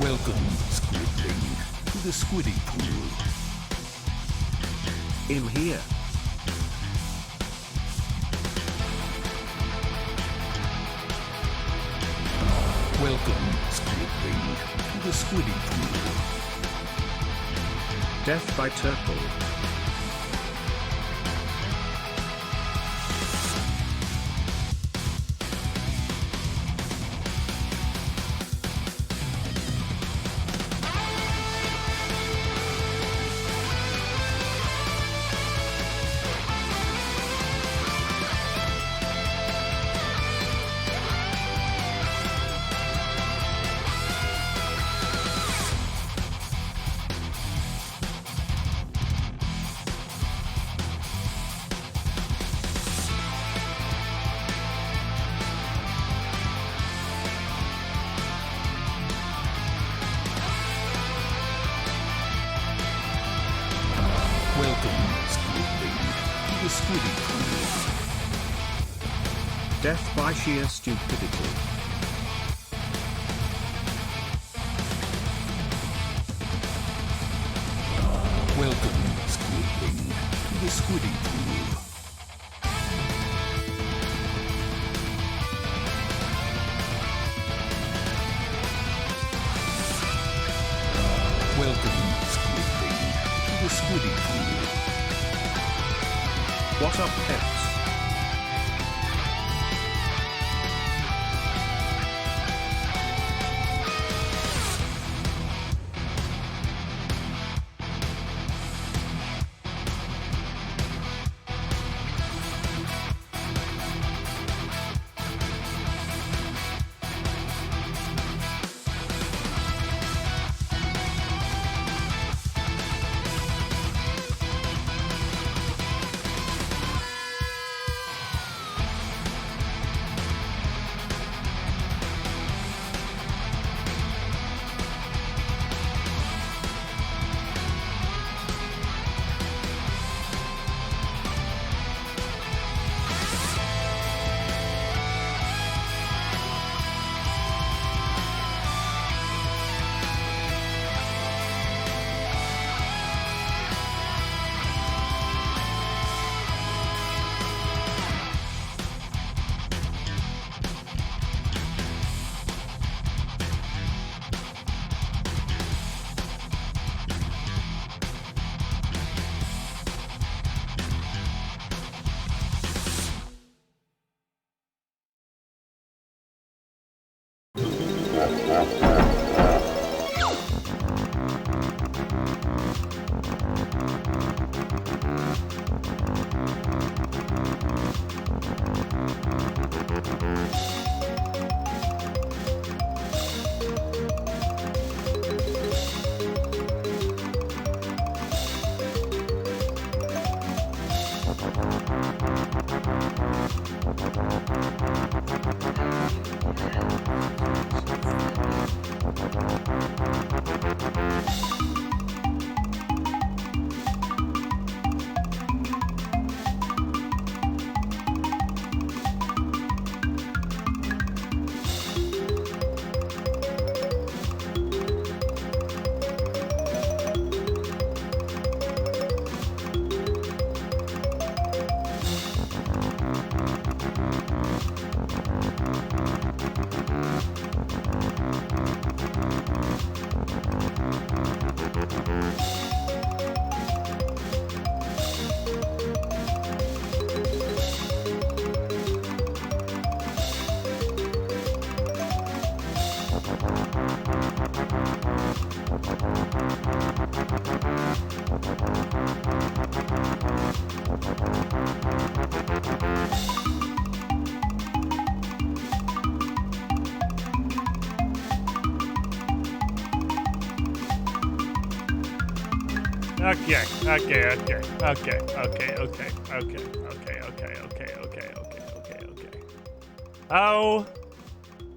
Welcome, Squidling, to the Squiddy Pool. In here. Welcome, Squidling, to the Squiddy Pool. Death by Turtle. Welcome, Squidling, to the Squiddy Pool. Death by sheer stupidity. Welcome, Squidling, to the Squiddy Pool. Welcome, Squidling, to the Squiddy Pool. What up, pets?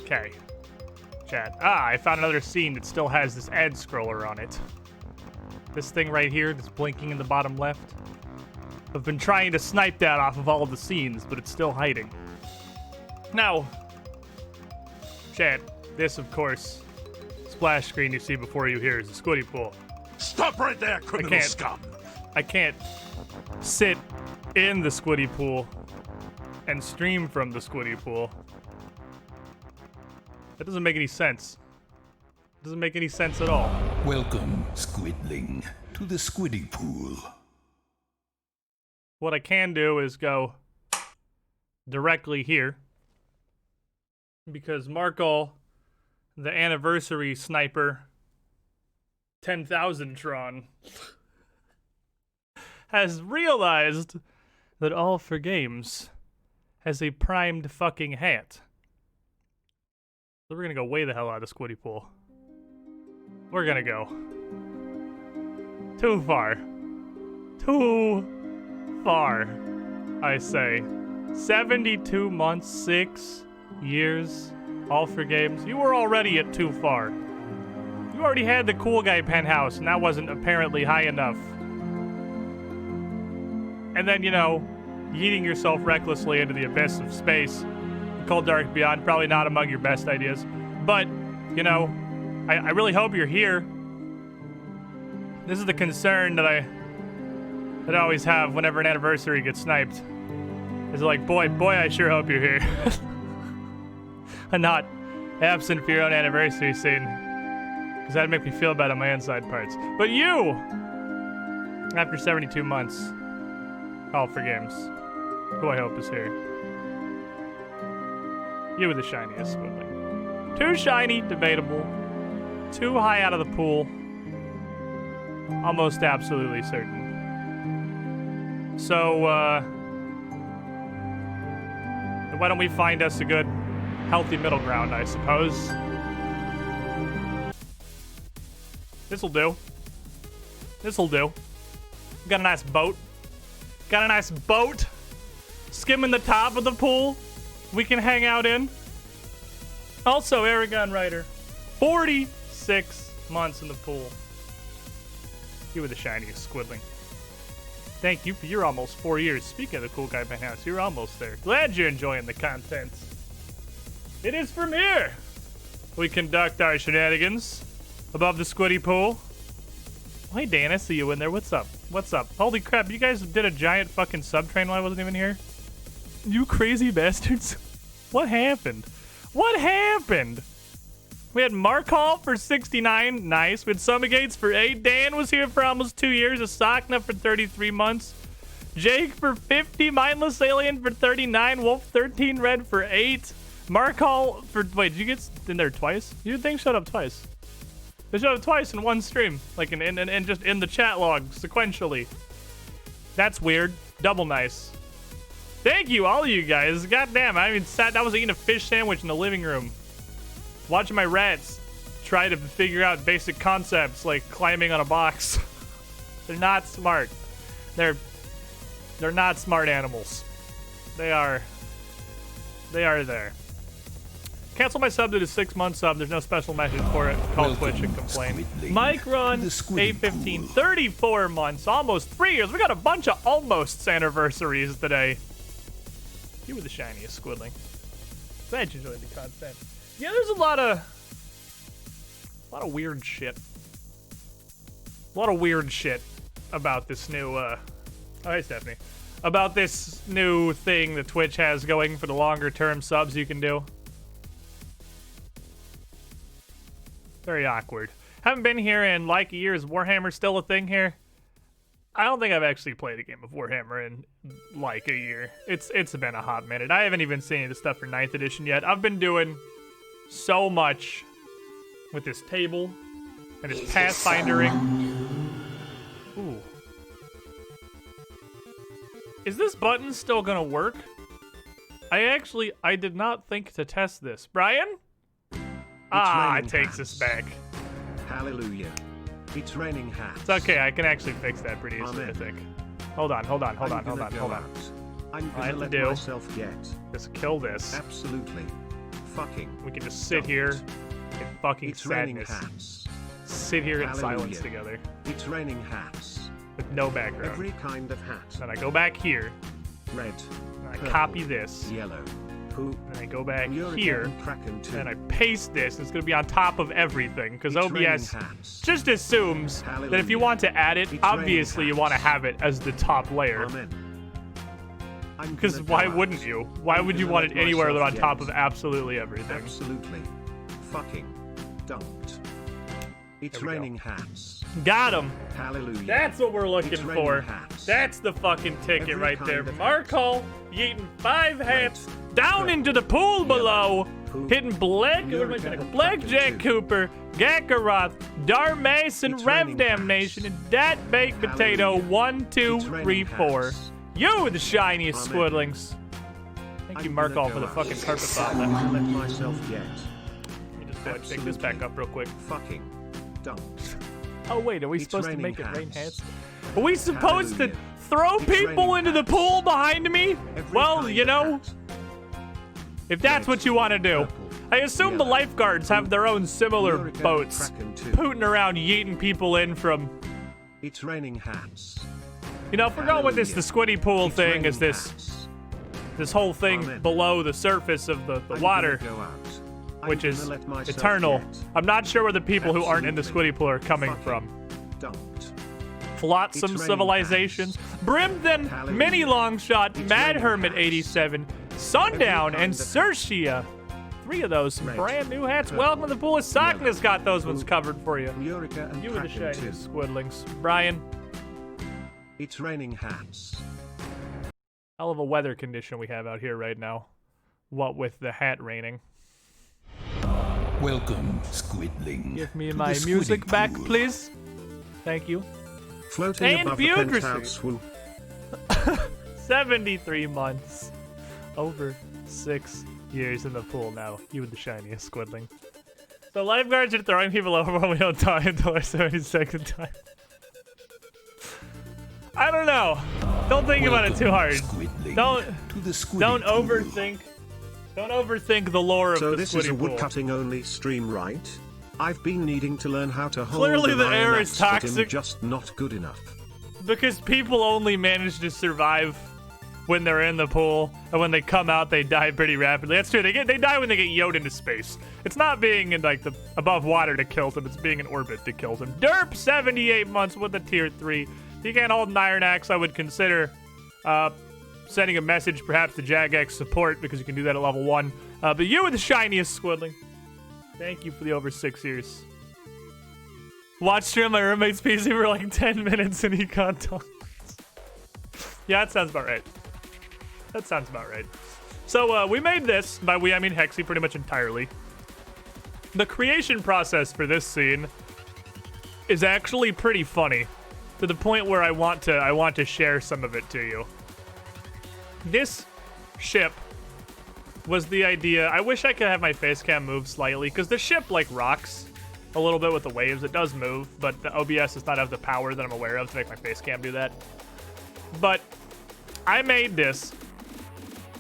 Okay. Chat. I found another scene that still has this ad scroller on it. This thing right here that's blinking in the bottom left. I've been trying to snipe that off of all of the scenes, but it's still hiding. Now, chat, this, of course, splash screen you see before you here is the squiddy pool. Stop right there, criminal scum! I can't sit in the squiddy pool and stream from the squiddy pool. That doesn't make any sense. It doesn't make any sense at all. Welcome, Squidling, to the Squiddy Pool. What I can do is go directly here. Because Markle, the anniversary sniper, 10,000 Tron, has realized that All for Games has a primed fucking hat. So we're gonna go way the hell out of Squiddy Pool. We're gonna go too far. Too far, I say. 72 months, 6 years, All for Games. You were already at too far. You already had the cool guy penthouse, and that wasn't apparently high enough. And then, you know, yeeting yourself recklessly into the abyss of space. Cold Dark Beyond, probably not among your best ideas. But, you know, I really hope you're here. This is the concern that I always have whenever an anniversary gets sniped. Is like, boy, I sure hope you're here. And not absent for your own anniversary scene. Because that'd make me feel bad on my inside parts. But you, after 72 months, All for Games, who I hope is here. You were the shiniest Squidling. Too shiny, debatable. Too high out of the pool. Almost absolutely certain. So, why don't we find us a good, healthy middle ground, I suppose. This'll do. This'll do. Got a nice boat. Got a nice boat. Skimming the top of the pool. We can hang out in. Also, Aragon Rider. 46 months in the pool. You were the shiniest Squidling. Thank you for your almost 4 years. Speaking of the cool guy penthouse, you're almost there. Glad you're enjoying the content. It is from here we conduct our shenanigans above the Squiddy pool. Oh, hey, Dan, I see you in there. What's up? What's up? Holy crap, you guys did a giant fucking subtrain while I wasn't even here? You crazy bastards. What happened? What happened? We had Mark Hall for 69. Nice. We had Summigates for 8. Dan was here for almost 2 years. Asakna for 33 months. Jake for 50. Mindless Alien for 39. Wolf 13 Red for 8. Mark Hall for... Wait, did you get in there twice? You think showed up twice. They showed up twice in one stream. Like, in just in the chat log, sequentially. That's weird. Double nice. Thank you, all of you guys. Goddamn, I was eating a fish sandwich in the living room. Watching my rats try to figure out basic concepts like climbing on a box. They're not smart. They're not smart animals. They are there. Cancel my sub to the 6-month sub. There's no special message for it. Call Twitch and complain. Mike Run, 815, 34 months, almost 3 years. We got a bunch of almost anniversaries today. You were the shiniest Squidling. Glad you enjoyed the content. Yeah, there's a lot of weird shit. A lot of weird shit about this new, oh, hey, Stephanie. About this new thing that Twitch has going for the longer term subs you can do. Very awkward. Haven't been here in like a year. Is Warhammer still a thing here? I don't think I've actually played a game of Warhammer in like a year. It's been a hot minute. I haven't even seen any of the stuff for 9th edition yet. I've been doing so much with this table and this pathfindering. Ooh. Is this button still gonna work? I did not think to test this. Brian? It takes us back. Hallelujah. It's raining hats. It's okay, I can actually fix that pretty easily, I Amen. think. Hold on. I'm gonna let myself get. Just kill this. Absolutely. Fucking. We can just sit here in fucking It's raining sadness. hats. Sit here in Hallelujah. silence together. It's raining hats. With no background. Every kind of hat. Then I go back here. Red. And I purple, copy this. Yellow. Who? and I go back Eureka here, and Kraken too. and I paste this. It's going to be on top of everything, because It's OBS raining hats. just assumes that if you Hallelujah. want to add it, It's obviously raining you want to hats. have it as the top layer. Amen. I'm Because gonna why go wouldn't out. you? Why I'm would you gonna want let it anywhere than on myself top get. of absolutely everything? Absolutely. Fucking. Don't. It's There we go. raining hats. Got him. Hallelujah. That's what we're looking It's raining for. hats. That's the fucking ticket Every right kind there. of Mark hat. Hall, yeeting 5 hats down purple, into the pool below. Who? Hitting Black, what am I Eureka saying? and Blackjack Kraken too. Cooper, Gakaroth, Darmason, It's Rev raining Damnation, hats. and that baked potato. Hallelujah. 1, 2, It's 3, raining 4. hats. You the shiniest Amen. squidlings. Thank you, I'm Mark gonna Hall, go for the out. fucking carpet I'm bomb. gonna let myself get. Let me just go ahead and pick this back Absolutely. up real quick. Fucking. Don't. Oh wait, are we It's supposed to raining make it rain hats. hats? Are we supposed to Hallelujah. throw It's people raining into the hats. pool behind me? Every Well, kind you of know, hat. if that's Red, what you want to do. purple, I assume the yellow, lifeguards have their own similar Eureka and boats, Kraken too. pooting around, yeeting people in from. It's raining hats. You know, if we're going with this, the Hallelujah. squiddy pool It's thing raining is this hats. whole thing Amen. below the surface of the I'm water, gonna go out. I'm which gonna is let myself eternal. get. I'm not sure where the people who aren't in the Absolutely. squiddy pool are coming Fucking from. Don't. Flotsam It's raining Civilizations, hats. Brimden, Hallelujah. Mini Longshot, It's Mad raining Hermit hats. 87, Sundown, Every and kind of Cercia. 3 of those, some Red, brand new hats. purple, Welcome to the pool of Sockness. yellow, Got those ones blue, covered for you. Eureka and You were the Kraken too. shiniest squidlings. Brian, It's raining hats. hell of a weather condition we have out here right now. What with the hat raining. Welcome, Squidling. Give me to my the music Squiddy back, Pool. please. Thank you. Floating And above the Bugle penthouse Street. swoop. 73 months. Over 6 years in the pool now. You were the shiniest squidling. So lifeguards are throwing people over when we don't die until our 72nd time. I don't know. Don't think about it too hard. Squidling, Don't- to the Squiddy Don't Pool. overthink. Don't overthink the lore of So the this is a squiddy pool. woodcutting only stream, right? I've been needing to learn how to hold Clearly an the iron air axe, is but I'm toxic. just not good enough. Because people only manage to survive when they're in the pool, and when they come out, they die pretty rapidly. That's true. They die when they get yoked into space. It's not being in like the above water that kills them. It's being in orbit that kills them. Derp, 78 months with a tier 3. If you can't hold an iron axe, I would consider sending a message perhaps to Jagex support, because you can do that at level 1. But you were the shiniest squidling. Thank you for the over 6 years. Watched stream on my roommate's PC for like 10 minutes and he can't talk. Yeah, that sounds about right. That sounds about right. So we made this. By we, I mean Hexy pretty much entirely. The creation process for this scene is actually pretty funny, to the point where I want to share some of it to you. This ship was the idea. I wish I could have my face cam move slightly, because the ship like rocks a little bit with the waves. It does move, but the OBS does not have the power that I'm aware of to make my face cam do that. But I made this.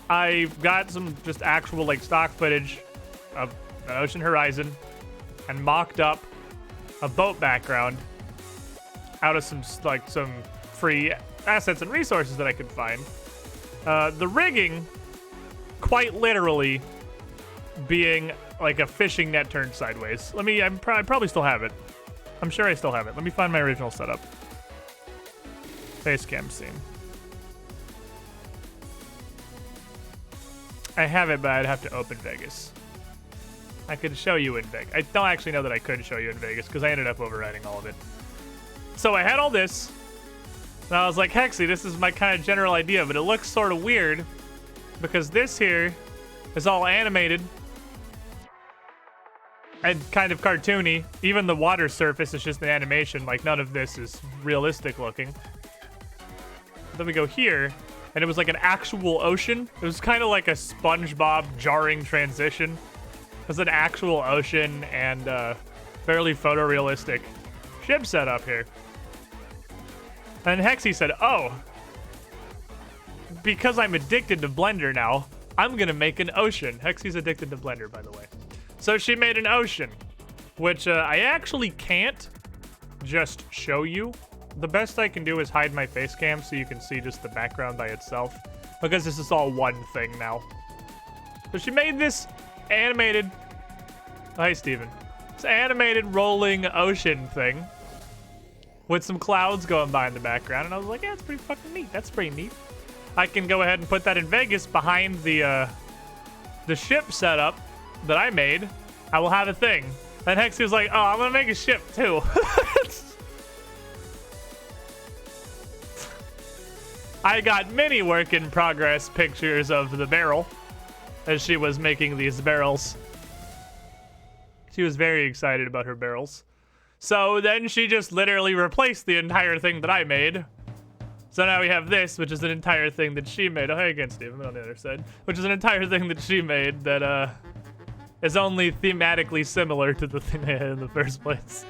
I got some just actual like stock footage of an ocean horizon and mocked up a boat background out of some free assets and resources that I could find. The rigging, quite literally, being like a fishing net turned sideways. I probably still have it. I'm sure I still have it. Let me find my original setup. Facecam scene. I have it, but I'd have to open Vegas. I could show you in Vegas. I don't actually know that I could show you in Vegas, because I ended up overriding all of it. So I had all this, and I was like, Hexy, this is my kind of general idea, but it looks sort of weird, because this here is all animated and kind of cartoony. Even the water surface is just an animation. Like, none of this is realistic looking. Then we go here, and it was like an actual ocean. It was kind of like a SpongeBob jarring transition. It was an actual ocean and fairly photorealistic ship setup here. And Hexy said, oh, because I'm addicted to Blender now, I'm gonna make an ocean. Hexy's addicted to Blender, by the way. So she made an ocean, which I actually can't just show you. The best I can do is hide my face cam so you can see just the background by itself, because this is all one thing now. So she made this animated... Hi, Steven. This animated rolling ocean thing with some clouds going by in the background. And I was like, yeah, it's pretty fucking neat. That's pretty neat. I can go ahead and put that in Vegas behind the ship setup that I made. I will have a thing. And Hexy was like, oh, I'm gonna make a ship too. I got many work in progress pictures of the barrel as she was making these barrels. She was very excited about her barrels. So then she just literally replaced the entire thing that I made. So now we have this, which is an entire thing that she made. Oh, hey again, Steven, on the other side. Which is an entire thing that she made that is only thematically similar to the thing I had in the first place.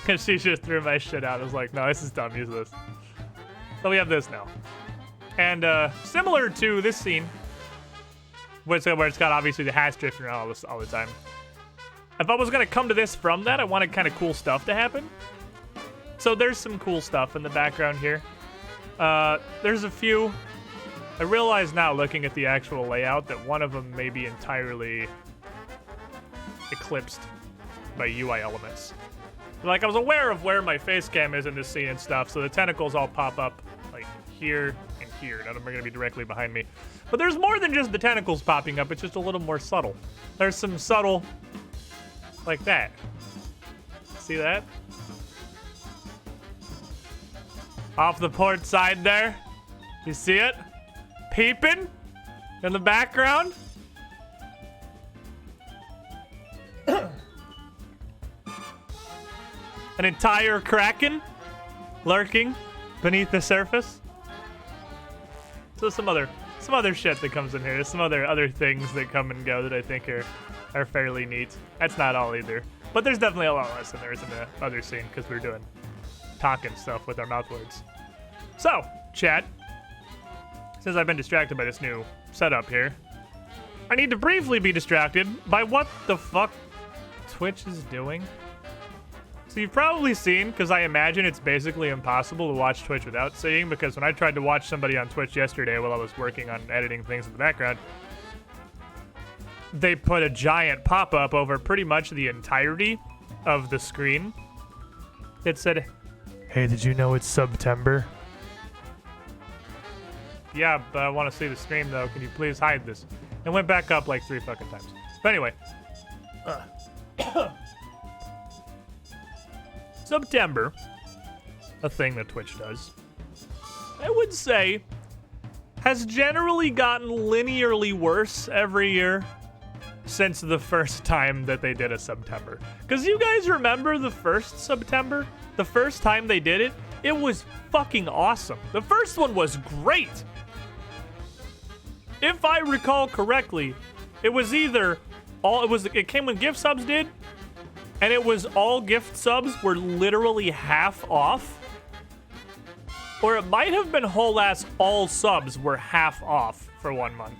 Because she just threw my shit out. I was like, no, this is dumb, use this. So we have this now. And similar to this scene, where it's got obviously the hats drifting around all the time. If I was going to come to this from that, I wanted kind of cool stuff to happen. So there's some cool stuff in the background here. There's a few. I realize now, looking at the actual layout, that one of them may be entirely eclipsed by UI elements. Like, I was aware of where my face cam is in this scene and stuff, so the tentacles all pop up, like, here and here. None of them are going to be directly behind me. But there's more than just the tentacles popping up. It's just a little more subtle. There's some subtle, like that. See that? Off the port side there. You see it? Peeping in the background. An entire kraken lurking beneath the surface. So some other shit that comes in here. There's some other things that come and go that I think are fairly neat. That's not all either. But there's definitely a lot less than there is in the other scene because we're doing talking stuff with our mouth words. So, chat, since I've been distracted by this new setup here, I need to briefly be distracted by what the fuck Twitch is doing. So you've probably seen, because I imagine it's basically impossible to watch Twitch without seeing, because when I tried to watch somebody on Twitch yesterday while I was working on editing things in the background, they put a giant pop-up over pretty much the entirety of the screen. It said, "Hey, did you know it's September?" Yeah, but I want to see the stream though. Can you please hide this? It went back up like 3 fucking times. But anyway. September, a thing that Twitch does, I would say, has generally gotten linearly worse every year since the first time that they did a September. Because you guys remember the first September? The first time they did it? It was fucking awesome. The first one was great. If I recall correctly, it was either it came when gift subs did, and it was all gift subs were literally half off, or it might have been whole ass all subs were half off for 1 month.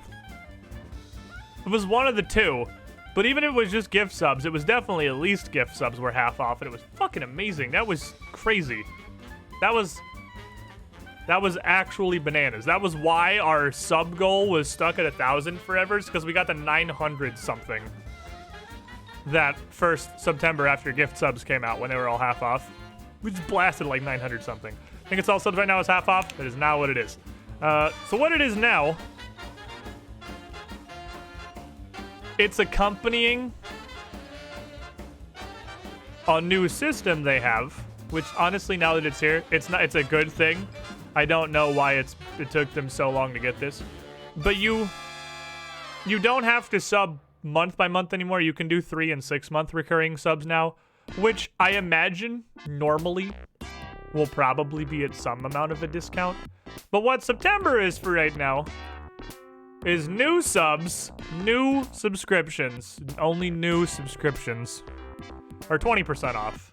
It was one of the two, but even if it was just gift subs, it was definitely at least gift subs were half off, and it was fucking amazing. That was crazy. That was actually bananas. That was why our sub goal was stuck at 1,000 forever, because we got to 900 something that first September after gift subs came out when they were all half off. We just blasted like 900 something. I think it's all subs right now is half off. That is not what it is. So what it is now, it's accompanying a new system they have, which honestly, now that it's here, it's a good thing. I don't know why it took them so long to get this, but you don't have to sub month by month anymore. You can do 3 and 6 month recurring subs now, which I imagine normally will probably be at some amount of a discount. But what September is for right now is new subs, new subscriptions, only new subscriptions are 20% off.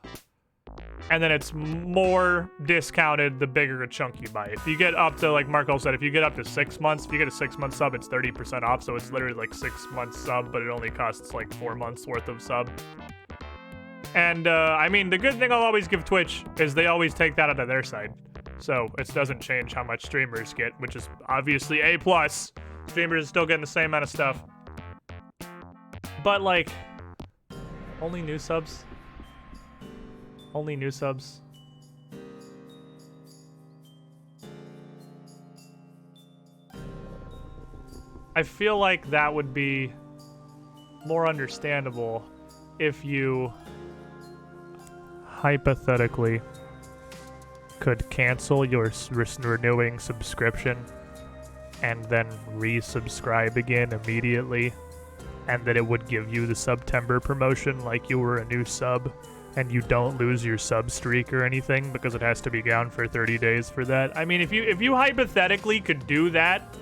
And then it's more discounted the bigger a chunk you buy. If you get up to, like Marco said, if you get up to 6 months, if you get a 6 month sub, it's 30% off. So it's literally like 6 months sub, but it only costs like 4 months worth of sub. And I mean, the good thing I'll always give Twitch is they always take that out of their side. So it doesn't change how much streamers get, which is obviously A+. Streamers are still getting the same amount of stuff. But like, only new subs? Only new subs? I feel like that would be more understandable if you hypothetically could cancel your renewing subscription and then resubscribe again immediately, and that it would give you the September promotion like you were a new sub, and you don't lose your sub streak or anything because it has to be down for 30 days for that. I mean, if you hypothetically could do that,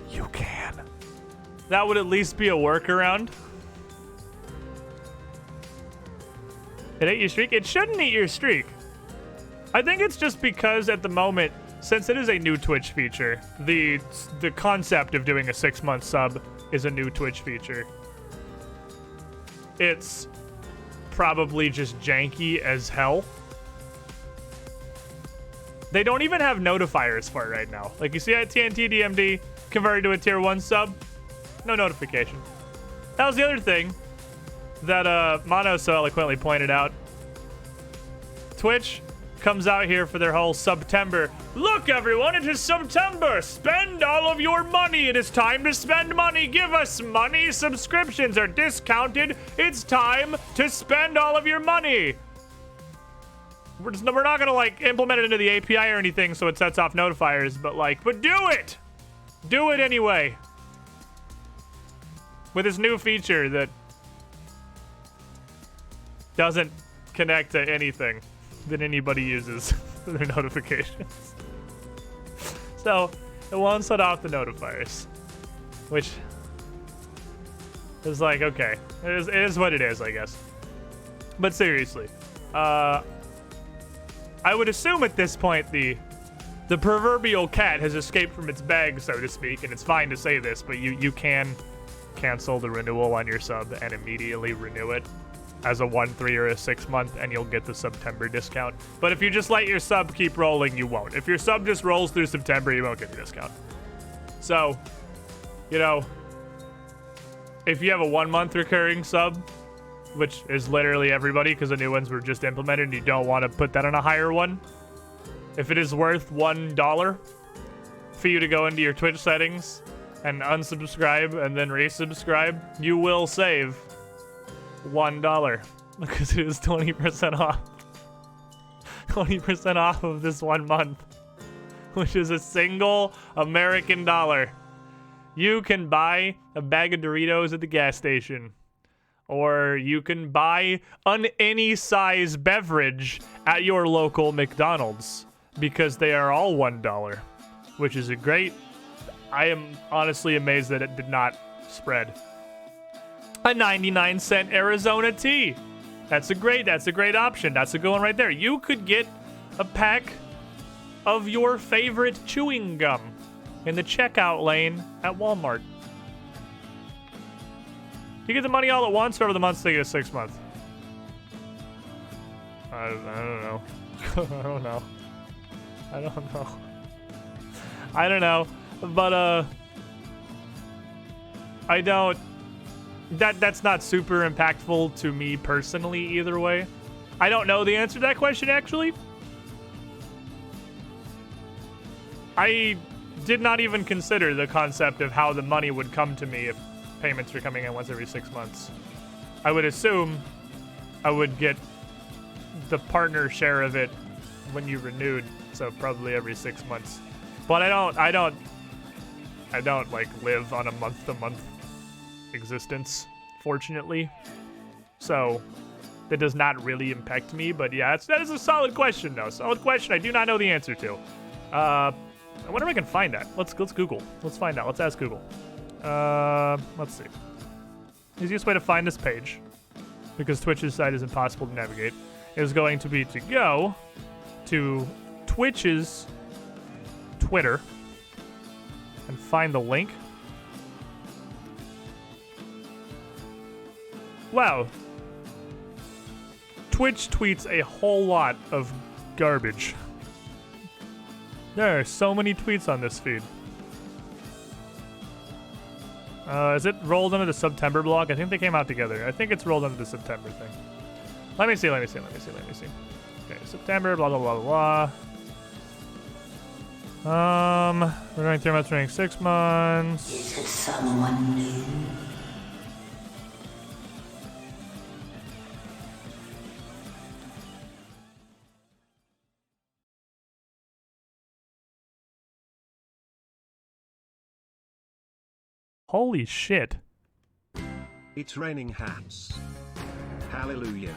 you can. That would at least be a workaround. It ate your streak? It shouldn't eat your streak. I think it's just because at the moment, since it is a new Twitch feature, the concept of doing a 6-month sub is a new Twitch feature. It's probably just janky as hell. They don't even have notifiers for it right now. Like, you see that TNT DMD converted to a tier 1 sub? No notification. That was the other thing that Mono so eloquently pointed out. Twitch comes out here for their whole September. Look, everyone, it is September. Spend all of your money. It is time to spend money. Give us money. Subscriptions are discounted. It's time to spend all of your money. We're not gonna like implement it into the API or anything so it sets off notifiers, but do it. Do it anyway. With this new feature that doesn't connect to anything that anybody uses for their notifications. So it won't set off the notifiers, which is like, okay, it is what it is, I guess. But seriously, I would assume at this point the proverbial cat has escaped from its bag, so to speak, and it's fine to say this, but you can cancel the renewal on your sub and immediately renew it as a 1, 3, or a 6 month, and you'll get the September discount. But if you just let your sub keep rolling, you won't. If your sub just rolls through September, you won't get the discount. So, you know, if you have a 1 month recurring sub, which is literally everybody because the new ones were just implemented and you don't want to put that on a higher one, if it is worth $1 for you to go into your Twitch settings and unsubscribe and then resubscribe, you will save $1 because it is 20% off. 20% off of this 1 month, which is a single American dollar. You can buy a bag of Doritos at the gas station, or you can buy any size beverage at your local McDonald's because they are all $1, which is a great. I am honestly amazed that it did not spread. A 99-cent Arizona tea. That's a great option. That's a good one right there. You could get a pack of your favorite chewing gum in the checkout lane at Walmart. You get the money all at once, or over the months they get a 6 month? I don't know. I don't know. I don't know. But I don't. That's not super impactful to me personally either way. I don't know the answer to that question, actually. I did not even consider the concept of how the money would come to me if payments were coming in once every 6 months. I would assume I would get the partner share of it when you renewed, so probably every 6 months. But I don't like live on a month-to-month existence, fortunately. So that does not really impact me, but yeah, that is a solid question, though. Solid question I do not know the answer to. I wonder if I can find that. Let's Google. Let's find out. Let's ask Google. Let's see. Easiest way to find this page, because Twitch's site is impossible to navigate, is going to be to go to Twitch's Twitter and find the link. Wow. Twitch tweets a whole lot of garbage. There are so many tweets on this feed. Is it rolled under the September block? I think they came out together. I think it's rolled under the September thing. Let me see. Okay, September, blah, blah, blah, blah, blah. We're running 3 months, running 6 months. Is it someone new? Holy shit. It's raining hats. Hallelujah.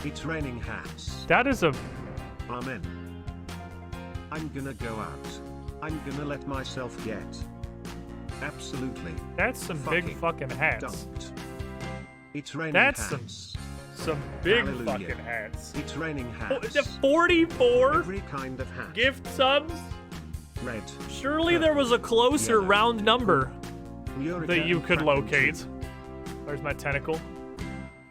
It's raining hats. That is a... Amen. I'm gonna go out. I'm gonna let myself get. Absolutely. That's some big fucking hats. Dumped. It's raining That's hats. some big Hallelujah. fucking hats. It's raining Oh, hats. the 44 Every kind of hat. gift subs? Red. Surely there was a closer Yellow. round number Eureka that you and could Kraken locate. too. Where's my tentacle?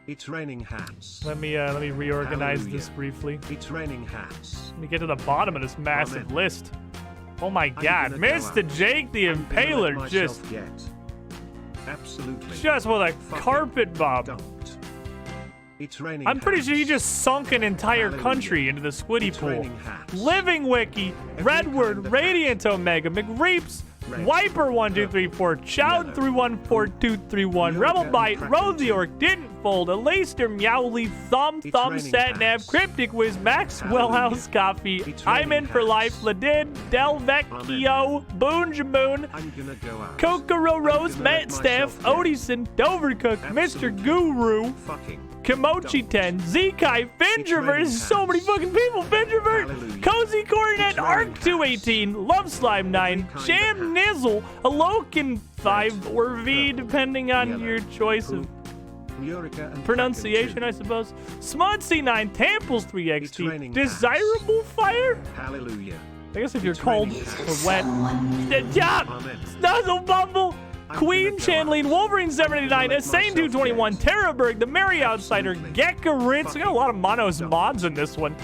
It's raining hats. Let me reorganize Hallelujah. this briefly. It's raining hats. Let me get to the bottom of this massive Amen. list. Oh my god, gonna go Mr. out. Jake the I'm gonna let Impaler myself just get. Absolutely. with a Fucking carpet bomb. Dumped. It's raining I'm pretty sure he hats. just sunk an entire Hallelujah. country into the squiddy It's pool. raining hats. Living Wiki, Every Redward, kind of Radiant Omega, McReeps, Red, Wiper 1234, Choud yellow, 314231, Eureka Rebel and Bite, Kraken Rosie too. Orc, Didn't Fold, Elaster, Meowly, Thumb, It's Thumb, raining Satnav, hats. Cryptic Wiz, Maxwell Hallelujah. House Coffee, It's I'm raining in for life, hats. Ladid, Del Vecchio, Boonjamoon, I'm gonna go out. Kokoro Rose, gonna Matt let Staff, myself get. Odison, Dovercook, Mr. Absolutely. Guru, Fucking. Kimochi 10, Zekai, Findraver, raining so many hats. fucking people, Findraver, Hallelujah. Cozy Coronet, It's raining Arc 218, Love Slime 9, kind of Sham hat. Nizzle, Alokin 5 or V, purple, depending on yellow, your choice of Eureka and pronunciation, I Kraken suppose. Smudsy 9, Tamples 3XT, raining Desirable Fire? too. Hallelujah. I guess if you're It's cold raining or hats. wet. Someone new. Job! Amen. Snuzzle Bumble! I'm Queen gonna go Channeling, out. Wolverine 789, let Insane myself 221, get. Terraberg, The Merry Outsider, Absolutely. Gekka Ritz. We got a lot of Monos Don't. mods in this one.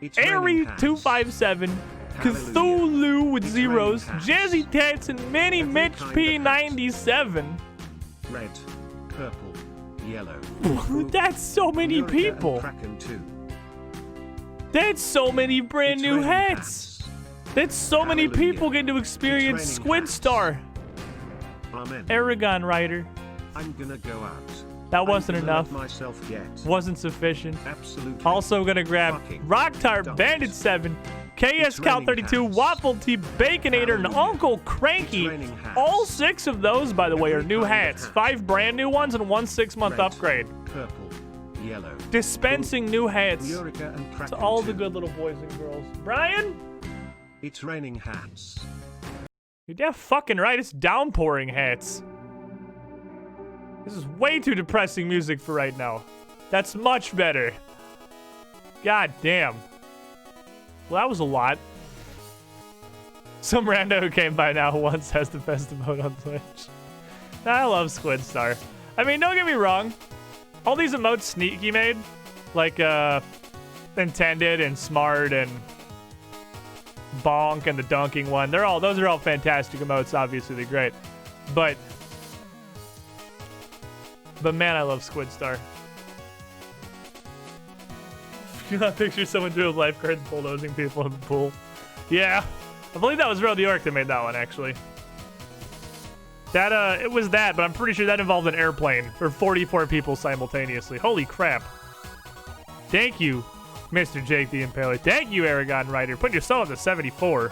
It's raining Airy hats. 257, Hallelujah. Cthulhu with It's zeros, raining hats. Jazzy Tats, and Mini Every Mitch kind of P97. Red, purple, yellow. That's so many Eureka and people. Kraken too. That's so many brand It's new raining hats. That's so many Hallelujah. people getting to experience raining Squid hats. Star. Amen. Aragon Rider. I'm gonna go out. That wasn't I'm gonna enough. Let myself get. Wasn't sufficient. Absolutely. Also gonna grab Fucking Rock Tart, don't. Bandit 7, KS It's Cal raining 32, hats. Waffle Tea, Baconator, and Hallelujah. Uncle Cranky. It's raining hats. All 6 of those, by the way, are Every new kind of hats. hat. 5 brand new ones and 1 6-month Red, upgrade. Purple, yellow. Dispensing new hats Eureka and to Kraken all the too. good little boys and girls. Brian? It's raining hats. You're damn fucking right, it's downpouring hats. This is way too depressing music for right now. That's much better. God damn. Well, that was a lot. Some rando who came by now once has the best emote on Twitch. I love Squid Star. I mean, don't get me wrong. All these emotes Sneaky made, like Intended and Smart and Bonk and the dunking one, those are all fantastic emotes. Obviously, they're great. But man, I love Squid Star. You not picture someone doing lifeguards bulldozing people in the pool? Yeah, I believe that was Road York that made that one, actually. That it was that, but I'm pretty sure that involved an airplane for 44 people simultaneously. Holy crap! Thank you, Mr. Jake the Impaler. Thank you, Aragon Rider. Putting yourself up to 74.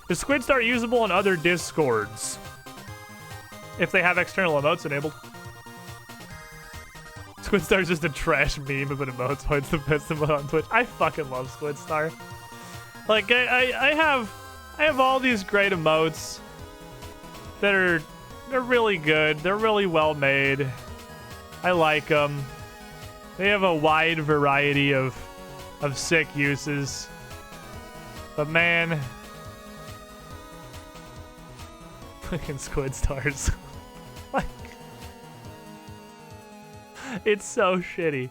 Is Squid Star usable in other Discords if they have external emotes enabled? Squid Star's just a trash meme of an emote, so it's the best emote on Twitch. I fucking love Squid Star. Like, I have all these great emotes that they're really good. They're really well made. I like them. They have a wide variety of sick uses. But man, fucking Squid Stars. Like, it's so shitty.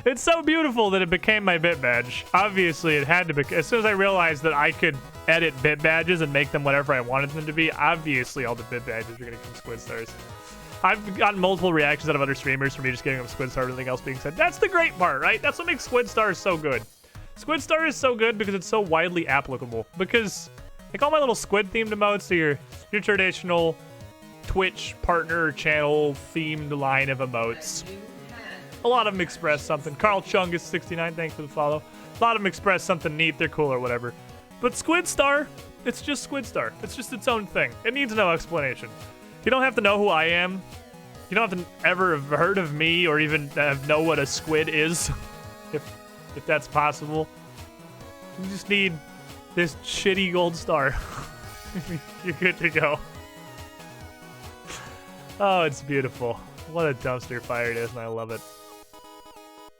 It's so beautiful that it became my bit badge. Obviously, it had to be. As soon as I realized that I could edit bit badges and make them whatever I wanted them to be, obviously all the bit badges are going to come squid stars. I've gotten multiple reactions out of other streamers for me just giving them squid stars and everything else being said. That's the great part, right? That's what makes squid stars so good. Squid star is so good because it's so widely applicable. Because like all my little squid themed emotes are your traditional Twitch partner channel themed line of emotes. A lot of them express something. Carl Chungus 69, thanks for the follow. A lot of them express something neat, they're cool or whatever. But Squid Star, it's just Squid Star. It's just its own thing. It needs no explanation. You don't have to know who I am. You don't have to ever have heard of me or even know what a squid is, if that's possible. You just need this shitty gold star. You're good to go. Oh, it's beautiful. What a dumpster fire it is, and I love it.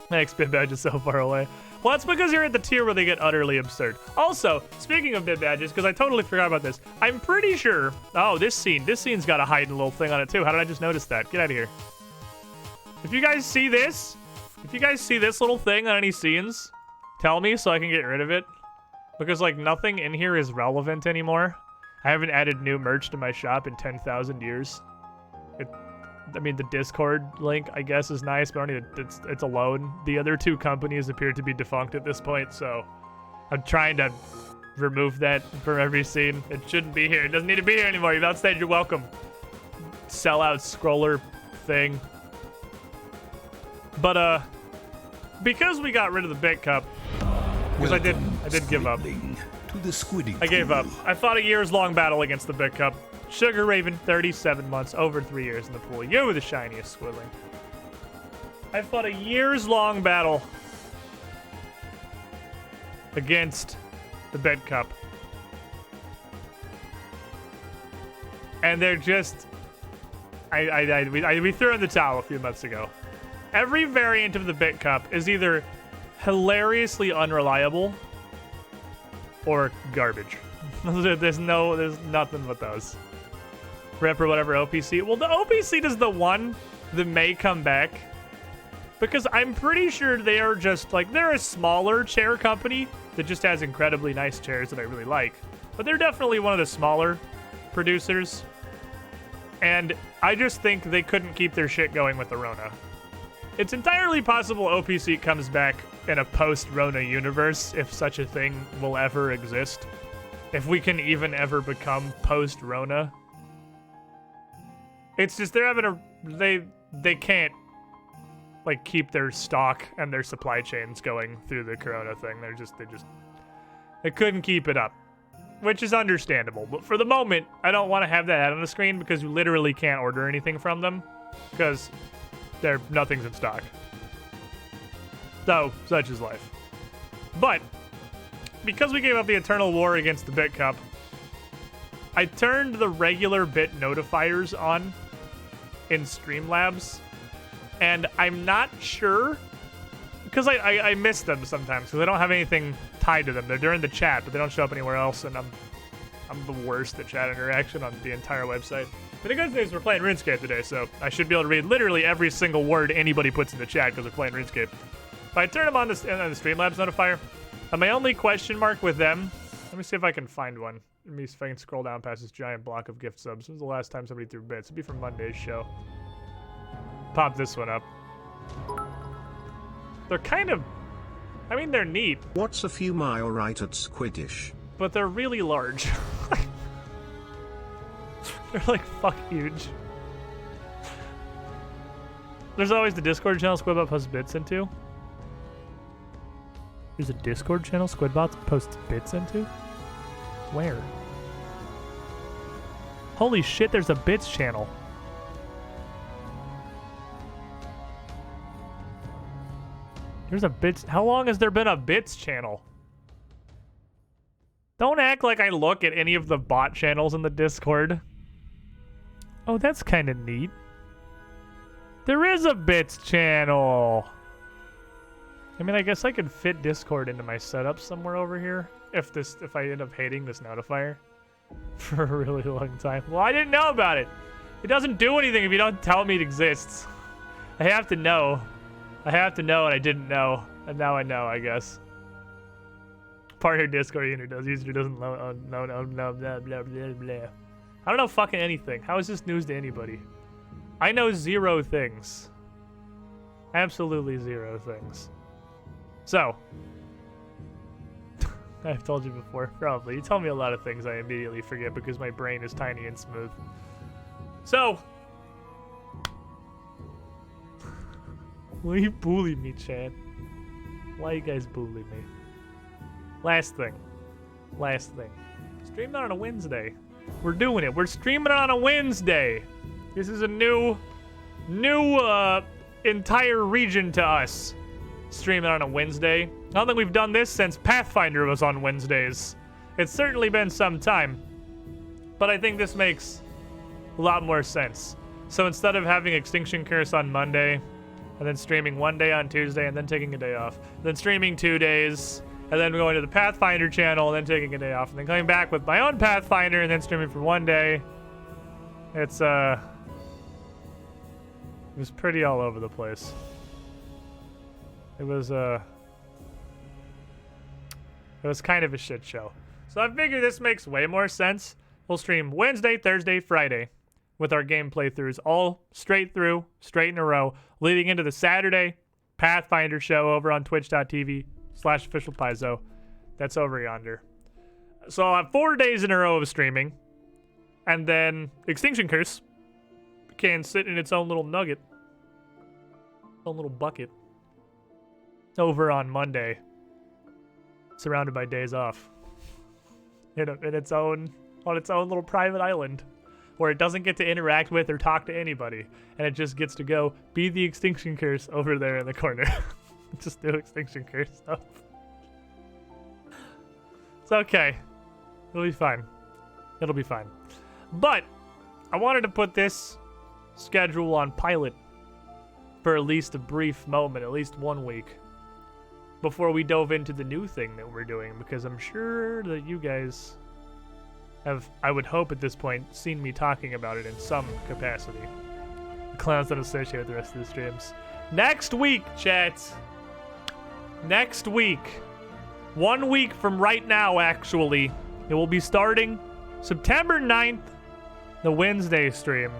Thanks, bit badge is so far away. Well, that's because you're at the tier where they get utterly absurd. Also, speaking of bit badges, because I totally forgot about this, I'm pretty sure... Oh, this scene's got a hiding little thing on it, too. How did I just notice that? Get out of here. If you guys see this little thing on any scenes, tell me so I can get rid of it. Because, like, nothing in here is relevant anymore. I haven't added new merch to my shop in 10,000 years. I mean, the Discord link, I guess, is nice, but I don't need it's alone. The other two companies appear to be defunct at this point, so I'm trying to remove that from every scene. It shouldn't be here. It doesn't need to be here anymore. You've outstayed your welcome. Sellout scroller thing. But, because we got rid of the bit cup, because I did give up. To the Squiddy I gave up. I fought a years-long battle against the bit cup. Sugar Raven, 37 months, over 3 years in the pool. You were the shiniest squidling. I fought a years-long battle against the bed cup. And they're just... we threw in the towel a few months ago. Every variant of the bit cup is either hilariously unreliable or garbage. There's nothing but those. Rep or whatever OPC. Well, the OPC is the one that may come back because I'm pretty sure they are just like, they're a smaller chair company that just has incredibly nice chairs that I really like. But they're definitely one of the smaller producers. And I just think they couldn't keep their shit going with the Rona. It's entirely possible OPC comes back in a post-Rona universe, if such a thing will ever exist. If we can even ever become post-Rona. It's just they're having they can't like keep their stock and their supply chains going through the Corona thing. They couldn't keep it up, which is understandable. But for the moment, I don't want to have that ad on the screen because you literally can't order anything from them because nothing's in stock. So such is life. But because we gave up the Eternal War against the Bit Cup, I turned the regular bit notifiers on in Streamlabs, and I'm not sure, because I miss them sometimes, because I don't have anything tied to them. They're during the chat, but they don't show up anywhere else, and I'm the worst at chat interaction on the entire website. But the good news is we're playing RuneScape today, so I should be able to read literally every single word anybody puts in the chat because we're playing RuneScape. But I turn them on the Streamlabs notifier, and my only question mark with them, let me see if I can find one. Let me see if I can scroll down past this giant block of gift subs. When was the last time somebody threw bits? It'd be from Monday's show. Pop this one up. They're kind of... I mean, they're neat. What's a few mile right at Squidish? But they're really large. They're like fuck huge. There's always the Discord channel Squidbot posts bits into. There's a Discord channel Squidbot posts bits into? Where? Holy shit, there's a bits channel. There's a bits... How long has there been a bits channel? Don't act like I look at any of the bot channels in the Discord. Oh, that's kind of neat. There is a bits channel. I mean, I guess I could fit Discord into my setup somewhere over here if I end up hating this notifier for a really long time. Well, I didn't know about it. It doesn't do anything if you don't tell me it exists. I have to know. I have to know and I didn't know. And now I know, I guess. Partner Discord user doesn't know, no, blah, blah, blah, blah. I don't know fucking anything. How is this news to anybody? I know 0 things. Absolutely 0 things. So. I've told you before, probably. You tell me a lot of things I immediately forget because my brain is tiny and smooth. So. Why you bully me, Chad? Why you guys bully me? Last thing. Streaming on a Wednesday. We're doing it. We're streaming on a Wednesday. This is a new entire region to us. Streaming on a Wednesday. I don't think we've done this since Pathfinder was on Wednesdays. It's certainly been some time. But I think this makes a lot more sense. So instead of having Extinction Curse on Monday, and then streaming 1 day on Tuesday, and then taking a day off, then streaming 2 days, and then going to the Pathfinder channel, and then taking a day off, and then coming back with my own Pathfinder, and then streaming for 1 day. It was pretty all over the place. It was kind of a shit show. So I figure this makes way more sense. We'll stream Wednesday, Thursday, Friday with our game playthroughs all straight through, straight in a row, leading into the Saturday Pathfinder show over on twitch.tv/officialpaizo. That's over yonder. So I'll have 4 days in a row of streaming. And then Extinction Curse can sit in its own little nugget. Own little bucket. Over on Monday. Surrounded by days off. On its own little private island. Where it doesn't get to interact with or talk to anybody. And it just gets to go be the Extinction Curse over there in the corner. Just do Extinction Curse stuff. It's okay. It'll be fine. It'll be fine. But I wanted to put this schedule on pilot for at least a brief moment, at least 1 week, before we dove into the new thing that we're doing, because I'm sure that you guys have, I would hope at this point, seen me talking about it in some capacity. The clowns don't associate with the rest of the streams. Next week, chat. Next week. 1 week from right now, actually. It will be starting September 9th, the Wednesday stream.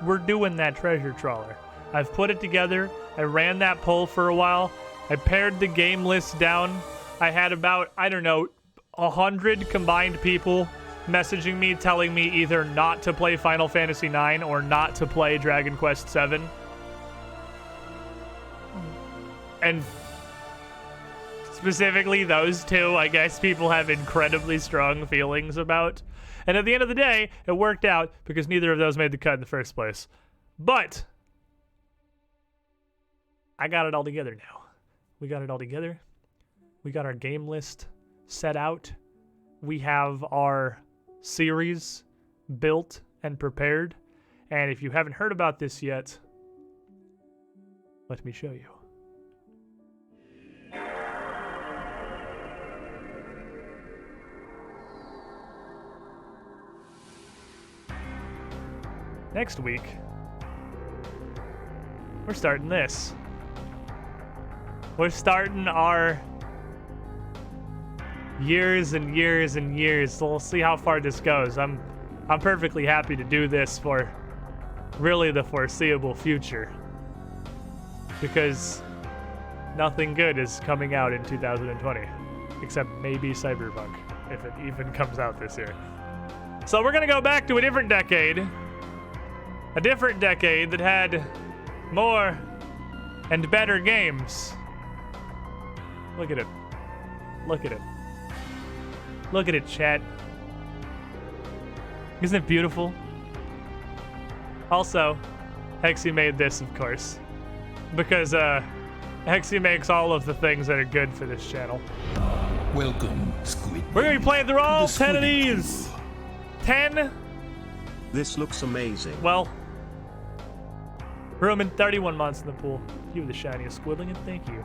We're doing that treasure trawler. I've put it together. I ran that poll for a while. I pared the game list down. I had about, 100 combined people messaging me, telling me either not to play Final Fantasy IX or not to play Dragon Quest VII. And specifically those two, I guess people have incredibly strong feelings about. And at the end of the day, it worked out because neither of those made the cut in the first place. But I got it all together now. We got it all together. We got our game list set out. We have our series built and prepared. And if you haven't heard about this yet, let me show you. Next week, we're starting this. We're starting our years and years and years. So we'll see how far this goes. I'm perfectly happy to do this for really the foreseeable future, because nothing good is coming out in 2020, except maybe Cyberpunk, if it even comes out this year. So we're gonna go back to a different decade that had more and better games. Look at it. Look at it. Look at it, chat. Isn't it beautiful? Also, Hexy made this, of course, because Hexy makes all of the things that are good for this channel. Welcome, Squid. We're gonna be playing through all 10 of these. 10. This looks amazing. Well, room in 31 months in the pool. You were the shiniest squibbling, and thank you.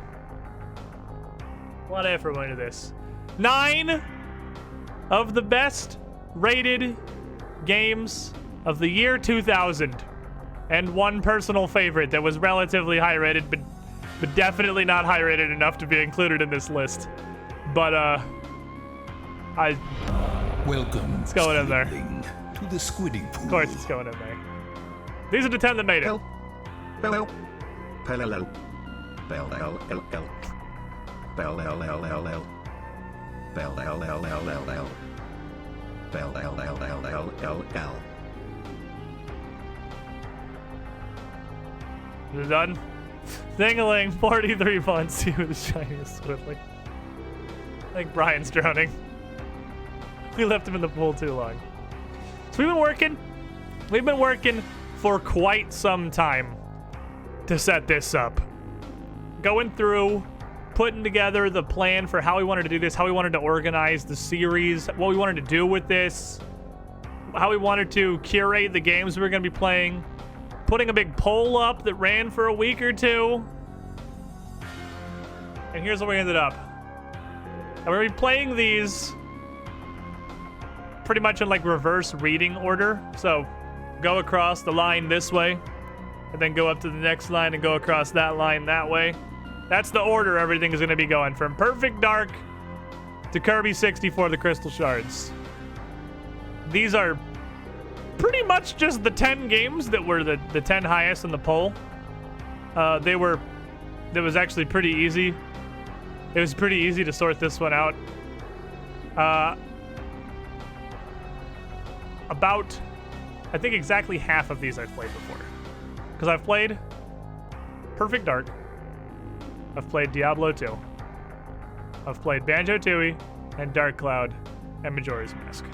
A lot of effort went into this. 9 of the best rated games of the year 2000. and one personal favorite that was relatively high rated, but definitely not high rated enough to be included in this list. But Welcome, it's going in there. To the squiddy pool. Of course, it's going in there. These are the 10 that made it. Help. Help. Hello. Bell. Is it done? Dingling, 43 months. He was shining swiftly. I think Brian's drowning. We left him in the pool too long. So we've been working. We've been working for quite some time to set this up. Going through, putting together the plan for how we wanted to do this, how we wanted to organize the series, what we wanted to do with this, how we wanted to curate the games we were going to be playing, putting a big poll up that ran for a week or two. And here's where we ended up. And we're going to be playing these pretty much in like reverse reading order. So go across the line this way, and then go up to the next line and go across that line that way. That's the order everything is going to be going, from Perfect Dark to Kirby 64, the Crystal Shards. These are pretty much just the 10 games that were the 10 highest in the poll. It was actually pretty easy. It was pretty easy to sort this one out. About, I think exactly half of these I've played before. Because I've played Perfect Dark. I've played Diablo 2. I've played Banjo-Tooie and Dark Cloud and Majora's Mask.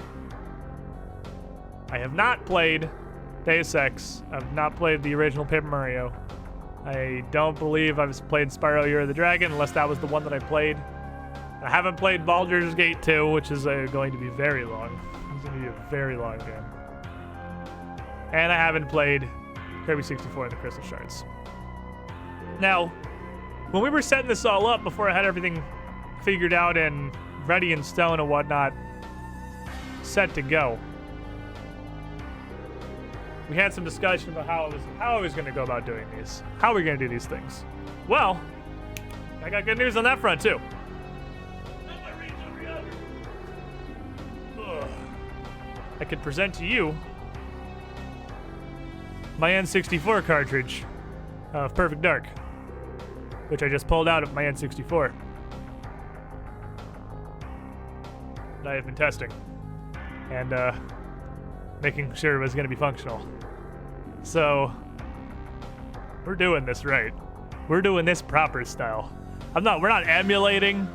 I have not played Deus Ex. I've not played the original Paper Mario. I don't believe I've played Spyro Year of the Dragon, unless that was the one that I played. I haven't played Baldur's Gate 2, which is going to be very long. It's going to be a very long game. And I haven't played Kirby 64 and the Crystal Shards. Now, when we were setting this all up, before I had everything figured out and ready in stone and whatnot, set to go, we had some discussion about how I was going to go about doing these. How are we going to do these things? Well, I got good news on that front, too. I could present to you my N64 cartridge of Perfect Dark, which I just pulled out of my N64. I have been testing and making sure it was going to be functional. So we're doing this right. We're doing this proper style. We're not emulating.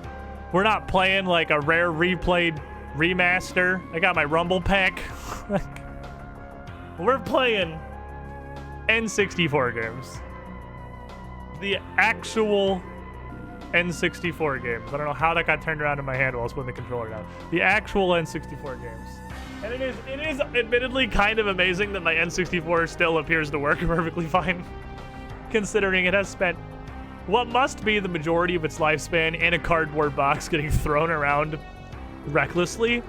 We're not playing like a rare replayed remaster. I got my Rumble pack. We're playing N64 games. The actual N64 games. I don't know how that got turned around in my hand while I was putting the controller down. The actual N64 games. And it is admittedly kind of amazing that my N64 still appears to work perfectly fine, considering it has spent what must be the majority of its lifespan in a cardboard box getting thrown around recklessly.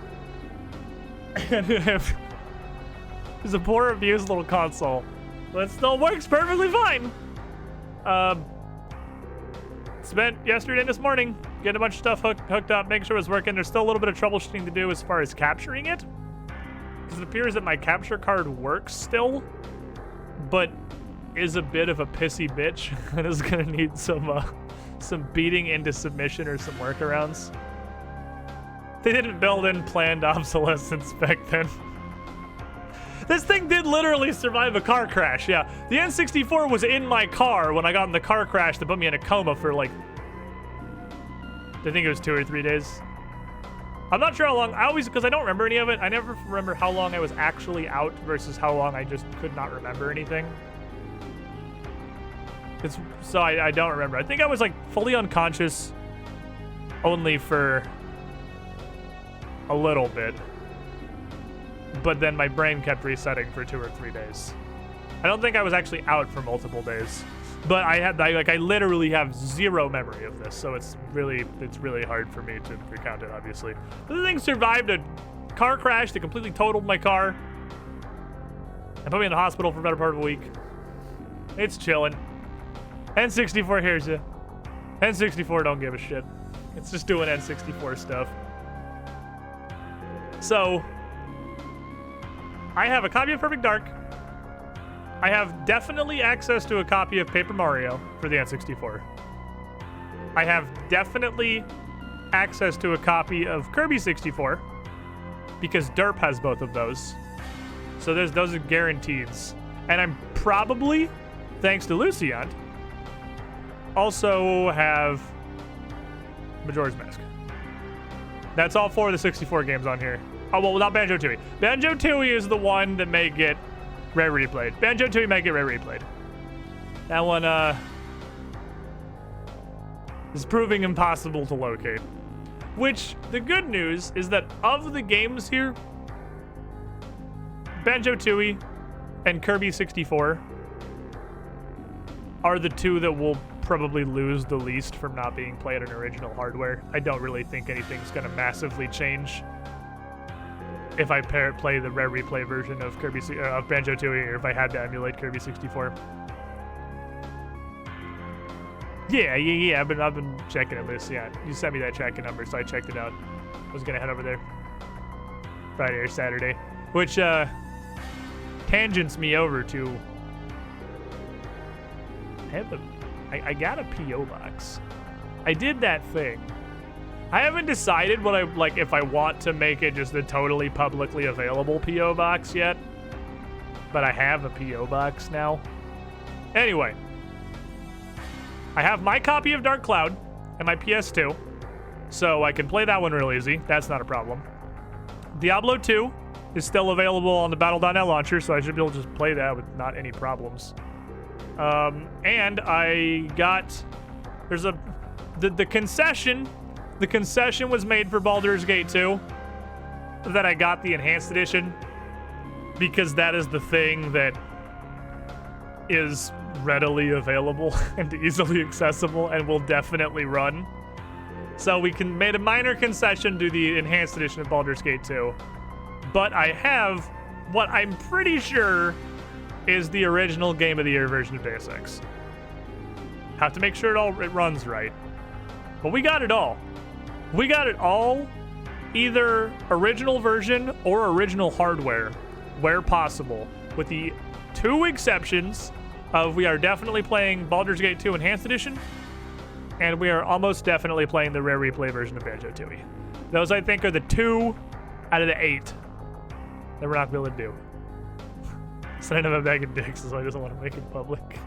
And it's a poor abused little console, but it still works perfectly fine. Spent yesterday and this morning getting a bunch of stuff hooked up, making sure it was working. There's still a little bit of troubleshooting to do as far as capturing it, because it appears that my capture card works still, but is a bit of a pissy bitch and is gonna need some beating into submission or some workarounds. They didn't build in planned obsolescence back then. This thing did literally survive a car crash, yeah. The N64 was in my car when I got in the car crash that put me in a coma for like, I think it was 2 or 3 days. I'm not sure how long, because I don't remember any of it, I never remember how long I was actually out versus how long I just could not remember anything. So I don't remember. I think I was like fully unconscious only for a little bit, but then my brain kept resetting for 2 or 3 days. I don't think I was actually out for multiple days, but I literally have zero memory of this, so it's really hard for me to recount it, obviously. But the thing survived a car crash that completely totaled my car and put me in the hospital for a better part of a week. It's chilling. N64 hears you. N64 don't give a shit. It's just doing N64 stuff. So, I have a copy of Perfect Dark. I have definitely access to a copy of Paper Mario for the N64. I have definitely access to a copy of Kirby 64 because Derp has both of those. So those are guarantees. And I'm probably, thanks to Lucian, also have Majora's Mask. That's all 4 of the 64 games on here. Oh, well, not Banjo-Tooie. Banjo-Tooie is the one that may get rare replayed. Banjo-Tooie may get rare replayed. That one, is proving impossible to locate. Which, the good news is that of the games here, Banjo-Tooie and Kirby 64 are the two that will probably lose the least from not being played on original hardware. I don't really think anything's going to massively change if I play the rare replay version of of Banjo-Tooie, or if I had to emulate Kirby 64. Yeah. I've been checking it, Liz. Yeah, you sent me that tracking number, so I checked it out. I was gonna head over there Friday or Saturday, which tangents me over to. I got a PO box. I did that thing. I haven't decided what if I want to make it just a totally publicly available PO box yet, but I have a PO box now. Anyway. I have my copy of Dark Cloud and my PS2, so I can play that one real easy. That's not a problem. Diablo 2 is still available on the Battle.net launcher, so I should be able to just play that with not any problems. And I got... There's a... The concession... The concession was made for Baldur's Gate 2 that I got the Enhanced Edition because that is the thing that is readily available and easily accessible and will definitely run. So we made a minor concession to the Enhanced Edition of Baldur's Gate 2. But I have what I'm pretty sure is the original Game of the Year version of Deus Ex. Have to make sure it runs right. But we got it all. We got it all, either original version or original hardware, where possible, with the 2 exceptions of we are definitely playing Baldur's Gate 2 Enhanced Edition, and we are almost definitely playing the rare replay version of Banjo-Tooie. Those, I think, are the 2 out of the 8 that we're not going to be able to do. So I don't have a bag of dicks, so I just want to make it public.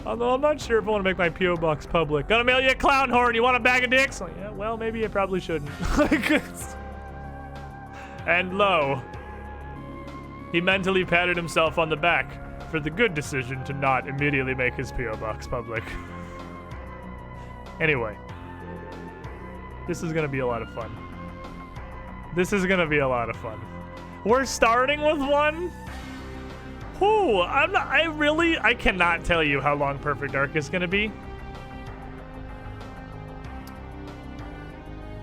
Although I'm not sure if I want to make my P.O. box public. Gonna mail you a clown horn, you want a bag of dicks? Like, yeah, well, maybe I probably shouldn't. And lo, he mentally patted himself on the back for the good decision to not immediately make his P.O. box public. Anyway, this is gonna be a lot of fun. We're starting with one. Whew, I cannot tell you how long Perfect Dark is gonna be.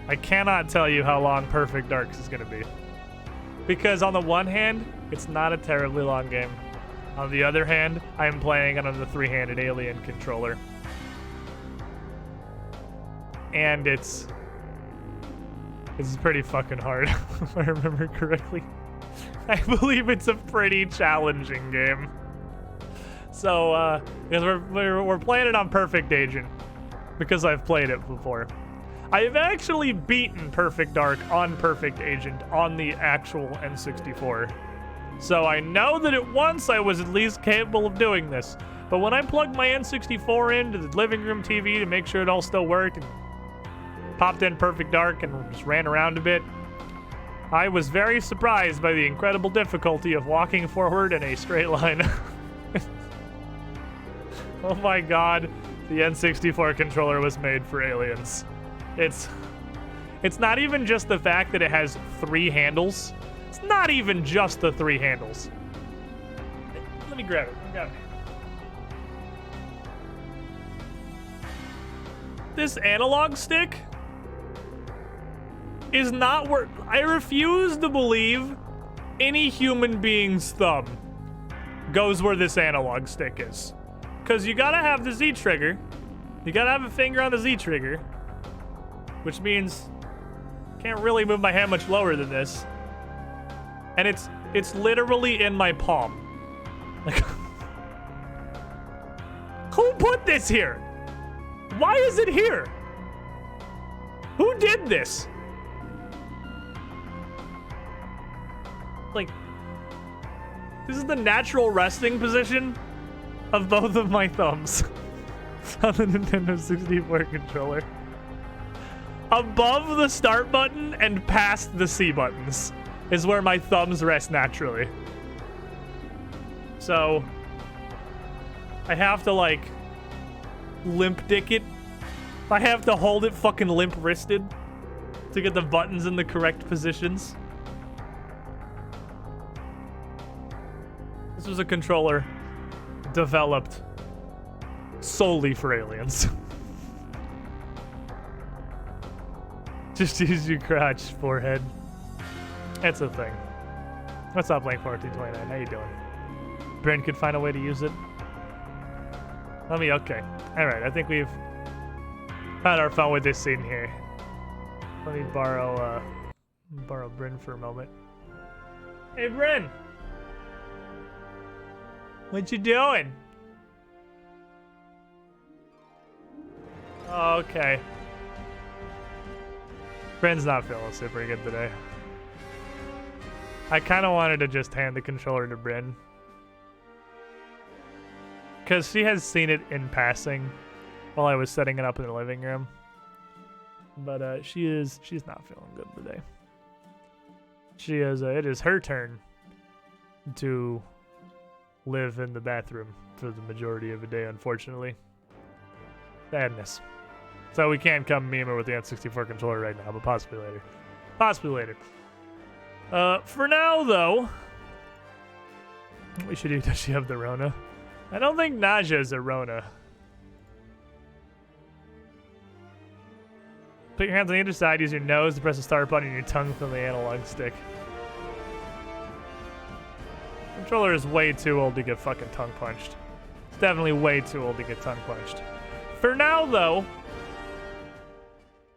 I cannot tell you how long Perfect Dark is gonna be. Because on the one hand, it's not a terribly long game. On the other hand, I am playing it on the 3-handed alien controller. And it's pretty fucking hard, if I remember correctly. I believe it's a pretty challenging game. So, because we're playing it on Perfect Agent, because I've played it before. I have actually beaten Perfect Dark on Perfect Agent on the actual N64. So I know that at once I was at least capable of doing this. But when I plugged my N64 into the living room TV to make sure it all still worked, and popped in Perfect Dark and just ran around a bit, I was very surprised by the incredible difficulty of walking forward in a straight line. Oh my god, the N64 controller was made for aliens. It's not even just the fact that it has 3 handles. It's not even just the 3 handles. Let me grab it. This analog stick is not where I refuse to believe any human being's thumb goes where this analog stick is. Because you gotta have the Z trigger. You gotta have a finger on the Z trigger. Which means can't really move my hand much lower than this. And it's literally in my palm. Like, who put this here? Why is it here? Who did this? Like, this is the natural resting position of both of my thumbs on the Nintendo 64 controller. Above the start button and past the C buttons is where my thumbs rest naturally. So, I have to, like, limp dick it. I have to hold it fucking limp wristed to get the buttons in the correct positions. This was a controller developed solely for aliens. Just use your crotch, forehead. That's a thing. What's up, Link 1429? How you doing? Brent could find a way to use it. Okay. Alright, I think we've had our fun with this scene here. Let me borrow Bryn for a moment. Hey, Bryn! What you doing? Oh, okay. Bryn's not feeling super good today. I kind of wanted to just hand the controller to Bryn. Because she has seen it in passing while I was setting it up in the living room. But she's not feeling good today. It is her turn to live in the bathroom for the majority of the day, unfortunately. Sadness. So we can't come meme her with the N64 controller right now, but possibly later. Possibly later. For now, though, we should do, does she have the Rona? I don't think nausea is a Rona. Put your hands on either side, use your nose to press the start button and your tongue from the analog stick. Controller is way too old to get fucking tongue punched. It's definitely way too old to get tongue punched. For now, though,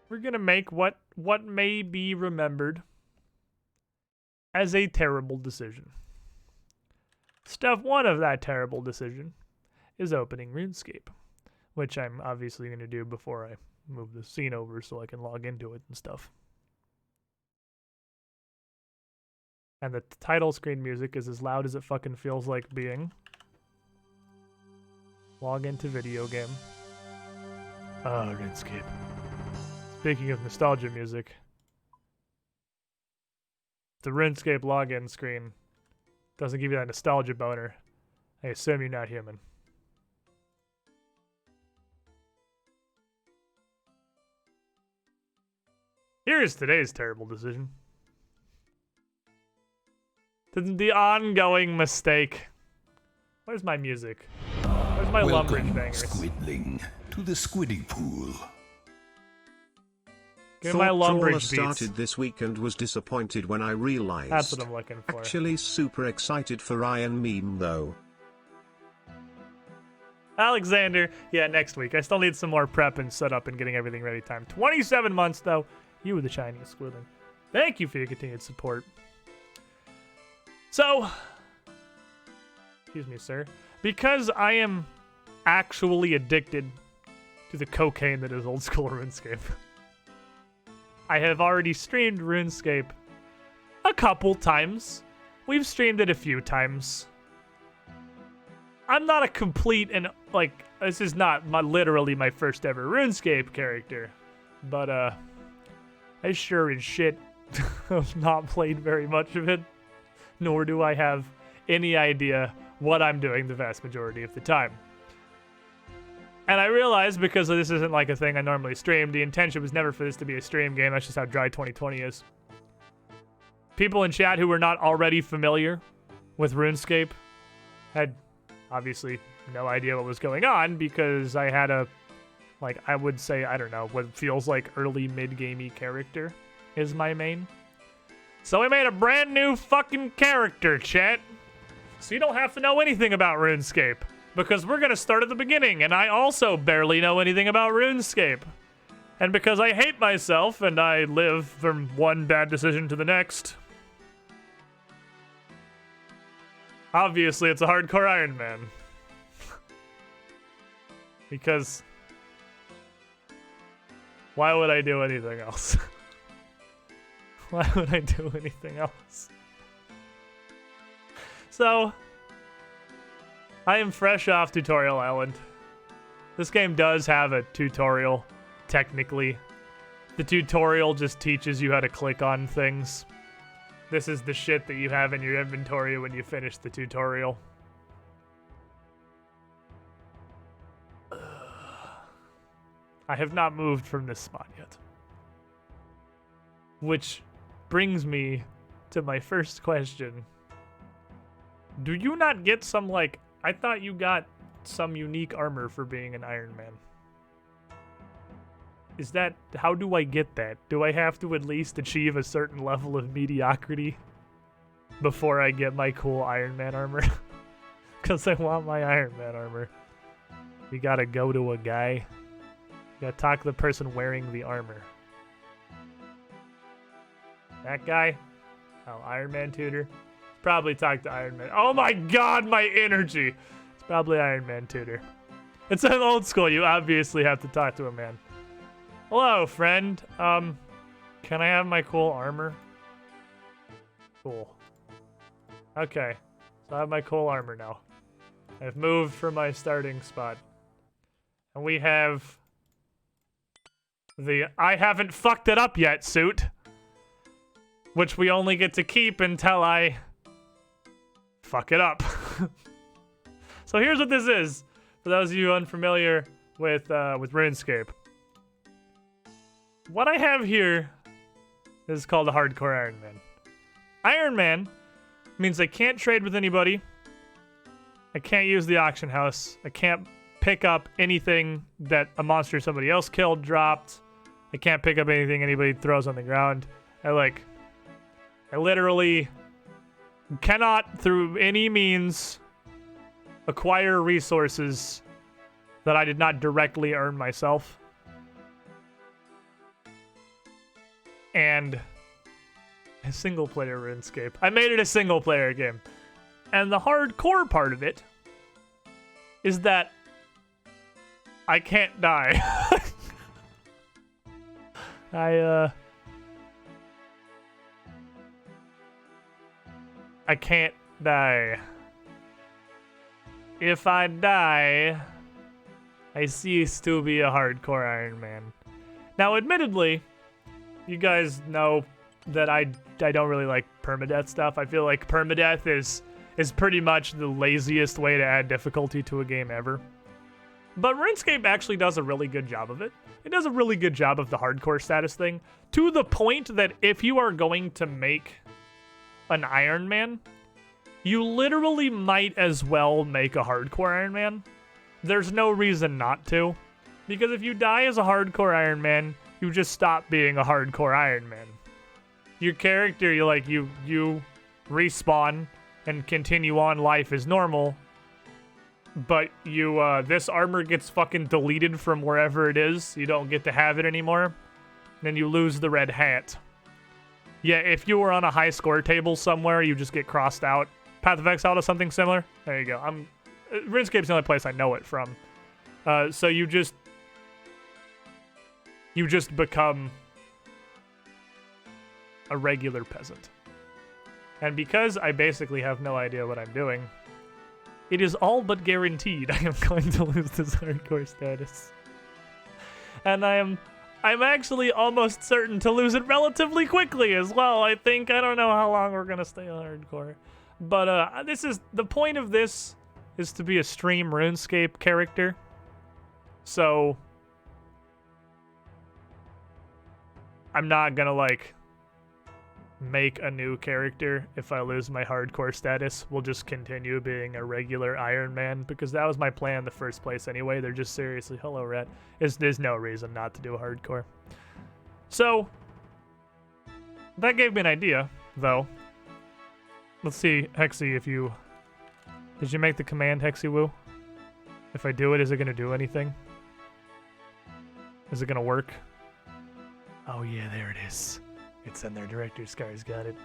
we're gonna make what may be remembered as a terrible decision. Step one of that terrible decision is opening RuneScape, which I'm obviously gonna do before I move the scene over so I can log into it and stuff. And the title screen music is as loud as it fucking feels like being. Log into video game. Ah, RuneScape. Speaking of nostalgia music, the RuneScape login screen doesn't give you that nostalgia boner. I assume you're not human. Here is today's terrible decision. The ongoing mistake. Where's my music? Where's my Lumbridge bangers? Squidling, to the Squiddy Pool. Give me my Lumbridge beats. Started this week and was disappointed when I realized. That's what I'm looking for. Actually super excited for Ironman though. Alexander, yeah, next week. I still need some more prep and setup and getting everything ready time. 27 months though. You were the Chinese squidling. Thank you for your continued support. So, excuse me, sir. Because I am actually addicted to the cocaine that is old school RuneScape, I have already streamed RuneScape a couple times. We've streamed it a few times. I'm not a complete and, like, this is not literally my first ever RuneScape character, but, I sure as shit have not played very much of it, nor do I have any idea what I'm doing the vast majority of the time. And I realized, because this isn't like a thing I normally stream, the intention was never for this to be a stream game. That's just how dry 2020 is. People in chat who were not already familiar with RuneScape had obviously no idea what was going on, because I had a, like, I would say, I don't know, what feels like early mid-gamey character is my main. So we made a brand new fucking character, chat. So you don't have to know anything about RuneScape, because we're gonna start at the beginning, and I also barely know anything about RuneScape. And because I hate myself and I live from one bad decision to the next, obviously it's a hardcore Iron Man. Because why would I do anything else? Why would I do anything else? So, I am fresh off Tutorial Island. This game does have a tutorial, technically. The tutorial just teaches you how to click on things. This is the shit that you have in your inventory when you finish the tutorial. I have not moved from this spot yet. Which brings me to my first question. Do you not get some, like, I thought you got some unique armor for being an Iron Man. Is that, how do I get that? Do I have to at least achieve a certain level of mediocrity before I get my cool Iron Man armor? Because I want my Iron Man armor. You gotta go to a guy. You gotta talk to the person wearing the armor. That guy? Oh, Iron Man tutor? Probably talk to Iron Man. Oh my god, my energy! It's probably Iron Man tutor. It's an old school, you obviously have to talk to a man. Hello, friend. Can I have my cool armor? Cool. Okay, so I have my cool armor now. I've moved from my starting spot. And we have the I haven't fucked it up yet suit, which we only get to keep until I fuck it up. So here's what this is, for those of you unfamiliar with RuneScape. What I have here is called a hardcore Iron Man. Iron Man means I can't trade with anybody. I can't use the auction house. I can't pick up anything that a monster somebody else killed dropped. I can't pick up anything anybody throws on the ground. I literally cannot, through any means, acquire resources that I did not directly earn myself. And a single-player RuneScape. I made it a single-player game. And the hardcore part of it is that I can't die. I can't die. If I die, I cease to be a hardcore Iron Man. Now, admittedly, you guys know that I don't really like permadeath stuff. I feel like permadeath is pretty much the laziest way to add difficulty to a game ever. But RuneScape actually does a really good job of it. It does a really good job of the hardcore status thing, to the point that if you are going to make an Iron Man, you literally might as well make a hardcore Iron Man. There's no reason not to. Because if you die as a hardcore Iron Man, you just stop being a hardcore Iron Man. Your character, you respawn and continue on life as normal, but you, this armor gets fucking deleted from wherever it is. You don't get to have it anymore. Then you lose the red hat. Yeah, if you were on a high score table somewhere, you just get crossed out. Path of Exile does something similar. There you go. RuneScape's the only place I know it from. So you just become a regular peasant. And because I basically have no idea what I'm doing, it is all but guaranteed I am going to lose this hardcore status. And I'm actually almost certain to lose it relatively quickly as well. I don't know how long we're gonna stay on hardcore. But the point of this is to be a stream RuneScape character. So I'm not gonna make a new character if I lose my hardcore status. We'll just continue being a regular Iron Man, because that was my plan in the first place anyway. They're just seriously, hello rat. There's no reason not to do a hardcore. So that gave me an idea, though. Let's see, Hexy, if you Did you make the command, Hexywoo? If I do it, is it going to do anything? Is it going to work? Oh, yeah, there it is. It's in there. Director Scar's got it.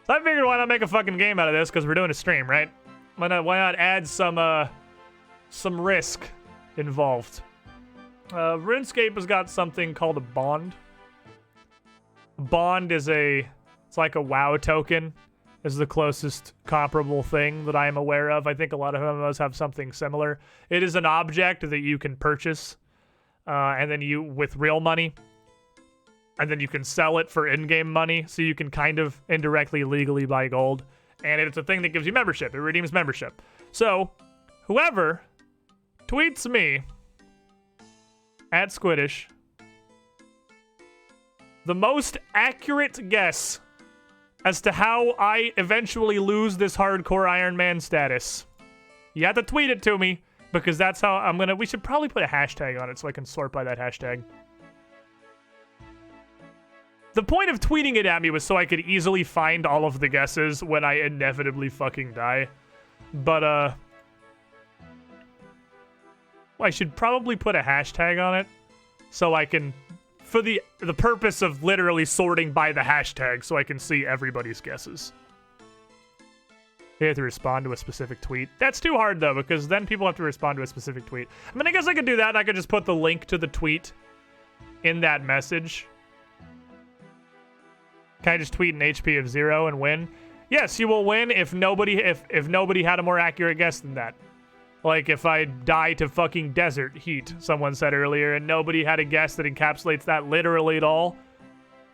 So I figured why not make a fucking game out of this, because we're doing a stream, right? Why not add some risk involved? RuneScape has got something called a bond. A bond is it's like a WoW token. Is the closest comparable thing that I am aware of. I think a lot of MMOs have something similar. It is an object that you can purchase, and then with real money, and then you can sell it for in-game money, so you can kind of indirectly legally buy gold. And it's a thing that gives you membership. It redeems membership. So, whoever tweets me at Squiddish the most accurate guess as to how I eventually lose this hardcore Iron Man status, you have to tweet it to me, because that's how I'm gonna... We should probably put a hashtag on it so I can sort by that hashtag. The point of tweeting it at me was so I could easily find all of the guesses when I inevitably fucking die. But, I should probably put a hashtag on it so I can... For the purpose of literally sorting by the hashtag so I can see everybody's guesses. You have to respond to a specific tweet. That's too hard, though, because then people have to respond to a specific tweet. I mean, I guess I could do that, and I could just put the link to the tweet in that message. Can I just tweet an HP of 0 and win? Yes, you will win if nobody had a more accurate guess than that. Like if I die to fucking desert heat, someone said earlier, and nobody had a guess that encapsulates that literally at all,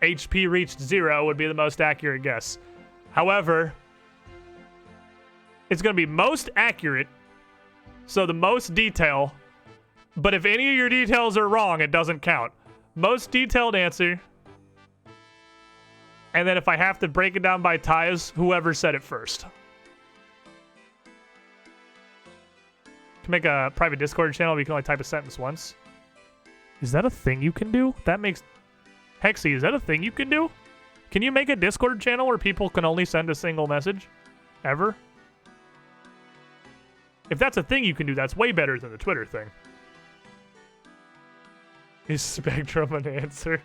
HP reached 0 would be the most accurate guess. However, it's going to be most accurate, so the most detail, but if any of your details are wrong, it doesn't count. Most detailed answer, and then if I have to break it down by ties, whoever said it first. Can make a private Discord channel where you can only type a sentence once. Is that a thing you can do? That makes... Hexy, is that a thing you can do? Can you make a Discord channel where people can only send a single message? Ever? If that's a thing you can do, that's way better than the Twitter thing. Is Spectrum an answer?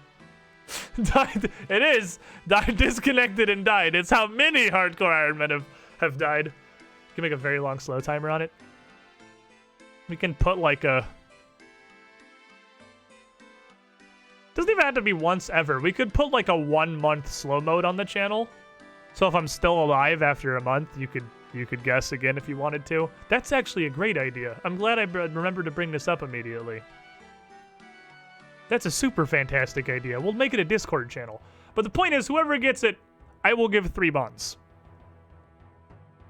Died. It is. Died, disconnected, and died. It's how many hardcore Iron Men have died. You can make a very long slow timer on it. We can put like a... Doesn't even have to be once ever. We could put like a 1 month slow mode on the channel. So if I'm still alive after a month, you could guess again if you wanted to. That's actually a great idea. I'm glad I remembered to bring this up immediately. That's a super fantastic idea. We'll make it a Discord channel. But the point is, whoever gets it, I will give 3 bonds.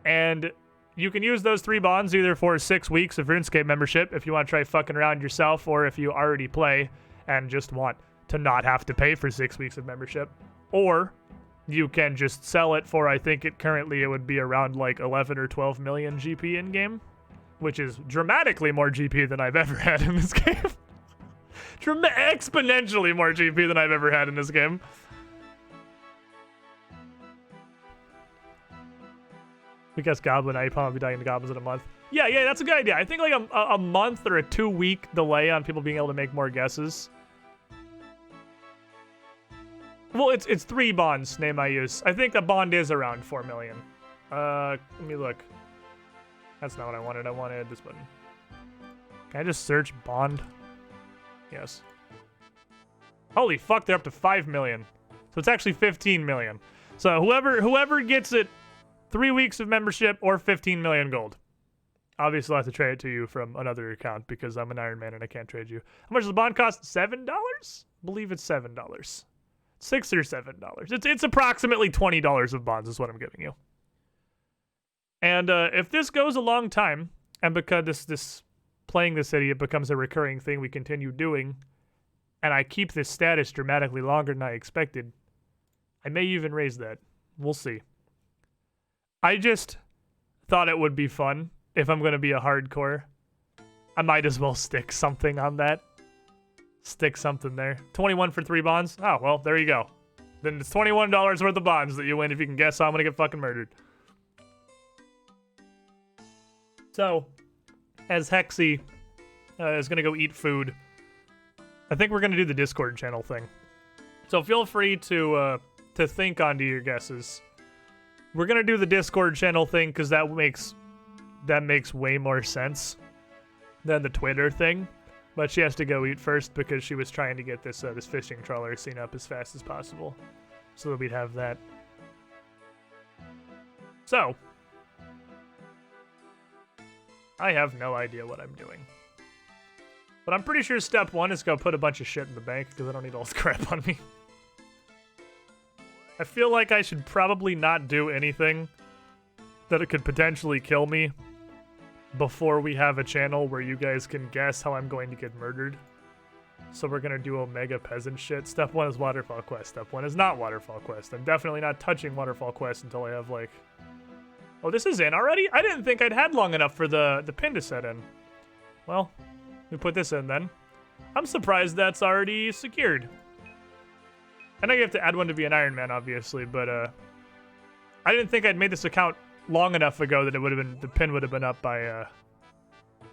And you can use those 3 bonds either for 6 weeks of RuneScape membership if you want to try fucking around yourself, or if you already play and just want to not have to pay for 6 weeks of membership. Or you can just sell it for, I think it would be around like 11 or 12 million GP in-game, which is dramatically more GP than I've ever had in this game. Exponentially more GP than I've ever had in this game. We guess Goblin, I probably be dying to Goblins in a month. Yeah, that's a good idea. I think like a month or a 2-week delay on people being able to make more guesses. Well, it's 3 bonds, name I use. I think a bond is around 4 million. Let me look. That's not what I wanted. I wanted this button. Can I just search bond? Yes. Holy fuck, they're up to 5 million. So it's actually 15 million. So whoever gets it, 3 weeks of membership or 15 million gold. Obviously, I'll have to trade it to you from another account because I'm an Iron Man and I can't trade you. How much does the bond cost? $7? I believe it's $7. $6 or $7. It's approximately $20 of bonds is what I'm giving you. And if this goes a long time, and because this playing this idiot becomes a recurring thing we continue doing, and I keep this status dramatically longer than I expected, I may even raise that. We'll see. I just thought it would be fun. If I'm going to be a hardcore, I might as well stick something on that. Stick something there. 21 for 3 bonds? Oh, well, there you go. Then it's $21 worth of bonds that you win if you can guess how I'm going to get fucking murdered. So, as Hexy is going to go eat food, I think we're going to do the Discord channel thing. So feel free to think onto your guesses. We're going to do the Discord channel thing because that makes way more sense than the Twitter thing. But she has to go eat first because she was trying to get this this fishing trawler scene up as fast as possible, so that we'd have that. So, I have no idea what I'm doing. But I'm pretty sure step one is go put a bunch of shit in the bank because I don't need all this crap on me. I feel like I should probably not do anything that it could potentially kill me before we have a channel where you guys can guess how I'm going to get murdered. So we're gonna do Omega Peasant shit. Step 1 is Waterfall Quest. Step 1 is not Waterfall Quest. I'm definitely not touching Waterfall Quest until I have, like... Oh, this is in already? I didn't think I'd had long enough for the pin to set in. Well, we put this in then. I'm surprised that's already secured. I know you have to add one to be an Ironman, obviously, but I didn't think I'd made this account long enough ago that it would have been, the pin would have been up by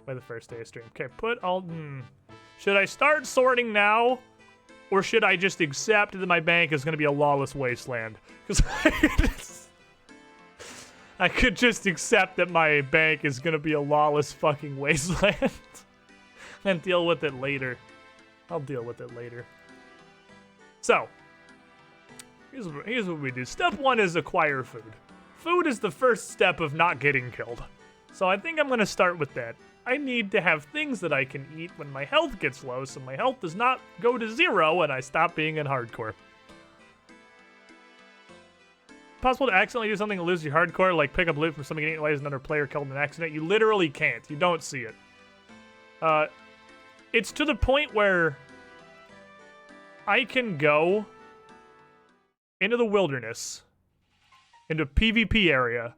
the first day of stream. Okay, put all. Should I start sorting now, or should I just accept that my bank is going to be a lawless wasteland? Because I could just accept that my bank is going to be a lawless fucking wasteland and deal with it later. I'll deal with it later. So, here's what we do. Step 1 is acquire food. Food is the first step of not getting killed. So I think I'm going to start with that. I need to have things that I can eat when my health gets low, so my health does not go to 0 and I stop being in hardcore. Possible to accidentally do something to lose your hardcore, like pick up loot from something eaten away as another player killed in an accident? You literally can't. You don't see it. It's to the point where I can go into the wilderness, into a PvP area,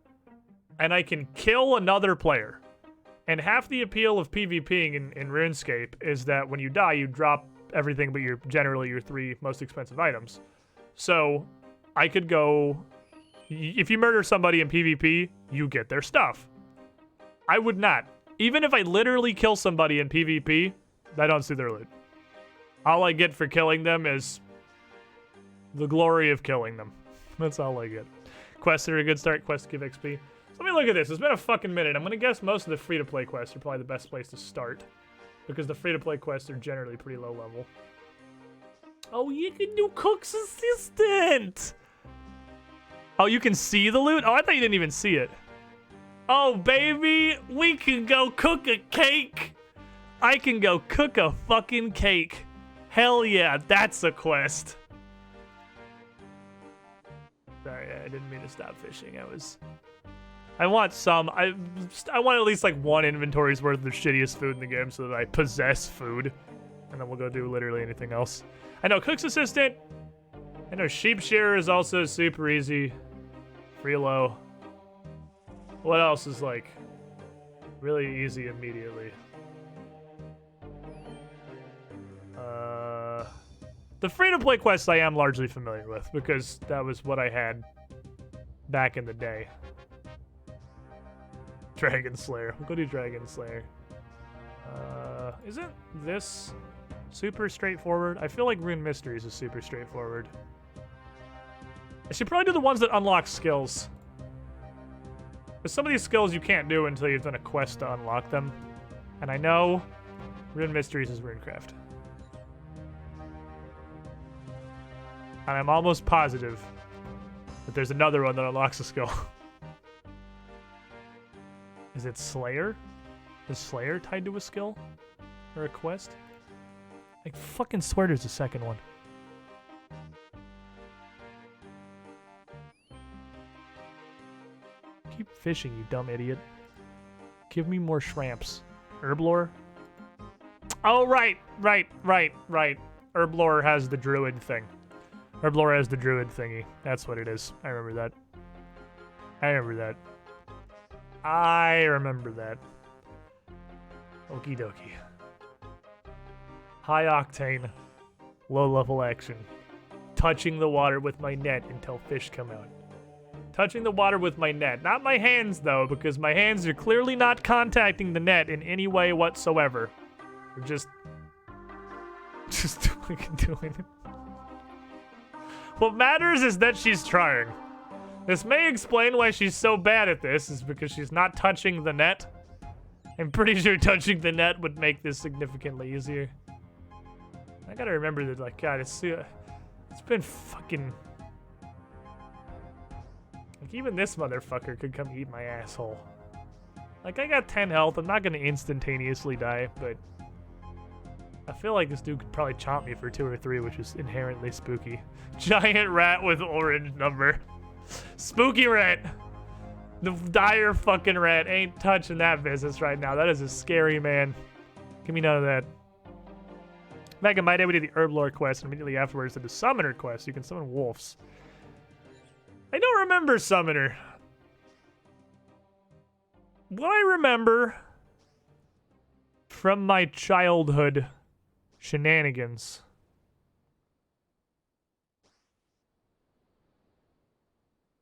and I can kill another player. And half the appeal of PvPing in RuneScape is that when you die, you drop everything but generally your 3 most expensive items. So I could go, if you murder somebody in PvP, you get their stuff. I would not. Even if I literally kill somebody in PvP, I don't see their loot. All I get for killing them is the glory of killing them. That's all I get. Quests are a good start. Quests give XP. So let me look at this. It's been a fucking minute. I'm going to guess most of the free-to-play quests are probably the best place to start, because the free-to-play quests are generally pretty low level. Oh, you can do Cook's Assistant! Oh, you can see the loot? Oh, I thought you didn't even see it. Oh, baby, we can go cook a cake. I can go cook a fucking cake. Hell yeah, that's a quest. Sorry, I didn't mean to stop fishing. I want some. I want at least like 1 inventory's worth of the shittiest food in the game so that I possess food. And then we'll go do literally anything else. I know Cook's Assistant. I know Sheep Shearer is also super easy. Free low. What else is like really easy immediately? The free-to-play quests I am largely familiar with because that was what I had back in the day. Dragon Slayer. We'll go do Dragon Slayer. Isn't this super straightforward? I feel like Rune Mysteries is super straightforward. I should probably do the ones that unlock skills. Because some of these skills you can't do until you've done a quest to unlock them. And I know Rune Mysteries is Runecraft. And I'm almost positive that there's another one that unlocks a skill. Is it Slayer? Is Slayer tied to a skill? Or a quest? I fucking swear there's a second one. Keep fishing, you dumb idiot. Give me more shrimps. Herblore? Oh, right. Herblore has the druid thing. Herblore has the druid thingy. That's what it is. I remember that. I remember that. Okie dokie. High octane, low level action. Touching the water with my net until fish come out. Touching the water with my net. Not my hands, though, because my hands are clearly not contacting the net in any way whatsoever. They're just doing it. What matters is that she's trying. This may explain why she's so bad at this, is because she's not touching the net. I'm pretty sure touching the net would make this significantly easier. I gotta remember that, like, God, it's been fucking... Like, even this motherfucker could come eat my asshole. Like, I got 10 health. I'm not gonna instantaneously die, but... I feel like this dude could probably chomp me for 2 or 3, which is inherently spooky. Giant rat with orange number. Spooky rat. The dire fucking rat ain't touching that business right now. That is a scary man. Give me none of that. Back in my day, we did the herb lore quest, and immediately afterwards did the summoner quest. You can summon wolves. I don't remember summoner. What I remember from my childhood shenanigans.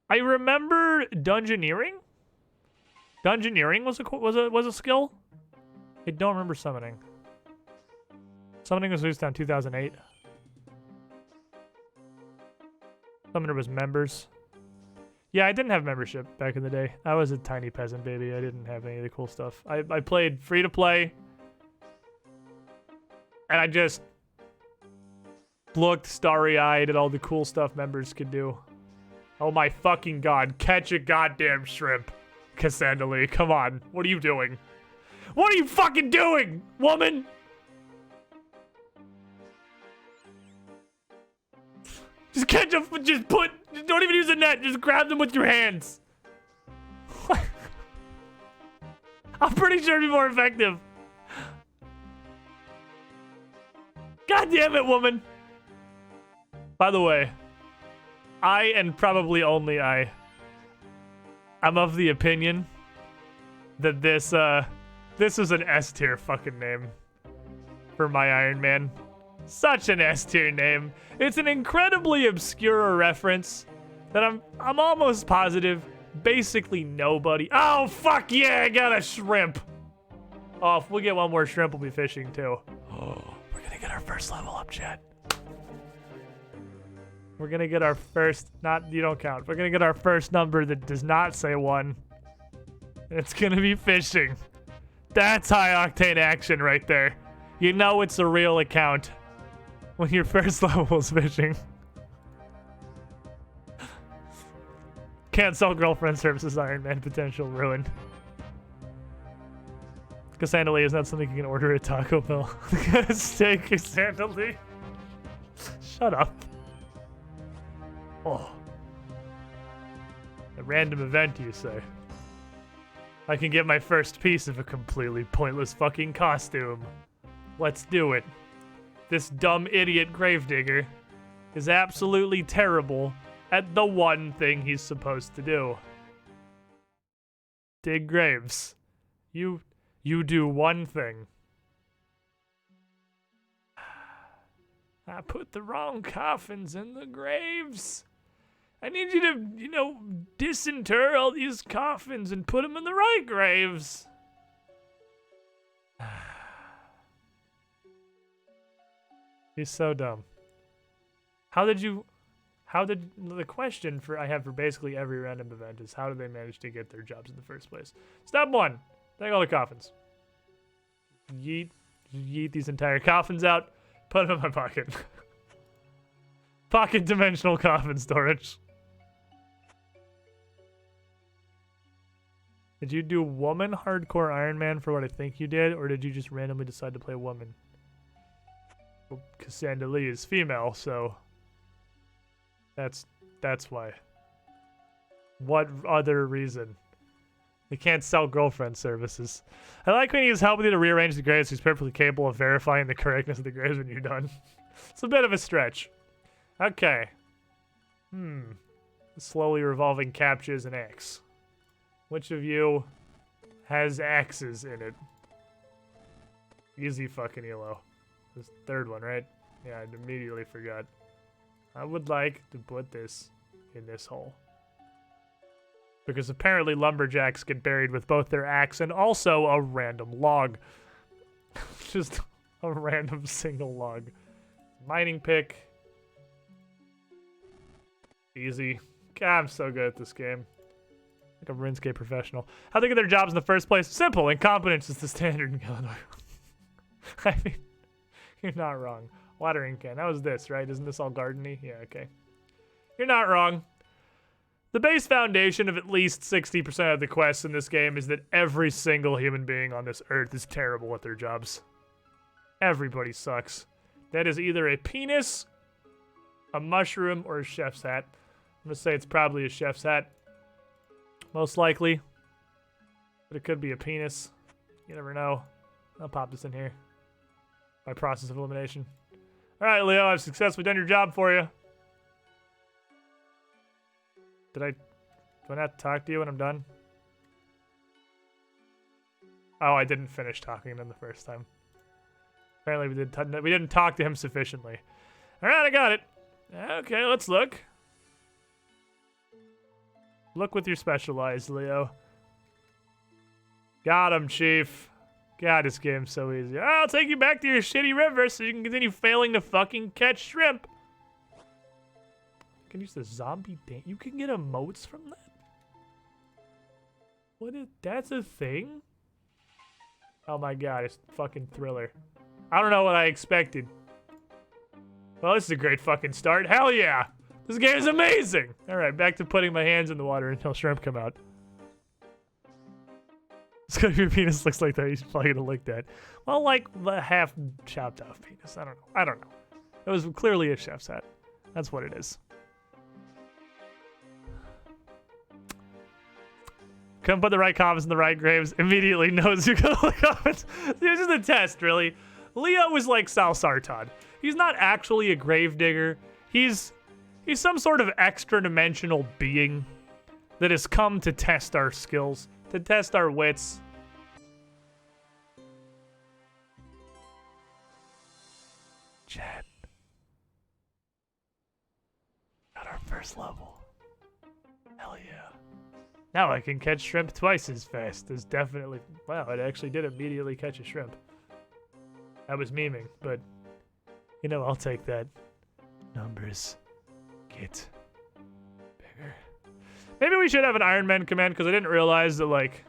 I remember dungeoneering. Dungeoneering was a skill. I don't remember summoning. Summoning was released in 2008. Summoner was members. Yeah, I didn't have membership back in the day. I was a tiny peasant baby. I didn't have any of the cool stuff. I played free to play. And I just looked starry-eyed at all the cool stuff members could do. Oh my fucking god. Catch a goddamn shrimp. Cassandra Lee, come on. What are you doing? What are you fucking doing, woman? Just catch a, don't even use a net. Just grab them with your hands. I'm pretty sure it'd be more effective. God damn it, woman. By the way, I, and probably only I'm of the opinion that this is an S tier fucking name for my Iron Man. Such an S tier name. It's an incredibly obscure reference that I'm almost positive basically nobody. Oh fuck yeah, I got a shrimp. Oh, if we get one more shrimp, we'll be fishing too. Oh, we're gonna get our first level up, chat. We're gonna get our first, you don't count. We're gonna get our first number that does not say 1. It's gonna be fishing. That's high octane action right there. You know it's a real account when your first level is fishing. Can't sell girlfriend services, Iron Man, potential ruin. Cassandra Lee is not something you can order at Taco Bell. Steak Cassandra Lee. Shut up. Oh. A random event, you say? I can get my first piece of a completely pointless fucking costume. Let's do it. This dumb idiot gravedigger is absolutely terrible at the one thing he's supposed to do. Dig graves. You do one thing. I put the wrong coffins in the graves. I need you to, disinter all these coffins and put them in the right graves. He's so dumb. The question I have for basically every random event is how did they manage to get their jobs in the first place? Step 1, take all the coffins. Yeet these entire coffins out, put them in my pocket. Pocket dimensional coffin storage. Did you do woman hardcore Iron Man for what I think you did, or did you just randomly decide to play woman? Well, Cassandra Lee is female, so that's why. What other reason? They can't sell girlfriend services. I like when he's helping you to rearrange the graves. He's perfectly capable of verifying the correctness of the graves when you're done. It's a bit of a stretch. Okay. Slowly revolving captures an X. Which of you has axes in it? Easy fucking ELO. This third one, right? Yeah, I immediately forgot. I would like to put this in this hole. Because apparently lumberjacks get buried with both their axe and also a random log. Just a random single log. Mining pick. Easy. God, I'm so good at this game. Like a RuneScape professional. How they get their jobs in the first place? Simple. Incompetence is the standard in Illinois. I mean, you're not wrong. Watering can. That was this, right? Isn't this all gardeny? Yeah, okay. You're not wrong. The base foundation of at least 60% of the quests in this game is that every single human being on this earth is terrible at their jobs. Everybody sucks. That is either a penis, a mushroom, or a chef's hat. I'm gonna say it's probably a chef's hat. Most likely. But it could be a penis. You never know. I'll pop this in here. By process of elimination. Alright, Leo, I've successfully done your job for you. Do I not talk to you when I'm done? Oh, I didn't finish talking to him the first time. Apparently we didn't talk to him sufficiently. Alright, I got it. Okay, let's look. Look with your special eyes, Leo. Got him, Chief. God, this game's so easy. I'll take you back to your shitty river so you can continue failing to fucking catch shrimp. Can use the zombie dance. You can get emotes from that? What is that's a thing? Oh my god, it's fucking Thriller. I don't know what I expected. Well, this is a great fucking start. Hell yeah! This game is amazing! Alright, back to putting my hands in the water until shrimp come out. So if your penis looks like that, he's probably gonna lick that. Well, like the half chopped off penis. I don't know. I don't know. It was clearly a chef's hat. That's what it is. Couldn't put the right comments in the right graves. Immediately knows you're gonna look comments. This is a test, really. Leo is like Sal Sartad. He's not actually a gravedigger. He's some sort of extra-dimensional being that has come to test our skills, to test our wits. Chat. Got our first level. Hell yeah. Now I can catch shrimp twice as fast. There's definitely... Wow, it actually did immediately catch a shrimp. I was memeing, but... You know, I'll take that. Numbers get bigger. Maybe we should have an Ironman command, because I didn't realize that, like...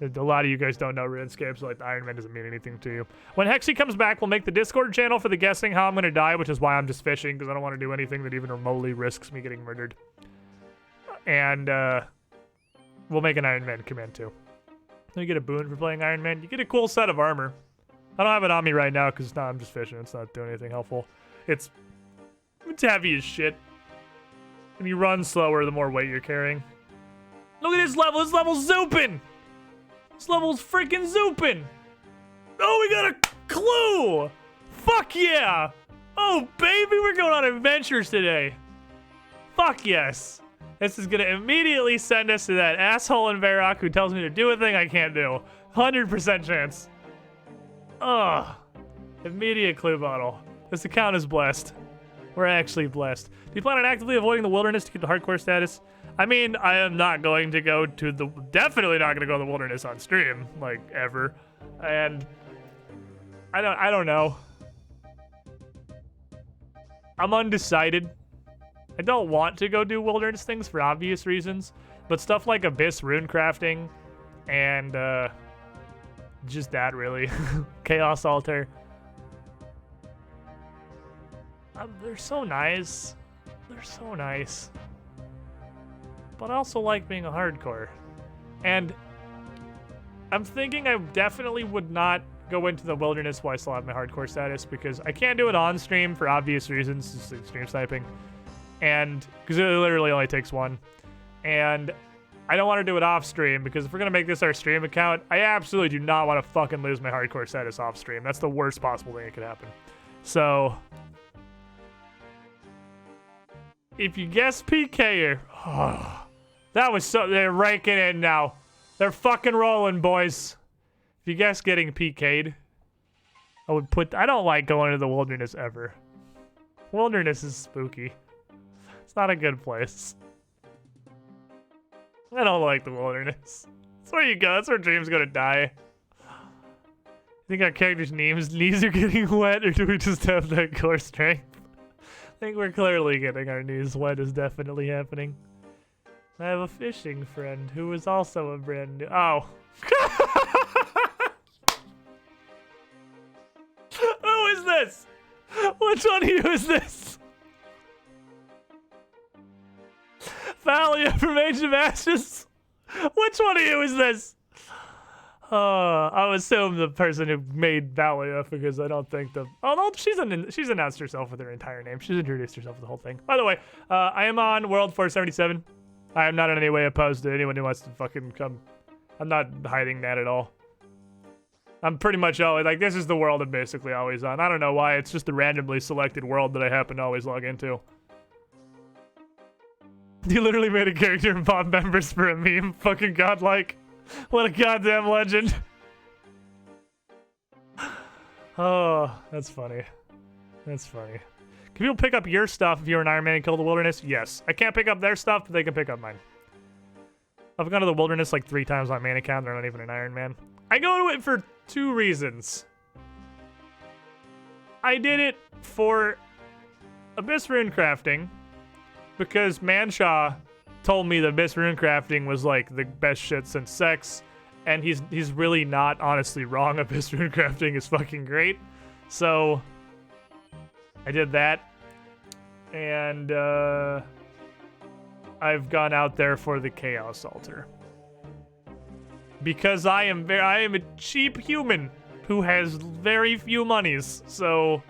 A lot of you guys don't know RuneScape, so, like, the Ironman doesn't mean anything to you. When Hexy comes back, we'll make the Discord channel for the guessing how I'm gonna die, which is why I'm just fishing, because I don't want to do anything that even remotely risks me getting murdered. And, we'll make an Iron Man command too. You get a boon for playing Iron Man. You get a cool set of armor. I don't have it on me right now because I'm just fishing. It's not doing anything helpful. It's heavy as shit. When you run slower, the more weight you're carrying. Look at this level. This level's zooping. This level's freaking zooping. Oh, we got a clue. Fuck yeah. Oh, baby, we're going on adventures today. Fuck yes. This is gonna immediately send us to that asshole in Varrock who tells me to do a thing I can't do. 100% chance. Ugh. Immediate clue bottle. This account is blessed. We're actually blessed. Do you plan on actively avoiding the wilderness to keep the hardcore status? I mean, I am not going to go to the... Definitely not gonna go to the wilderness on stream, like, ever. And... I don't know. I'm undecided. I don't want to go do wilderness things for obvious reasons, but stuff like Abyss rune crafting and just that really. Chaos Altar. They're so nice. They're so nice. But I also like being a hardcore. And I'm thinking I definitely would not go into the wilderness while I still have my hardcore status because I can't do it on stream for obvious reasons, just like stream sniping. And because it literally only takes one. And I don't want to do it off stream because if we're going to make this our stream account, I absolutely do not want to fucking lose my hardcore status off stream. That's the worst possible thing that could happen. So if you guess PK, oh, that was so, they're ranking in now. They're fucking rolling, boys. If you guess getting PK'd, I would put, I don't like going to the wilderness ever. Wilderness is spooky. It's not a good place. I don't like the wilderness. That's where you go. That's where Dream's gonna die. I think our characters' knees are getting wet, or do we just have that core strength? I think we're clearly getting our knees wet is definitely happening. I have a fishing friend who is also a brand new. Oh. Who is this? Which one of you is this? Valia from Age of Ashes? Which one of you is this? I'll assume the person who made Valia, because I don't think the... Oh, no, she's announced herself with her entire name. She's introduced herself with the whole thing. By the way, I am on World 477. I am not in any way opposed to anyone who wants to fucking come. I'm not hiding that at all. I'm pretty much always, like, this is the world I'm basically always on. I don't know why, it's just the randomly selected world that I happen to always log into. You literally made a character and bought members for a meme. Fucking godlike. What a goddamn legend. Oh, that's funny. That's funny. Can people pick up your stuff if you're an Iron Man and kill the wilderness? Yes. I can't pick up their stuff, but they can pick up mine. I've gone to the wilderness like 3 times on my main account. They're not even an Iron Man. I go to it for 2 reasons. I did it for Abyss Rune Crafting because Manshaw told me that Abyss Rune Crafting was like the best shit since sex, and he's really not honestly wrong. Abyss Rune Crafting is fucking great. So I did that, and I've gone out there for the Chaos Altar because I am a cheap human who has very few monies. So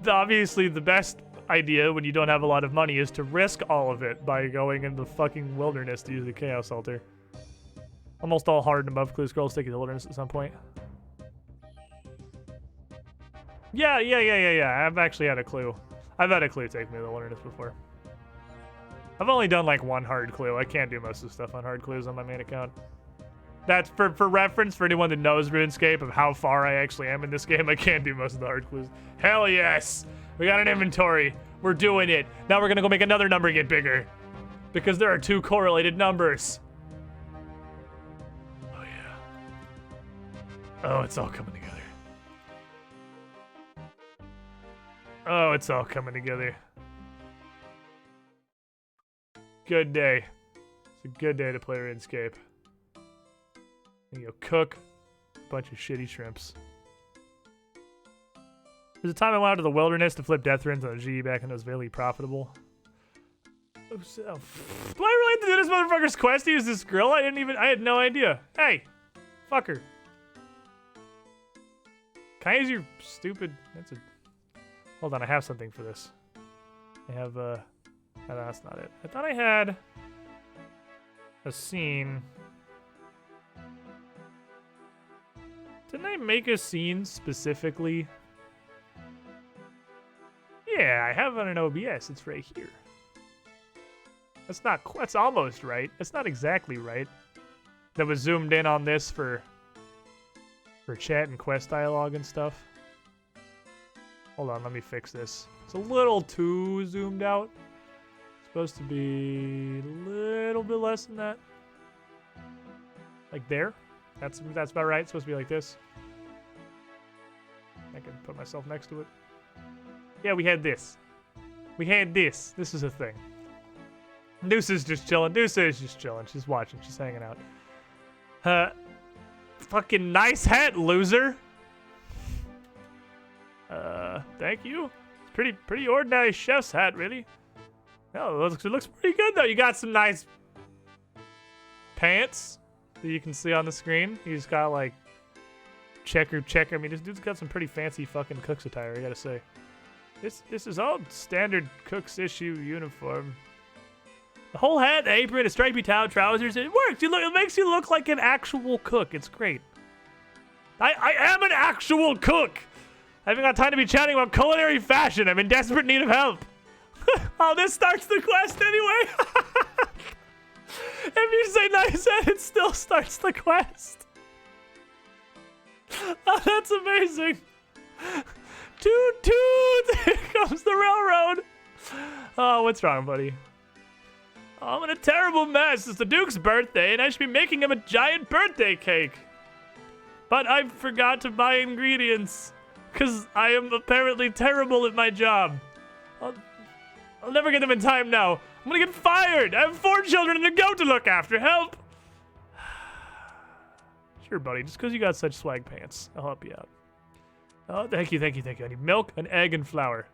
obviously the best idea when you don't have a lot of money is to risk all of it by going in the fucking wilderness to use the Chaos Altar. Almost all hard and above clue scrolls take you to the wilderness at some point. Yeah. I've actually had a clue. I've had a clue take me to the wilderness before. I've only done like 1 hard clue. I can't do most of the stuff on hard clues on my main account. That's for reference for anyone that knows RuneScape of how far I actually am in this game. I can't do most of the hard clues. Hell yes! We got an inventory. We're doing it. Now we're gonna go make another number get bigger. Because there are 2 correlated numbers. Oh yeah. Oh, it's all coming together. Oh, it's all coming together. Good day. It's a good day to play RuneScape. You go cook a bunch of shitty shrimps. There's a time I went out to the wilderness to flip death runes on the G back and it was very profitable. Oh, do I really have to do this motherfucker's quest to use this grill? I had no idea. Hey, fucker. Can I use your stupid, hold on, I have something for this. I have, no, that's not it. I thought I had a scene. Didn't I make a scene specifically? Yeah, I have it on OBS. It's right here. That's almost right. It's not exactly right. That was zoomed in on this for chat and quest dialogue and stuff. Hold on, let me fix this. It's a little too zoomed out. It's supposed to be a little bit less than that. Like there. That's about right. It's supposed to be like this. I can put myself next to it. Yeah, we had this. We had this. This is a thing. Deuce is just chilling. Deuce is just chilling. She's watching. She's hanging out. Fucking nice hat, loser. Thank you. It's pretty ordinary chef's hat, really. No, it looks pretty good though. You got some nice pants that you can see on the screen. He's got like checker. I mean, this dude's got some pretty fancy fucking cook's attire, I gotta say. This is all standard cook's issue uniform. The whole hat, the apron, a stripy towel, trousers, it works. It makes you look like an actual cook. It's great. I am an actual cook. I haven't got time to be chatting about culinary fashion. I'm in desperate need of help. Oh, this starts the quest anyway. If you say nice hat, it still starts the quest. Oh, that's amazing. Toot toot! Here comes the railroad. Oh, what's wrong, buddy? I'm in a terrible mess. It's the Duke's birthday, and I should be making him a giant birthday cake. But I forgot to buy ingredients, because I am apparently terrible at my job. I'll never get them in time now. I'm gonna get fired. I have 4 children and a goat to look after. Help. Sure, buddy. Just because you got such swag pants, I'll help you out. Oh, thank you, thank you, thank you. I need milk, an egg, and flour.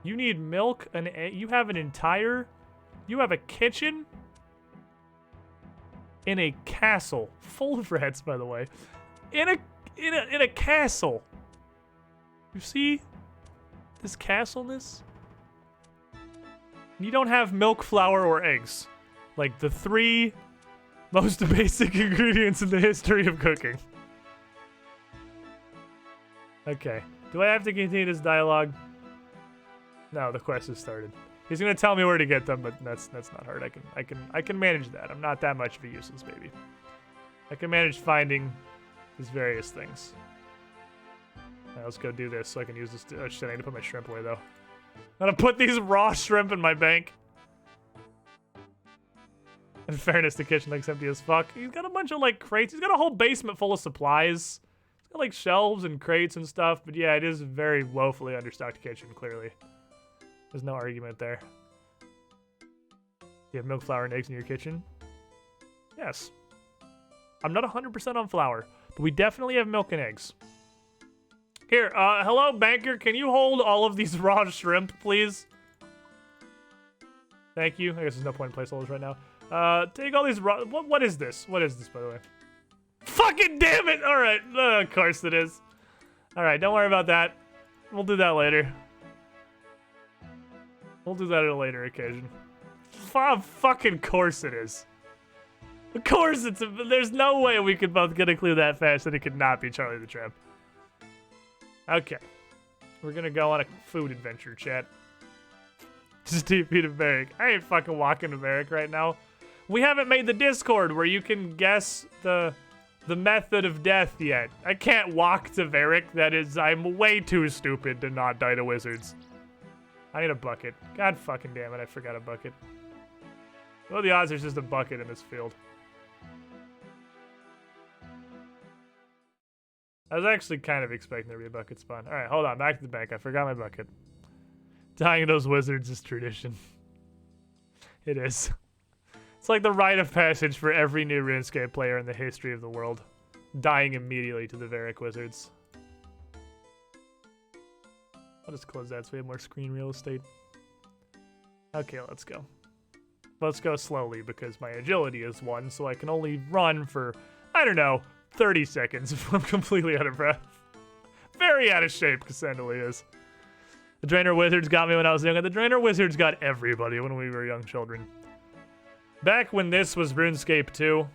You need milk, an egg. You have you have a kitchen in a castle full of rats, by the way. In a castle. You see this castleness? You don't have milk, flour, or eggs. Like the 3 most basic ingredients in the history of cooking. Okay. Do I have to continue this dialogue? No, the quest has started. He's gonna tell me where to get them, but that's not hard. I can manage that. I'm not that much of a useless baby. I can manage finding these various things. Alright, let's go do this so I can use this. Oh shit, I need to put my shrimp away though. I'm gonna put these raw shrimp in my bank. In fairness, the kitchen looks empty as fuck. He's got a bunch of like crates. He's got a whole basement full of supplies. He's got like shelves and crates and stuff. But yeah, it is a very woefully understocked kitchen, clearly. There's no argument there. You have milk, flour, and eggs in your kitchen? Yes. I'm not 100% on flour, but we definitely have milk and eggs. Here, hello, banker. Can you hold all of these raw shrimp, please? Thank you. I guess there's no point in placeholders right now. Take all these raw... What is this? What is this, by the way? Fucking damn it! Alright, of course it is. Alright, don't worry about that. We'll do that later. We'll do that at a later occasion. Fucking course it is. Of course it's there's no way we could both get a clue that fast that it could not be Charlie the Tramp. Okay. We're gonna go on a food adventure, chat. Just TP to Varric. I ain't fucking walking to Varric right now. We haven't made the Discord where you can guess the method of death yet. I can't walk to Varric. That is, I'm way too stupid to not die to wizards. I need a bucket. God fucking damn it, I forgot a bucket. What are the odds there's just a bucket in this field? I was actually kind of expecting there to be a bucket spawn. Alright, hold on, back to the bank. I forgot my bucket. Dying those wizards is tradition. It is. It's like the rite of passage for every new RuneScape player in the history of the world. Dying immediately to the Varric wizards. I'll just close that so we have more screen real estate. Okay, let's go. Let's go slowly because my agility is 1, so I can only run for, I don't know, 30 seconds if I'm completely out of breath. Very out of shape, Cassandra is. The Drainer Wizards got me when I was young, and the Drainer Wizards got everybody when we were young children. Back when this was RuneScape 2,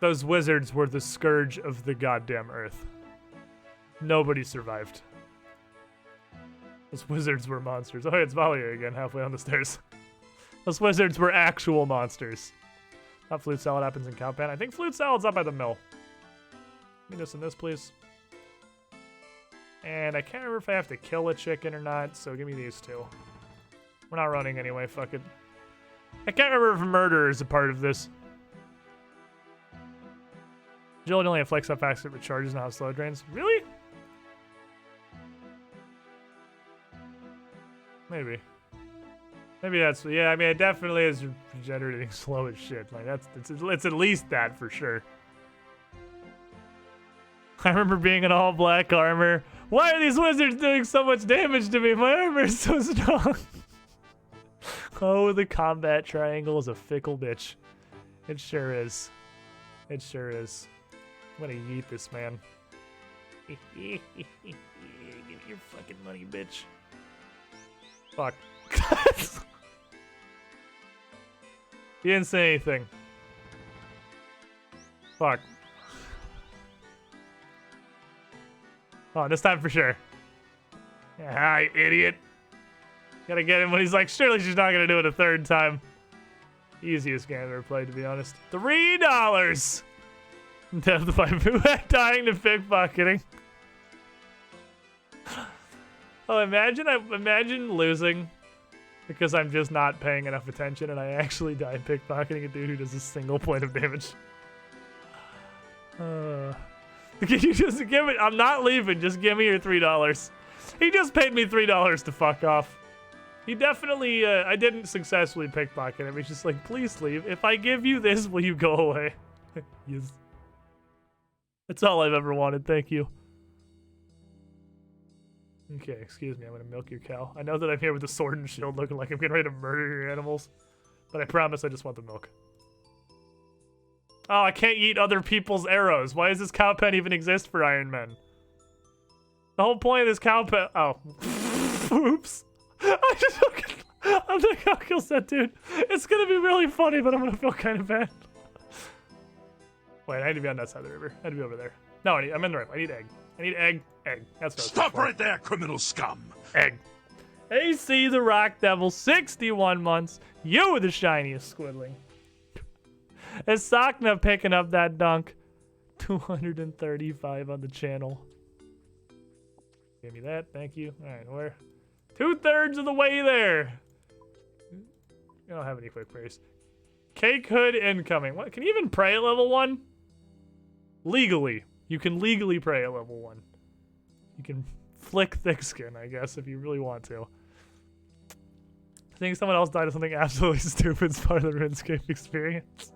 those wizards were the scourge of the goddamn earth. Nobody survived. Those wizards were monsters. Oh, it's Valier again, halfway on the stairs. Those wizards were actual monsters. Not Flute Salad happens in Countpan. I think Flute Salad's up by the mill. Give me this and this, please. And I can't remember if I have to kill a chicken or not, so give me these 2. We're not running anyway, fuck it. I can't remember if murder is a part of this. Agility only afflicts how fast it recharges and how slow it drains. Really? Maybe. Maybe that's, yeah, I mean, it definitely is regenerating slow as shit. Like, it's at least that for sure. I remember being in all black armor. Why are these wizards doing so much damage to me? My armor is so strong. Oh, the combat triangle is a fickle bitch. It sure is. It sure is. I'm gonna yeet this man. Give me your fucking money, bitch. Fuck. He didn't say anything. Fuck. Oh, this time for sure. Yeah, hi, idiot. Gotta get him when he's like, surely she's not gonna do it a 3rd time. Easiest game I've ever played, to be honest. $3! Death by dying to pickpocketing. Oh, imagine losing Because I'm just not paying enough attention and I actually die pickpocketing a dude who does a single point of damage. Can you just give it? I'm not leaving. Just give me your $3. He just paid me $3 to fuck off. He definitely, I didn't successfully pickpocket him. He's just like, please leave. If I give you this, will you go away? Yes. That's all I've ever wanted. Thank you. Okay, excuse me. I'm gonna milk your cow. I know that I'm here with a sword and shield looking like I'm getting ready to murder your animals. But I promise I just want the milk. Oh, I can't eat other people's arrows. Why does this cow pen even exist for Ironman? The whole point of this cow pen... Oh. Oops. I just fucking... I'm the cow kills that dude. It's gonna be really funny, but I'm gonna feel kind of bad. Wait, I need to be on that side of the river. I need to be over there. No, I'm in the river. I need egg. I need egg. Egg. That's what Stop right there, criminal scum. Egg. AC the Rock Devil, 61 months. You were the shiniest squidling. Is Sakna picking up that dunk? 235 on the channel. Give me that. Thank you. All right, we're 2/3 of the way there. I don't have any quick praise. Cake Hood incoming. What? Can you even pray at level 1? Legally. You can legally pray at level 1. You can flick thick skin, I guess, if you really want to. I think someone else died of something absolutely stupid as part of the RuneScape experience.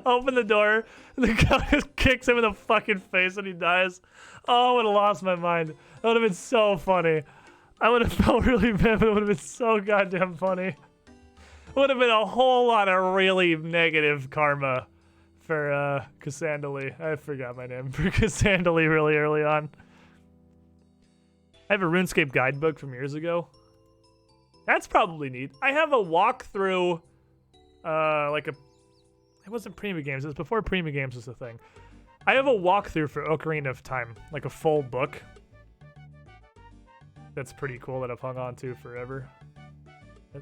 Open the door, and the guy just kicks him in the fucking face and he dies. Oh, I would have lost my mind. That would have been so funny. I would have felt really bad, but it would have been so goddamn funny. It would have been a whole lot of really negative karma for Cassandali. I forgot my name. For Cassandali really early on. I have a RuneScape guidebook from years ago. That's probably neat. I have a walkthrough, like a... It wasn't Prima Games. It was before Prima Games was a thing. I have a walkthrough for Ocarina of Time, like a full book. That's pretty cool that I've hung on to forever.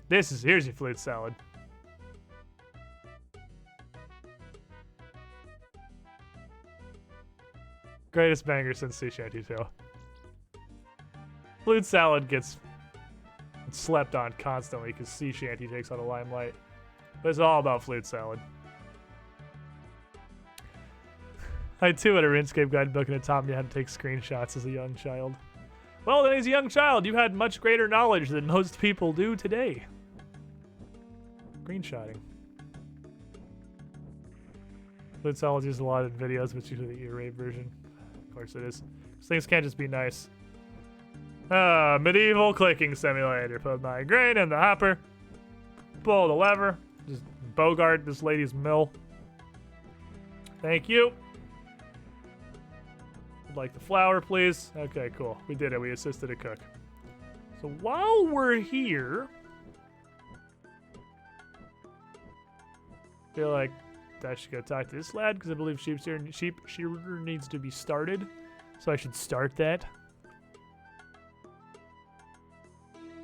Here's your flute salad. Greatest banger since Sea Shanty 2. Flute salad gets slept on constantly because Sea Shanty takes on a limelight. But it's all about flute salad. I too had a RuneScape guidebook and it taught me how to take screenshots as a young child. Well, then as a young child, you had much greater knowledge than most people do today. Screenshotting. Flute salad used a lot in videos, but it's usually the ear rape version. Of course it is. These things can't just be nice. Medieval clicking simulator. Put my grain in the hopper. Pull the lever. Just bogart this lady's mill. Thank you. Would like the flour, please. Okay, cool. We did it. We assisted a cook. So while we're here, I feel like I should go talk to this lad because I believe sheep shearer needs to be started. So I should start that.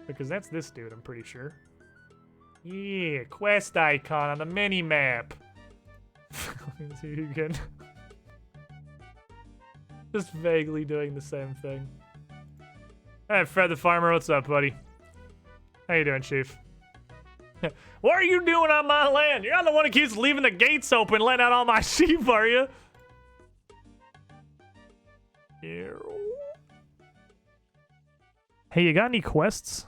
Because that's this dude, I'm pretty sure. Yeah, quest icon on the mini-map. Let's see again. Just vaguely doing the same thing. Hey, Fred the Farmer, what's up, buddy? How you doing, Chief? What are you doing on my land? You're not the one who keeps leaving the gates open, letting out all my sheep, are you? Hey, you got any quests?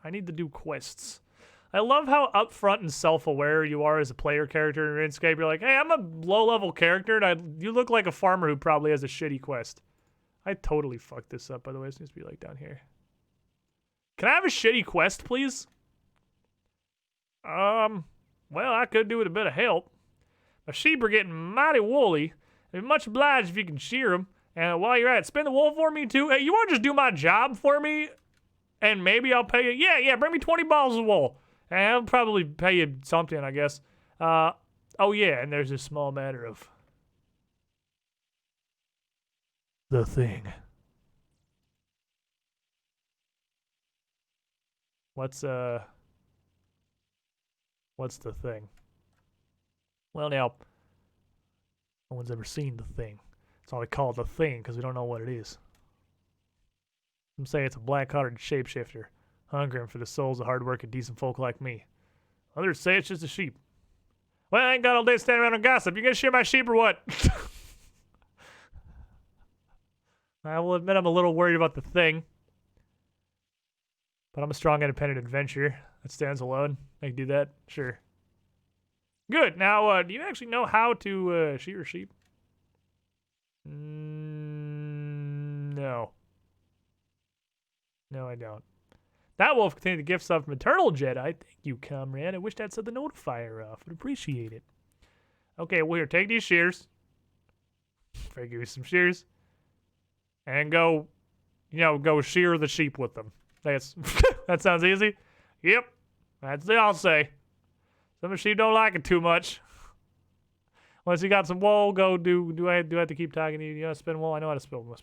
I need to do quests. I love how upfront and self-aware you are as a player character in RuneScape. You're like, hey, I'm a low-level character, and you look like a farmer who probably has a shitty quest. I totally fucked this up, by the way. It needs to be like down here. Can I have a shitty quest, please? Well, I could do with a bit of help. My sheep are getting mighty woolly. I'd be much obliged if you can shear them. And while you're at it, spin the wool for me, too. Hey, you want to just do my job for me? And maybe I'll pay you. Yeah, bring me 20 balls of wool. And I'll probably pay you something, I guess. Oh, yeah, and there's a small matter of the thing. What's the thing? Well, now, no one's ever seen the thing. That's why we call it the thing, because we don't know what it is. Some say it's a black-hearted shapeshifter. hungering for the souls of hard-working, decent folk like me. Others say it's just a sheep. Well, I ain't got all day standing around and gossip. You gonna shear my sheep or what? I will admit I'm a little worried about the thing. But I'm a strong, independent adventurer that stands alone. I can do that? Sure. Good. Now, do you actually know how to shear your sheep? No. No, I don't. That wolf contained the gifts of maternal Jedi. Thank you, comrade. I wish that said the notifier off. Would appreciate it. Okay, well, here, take these shears. If I give you some shears. And go, go shear the sheep with them. That's that sounds easy. Yep, that's the I'll say. Some sheep don't like it too much. Once you got some wool, go do. Do I have to keep talking to you? You know how to spin wool? I know how to spin wool.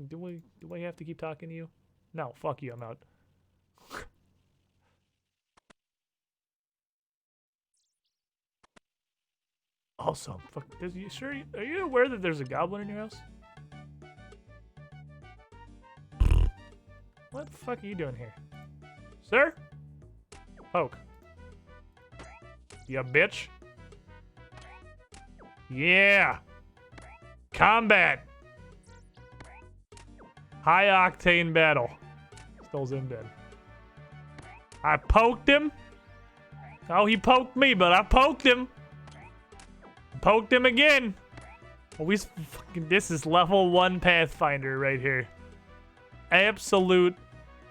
Do I have to keep talking to you? No, fuck you. I'm out. Also, fuck. Are you aware that there's a goblin in your house? What the fuck are you doing here? Sir? Poke. You bitch. Yeah. Combat. High octane battle. Still's in bed. I poked him. Oh, he poked me, but I poked him. Poked him again. This is level 1 Pathfinder right here. Absolute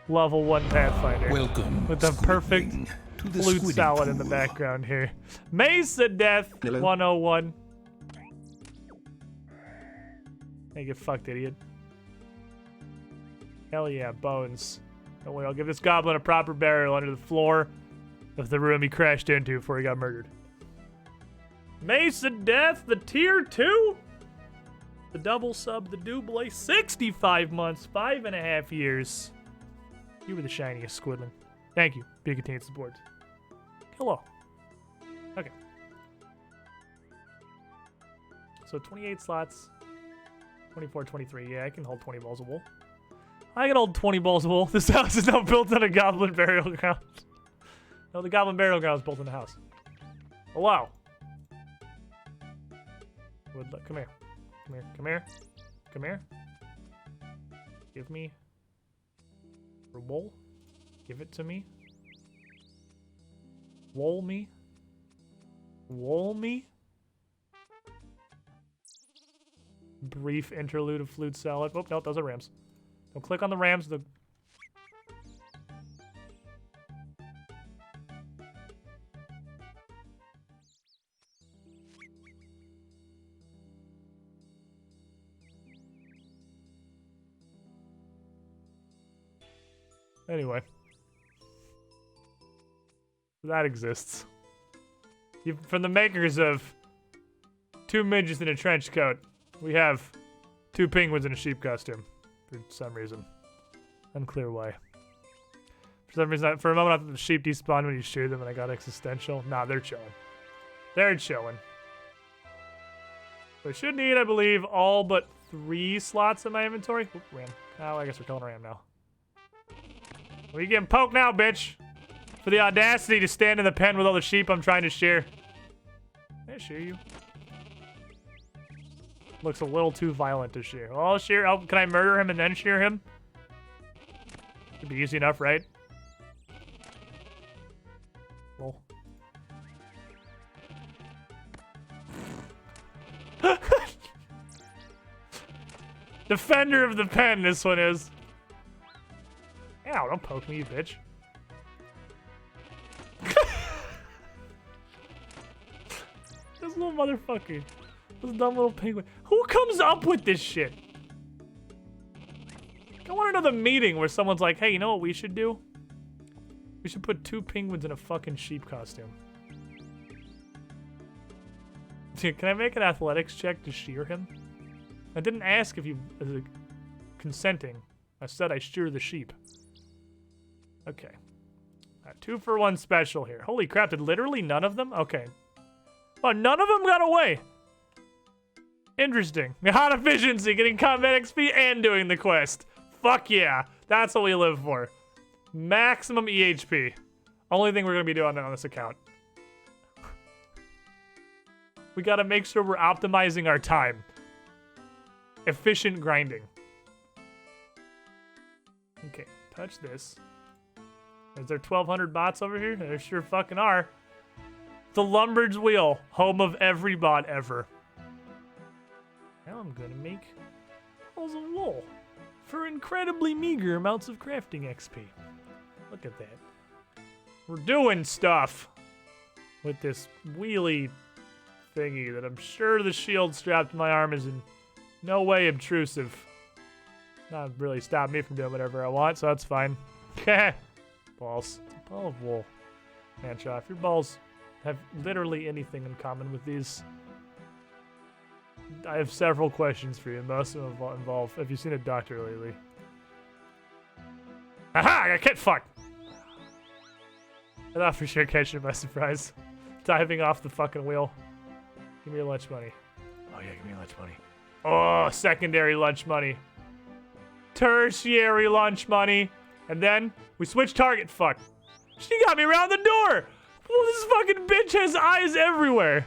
level 1 Pathfinder. Welcome, with the perfect to the flute squidding salad in the pool. background here. Mace of Death Hello? 101. Hey, get fucked, idiot. Hell yeah, bones. Don't worry, I'll give this goblin a proper burial under the floor of the room he crashed into before he got murdered. Mace of Death, the tier 2? The double sub, the double, 65 months, 5.5 years. You were the shiniest, Squidlin. Thank you. Big contained support. Hello. Okay. So 28 slots. 24, 23. Yeah, I can hold 20 balls of wool. I can hold 20 balls of wool. This house is now built on a goblin burial ground. No, the goblin burial ground is built in the house. Oh, wow. Come here. Come here. Come here. Come here. Give me for wool. Give it to me. Wool me. Wool me. Brief interlude of flute salad. Oh, no, those are rams. Don't click on the rams. Anyway. That exists. From the makers of 2 midgets in a trench coat, we have 2 penguins in a sheep costume. For some reason. Unclear why. For some reason, for a moment I thought the sheep despawned when you sheared them and I got existential. Nah, they're chilling. They're chilling. So I should need, I believe, all but 3 slots in my inventory. Oop, ram. Oh, I guess we're killing a ram now. Well, you getting poked now, bitch. For the audacity to stand in the pen with all the sheep I'm trying to shear. Can I shear you? Looks a little too violent to shear. Well, I'll shear. Oh, can I murder him and then shear him? Should be easy enough, right? Well. Defender of the pen, this one is. Ow, don't poke me, you bitch. This little motherfucker. This dumb little penguin. Who comes up with this shit? I want another meeting where someone's like, hey, you know what we should do? We should put 2 penguins in a fucking sheep costume. Dude, can I make an athletics check to shear him? I didn't ask if he was consenting. I said I shear the sheep. Okay. 2 for 1 special here. Holy crap, did literally none of them? Okay. Oh, none of them got away. Interesting. Hot efficiency, getting combat XP and doing the quest. Fuck yeah. That's what we live for. Maximum EHP. Only thing we're gonna be doing on this account. We gotta make sure we're optimizing our time. Efficient grinding. Okay, touch this. Is there 1,200 bots over here? There sure fucking are. The Lumber's Wheel, home of every bot ever. Now I'm gonna make balls of wool for incredibly meager amounts of crafting XP. Look at that. We're doing stuff with this wheelie thingy that I'm sure the shield strapped to my arm is in no way obtrusive. Not really stop me from doing whatever I want, so that's fine. Balls. It's a ball of wool. Man, Shaw, if your balls have literally anything in common with these, I have several questions for you. Most of them involve, have you seen a doctor lately? Aha! I got kit fucked! I thought for sure catching it by surprise. Diving off the fucking wheel. Give me your lunch money. Oh yeah, give me your lunch money. Oh, secondary lunch money. Tertiary lunch money. And then we switch target. Fuck. She got me around the door. Oh, this fucking bitch has eyes everywhere.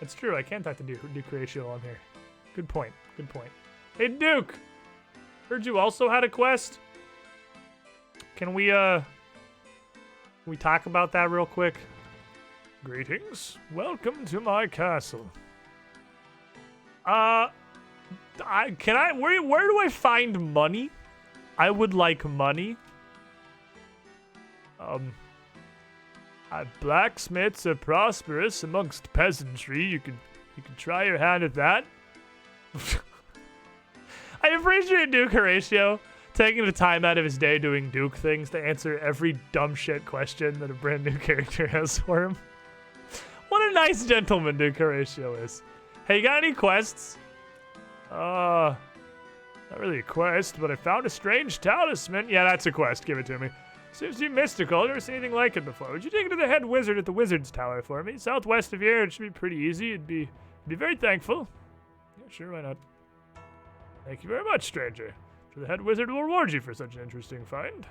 That's true. I can talk to Duke Ratio on here. Good point. Good point. Hey, Duke. Heard you also had a quest. Can we talk about that real quick? Greetings. Welcome to my castle. Where do I find money? I would like money. Blacksmiths are prosperous amongst peasantry. You can try your hand at that. I appreciate Duke Horatio taking the time out of his day doing Duke things to answer every dumb shit question that a brand new character has for him. What a nice gentleman Duke Horatio is. Hey, you got any quests? Not really a quest, but I found a strange talisman. Yeah, that's a quest. Give it to me. Seems to be mystical. I've never seen anything like it before. Would you take it to the head wizard at the Wizard's Tower for me? Southwest of here. It should be pretty easy. I'd be very thankful. Yeah, sure, why not? Thank you very much, stranger. Sure, the head wizard will reward you for such an interesting find.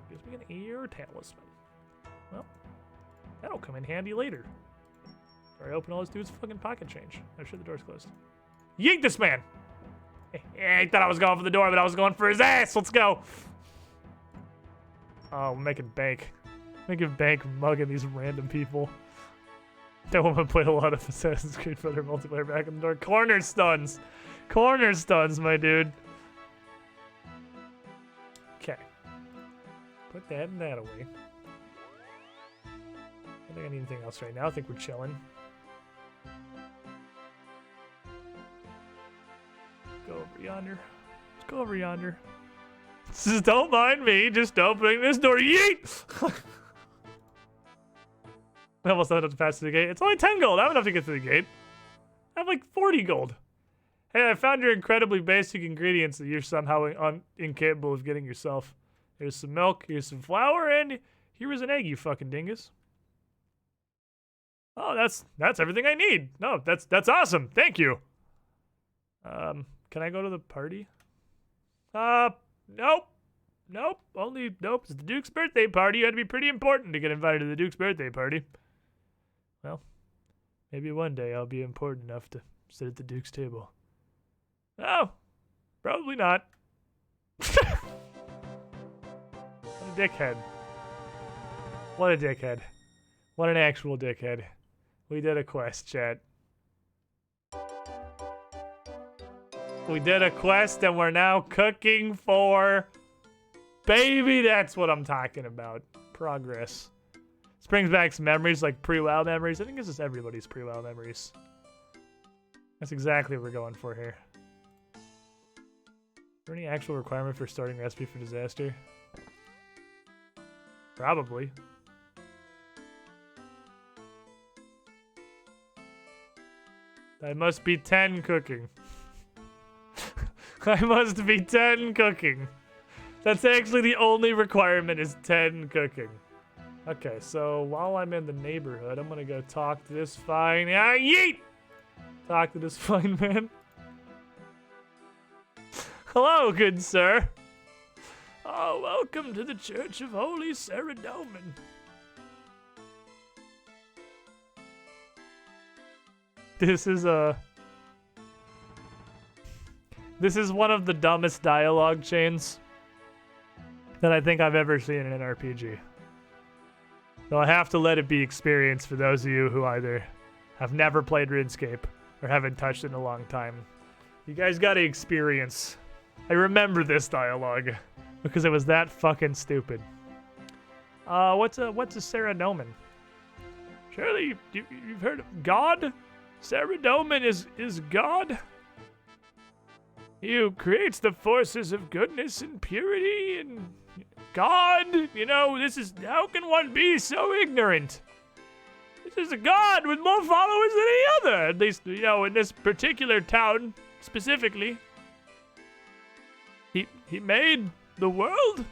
Gives me an ear talisman. Well, that'll come in handy later. Sorry, I open all this dude's fucking pocket change. I'm sure the door's closed. Yeet this man! I thought I was going for the door, but I was going for his ass. Let's go. Oh, making bank. Making bank mugging these random people. That woman played a lot of Assassin's Creed for their multiplayer back in the door. Corner stuns. Corner stuns, my dude. Okay. Put that and that away. I don't think I need anything else right now. I think we're chilling. Go over yonder. Let's go over yonder. Just don't mind me. Just opening this door. Yeet! I almost had to pass through the gate. It's only 10 gold. I have enough to get through the gate. I have like 40 gold. Hey, I found your incredibly basic ingredients that you're somehow incapable of getting yourself. Here's some milk. Here's some flour. And here is an egg, you fucking dingus. Oh, that's everything I need. No, that's awesome. Thank you. Can I go to the party? Nope. Nope. Nope. It's the Duke's birthday party. You had to be pretty important to get invited to the Duke's birthday party. Well, maybe one day I'll be important enough to sit at the Duke's table. Oh, probably not. What a dickhead. What a dickhead. What an actual dickhead. We did a quest, chat. We did a quest and we're now cooking for baby. That's what I'm talking about. Progress. This brings back some memories, like pre-WoW memories. I think this is everybody's pre-WoW memories. That's exactly what we're going for here. Is there any actual requirement for starting recipe for disaster? Probably. I must be 10 cooking. I must be 10 cooking. That's actually the only requirement is 10 cooking. Okay, so while I'm in the neighborhood, I'm gonna go talk to this fine... yeet! Talk to this fine man. Hello, good sir. Oh, welcome to the Church of Holy Saradomin. This is one of the dumbest dialogue chains that I think I've ever seen in an RPG. So I have to let it be experienced for those of you who either have never played RuneScape or haven't touched it in a long time. You guys gotta experience. I remember this dialogue because it was that fucking stupid. What's a Saradomin? Surely you've heard of God? Saradomin is God? He creates the forces of goodness and purity and God, you know, how can one be so ignorant? This is a God with more followers than any other, at least, you know, in this particular town, specifically. He made the world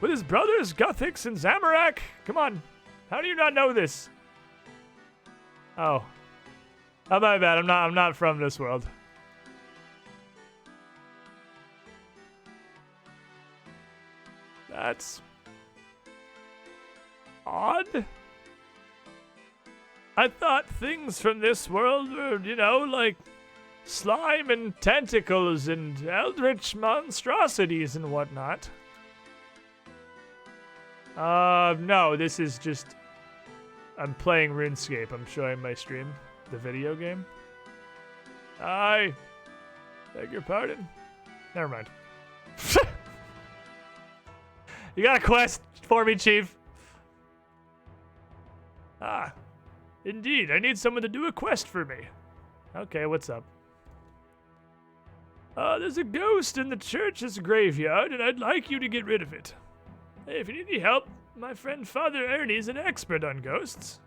with his brothers, Guthix and Zamorak. Come on, how do you not know this? Oh, my bad, I'm not from this world. That's odd. I thought things from this world were, you know, like slime and tentacles and eldritch monstrosities and whatnot. No, this is just... I'm playing RuneScape. I'm showing my stream, the video game. I beg your pardon? Never mind. You got a quest for me, Chief? Ah, indeed. I need someone to do a quest for me. Okay, what's up? There's a ghost in the church's graveyard, and I'd like you to get rid of it. Hey, if you need any help, my friend Father Ernie is an expert on ghosts.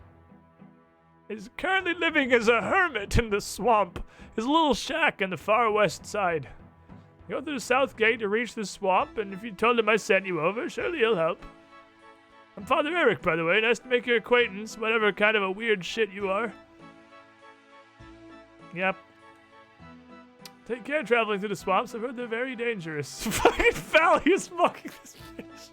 He's currently living as a hermit in the swamp, his little shack on the far west side. Go through the south gate to reach the swamp, and if you told him I sent you over, surely he'll help. I'm Father Eric, by the way. Nice to make your acquaintance, whatever kind of a weird shit you are. Yep. Take care traveling through the swamps. I've heard they're very dangerous. Fucking foul, he was smoking this bitch.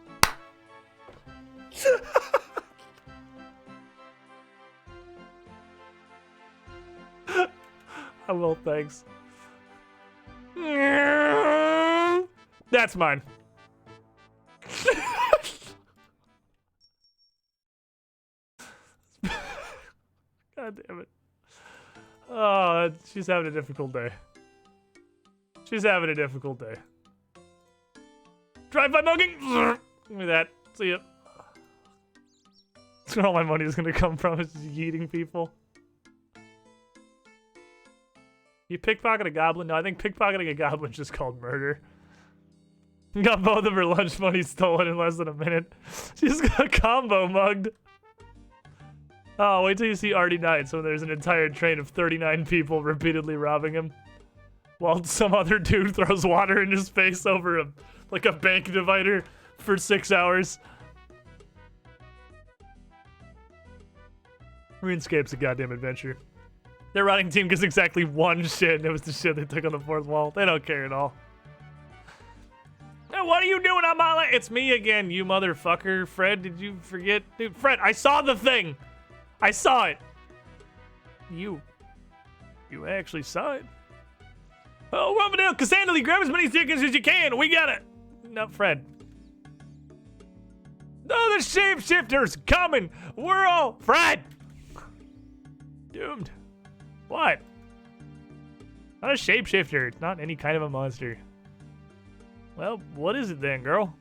I will, thanks. That's mine. God damn it. Oh, she's having a difficult day. She's having a difficult day. Drive-by mugging! Give me that. See ya. That's where all my money is gonna come from, is just yeeting people. You pickpocket a goblin? No, I think pickpocketing a goblin is just called murder. Got both of her lunch money stolen in less than a minute. She just got combo mugged. Oh, wait till you see Artie Knights when there's an entire train of 39 people repeatedly robbing him. While some other dude throws water in his face over like a bank divider for 6 hours. RuneScape's a goddamn adventure. Their routing team gets exactly one shit, and it was the shit they took on the fourth wall. They don't care at all. Hey, what are you doing on my land? It's me again, you motherfucker. Fred, did you forget? Dude, Fred, I saw the thing. I saw it. You actually saw it. Oh, Rumbadale, Cassandra, grab as many tickets as you can. We got it. No, Fred. No, the shapeshifter's coming. We're all... Fred! Doomed. What? Not a shapeshifter. It's not any kind of a monster. Well, what is it then, girl?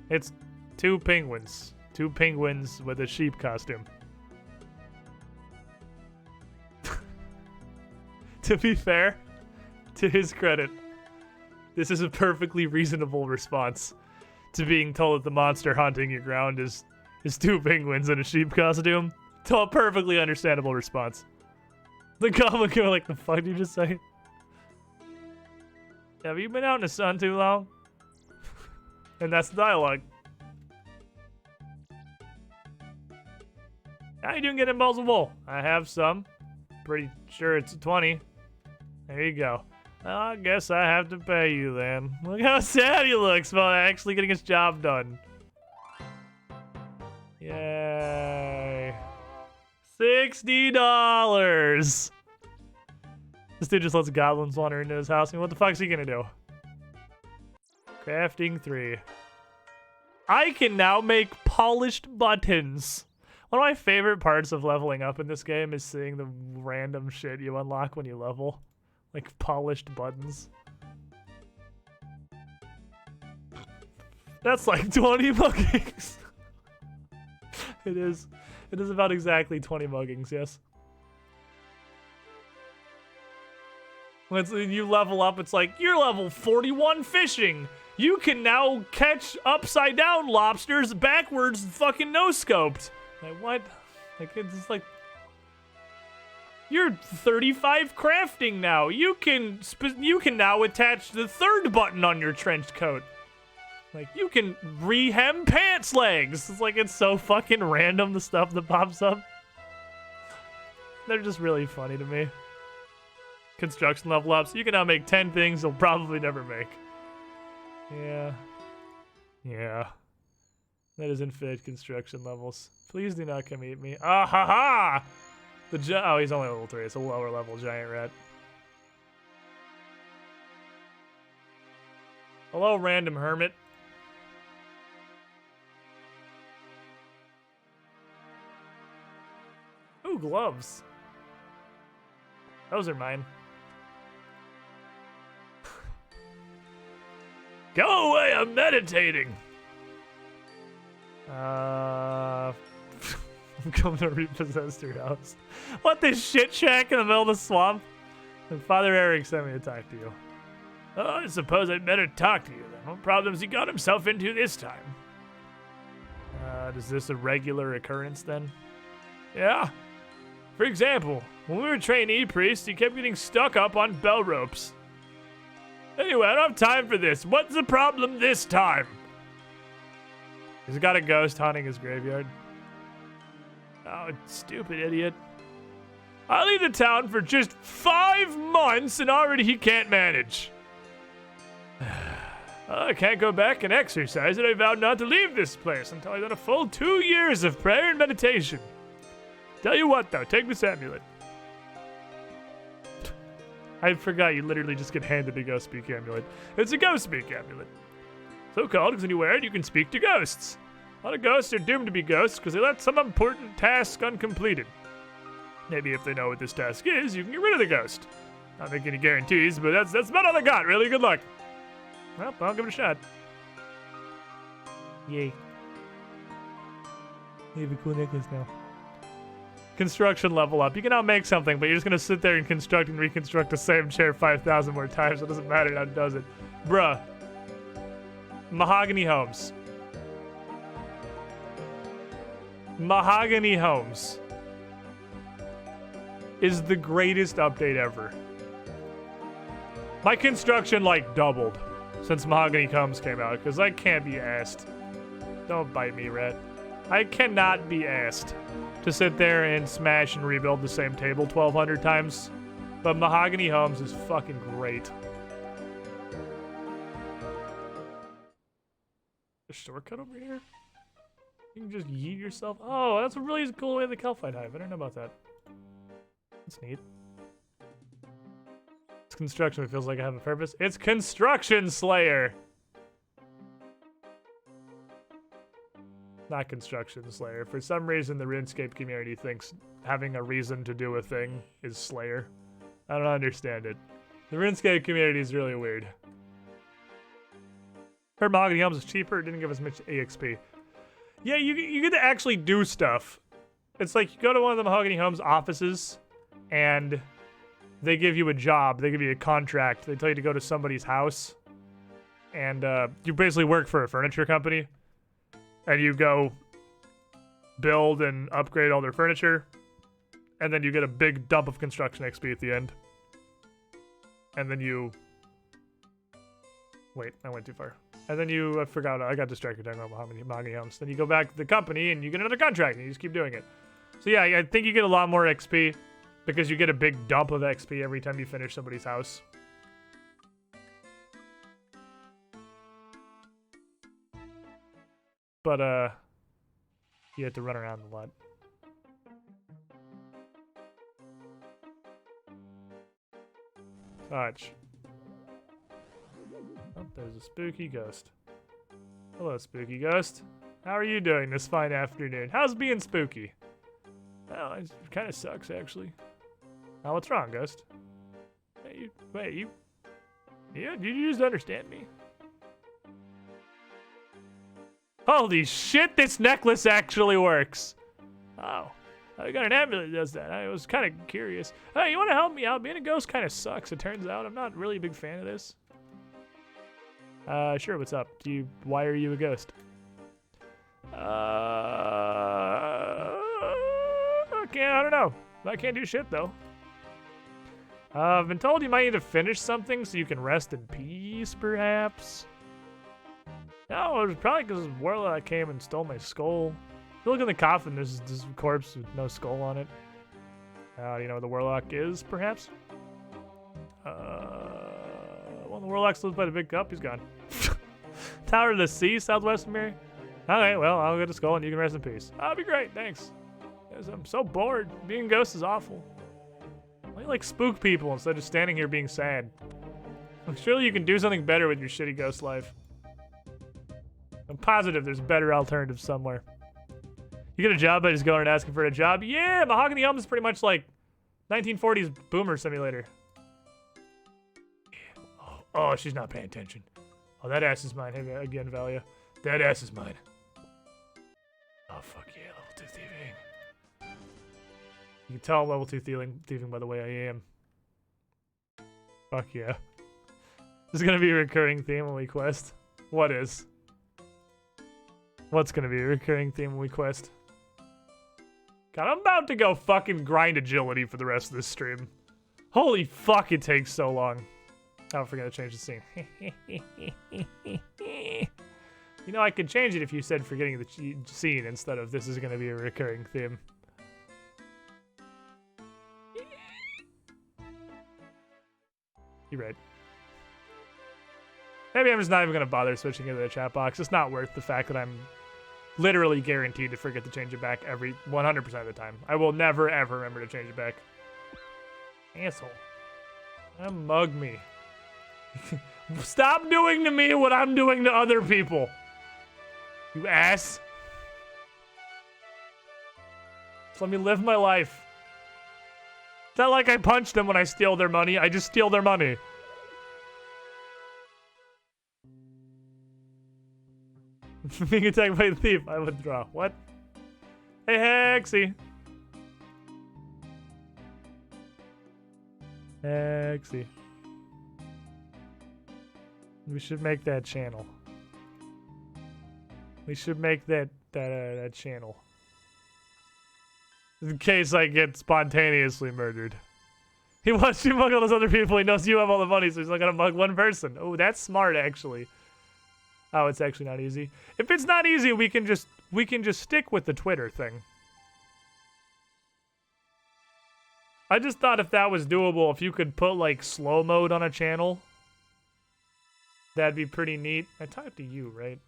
It's two penguins. Two penguins with a sheep costume. To be fair, to his credit, this is a perfectly reasonable response to being told that the monster haunting your ground is two penguins in a sheep costume. To a perfectly understandable response. The goblin going like, the fuck did you just say? Have you been out in the sun too long? And that's the dialogue. How you doing getting balls of wool? I have some. Pretty sure it's a 20. There you go. I guess I have to pay you then. Look how sad he looks about actually getting his job done. Yay. $60. This dude just lets goblins wander into his house. I mean, what the fuck is he gonna do? Crafting 3. I can now make polished buttons. One of my favorite parts of leveling up in this game is seeing the random shit you unlock when you level. Like polished buttons. That's like 20 muggings. It is about exactly 20 muggings, yes. When you level up, it's like, you're level 41 fishing. You can now catch upside down lobsters backwards fucking no-scoped. Like, what? Like, it's just like, you're 35 crafting now. You can now attach the 3rd button on your trench coat. Like, you can rehem pants legs. It's like, it's so fucking random, the stuff that pops up. They're just really funny to me. Construction level ups. You can now make 10 things you'll probably never make. Yeah. Yeah. That is infinite construction levels. Please do not come eat me. Ah ha ha! Oh, he's only level 3. It's a lower level giant rat. Hello, random hermit. Ooh, gloves. Those are mine. Go away, I'm meditating. I'm coming to repossess your house. What, this shit shack in the middle of the swamp? And Father Eric sent me to talk to you. Oh, I suppose I'd better talk to you then. What problems he got himself into this time? Is this a regular occurrence then? Yeah. For example, when we were trainee priests, he kept getting stuck up on bell ropes. Anyway, I don't have time for this. What's the problem this time? He's got a ghost haunting his graveyard. Oh, stupid idiot. I leave the town for just 5 months and already he can't manage. I can't go back and exercise and I vowed not to leave this place until I've done a full 2 years of prayer and meditation. Tell you what though, take this amulet. I forgot you literally just get handed a ghost speak amulet. It's a ghost speak amulet. So called because when you wear it, you can speak to ghosts. A lot of ghosts are doomed to be ghosts because they left some important task uncompleted. Maybe if they know what this task is, you can get rid of the ghost. Not making any guarantees, but that's about all I got, really. Good luck. Well, I'll give it a shot. Yay. You have a cool necklace now. Construction level up. You can now make something, but you're just going to sit there and construct and reconstruct the same chair 5,000 more times. It doesn't matter how it does it. Bruh. Mahogany homes. Mahogany homes is the greatest update ever. My construction, like, doubled since Mahogany Homes came out, because I can't be asked. Don't bite me, rat. I cannot be asked to sit there and smash and rebuild the same table 1,200 times. But Mahogany Homes is fucking great. A shortcut over here? You can just yeet yourself. Oh, that's a really cool way of the Kelphite Hive. I don't know about that. That's neat. It's construction. It feels like I have a purpose. It's Construction Slayer. Not Construction Slayer. For some reason, the RuneScape community thinks having a reason to do a thing is Slayer. I don't understand it. The RuneScape community is really weird. Heard Mahogany Homes is cheaper. It didn't give us much EXP. Yeah, you get to actually do stuff. It's like you go to one of the Mahogany Homes offices and they give you a job. They give you a contract. They tell you to go to somebody's house and you basically work for a furniture company and you go build and upgrade all their furniture and then you get a big dump of construction XP at the end. And then you... Wait, I went too far. And then you, I forgot, I got distracted talking about Mahogany Homes. Then you go back to the company and you get another contract and you just keep doing it. So yeah, I think you get a lot more XP because you get a big dump of XP every time you finish somebody's house. But, you have to run around a lot. Touch. Oh, there's a spooky ghost. Hello, spooky ghost. How are you doing this fine afternoon? How's being spooky? Well, it kind of sucks, actually. Oh, what's wrong, ghost? Hey, you did you just understand me? Holy shit, this necklace actually works. Oh, I got an amulet that does that. I was kind of curious. Hey, you want to help me out? Being a ghost kind of sucks, it turns out. I'm not really a big fan of this. Sure, what's up? Why are you a ghost? I don't know. I can't do shit, though. I've been told you might need to finish something so you can rest in peace, perhaps. No, it was probably because Warlock came and stole my skull. If you look in the coffin, there's this corpse with no skull on it. Do you know where the Warlock is, perhaps? One of the Warlocks lives by the big cup. He's gone. Tower of the Sea, southwest of Mary. Okay, well, I'll get a skull and you can rest in peace. That'll be great, thanks. Yes, I'm so bored. Being a ghost is awful. Why do you like spook people instead of standing here being sad? Surely you can do something better with your shitty ghost life. I'm positive there's better alternatives somewhere. You get a job by just going and asking for a job? Yeah, Mahogany Elm is pretty much like 1940s Boomer Simulator. Yeah. Oh, she's not paying attention. Oh, that ass is mine. Hey, again, Valia. That ass is mine. Oh, fuck yeah, level 2 thieving. You can tell I'm level 2 thieving by the way I am. Fuck yeah. This is gonna be a recurring theme when we quest. What is? What's gonna be a recurring theme when we quest? God, I'm about to go fucking grind agility for the rest of this stream. Holy fuck, it takes so long. Oh, I forgot to change the scene. You know, I could change it if you said forgetting the scene instead of this is gonna be a recurring theme. You're right. Maybe I'm just not even gonna bother switching into the chat box. It's not worth the fact that I'm literally guaranteed to forget to change it back every 100% of the time. I will never ever remember to change it back. Asshole. Mug me. Stop doing to me what I'm doing to other people. You ass. Just let me live my life. It's not like I punch them when I steal their money. I just steal their money. Being attacked by a thief, I withdraw. What? Hey, Hexy. Hexy. We should make that channel. We should make that channel. In case I get spontaneously murdered. He wants to mug all those other people. He knows you have all the money, so he's not gonna mug one person. Oh, that's smart, actually. Oh, it's actually not easy. If it's not easy, we can just stick with the Twitter thing. I just thought if that was doable, if you could put like slow mode on a channel, that'd be pretty neat. I talked to you, right?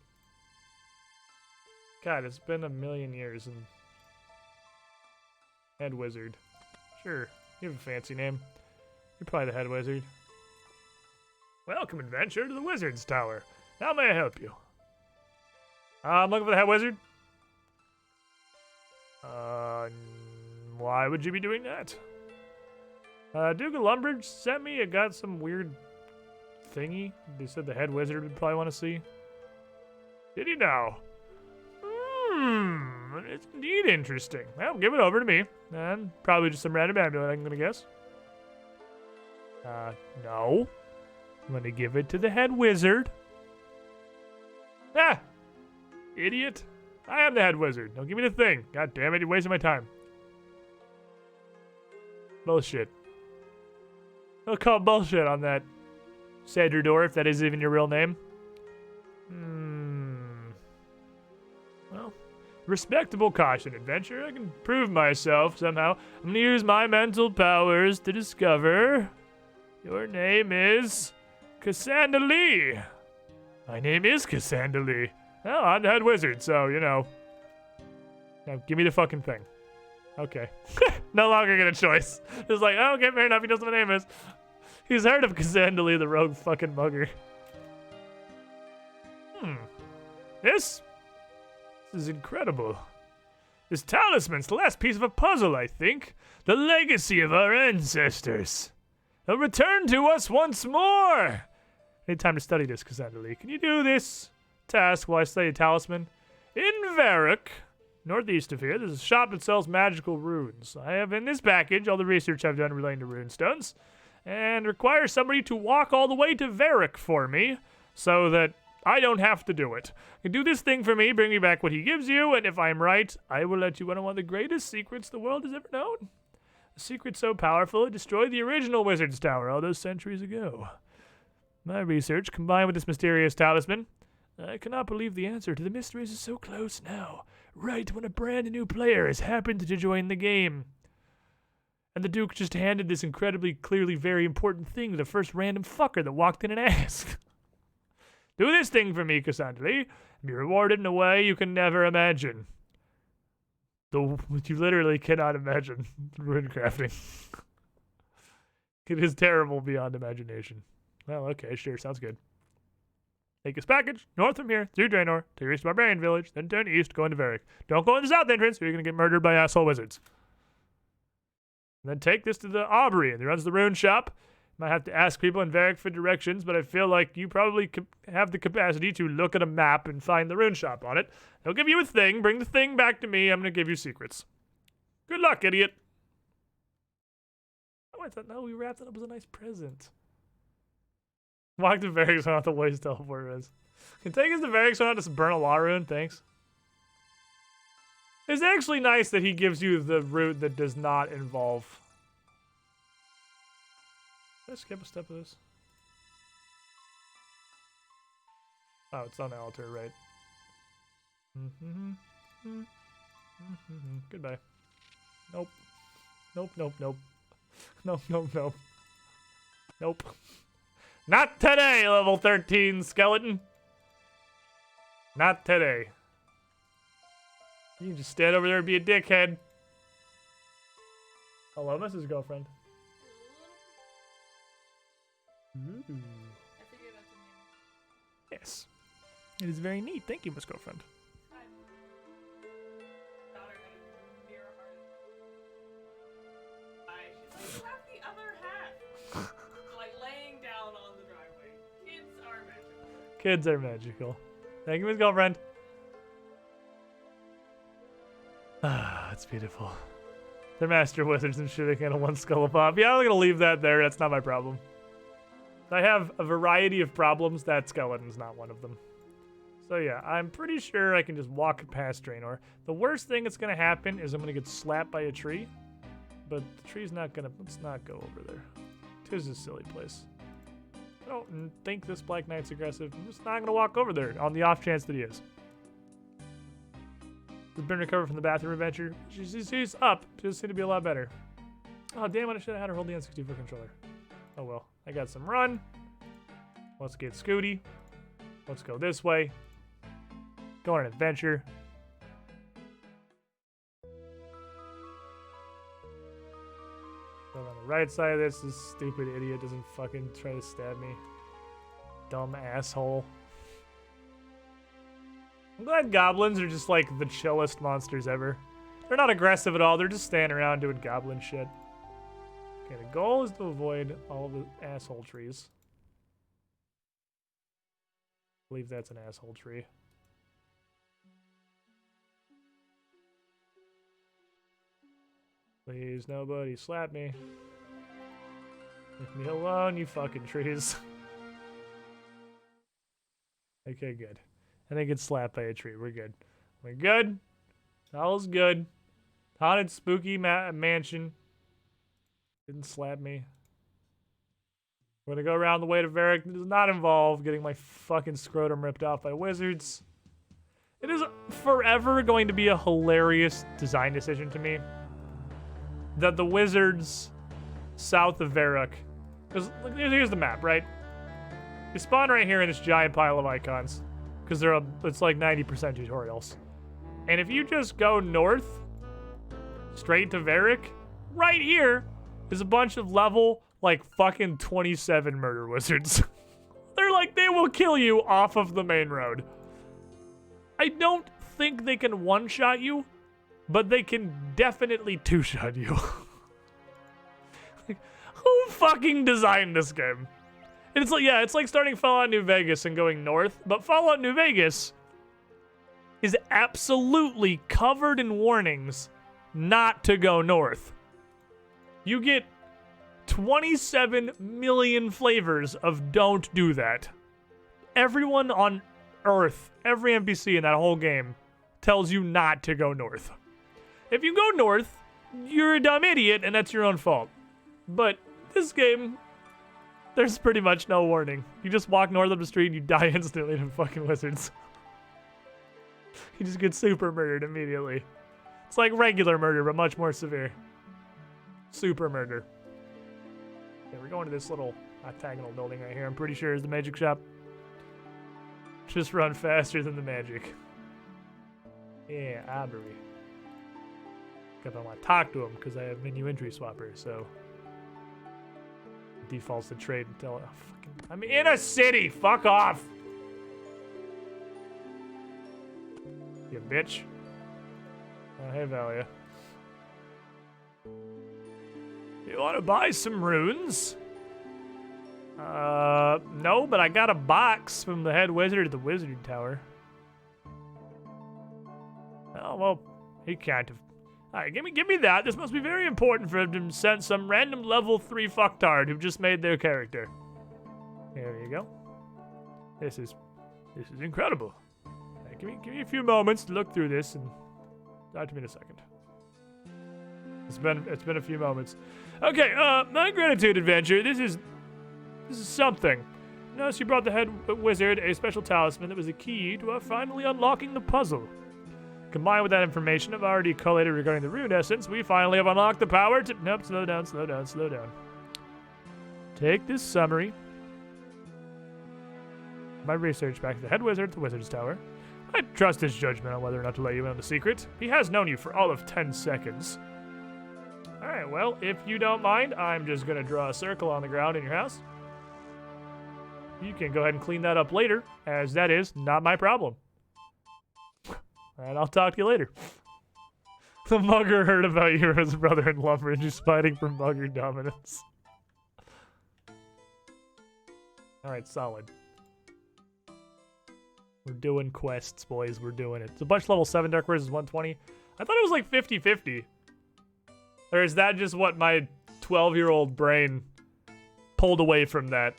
God, it's been a million years and Head Wizard. Sure, you have a fancy name. You're probably the Head Wizard. Welcome, adventurer, to the Wizard's Tower. How may I help you? I'm looking for the Head Wizard. Why would you be doing that? Duke of Lumbridge sent me. It got some weird thingy. They said the Head Wizard would probably want to see. Did he now? It's indeed interesting. Well, give it over to me. And probably just some random amulet, I'm gonna guess. No. I'm gonna give it to the Head Wizard. Ah! Idiot. I am the Head Wizard. Don't give me the thing. God damn it, you're wasting my time. Bullshit. I'll call bullshit on that Sadrador, if that is even your real name. Well, respectable caution, adventure. I can prove myself somehow. I'm gonna use my mental powers to discover your name is Cassandra Lee. My name is Cassandra Lee. Well, I'm the head wizard, so, you know. Now, give me the fucking thing. Okay. No longer get a choice. Just like, oh, okay, fair enough, he knows what my name is. He's heard of Cassandra, the rogue fucking mugger. This is incredible. This talisman's the last piece of a puzzle, I think. The legacy of our ancestors. They'll return to us once more. I need time to study this, Cassandra. Can you do this task while I study a talisman? In Varrock, northeast of here, there's a shop that sells magical runes. I have in this package all the research I've done relating to runestones, and require somebody to walk all the way to Varrock for me, so that I don't have to do it. You can do this thing for me, bring me back what he gives you, and if I'm right, I will let you in on one of the greatest secrets the world has ever known. A secret so powerful it destroyed the original Wizard's Tower all those centuries ago. My research, combined with this mysterious talisman, I cannot believe the answer to the mysteries is so close now, right when a brand new player has happened to join the game. And the Duke just handed this incredibly, clearly very important thing to the first random fucker that walked in and asked. Do this thing for me, Cassandra, and be rewarded in a way you can never imagine. Though you literally cannot imagine rune crafting. It is terrible beyond imagination. Well, okay, sure, sounds good. Take this package, north from here, through Draenor, to reach the Barbarian Village, then turn east, go into Varrock. Don't go in the south entrance, or you're gonna get murdered by asshole wizards. And then take this to the Aubrey, and he runs the rune shop. Might have to ask people in Varrock for directions, but I feel like you probably have the capacity to look at a map and find the rune shop on it. They'll give you a thing, bring the thing back to me, I'm gonna give you secrets. Good luck, idiot. Oh, I thought, no, we wrapped it up as a nice present. Walk to Varrock, so I don't have to waste teleport is. Can take us to Varrock, so I don't just burn a law rune, thanks. It's actually nice that he gives you the route that does not involve... Did I skip a step of this? Oh, it's on the altar, right. Goodbye. Nope. Nope, nope, nope. Nope, nope, nope. Nope. Not today, level 13 skeleton. Not today. You can just stand over there and be a dickhead. Hello, Mrs. Girlfriend. Ooh. Yes. It is very neat. Thank you, Miss Girlfriend. She's like, you have the other half. Like laying down on the driveway. Kids are magical. Kids are magical. Thank you, Miss Girlfriend. Ah, it's beautiful. They're master wizards and shooting at a one skull a pop. Yeah, I'm gonna leave that there. That's not my problem. I have a variety of problems. That skeleton's not one of them. So yeah, I'm pretty sure I can just walk past Draenor. The worst thing that's gonna happen is I'm gonna get slapped by a tree. But the tree's not gonna, let's not go over there. Tis a silly place. I don't think this Black Knight's aggressive. I'm just not gonna walk over there on the off chance that he is. Has been recovered from the bathroom adventure. She's up. She seems to be a lot better. Oh damn it, I should have had her hold the N64 controller. Oh well. I got some run. Let's get Scooty. Let's go this way. Go on an adventure. Go on the right side of this. This stupid idiot doesn't fucking try to stab me. Dumb asshole. I'm glad goblins are just like the chillest monsters ever. They're not aggressive at all. They're just standing around doing goblin shit. Okay, the goal is to avoid all the asshole trees. I believe that's an asshole tree. Please, nobody slap me. Leave me alone, you fucking trees. Okay, good. I think it's slapped by a tree. We're good. We're good. All's good. Haunted, spooky mansion. Didn't slap me. We're gonna go around the way to Varrock. It does not involve getting my fucking scrotum ripped off by wizards. It is forever going to be a hilarious design decision to me that the wizards south of Varrock, because here's the map, right? You spawn right here in this giant pile of icons. because it's like 90% tutorials. And if you just go north, straight to Varric, right here is a bunch of level like fucking 27 murder wizards. They're like, they will kill you off of the main road. I don't think they can one-shot you, but they can definitely two-shot you. Like, who fucking designed this game? And it's like, yeah, it's like starting Fallout New Vegas and going north, but Fallout New Vegas is absolutely covered in warnings not to go north. You get 27 million flavors of don't do that. Everyone on Earth, every NPC in that whole game tells you not to go north. If you go north, you're a dumb idiot and that's your own fault. But this game, there's pretty much no warning. You just walk north of the street and you die instantly to fucking wizards. You just get super murdered immediately. It's like regular murder, but much more severe. Super murder. Okay, we're going to this little octagonal building right here. I'm pretty sure is the magic shop. Just run faster than the magic. Yeah, Aubrey. Except I want to talk to him because I have menu entry swapper, so defaults to trade until I'm in a city. Fuck off. You bitch. Oh, hey, Valia. You want to buy some runes? No, but I got a box from the head wizard at the wizard tower. Oh, well, he can't have. Alright, give me that. This must be very important for him to send some random level 3 fucktard who just made their character. There you go. This is incredible. Right, give me a few moments to look through this and talk to me in a second. It's been a few moments. Okay, my gratitude adventure. This is something. Notice you brought the head wizard a special talisman that was the key to our finally unlocking the puzzle. Combined with that information I've already collated regarding the rune essence, we finally have unlocked the power to... Nope, slow down. Take this summary. My research back to the head wizard at the wizard's tower. I trust his judgment on whether or not to let you in on the secret. He has known you for all of 10 seconds. Alright, well, if you don't mind, I'm just gonna draw a circle on the ground in your house. You can go ahead and clean that up later, as that is not my problem. And I'll talk to you later. The mugger heard about you and his brother in Lumbridge who's fighting for mugger dominance. Alright, solid. We're doing quests, boys. We're doing it. It's a bunch of level 7 Dark Wizards 120. I thought it was like 50-50. Or is that just what my 12-year-old brain pulled away from that?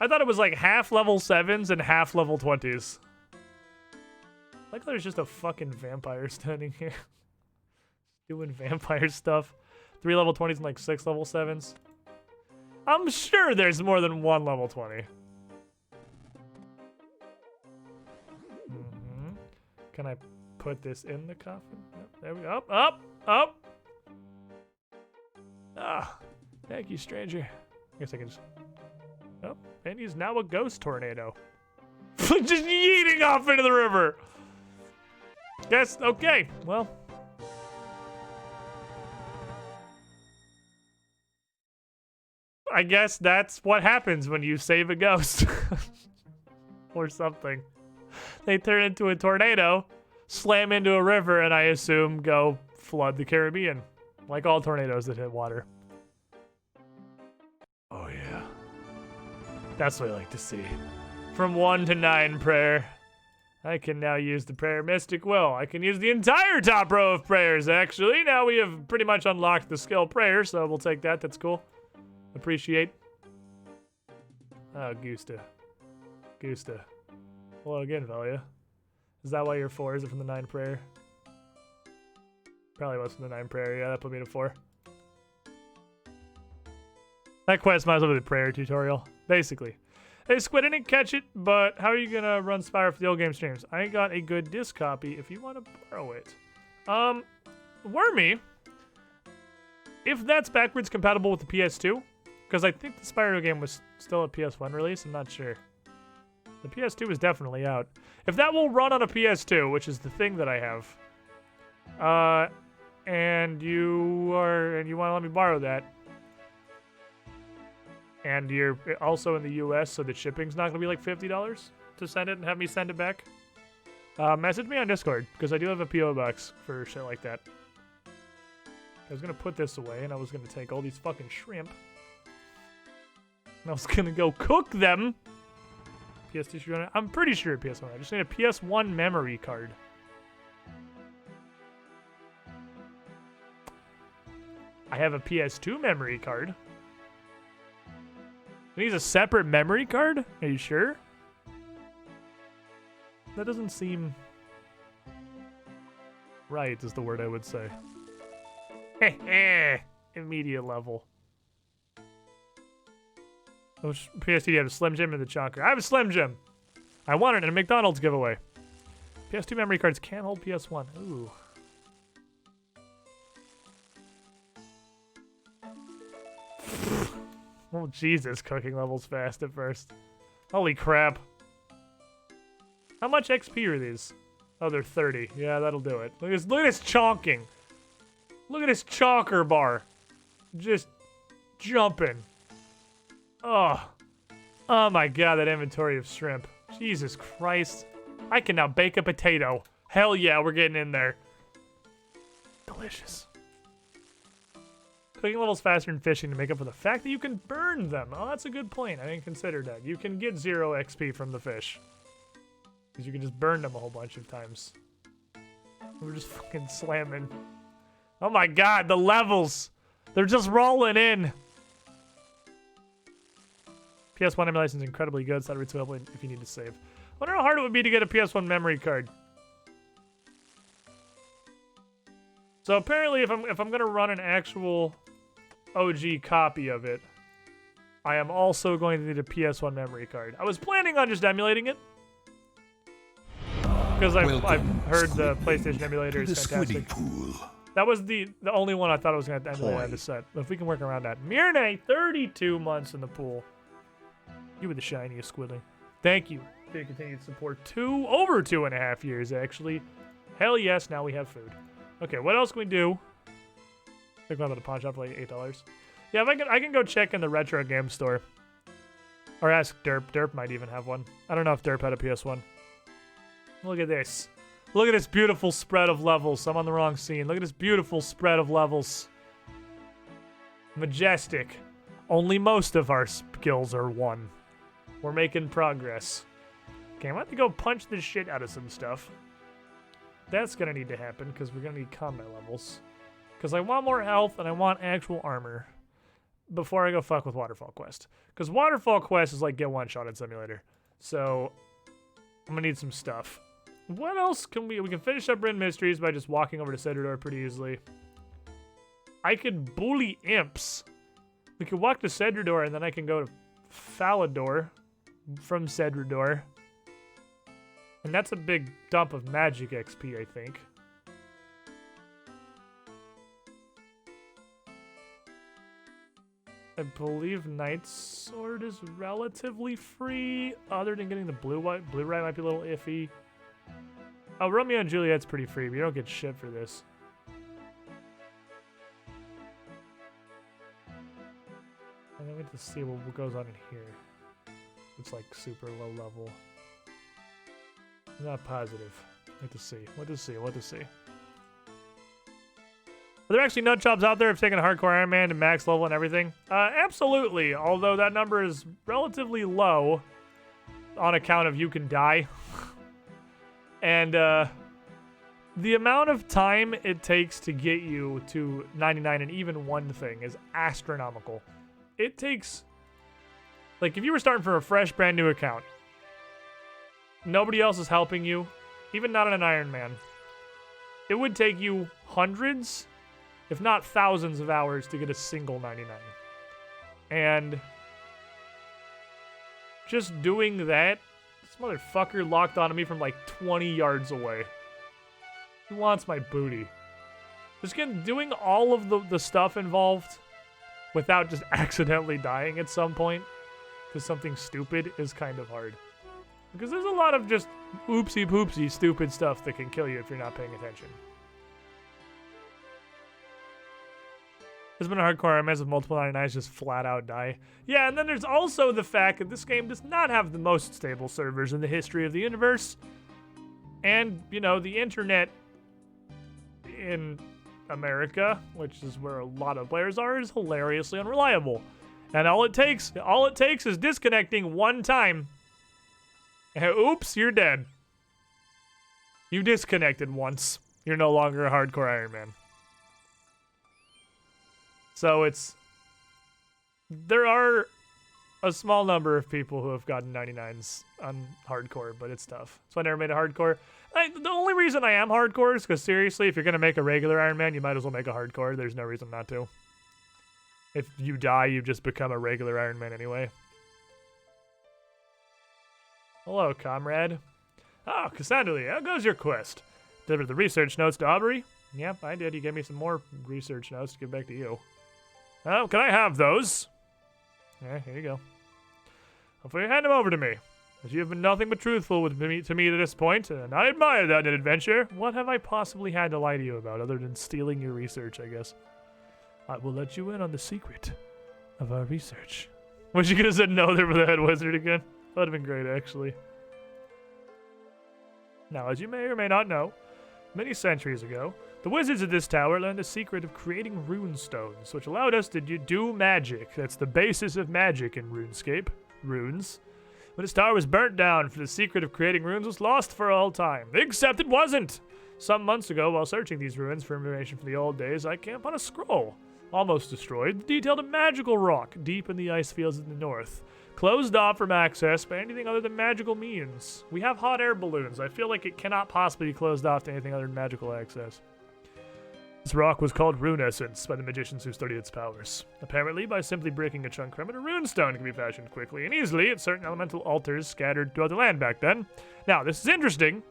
I thought it was like half level 7s and half level 20s. Like there's just a fucking vampire standing here. Doing vampire stuff. 3 level 20s and like 6 level 7s. I'm sure there's more than 1 level 20. Can I put this in the coffin? Yep, there we go. Up. Ah, thank you, stranger. I guess I can just... Oh, and he's now a ghost tornado. Just yeeting off into the river. Yes, okay, well. I guess that's what happens when you save a ghost. Or something. They turn into a tornado, slam into a river, and I assume go flood the Caribbean. Like all tornadoes that hit water. Oh yeah. That's what I like to see. From 1 to 9 prayer. I can now use the prayer Mystic Will. I can use the entire top row of prayers, actually. Now we have pretty much unlocked the skill prayer, so we'll take that. That's cool. Appreciate. Oh, Gusta. Hello again, Valia. Is that why you're 4? Is it from the 9 prayer? Probably was from the 9 prayer. Yeah, that put me to 4. That quest might as well be the prayer tutorial. Basically. Hey, Squid, I didn't catch it, but how are you gonna run Spire for the old game streams? I got a good disc copy if you want to borrow it. Wormy, if that's backwards compatible with the PS2, because I think the Spyro game was still a PS1 release, I'm not sure. The PS2 is definitely out. If that will run on a PS2, which is the thing that I have, and you want to let me borrow that, and you're also in the US, so the shipping's not gonna be like $50 to send it and have me send it back, message me on Discord, because I do have a PO box for shit like that. I was gonna put this away, and I was gonna take all these fucking shrimp, and I was gonna go cook them. PS2 should run it. I'm pretty sure PS1. I just need a PS1 memory card. I have a PS2 memory card. It needs a separate memory card? Are you sure? That doesn't seem right, is the word I would say. Immediate level. Which PS2 do you have? A Slim Jim and the Chonker? I have a Slim Jim. I want it in a McDonald's giveaway. PS2 memory cards can't hold PS1. Ooh. Oh, Jesus. Cooking levels fast at first. Holy crap. How much XP are these? Oh, they're 30. Yeah, that'll do it. Look at this chonking. Look at this chonker bar. Just jumping. Oh my god, that inventory of shrimp. Jesus Christ. I can now bake a potato. Hell yeah, we're getting in there. Delicious. Cooking levels faster than fishing to make up for the fact that you can burn them. Oh, that's a good point. I didn't consider that. You can get 0 XP from the fish. Because you can just burn them a whole bunch of times. We're just fucking slamming. Oh my god, the levels. They're just rolling in. PS1 emulation is incredibly good, so it's available if you need to save. I wonder how hard it would be to get a PS1 memory card. So apparently, if I'm gonna run an actual OG copy of it, I am also going to need a PS1 memory card. I was planning on just emulating it because I've heard the PlayStation emulator is fantastic. That was the only one I thought I was gonna have to emulate on the set. But if we can work around that, Mirne, 32 months in the pool. You were the shiniest, Squidly. Thank you for your continued support. Over 2.5 years, actually. Hell yes, now we have food. Okay, what else can we do? They're going to the pawn shop for like $8. Yeah, if I can go check in the retro game store. Or ask Derp. Derp might even have one. I don't know if Derp had a PS1. Look at this. Look at this beautiful spread of levels. I'm on the wrong scene. Look at this beautiful spread of levels. Majestic. Only most of our skills are 1. We're making progress. Okay, I'm about to go punch the shit out of some stuff. That's gonna need to happen, because we're gonna need combat levels. Because I want more health, and I want actual armor. Before I go fuck with Waterfall Quest. Because Waterfall Quest is like get one-shot simulator. So, I'm gonna need some stuff. What else can we can finish up Rin Mysteries by just walking over to Cedrador pretty easily. I could bully imps. We could walk to Cedrador, and then I can go to Falador from Cedrador. And that's a big dump of magic XP, I think. I believe Knight's Sword is relatively free, other than getting the blue right might be a little iffy. Oh, Romeo and Juliet's pretty free, but you don't get shit for this. And then we have to see what goes on in here. It's like super low level. Not positive. What to see. What to see. What to see. Are there actually nut jobs out there of taking a hardcore Iron Man to max level and everything? Absolutely. Although that number is relatively low on account of you can die. And the amount of time it takes to get you to 99 and even one thing is astronomical. It takes, like, if you were starting from a fresh, brand new account, nobody else is helping you, even not on an Ironman, it would take you hundreds, if not thousands of hours to get a single 99. And just doing that, this motherfucker locked onto me from like 20 yards away. He wants my booty. Just doing all of the stuff involved without just accidentally dying at some point to something stupid is kind of hard. Because there's a lot of just oopsie poopsie stupid stuff that can kill you if you're not paying attention. There's been a hardcore Ironmans with multiple 99s just flat out die. Yeah, and then there's also the fact that this game does not have the most stable servers in the history of the universe. And, you know, the internet in America, which is where a lot of players are, is hilariously unreliable. And all it takes is disconnecting one time. And oops, you're dead. You disconnected once. You're no longer a hardcore Ironman. So there are a small number of people who have gotten 99s on hardcore, but it's tough. So I never made a hardcore. The only reason I am hardcore is because seriously, if you're going to make a regular Ironman, you might as well make a hardcore. There's no reason not to. If you die, you just become a regular Ironman anyway. Hello, comrade. Oh, Cassandra, how goes your quest? Delivered the research notes to Aubrey? Yep, I did. He gave me some more research notes to give back to you. Oh, can I have those? Yeah, here you go. Hopefully you hand them over to me, as you have been nothing but truthful to me to this point, and I admire that in adventure. What have I possibly had to lie to you about, other than stealing your research, I guess? I will let you in on the secret of our research. Was you gonna say no there with the head wizard again? That would have been great, actually. Now, as you may or may not know, many centuries ago, the wizards of this tower learned the secret of creating rune stones, which allowed us to do magic. That's the basis of magic in RuneScape. Runes. When this tower was burnt down, for the secret of creating runes was lost for all time. Except it wasn't! Some months ago, while searching these ruins for information from the old days, I came upon a scroll, almost destroyed, that detailed a magical rock deep in the ice fields in the north. Closed off from access by anything other than magical means. We have hot air balloons. I feel like it cannot possibly be closed off to anything other than magical access. This rock was called Rune Essence by the magicians who studied its powers. Apparently, by simply breaking a chunk from it, a runestone can be fashioned quickly and easily at certain elemental altars scattered throughout the land back then. Now, this is interesting,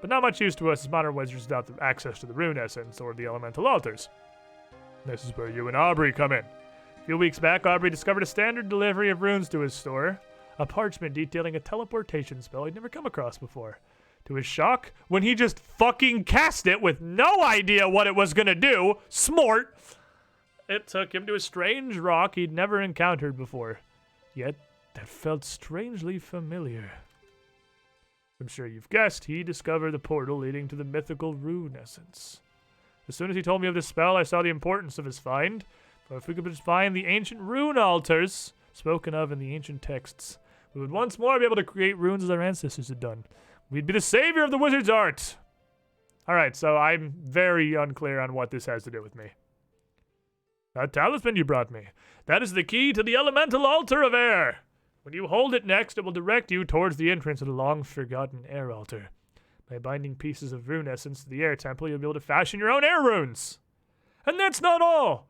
but not much use to us as modern wizards without the access to the Rune Essence or the elemental altars. This is where you and Aubrey come in. A few weeks back, Aubrey discovered a standard delivery of runes to his store, a parchment detailing a teleportation spell he'd never come across before. To his shock, when he just fucking cast it with no idea what it was gonna do, smart, it took him to a strange rock he'd never encountered before. Yet, that felt strangely familiar. I'm sure you've guessed, he discovered the portal leading to the mythical Rune Essence. As soon as he told me of this spell, I saw the importance of his find. For if we could just find the ancient rune altars spoken of in the ancient texts, we would once more be able to create runes as our ancestors had done. We'd be the savior of the wizard's art. Alright, so I'm very unclear on what this has to do with me. That talisman you brought me. That is the key to the elemental altar of air. When you hold it next, it will direct you towards the entrance of the long-forgotten air altar. By binding pieces of rune essence to the air temple, you'll be able to fashion your own air runes. And that's not all.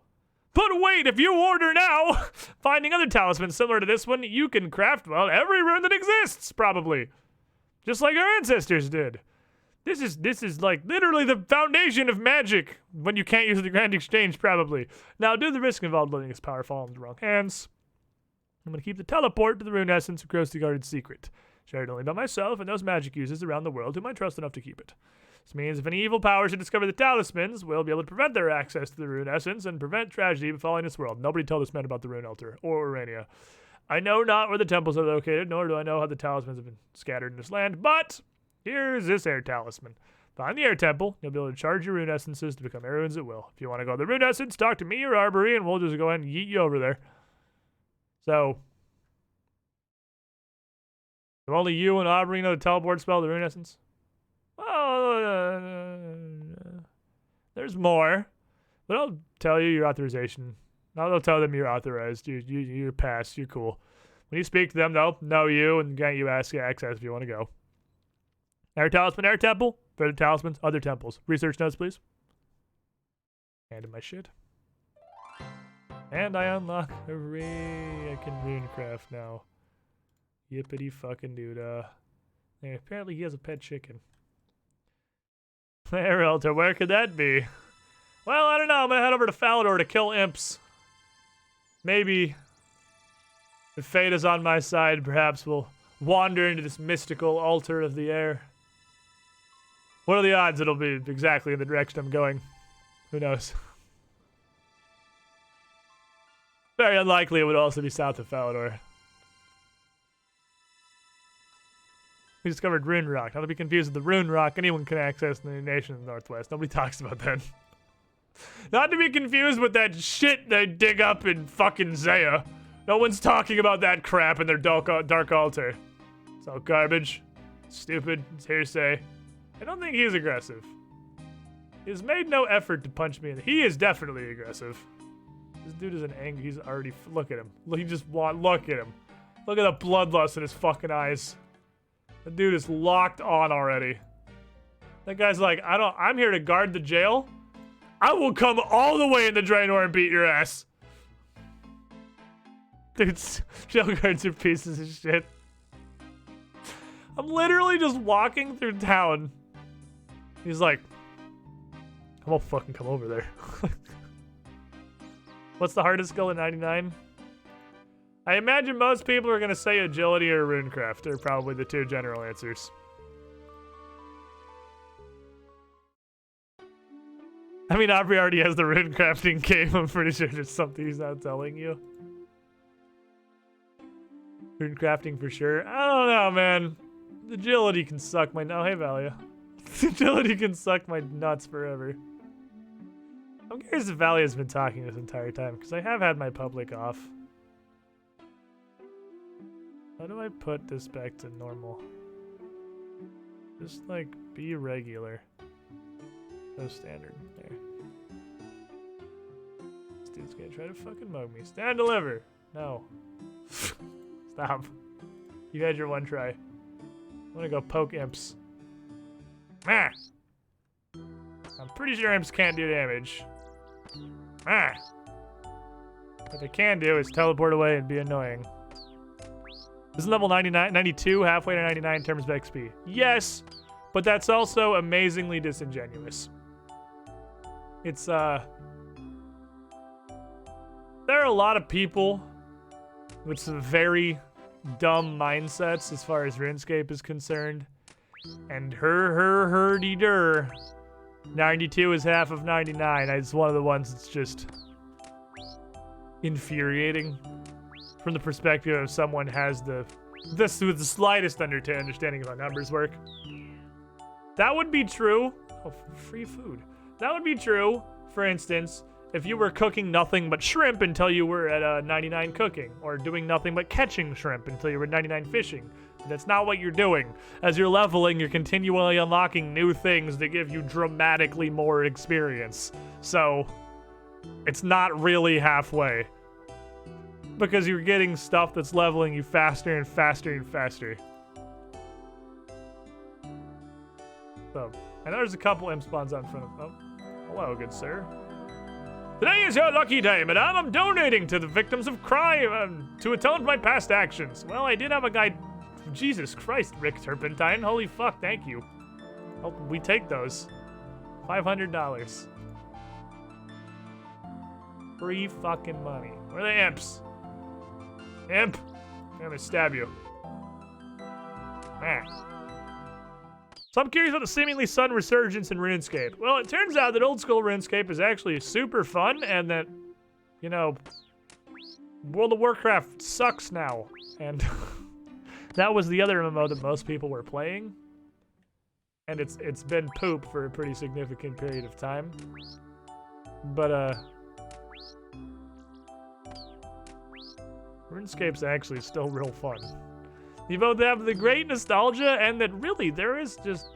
But wait, if you order now, finding other talismans similar to this one, you can craft, well, every rune that exists, probably. Just like our ancestors did. This is like literally the foundation of magic when you can't use the Grand Exchange, probably. Now, due to the risk involved letting its power fall into the wrong hands, I'm going to keep the teleport to the rune essence a closely guarded secret, shared only by myself and those magic users around the world whom I trust enough to keep it. This means if any evil powers should discover the talismans, we'll be able to prevent their access to the rune essence and prevent tragedy befalling this world. Nobody tell this man about the rune altar or Urania. I know not where the temples are located, nor do I know how the talismans have been scattered in this land, but here's this air talisman. Find the air temple, you'll be able to charge your rune essences to become air runes at will. If you want to go to the rune essence, talk to me or Arbery, and we'll just go ahead and yeet you over there. So, if only you and Aubrey know the teleport spell, the rune essence? Well, there's more, but I'll tell you your authorization. I'll tell them you're authorized. You're passed. You're cool. When you speak to them, they'll know you and grant you access if you want to go. Air talisman, air temple. Further talismans, other temples. Research notes, please. And in my shit. And I unlock. Hooray! I can runecraft now. Yippity fucking doodah. And apparently he has a pet chicken. Air altar, where could that be? Well, I don't know. I'm gonna head over to Falador to kill imps. Maybe if fate is on my side, perhaps we'll wander into this mystical altar of the air. What are the odds it'll be exactly in the direction I'm going? Who knows? Very unlikely it would also be south of Falador. We discovered Rune Rock. Not to be confused with the Rune Rock anyone can access in the nation of the Northwest. Nobody talks about that. Not to be confused with that shit they dig up in fucking Zaya. No one's talking about that crap in their dark altar. It's all garbage. Stupid. It's hearsay. I don't think he's aggressive. He's made no effort to punch me in. He is definitely aggressive. This dude is an angry. He's already. Look at him. He just look at him. Look at the bloodlust in his fucking eyes. The dude is locked on already. That guy's like, I'm here to guard the jail. I will come all the way in the Draenor and beat your ass. Dude's jail guards are pieces of shit. I'm literally just walking through town. He's like, I won't fucking come over there. What's the hardest skill in 99? I imagine most people are going to say agility or runecraft are probably the two general answers. I mean, Aubrey already has the runecrafting game. I'm pretty sure there's something he's not telling you. Runecrafting for sure. I don't know, man. Agility can suck my... Oh, hey, Valia. Agility can suck my nuts forever. I'm curious if Valia's been talking this entire time, because I have had my public off. How do I put this back to normal? Just, like, be regular. No standard. There. This dude's gonna try to fucking mug me. Stand and deliver! No. Stop. You had your one try. I'm gonna go poke imps. Ah! I'm pretty sure imps can't do damage. Ah! What they can do is teleport away and be annoying. Isn't level 99, 92 halfway to 99 in terms of XP? Yes, but that's also amazingly disingenuous. It's, there are a lot of people with some very dumb mindsets as far as RuneScape is concerned. And herdy-dur. 92 is half of 99. It's one of the ones that's just infuriating from the perspective of someone has this with the slightest understanding of how numbers work. That would be true. Oh, free food. That would be true, for instance, if you were cooking nothing but shrimp until you were at 99 cooking, or doing nothing but catching shrimp until you were 99 fishing. But that's not what you're doing. As you're leveling, you're continually unlocking new things that give you dramatically more experience. So, it's not really halfway. Because you're getting stuff that's leveling you faster and faster and faster. So, I know there's a couple imp spawns out in front of... Oh, hello, good sir. Today is your lucky day, madame. I'm donating to the victims of crime to atone for my past actions. Well, I did have a guy... Jesus Christ, Rick Turpentine. Holy fuck, thank you. Oh, we take those. $500. Free fucking money. Where are the imps? Imp! I'm gonna stab you. Man. So I'm curious about the seemingly sudden resurgence in RuneScape. Well, it turns out that old school RuneScape is actually super fun, and that, you know, World of Warcraft sucks now. And that was the other MMO that most people were playing. And it's been poop for a pretty significant period of time. But, RuneScape's actually still real fun. You both have the great nostalgia, and that really there is just...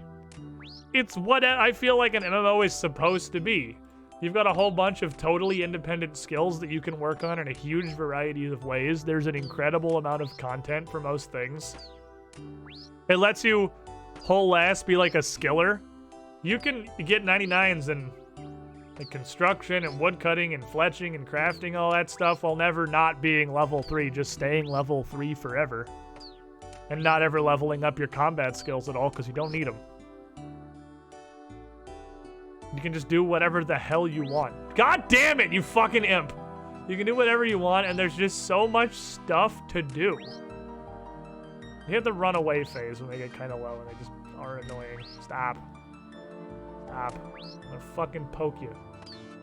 It's what I feel like an MMO is supposed to be. You've got a whole bunch of totally independent skills that you can work on in a huge variety of ways. There's an incredible amount of content for most things. It lets you whole ass be like a skiller. You can get 99s in like construction and woodcutting and fletching and crafting, all that stuff, while never not being level 3, just staying level 3 forever. And not ever leveling up your combat skills at all because you don't need them. You can just do whatever the hell you want. God damn it, you fucking imp! You can do whatever you want, and there's just so much stuff to do. You hit the runaway phase when they get kind of low and they just are annoying. Stop. Stop. I'm gonna fucking poke you.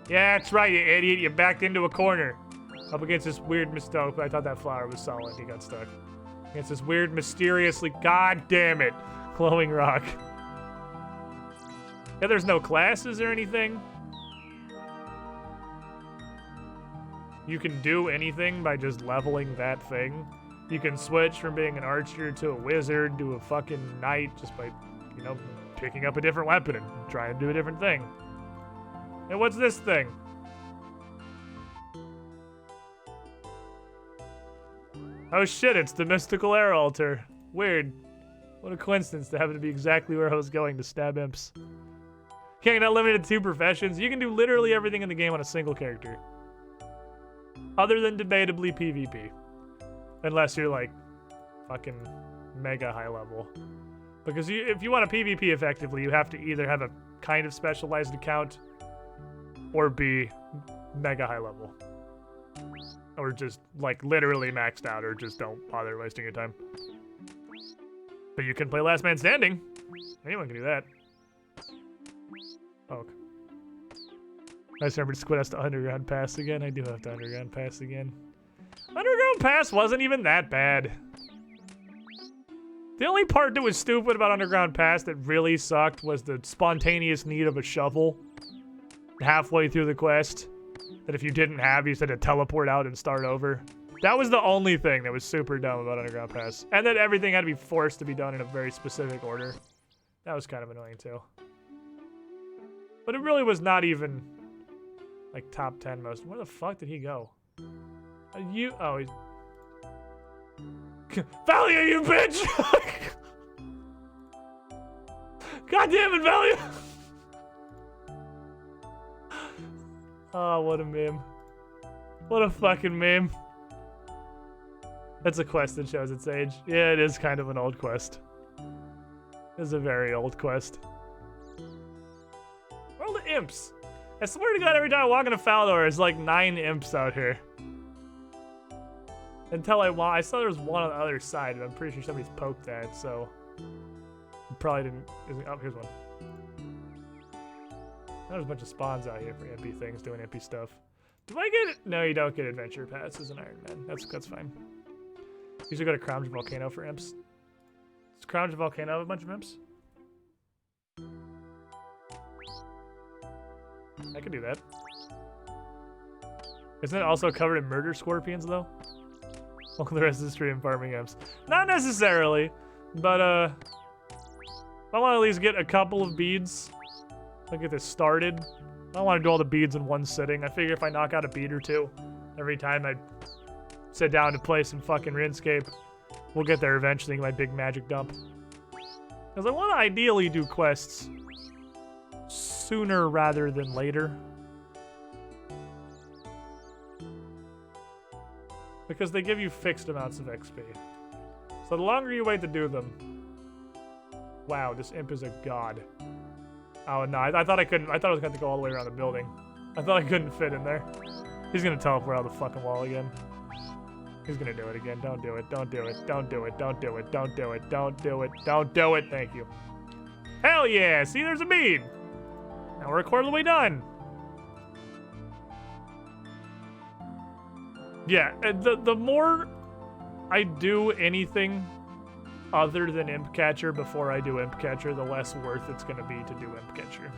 Yeah, that's right, you idiot. You backed into a corner. Up against this weird but I thought that flower was solid. He got stuck. Against this weird, mysteriously, god damn it, glowing rock. Yeah, there's no classes or anything. You can do anything by just leveling that thing. You can switch from being an archer to a wizard to a fucking knight just by, you know, picking up a different weapon and trying to do a different thing. And what's this thing? Oh shit, it's the mystical air altar. Weird. What a coincidence to happen to be exactly where I was going to stab imps. Can't get limited to 2 professions. You can do literally everything in the game on a single character. Other than debatably PvP. Unless you're like fucking mega high level. Because if you want to PvP effectively, you have to either have a kind of specialized account or be mega high level. Or just like literally maxed out, or just don't bother wasting your time. But you can play Last Man Standing. Anyone can do that. Oh. I just remembered Squid has to Underground Pass again. I do have to Underground Pass again. Underground Pass wasn't even that bad. The only part that was stupid about Underground Pass that really sucked was the spontaneous need of a shovel halfway through the quest. That if you didn't have, you just had to teleport out and start over. That was the only thing that was super dumb about Underground Pass. And that everything had to be forced to be done in a very specific order. That was kind of annoying too. But it really was not even like top 10 most. Where the fuck did he go? Oh, he's... Valia, you bitch! God damn it, Valia! Oh, what a meme. What a fucking meme. That's a quest that shows its age. Yeah, it is kind of an old quest. It's a very old quest. Where are all the imps? I swear to God, every time I walk into Falador, there's like 9 imps out here. Until I saw there was one on the other side, and I'm pretty sure somebody's poked that, so... Probably didn't... Oh, here's one. There's a bunch of spawns out here for MP things, doing MP stuff. Do I get it? No, you don't get adventure passes in Ironman. That's fine. Usually go to Crown's Volcano for imps. Does Crown's Volcano have a bunch of imps? I could do that. Isn't it also covered in murder scorpions, though? Welcome to the rest of the stream farming imps. Not necessarily, but I want to at least get a couple of beads. I'll get this started. I don't want to do all the beads in one sitting. I figure if I knock out a bead or 2 every time I sit down to play some fucking RuneScape, we'll get there eventually in my big magic dump. Because I want to ideally do quests sooner rather than later. Because they give you fixed amounts of XP. So the longer you wait to do them... Wow, this imp is a god. Oh no, I thought I couldn't. I thought I was going to go all the way around the building. I thought I couldn't fit in there. He's going to teleport out the fucking wall again. He's going to do it again. Don't do it. Don't do it. Don't do it. Don't do it. Don't do it. Don't do it. Don't do it. Thank you. Hell yeah! See, there's a bead. Now we're a quarter of the way done. Yeah, the more I do anything other than Imp Catcher before I do Imp Catcher, the less worth it's going to be to do Imp Catcher.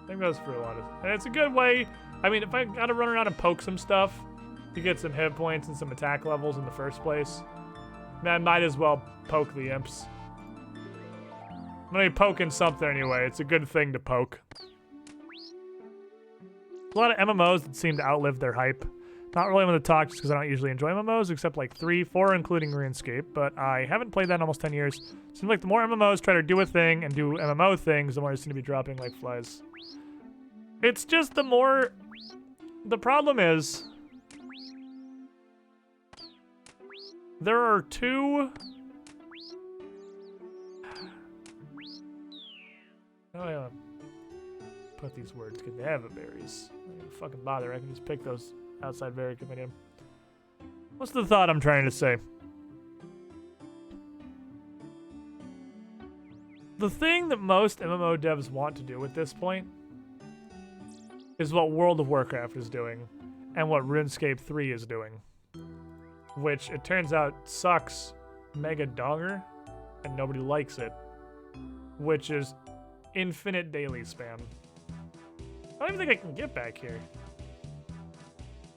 I think that's for a lot of... And it's a good way... I mean, if I gotta run around and poke some stuff to get some hit points and some attack levels in the first place, man, I might as well poke the imps. I'm gonna be poking something anyway. It's a good thing to poke. A lot of MMOs that seem to outlive their hype. Not really want to talk just because I don't usually enjoy MMOs, except like 3, 4, including RuneScape, but I haven't played that in almost 10 years. Seems like the more MMOs try to do a thing and do MMO things, the more they seem to be dropping like flies. It's just the more... The problem is... There are 2... Oh, yeah. Put these words because they have berries. I don't fucking bother. I can just pick those outside very convenient. What's the thought I'm trying to say? The thing that most MMO devs want to do at this point is what World of Warcraft is doing and what RuneScape 3 is doing, which it turns out sucks mega donger and nobody likes it, which is infinite daily spam. I don't even think I can get back here. I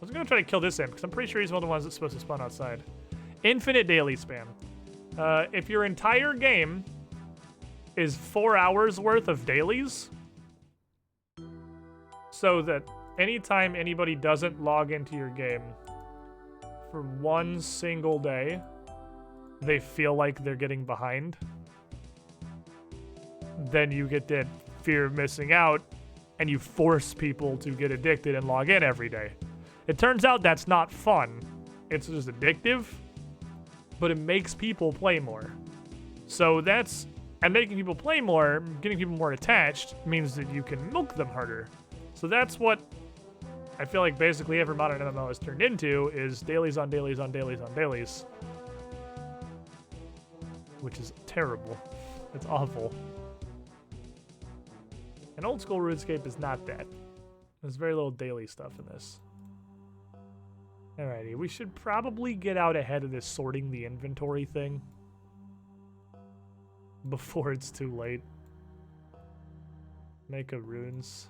was gonna try to kill this imp because I'm pretty sure he's one of the ones that's supposed to spawn outside. Infinite daily spam. If your entire game is 4 hours worth of dailies, so that anytime anybody doesn't log into your game for one single day, they feel like they're getting behind, then you get that fear of missing out and you force people to get addicted and log in every day. It turns out that's not fun. It's just addictive, but it makes people play more. So that's, and making people play more, getting people more attached, means that you can milk them harder. So that's what I feel like basically every modern MMO has turned into, is dailies on dailies on dailies on dailies. Which is terrible. It's awful. And old school RuneScape is not that. There's very little daily stuff in this. Alrighty, we should probably get out ahead of this sorting the inventory thing before it's too late. Make a runes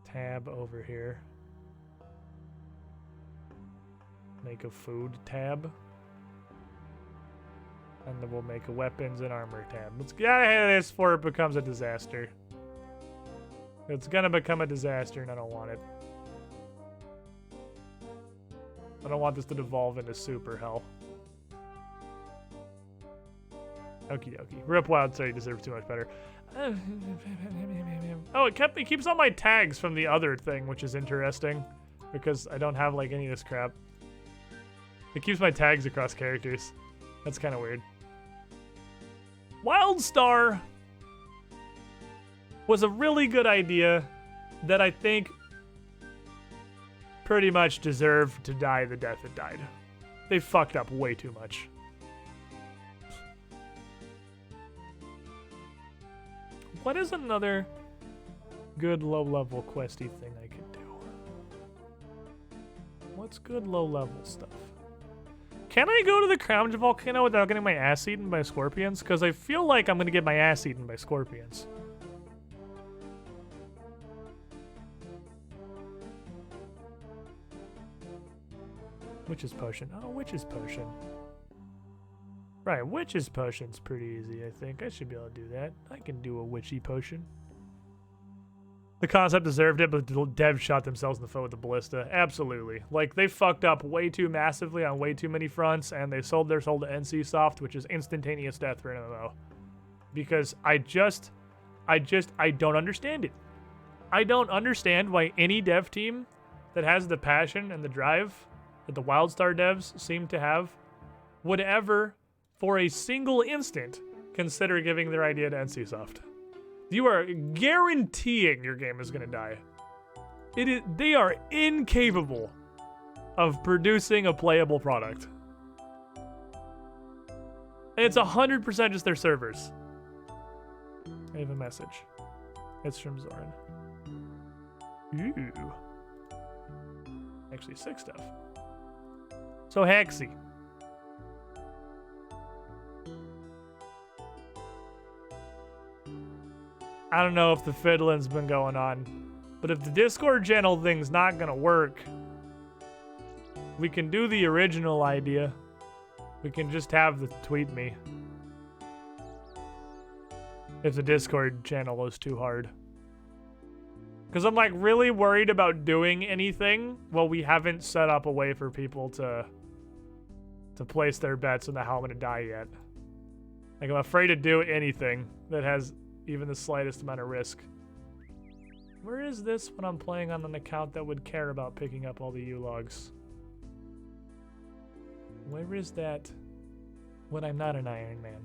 tab over here. Make a food tab. And then we'll make a weapons and armor tab. Let's get out ahead of this before it becomes a disaster. It's gonna become a disaster and I don't want it. I don't want this to devolve into super hell. Okie dokie. Rip Wild Sorry deserves too much better. Oh, it keeps all my tags from the other thing, which is interesting. Because I don't have like any of this crap. It keeps my tags across characters. That's kind of weird. Wildstar was a really good idea that I think pretty much deserved to die the death it died. They fucked up way too much. What is another good low-level questy thing I could do? What's good low-level stuff? Can I go to the Crown Volcano without getting my ass eaten by scorpions? Because I feel like I'm going to get my ass eaten by scorpions. Witch's Potion. Oh, Witch's Potion. Right, Witch's Potion's pretty easy, I think. I should be able to do that. I can do a Witchy Potion. The concept deserved it, but the devs shot themselves in the foot with the ballista. Absolutely. Like, they fucked up way too massively on way too many fronts, and they sold their soul to NCSoft, which is instantaneous death for an MMO. Because I don't understand it. I don't understand why any dev team that has the passion and the drive that the Wildstar devs seem to have would ever, for a single instant, consider giving their idea to NCSoft. You are guaranteeing your game is going to die. They are incapable of producing a playable product. And it's 100% just their servers. I have a message. It's from Zoran. Ooh. Actually, 6 stuff. So, Hexy. I don't know if the fiddling's been going on, but if the Discord channel thing's not gonna work, we can do the original idea. We can just have the tweet me. If the Discord channel is too hard. Because I'm like really worried about doing anything while we haven't set up a way for people to place their bets on how I'm gonna die yet. Like I'm afraid to do anything that has even the slightest amount of risk. Where is this when I'm playing on an account that would care about picking up all the U-logs? Where is that when I'm not an Ironman?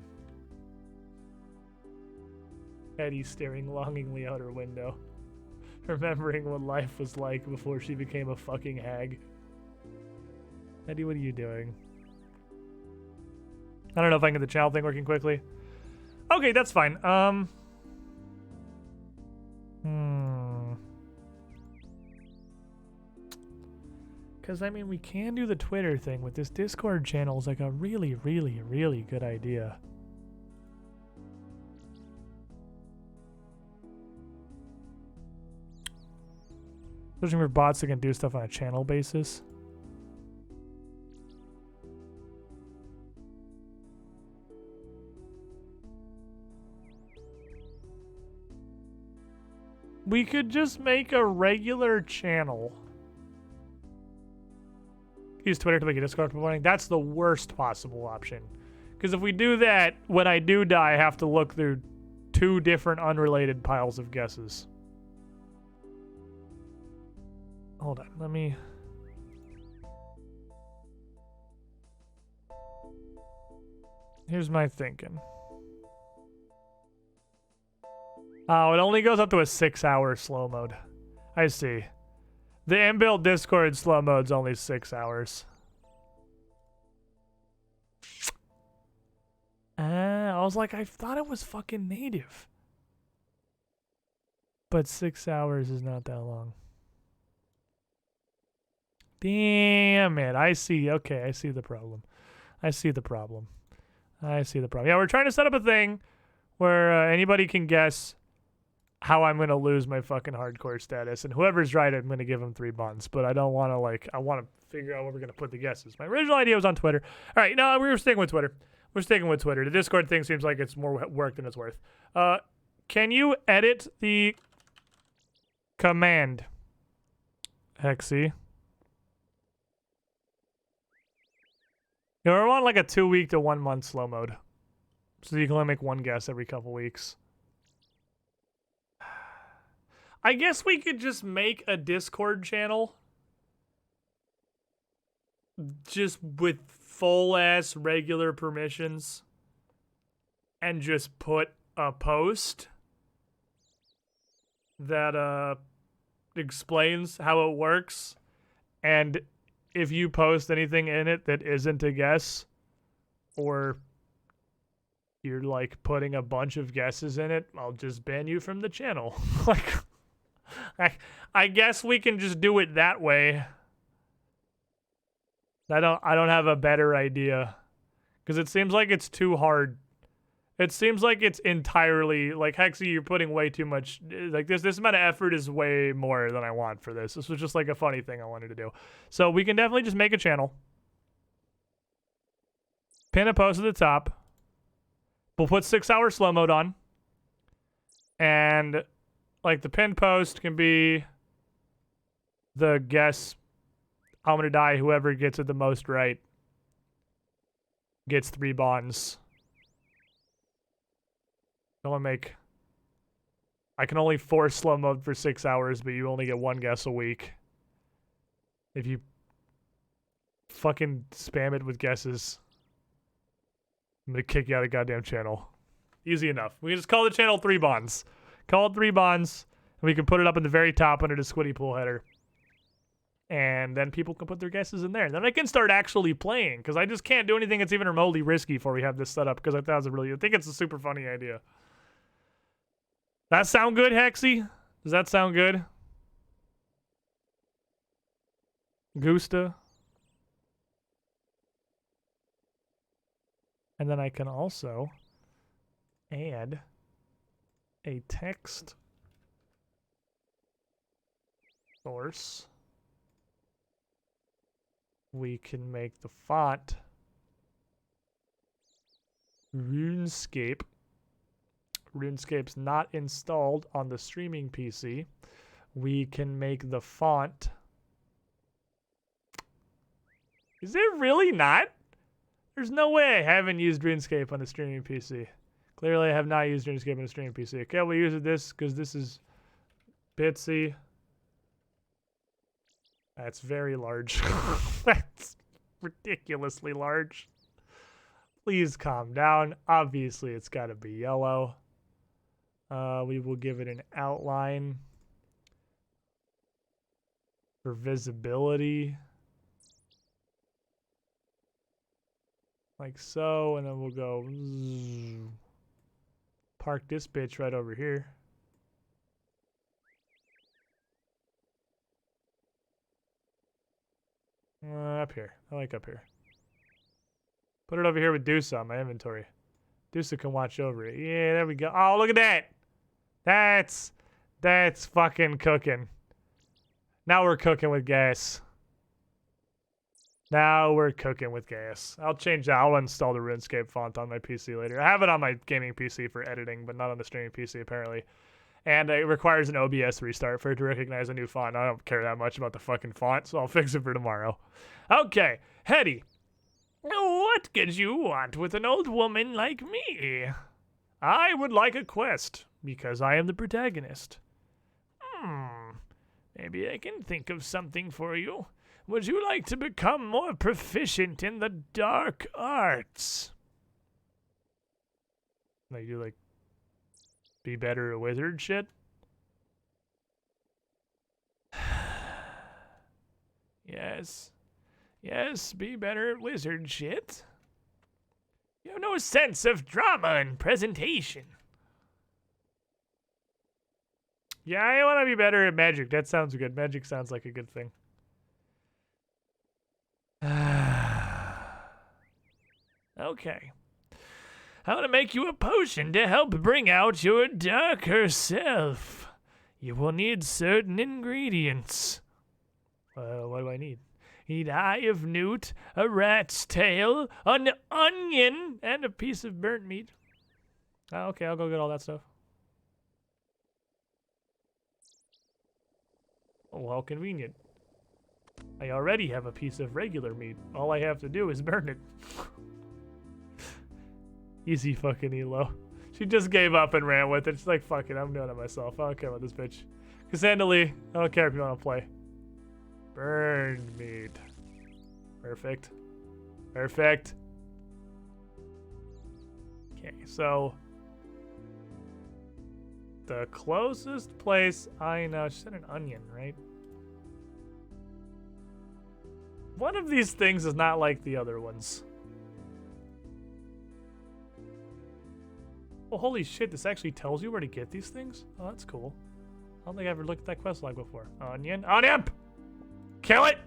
Eddie staring longingly out her window, remembering what life was like before she became a fucking hag. Eddie, what are you doing? I don't know if I can get the channel thing working quickly. Okay, that's fine. Because, I mean, we can do the Twitter thing, but this Discord channel is like a really, really, really good idea. Especially for bots that can do stuff on a channel basis. We could just make a regular channel. Use Twitter to make a Discord promoting. That's the worst possible option. Because if we do that, when I do die, I have to look through 2 different unrelated piles of guesses. Hold on, let me... Here's my thinking. Oh, it only goes up to a 6-hour slow mode. I see. The inbuilt Discord slow mode's only 6 hours. I was like, I thought it was fucking native. But 6 hours is not that long. Damn it. I see. Okay, I see the problem. I see the problem. I see the problem. Yeah, we're trying to set up a thing where anybody can guess how I'm going to lose my fucking hardcore status. And whoever's right, I'm going to give them 3 months. But I don't want to, like, I want to figure out where we're going to put the guesses. My original idea was on Twitter. All right, no, we were sticking with Twitter. We're sticking with Twitter. The Discord thing seems like it's more work than it's worth. Can you edit the command, Hexy? You know, we're on like a 2-week to 1 month slow mode. So you can only make 1 guess every couple weeks. I guess we could just make a Discord channel. Just with full-ass regular permissions. And just put a post that explains how it works. And if you post anything in it that isn't a guess, or you're like putting a bunch of guesses in it, I'll just ban you from the channel. Like, I guess we can just do it that way. I don't have a better idea, because it seems like it's too hard. It seems like it's entirely like, Hexy, you're putting way too much. Like this amount of effort is way more than I want for this. This was just like a funny thing I wanted to do. So we can definitely just make a channel, pin a post at the top. We'll put 6-hour slow mode on, and like the pinned post can be the guess I'm gonna die. Whoever gets it the most right gets 3 bonds. I can only force slow mode for 6 hours, but you only get 1 guess a week. If you fucking spam it with guesses, I'm gonna kick you out of the goddamn channel. Easy enough. We can just call the channel 3 bonds. Call it 3 bonds, and we can put it up in the very top under the Squiddy Pool header. And then people can put their guesses in there. And then I can start actually playing, because I just can't do anything that's even remotely risky before we have this set up, because I think it's a super funny idea. That sound good, Hexy? Does that sound good? Gusta? And then I can also add a text source. We can make the font RuneScape. RuneScape's not installed on the streaming PC. We can make the font. Is it really not? There's no way I haven't used RuneScape on the streaming PC. Clearly, I have not used RuneScape on the streaming PC. Okay, we'll use this because this is Bitsy. That's very large. That's ridiculously large. Please calm down. Obviously, it's got to be yellow. We will give it an outline for visibility. Like so, and then we'll go. park this bitch right over here. Up here. I like up here. Put it over here with Deuce on my inventory. Deuce can watch over it. Yeah, there we go. Oh, look at that. That's fucking cooking. Now we're cooking with gas. Now we're cooking with gas. I'll change that. I'll install the RuneScape font on my PC later. I have it on my gaming PC for editing, but not on the streaming PC apparently. And it requires an OBS restart for it to recognize a new font. I don't care that much about the fucking font, so I'll fix it for tomorrow. Okay, Hetty. What could you want with an old woman like me? I would like a quest, because I am the protagonist. Maybe I can think of something for you. Would you like to become more proficient in the dark arts? Like you be better at wizard shit? Yes. Yes, be better at wizard shit. You have no sense of drama and presentation. Yeah, I want to be better at magic. That sounds good. Magic sounds like a good thing. Okay. I want to make you a potion to help bring out your darker self. You will need certain ingredients. What do I need? You need eye of newt, a rat's tail, an onion, and a piece of burnt meat. Okay, I'll go get all that stuff. Oh, how convenient. I already have a piece of regular meat. All I have to do is burn it. Easy fucking elo. She just gave up and ran with it. She's like, fuck it, I'm doing it myself. I don't care about this bitch. Cassandra Lee, I don't care if you want to play. Burned meat. Perfect. Perfect. Okay, so the closest place I know, she said an onion, right? One of these things is not like the other ones. Oh, holy shit, this actually tells you where to get these things? Oh, that's cool. I don't think I ever looked at that quest log before. Onion. On imp! Kill it!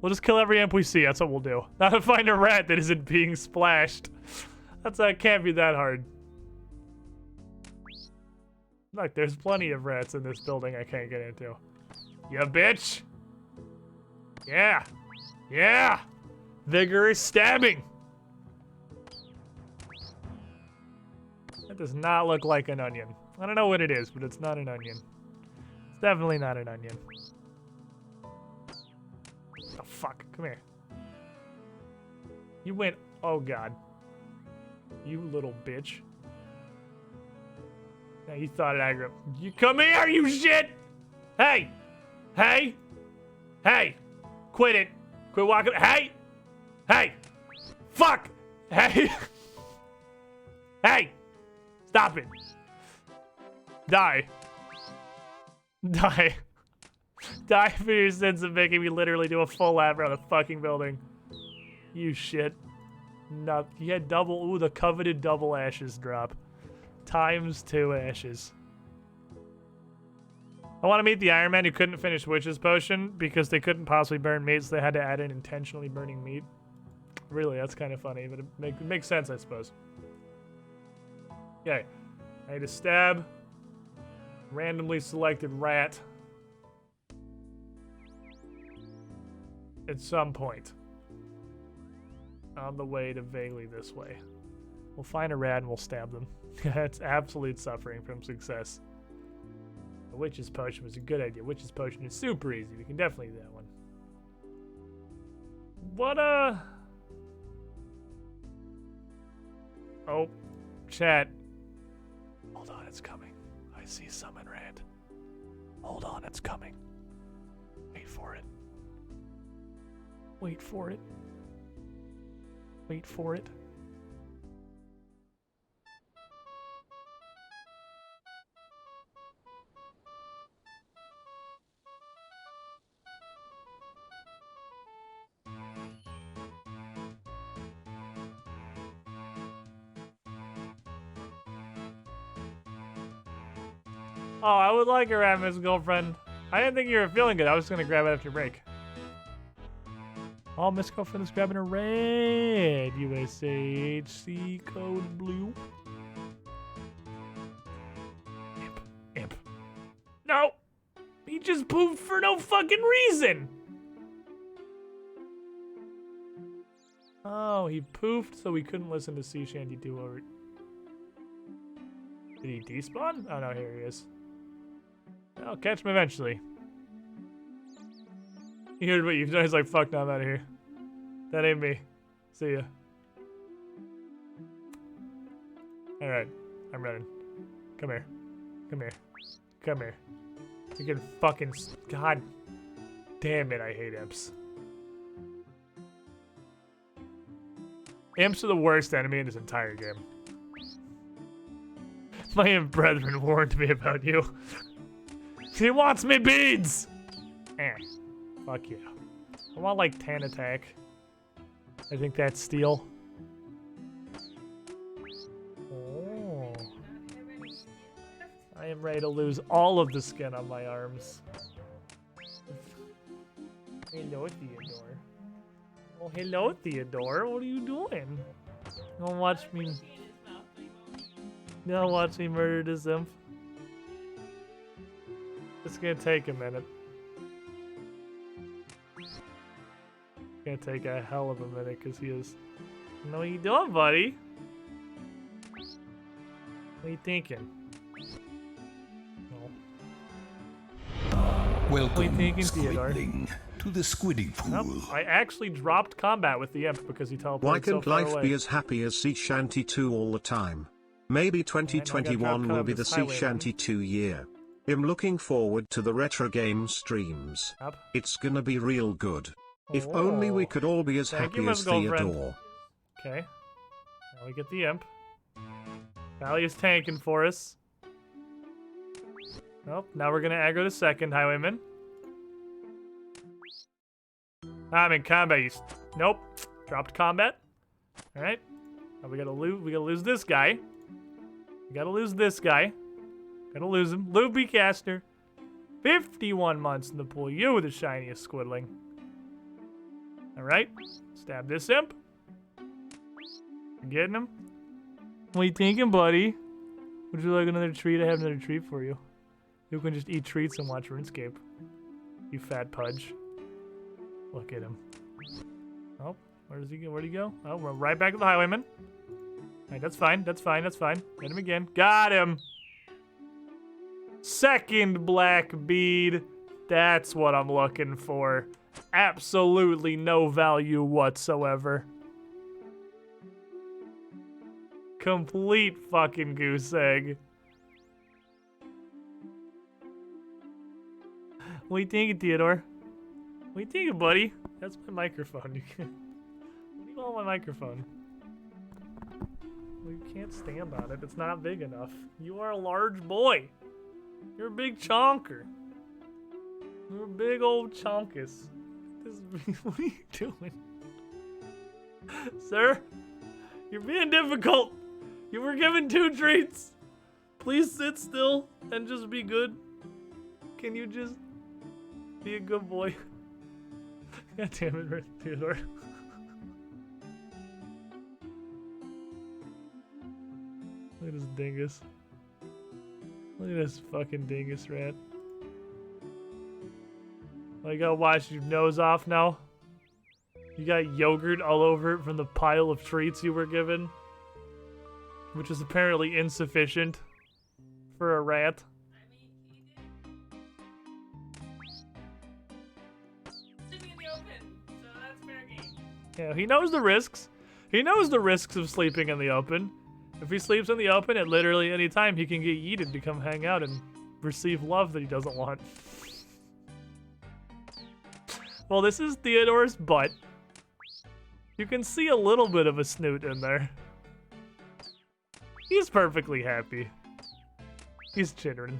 We'll just kill every imp we see. That's what we'll do. Not to find a rat that isn't being splashed. That can't be that hard. Look, there's plenty of rats in this building I can't get into. You bitch! Yeah! Yeah! Vigorous stabbing! That does not look like an onion. I don't know what it is, but it's not an onion. It's definitely not an onion. Oh, fuck. Come here. You went... Oh, God. You little bitch. Now you thought it aggro. You come here, you shit! Hey! Hey! Hey! Quit it. Quit walking. Hey! Hey! Fuck! Hey! Hey! Stop it. Die. Die. Die for your sins of making me literally do a full lap around the fucking building. You shit. No, you had double, ooh, the coveted double ashes drop. ×2 ashes. I want to meet the Ironman who couldn't finish Witch's Potion because they couldn't possibly burn meat, so they had to add in intentionally burning meat. Really, that's kind of funny, but it makes sense, I suppose. Okay. I need to stab. Randomly selected rat. At some point. On the way to vaguely this way. We'll find a rat and we'll stab them. That's absolute suffering from success. The Witch's Potion was a good idea. Witch's Potion is super easy. We can definitely do that one. What Oh, chat. Hold on, it's coming. I see summon rat. Hold on, it's coming. Wait for it. Wait for it. Wait for it. Oh, I would like a rat, Miss Girlfriend. I didn't think you were feeling good. I was gonna grab it after break. Oh, Miss Girlfriend is grabbing a red USAHC code blue. Imp. No! He just pooped for no fucking reason! Oh, he poofed so we couldn't listen to Sea Shanty 2 over. Did he despawn? Oh no, here he is. I'll catch him eventually. He heard what you've done. He's like, fuck, no, I'm out of here. That ain't me. See ya. Alright, I'm running. Come here. Come here. Come here. You can fucking. God damn it, I hate imps. Imps are the worst enemy in this entire game. My imp brethren warned me about you. He wants me beads! Fuck you. I want like 10 attack. I think that's steel. Oh. I am ready to lose all of the skin on my arms. Hello, Theodore. Oh, hello, Theodore. What are you doing? Don't watch me. Don't watch me murder this imp. It's gonna take a minute. It's gonna take a hell of a minute because he is. What are you doing, buddy? What are you thinking? Welcome, Theodore? Squidling, to the Squiddy Pool. Nope. I actually dropped combat with the imp because he teleported Why so can't far life away. be as happy as Sea Shanty 2 all the time? Maybe 2021 will be the Sea Shanty 2 year. I'm looking forward to the retro game streams. Up. It's gonna be real good. If only we could all be as Thank you, happy as Miss Girlfriend. Theodore. Okay. Now we get the imp. Valley is tanking for us. Nope. Now we're gonna aggro the second highwayman. I'm in combat. Nope. Dropped combat. All right. Now we gotta lose. We gotta lose this guy. We gotta lose this guy. Gotta lose him. Luby Caster. 51 months in the pool. You the shiniest squidling. All right. Stab this imp. You getting him? What are you thinking, buddy? Would you like another treat? I have another treat for you. You can just eat treats and watch RuneScape. You fat pudge. Look at him. Oh, where does he go? Where'd he go? Oh, we're right back to the highwayman. Alright, that's fine. That's fine. That's fine. Hit him again. Got him! Second black bead. That's what I'm looking for. Absolutely no value whatsoever. Complete fucking goose egg. What are you thinking, Theodore? What are you thinking, buddy? That's my microphone. What do you want on my microphone? Well, you can't stand on it. It's not big enough. You are a large boy. You're a big chonker. You're a big old chonkus. What are you doing? Sir? You're being difficult. You were given 2 treats. Please sit still and just be good. Can you just be a good boy? God damn it, Theodore. Look at this dingus. Look at this fucking dingus rat. I gotta wash your nose off now. You got yogurt all over it from the pile of treats you were given. Which is apparently insufficient for a rat. I mean, he did. Sleeping in the open, so that's fair game. Yeah, he knows the risks. He knows the risks of sleeping in the open. If he sleeps in the open, at literally any time he can get yeeted to come hang out and receive love that he doesn't want. Well, this is Theodore's butt. You can see a little bit of a snoot in there. He's perfectly happy. He's chittering.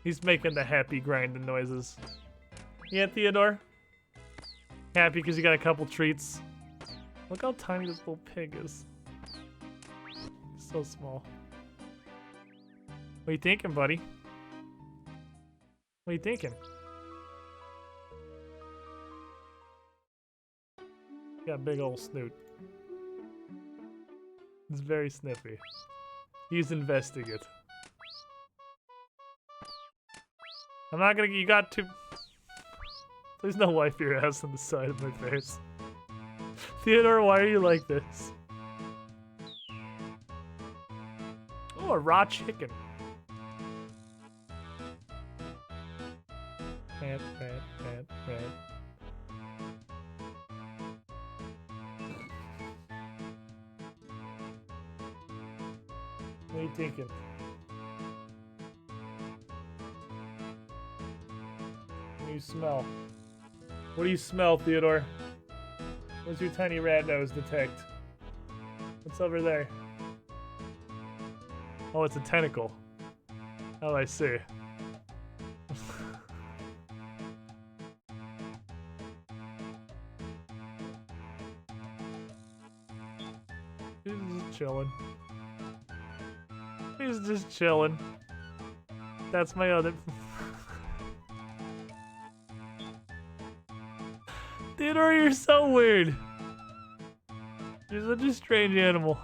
He's making the happy grinding noises. Yeah, Theodore? Happy because you got a couple treats. Look how tiny this little pig is. He's so small. What are you thinking, buddy? What are you thinking? Got a big old snoot. It's very snippy. He's investing it. I'm not gonna. You got to. Please don't wipe your ass on the side of my face. Theodore, why are you like this? Oh, a raw chicken. Rat. What are you thinking? What do you smell? What do you smell, Theodore? What's your tiny rat nose detect? What's over there? Oh, it's a tentacle. Oh, I see. He's just chilling. He's just chilling. That's my other... Theodore, you're so weird. You're such a strange animal.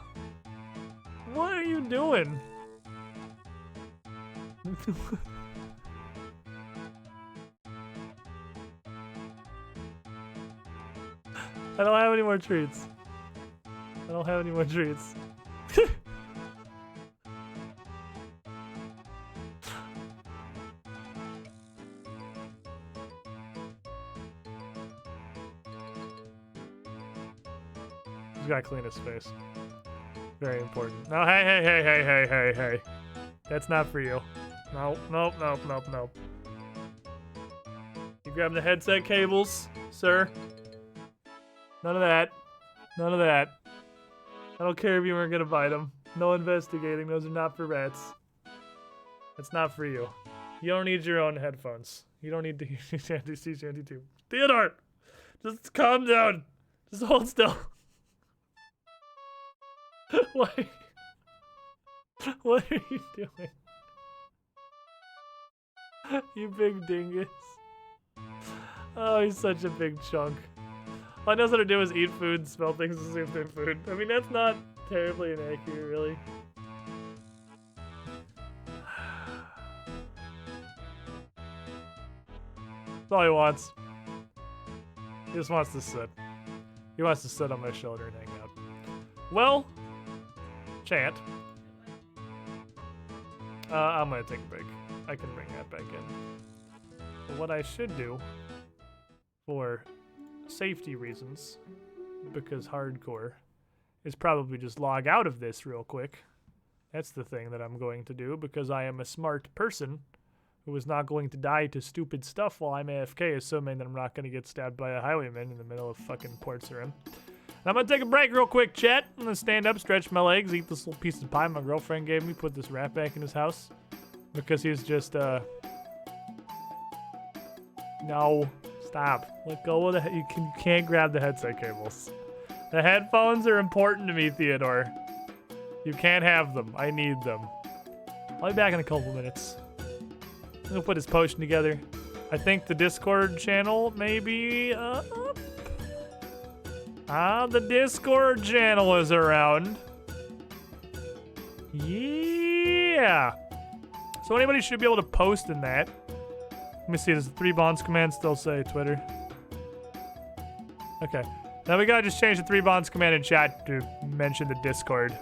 What are you doing? I don't have any more treats. I don't have any more treats. He's gotta clean his face. Very important. No, hey. That's not for you. Nope. You grab the headset cables, sir. None of that. None of that. I don't care if you weren't gonna buy them. No investigating. Those are not for rats. That's not for you. You don't need your own headphones. You don't need to hear Shanty C, Shanty 2. Theodore! Just calm down. Just hold still. Why? What are you doing? You big dingus. Oh, he's such a big chunk. All he knows how to do is eat food, smell things, and assume they're food. I mean, that's not terribly inaccurate, really. That's all he wants. He just wants to sit. He wants to sit on my shoulder and hang out. Well, chat. I'm gonna take a break. I can bring that back in. But what I should do, for safety reasons, because hardcore, is probably just log out of this real quick. That's the thing that I'm going to do, because I am a smart person who is not going to die to stupid stuff while I'm AFK, assuming that I'm not going to get stabbed by a highwayman in the middle of fucking Port Sarim. I'm gonna take a break real quick, chat. I'm gonna stand up, stretch my legs, eat this little piece of pie my girlfriend gave me, put this rat back in his house. Because he's just, No. Stop. Let go of the... You can't grab the headset cables. The headphones are important to me, Theodore. You can't have them. I need them. I'll be back in a couple minutes. I'm gonna put his potion together. I think the Discord channel may be up. The Discord channel is around. Yeah. So anybody should be able to post in that. Let me see, does the 3 bonds command still say Twitter? Okay. Now we gotta just change the 3 bonds command in chat to mention the Discord.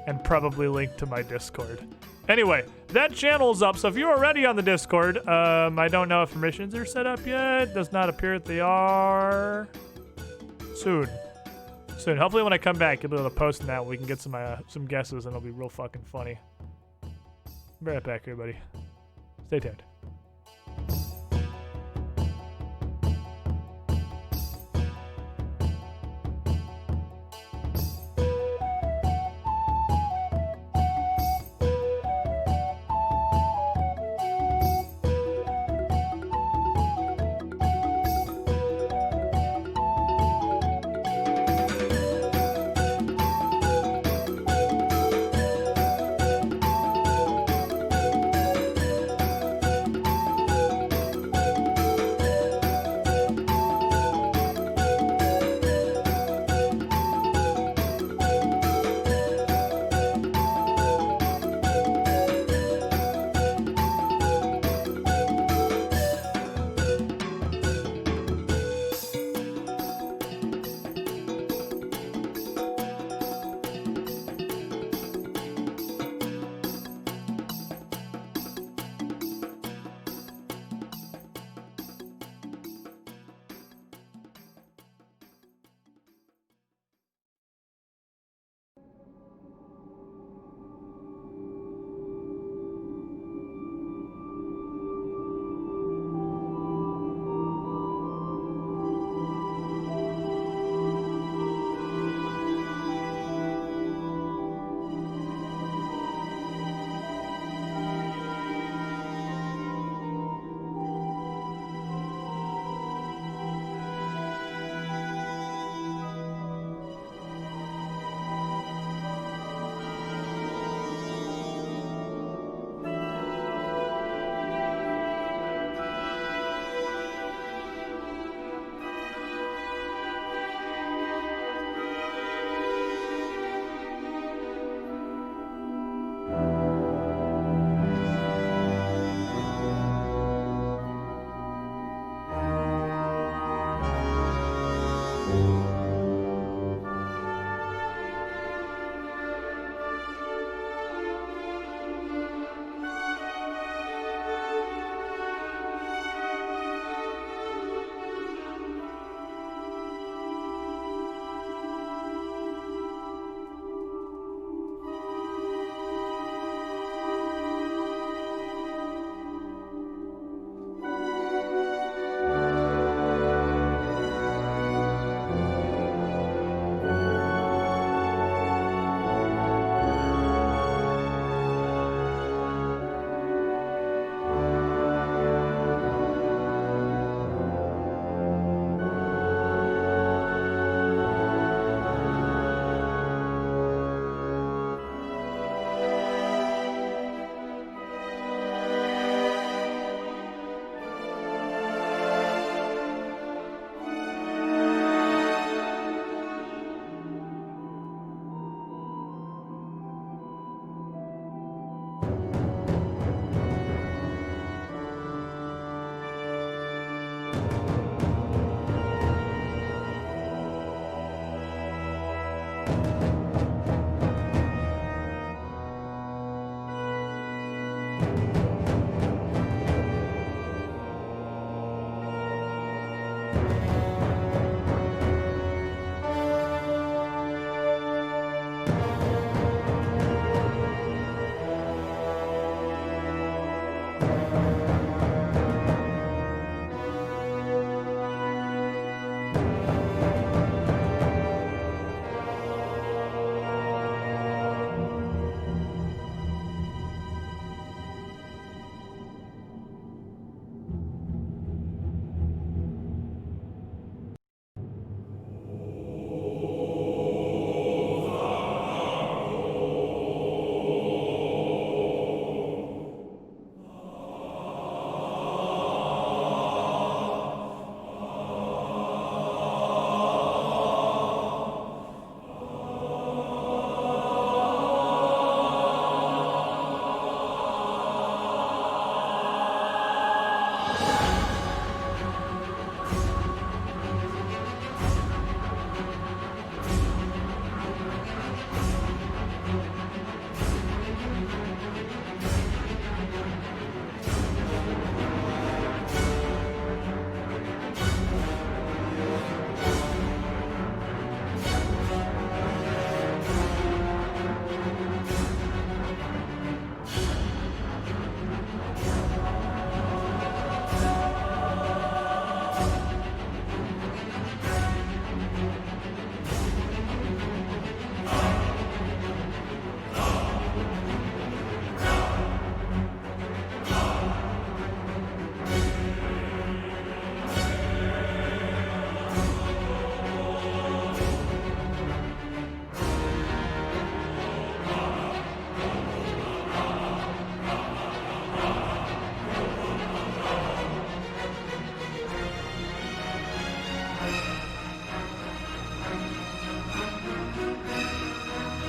And probably link to my Discord. Anyway, that channel's up, so if you're already on the Discord, I don't know if permissions are set up yet. Does not appear that they are. Soon. Hopefully when I come back, you'll be able to post in that. We can get some guesses, and it'll be real fucking funny. Be right back, everybody. Stay tuned.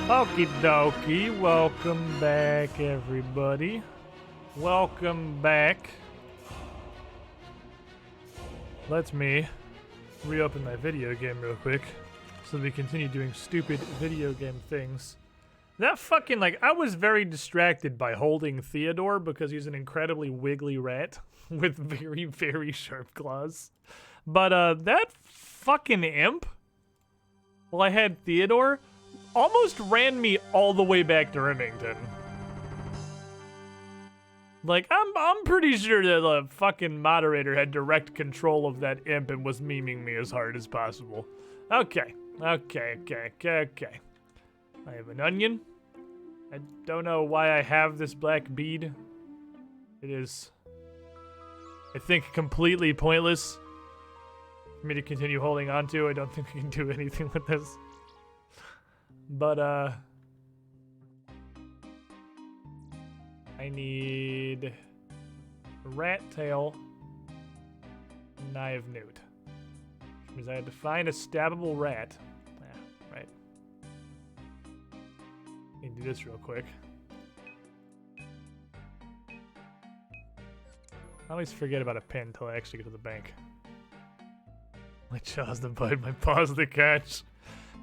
Okie dokie, welcome back everybody. Welcome back. Let me reopen my video game real quick so we continue doing stupid video game things. That fucking, like, I was very distracted by holding Theodore because he's an incredibly wiggly rat with very, very sharp claws. But that fucking imp, while I had Theodore, almost ran me all the way back to Remington. Like, I'm pretty sure that the fucking moderator had direct control of that imp and was memeing me as hard as possible. Okay. I have an onion. I don't know why I have this black bead. It is, I think, completely pointless for me to continue holding on to. I don't think we can do anything with this. But, I need a rat tail, and Eye of Newt. Which means I had to find a stabbable rat. Yeah, right. Let me do this real quick. I always forget about a pin until I actually get to the bank. My jaw's the bite, my paw's the catch.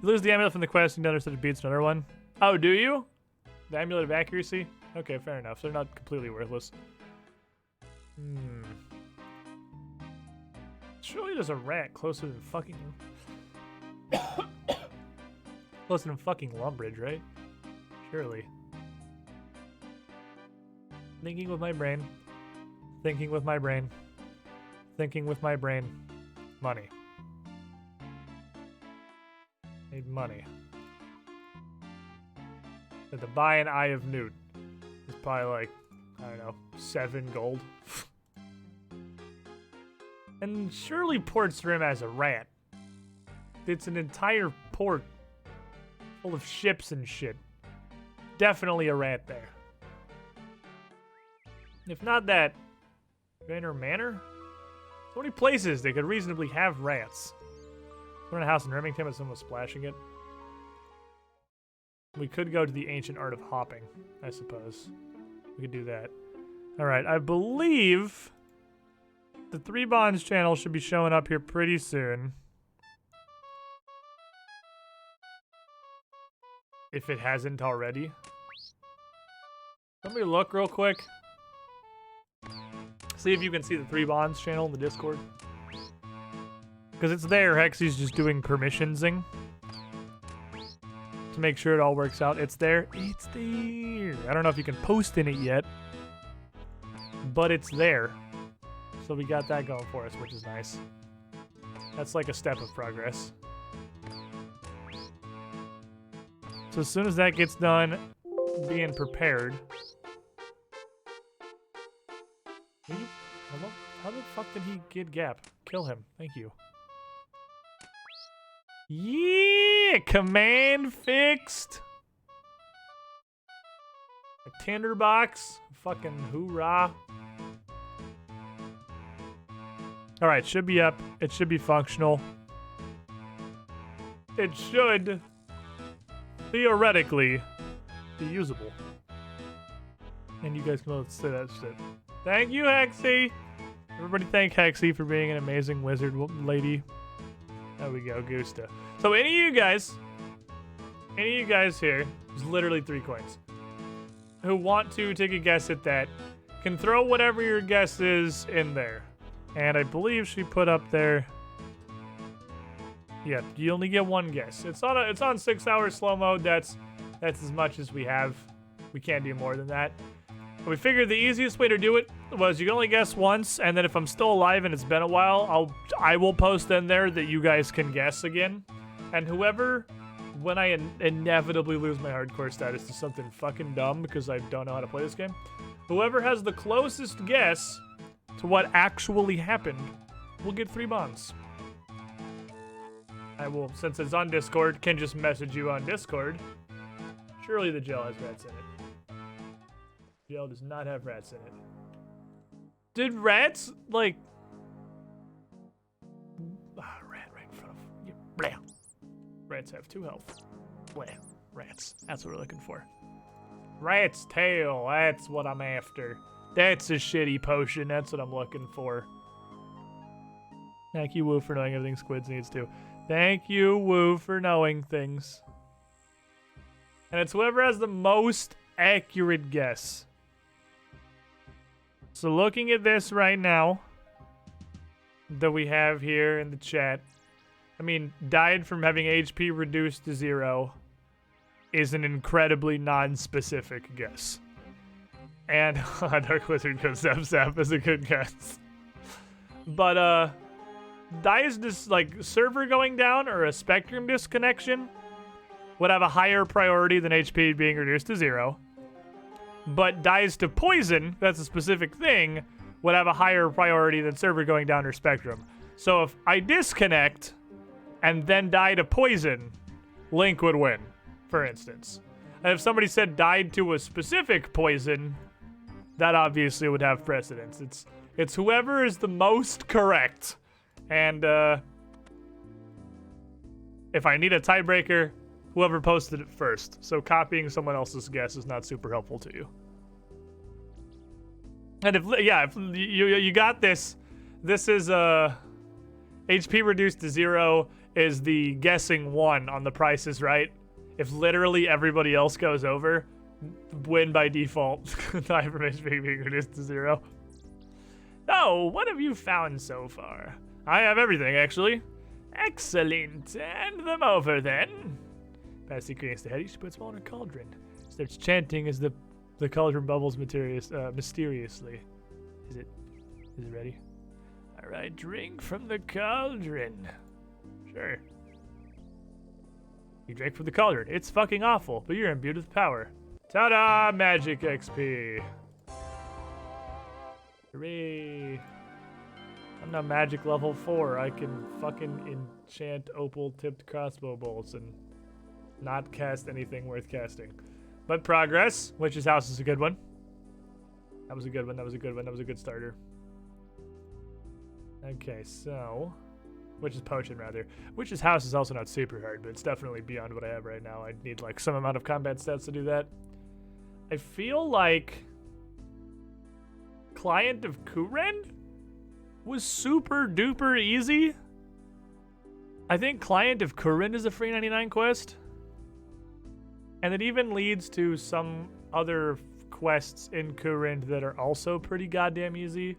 You lose the amulet from the quest, and another such beats another one. Oh, do you? The amulet of accuracy? Okay, fair enough. So they're not completely worthless. Surely there's a rat closer than fucking... closer than fucking Lumbridge, right? Surely. Thinking with my brain. Thinking with my brain. Thinking with my brain. Money. Need money. But to buy an Eye of Newt is probably like, I don't know, 7 gold. And surely Port's Rim has a rat. It's an entire port full of ships and shit. Definitely a rat there. If not that, Banner Manor? So many places they could reasonably have rats. We're in a house in Remington, but someone was splashing it. We could go to the ancient art of hopping, I suppose. We could do that. Alright, I believe the 3 Bonds channel should be showing up here pretty soon. If it hasn't already. Let me look real quick. See if you can see the 3 Bonds channel in the Discord. Because it's there, Hexy's just doing permissionsing. To make sure it all works out. It's there. It's there. I don't know if you can post in it yet. But it's there. So we got that going for us, which is nice. That's like a step of progress. So as soon as that gets done, being prepared. Hello? How the fuck did he get Gap? Kill him. Thank you. Yeah! Command fixed! A tinderbox. Fucking hoorah. Alright, should be up. It should be functional. It should, theoretically, be usable. And you guys can both say that shit. Thank you, Hexy! Everybody thank Hexy for being an amazing wizard lady. There we go, Gusta. So any of you guys here, there's literally 3 coins, who want to take a guess at that, can throw whatever your guess is in there. And I believe she put up there, yeah, you only get 1 guess. It's on 6-hour slow mode. That's as much as we have. We can't do more than that. But we figured the easiest way to do it was you can only guess once, and then if I'm still alive and it's been a while, I will post in there that you guys can guess again. And whoever, when I inevitably lose my hardcore status to something fucking dumb because I don't know how to play this game, whoever has the closest guess to what actually happened will get 3 bonds. I will, since it's on Discord, can just message you on Discord. Surely the gel has rats in it. Gel does not have rats in it. Did rats, like... rat right in front of you. Blah. Rats have 2 health. Blah. Rats. That's what we're looking for. Rat's tail. That's what I'm after. That's a shitty potion. That's what I'm looking for. Thank you, Woo, for knowing everything Squids needs to. Thank you, Woo, for knowing things. And it's whoever has the most accurate guess. So looking at this right now that we have here in the chat, I mean, died from having HP reduced to 0 is an incredibly non-specific guess. And Dark Wizard goes Zap Zap is a good guess. But, dies this, like, server going down or a spectrum disconnection would have a higher priority than HP being reduced to 0. But dies to poison, that's a specific thing, would have a higher priority than server going down or spectrum. So if I disconnect and then die to poison, Link would win, for instance. And if somebody said died to a specific poison, that obviously would have precedence. It's whoever is the most correct. And if I need a tiebreaker, whoever posted it first. So copying someone else's guess is not super helpful to you. And if you got this, this is HP reduced to 0 is the guessing 1 on the Price is Right. If literally everybody else goes over, win by default. Time from HP being reduced to 0. Oh, what have you found so far? I have everything, actually. Excellent. Hand them over, then. Pass the creates the head. You should put small in a cauldron. Starts chanting as the cauldron bubbles mysteriously. Is it ready? All right, drink from the cauldron. Sure. You drank from the cauldron. It's fucking awful, but you're imbued with power. Ta-da! Magic XP. Hooray. I'm now magic level 4. I can fucking enchant opal-tipped crossbow bolts and not cast anything worth casting. But progress, Witch's House is a good one. That was a good one, that was a good one, that was a good starter. Okay, so... Witch's Potion, rather. Witch's House is also not super hard, but it's definitely beyond what I have right now. I'd need, like, some amount of combat stats to do that. I feel like... Client of Kuren was super duper easy. I think Client of Kuren is a free 99 quest. And it even leads to some other quests in Kuren that are also pretty goddamn easy.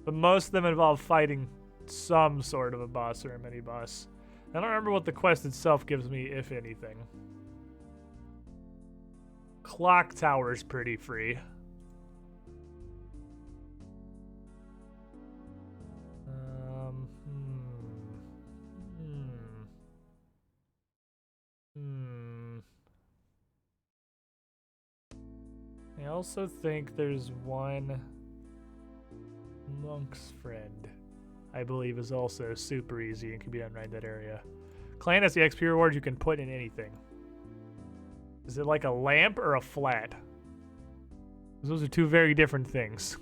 But most of them involve fighting some sort of a boss or a mini boss. I don't remember what the quest itself gives me, if anything. Clock Tower's pretty free. I also think there's one Monk's Friend, I believe, is also super easy and can be done right in that area. Clan has the XP reward you can put in anything. Is it like a lamp or a flat? Those are two very different things.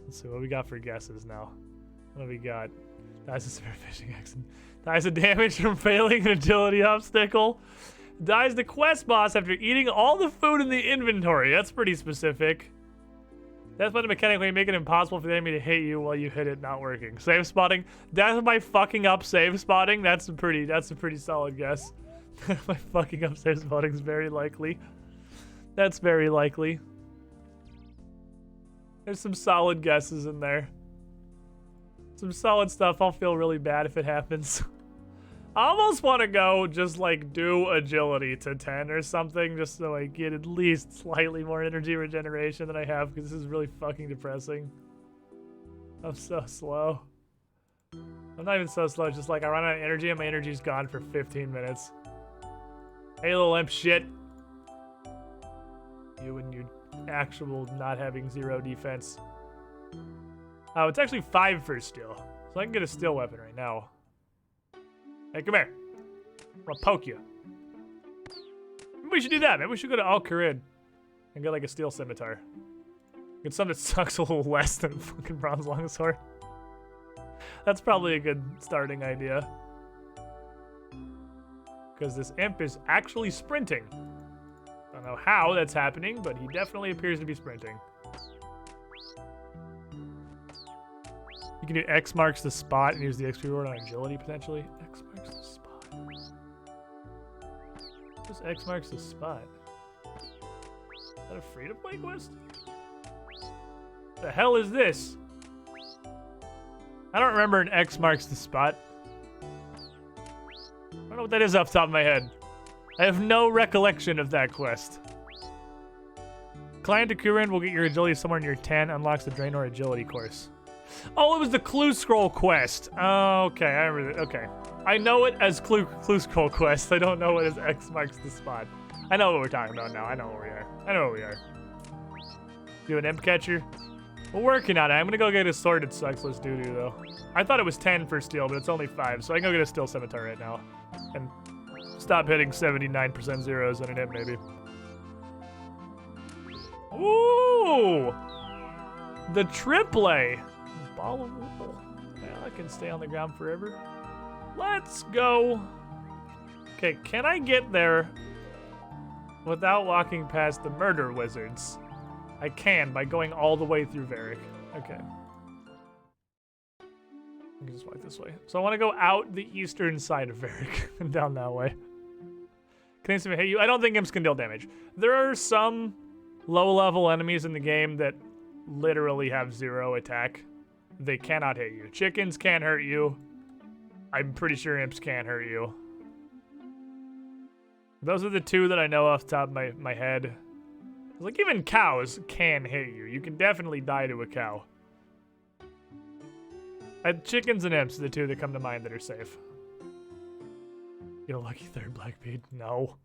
Let's see what we got for guesses now. What do we got? Dies a severe fishing accident. Dies of damage from failing an agility obstacle. Dies the quest boss after eating all the food in the inventory. That's pretty specific. Death by the mechanic when you make it impossible for the enemy to hit you while you hit it not working. Save spotting. Death by fucking up save spotting. That's a pretty solid guess. My fucking up save spotting is very likely. That's very likely. There's some solid guesses in there. Some solid stuff. I'll feel really bad if it happens. I almost want to go just like do agility to 10 or something just so I get at least slightly more energy regeneration than I have because this is really fucking depressing. I'm so slow. I'm not even so slow, just like I run out of energy and my energy's gone for 15 minutes. Hey little imp shit. You and your actual not having 0 defense. Oh, it's actually 5 for steel. So I can get a steel weapon right now. Hey, come here. I'll poke you. Maybe we should do that. Maybe we should go to Al-Qarid and get like a steel scimitar. Get something that sucks a little less than a fucking bronze longsword. That's probably a good starting idea. because this imp is actually sprinting. Don't know how that's happening, but he definitely appears to be sprinting. You can do X marks the spot and use the XP reward on agility potentially. X marks the spot. What's X marks the spot? Is that a free-to-play quest? The hell is this? I don't remember an X marks the spot. I don't know what that is off the top of my head. I have no recollection of that quest. Client to Kurin will get your agility somewhere near 10, unlocks the Draenor agility course. Oh, it was the Clue Scroll quest. Oh, okay, I remember that. Okay. I know it as Clue Scroll quest. I don't know it as X marks the spot. I know what we're talking about now. I know where we are. I know where we are. Do an imp catcher? We're working on it. I'm gonna go get a sorted Sexless Doo-Doo, though. I thought it was 10 for steel, but it's only 5, so I can go get a steel scimitar right now. And stop hitting 79% zeros on an imp, maybe. Ooh! The triple ball of wool. Well, I can stay on the ground forever. Let's go. Okay, can I get there without walking past the murder wizards? I can by going all the way through Varric. Okay. I can just walk this way. So I want to go out the eastern side of Varric and down that way. Can I hit you? I don't think imps can deal damage. There are some low-level enemies in the game that literally have 0 attack. They cannot hit you. Chickens can't hurt you. I'm pretty sure imps can't hurt you. Those are the 2 that I know off the top of my head. Like, even cows can hit you. You can definitely die to a cow. Chickens and imps are the 2 that come to mind that are safe. Get a lucky 3rd Blackbeard? No.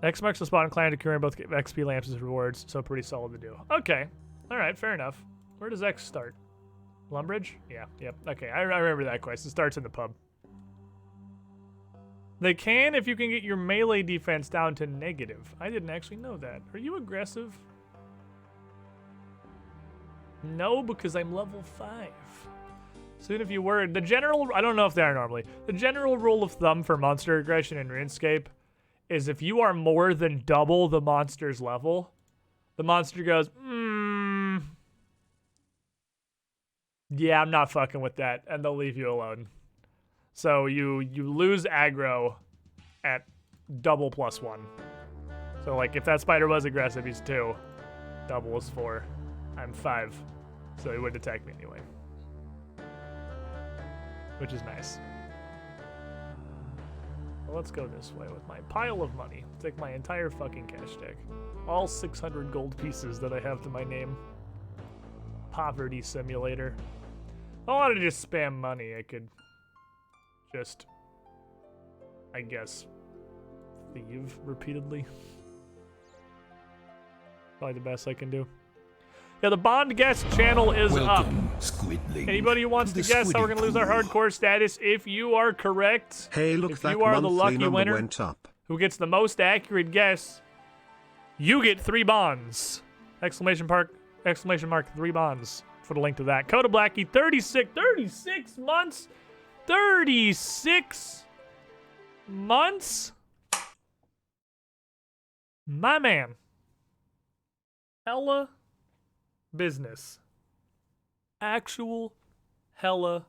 X marks the spot and clan to cure and both get XP lamps as rewards, so pretty solid to do. Okay. Alright, fair enough. Where does X start? Lumbridge? Yeah, yep. Okay, I remember that quest. It starts in the pub. They can if you can get your melee defense down to negative. I didn't actually know that. Are you aggressive? No, because I'm level 5. Soon if you were, the general, I don't know if they are normally, the general rule of thumb for monster aggression in RuneScape is if you are more than double the monster's level, the monster goes, yeah, I'm not fucking with that, and they'll leave you alone. So you lose aggro at double +1. So like if that spider was aggressive, he's 2. Double is 4. I'm 5. So he wouldn't attack me anyway. Which is nice. Well, let's go this way with my pile of money. Take my entire fucking cash stack. All 600 gold pieces that I have to my name. Poverty simulator. If I wanted to just spam money, I could just, I guess, thieve repeatedly. Probably the best I can do. Yeah, the Bond guest channel is Welcome, up. Squidling, Anybody who wants to guess how we're going to lose our hardcore status, if you are correct, Hey, look, if that you are the monthly lucky number winner went up. who gets the most accurate guess, you get 3 bonds. Exclamation mark 3 bonds for the link to that. Coda Blackie, 36 months? 36 months? My man. Hella business. Actual hella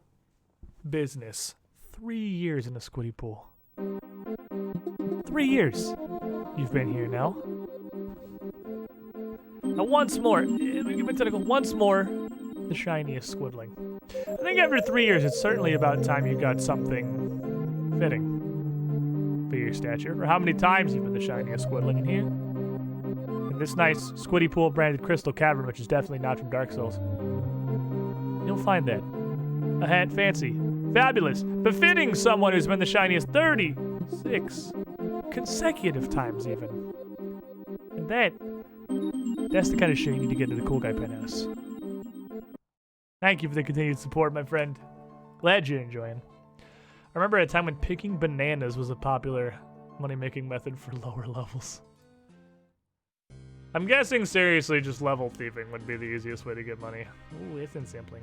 business. 3 years in the Squiddy pool. 3 years. You've been here now. Now once more, once more, the shiniest squidling. I think after 3 years, it's certainly about time you got something fitting for your stature. For how many times you've been the shiniest squidling in here. In this nice Squiddy Pool branded Crystal Cavern, which is definitely not from Dark Souls. You'll find that. A hat fancy, fabulous, befitting someone who's been the shiniest 36 consecutive times even. And that's the kind of shit you need to get into the Cool Guy Penthouse. Thank you for the continued support, my friend. Glad you're enjoying. I remember at a time when picking bananas was a popular money-making method for lower levels. I'm guessing seriously just level thieving would be the easiest way to get money. Ooh, it's in sampling.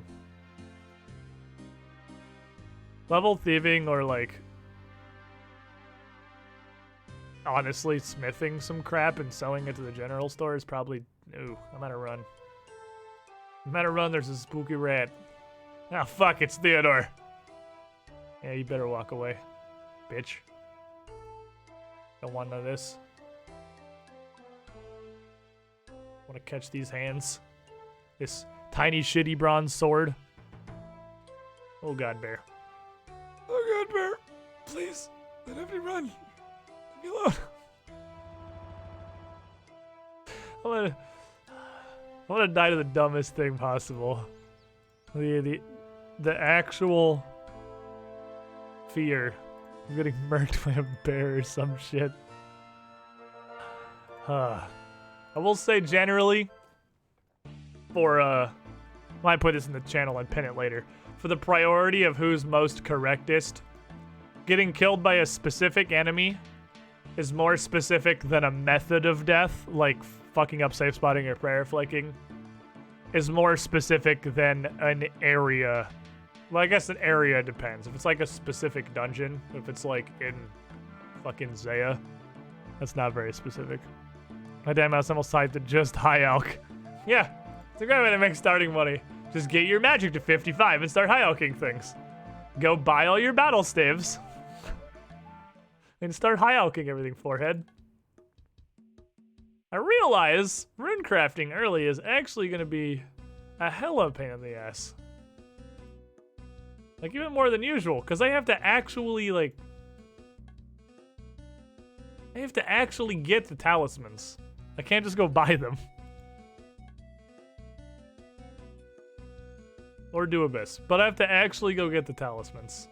Level thieving or like honestly, smithing some crap and selling it to the general store is probably... Ooh, I'm on a run. I'm on a run, there's a spooky rat. Ah, fuck, it's Theodore. Yeah, you better walk away, bitch. Don't want none of this. Want to catch these hands. This tiny, shitty bronze sword. Oh, God, bear. Oh, God, bear. Please, let me run. Leave me alone. I want to die to the dumbest thing possible. The actual fear of getting murked by a bear or some shit. I will say generally, for I might put this in the channel and pin it later. For the priority of who's most correctest, getting killed by a specific enemy is more specific than a method of death, like fucking up safe spotting or prayer flicking, is more specific than an area. Well, I guess an area depends. If it's like a specific dungeon, if it's like in fucking Zaya, that's not very specific. My damn mouse almost typed it just high elk. Yeah, it's a great way to make starting money. Just get your magic to 55 and start high elking things. Go buy all your battle staves and start high elking everything, forehead. I realize rune crafting early is actually going to be a hella pain in the ass. Like, even more than usual, because I have to actually, like... I have to actually get the talismans. I can't just go buy them. Or do Abyss. But I have to actually go get the talismans.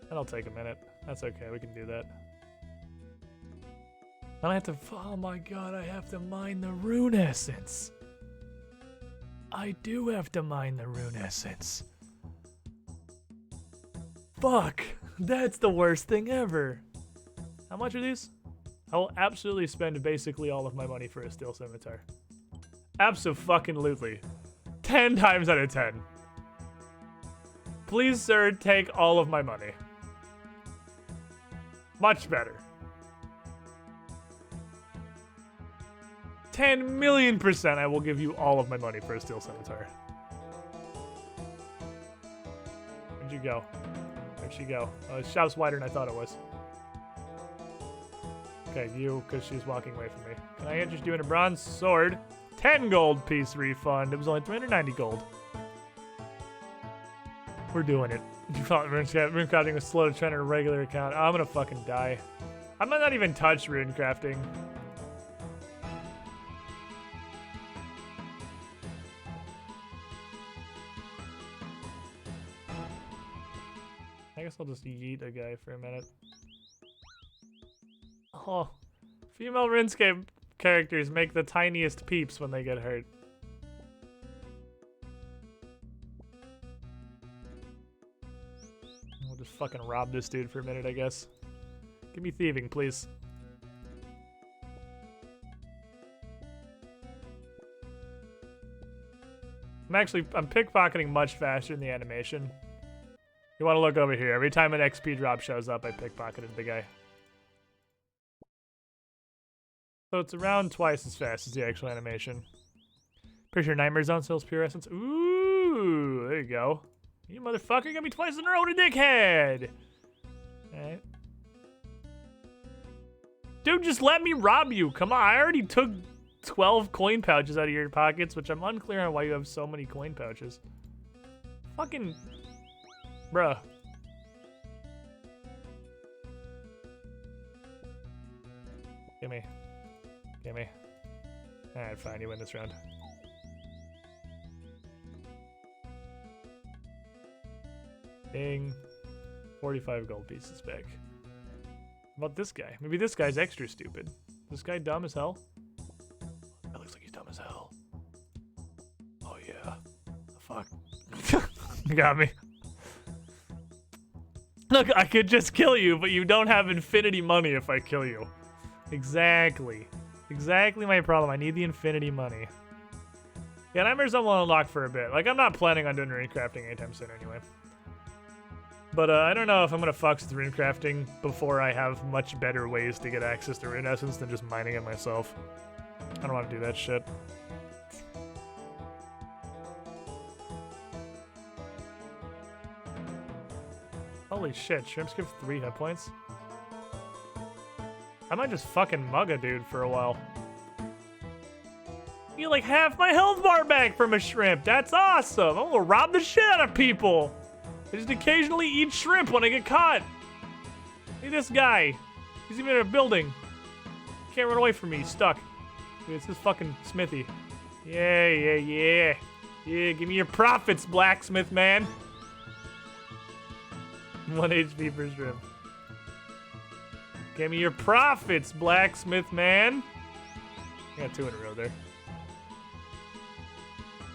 That'll take a minute. That's okay, we can do that. And I have to... Oh my god, I have to mine the rune essence. I do have to mine the rune essence. Fuck, that's the worst thing ever. How much are these? I will absolutely spend basically all of my money for a steel scimitar. Abso-fucking-lutely. 10 times out of 10. Please, sir, take all of my money. Much better. 10,000,000% I will give you all of my money for a steel scimitar. Where'd you go? Where'd she go? Oh, the shop's wider than I thought it was. Okay, you, because she's walking away from me. Can I interest you in a bronze sword? 10 gold piece refund. It was only 390 gold. We're doing it. You thought runecrafting was slow to try on a regular account. I'm gonna fucking die. I might not even touch runecrafting. I guess I'll just yeet a guy for a minute. Oh, female RuneScape characters make the tiniest peeps when they get hurt. We'll just fucking rob this dude for a minute, I guess. Give me thieving, please. I'm pickpocketing much faster in the animation. You want to look over here. Every time an XP drop shows up, I pickpocketed the guy. So it's around twice as fast as the actual animation. Pretty sure Nightmare Zone sells pure essence. Ooh, there you go. You motherfucker got me twice in a row, to dickhead. Alright. Dude, just let me rob you. Come on, I already took 12 coin pouches out of your pockets, which I'm unclear on why you have so many coin pouches. Fucking... Bruh. Gimme. Gimme. Alright, fine, you win this round. Ding. 45 gold pieces back. How about this guy? Maybe this guy's extra stupid. This guy dumb as hell? That looks like he's dumb as hell. Oh yeah. Fuck. You got me. Look, I could just kill you, but you don't have infinity money if I kill you. Exactly. Exactly my problem. I need the infinity money. Yeah, Nightmare Zone will unlock for a bit. Like, I'm not planning on doing runecrafting anytime soon anyway. But I don't know if I'm gonna fucks with rune crafting before I have much better ways to get access to rune essence than just mining it myself. I don't want to do that shit. Holy shit, shrimps give 3 hit points? I might just fucking mug a dude for a while. You get like half my health bar back from a shrimp. That's awesome. I'm gonna rob the shit out of people. I just occasionally eat shrimp when I get caught. Look at this guy. He's even in a building. Can't run away from me. He's stuck. Dude, it's his fucking smithy. Yeah, yeah, yeah. Yeah, give me your profits, blacksmith man. 1 HP per shrimp. Give me your profits, blacksmith man. I got 2 in a row there.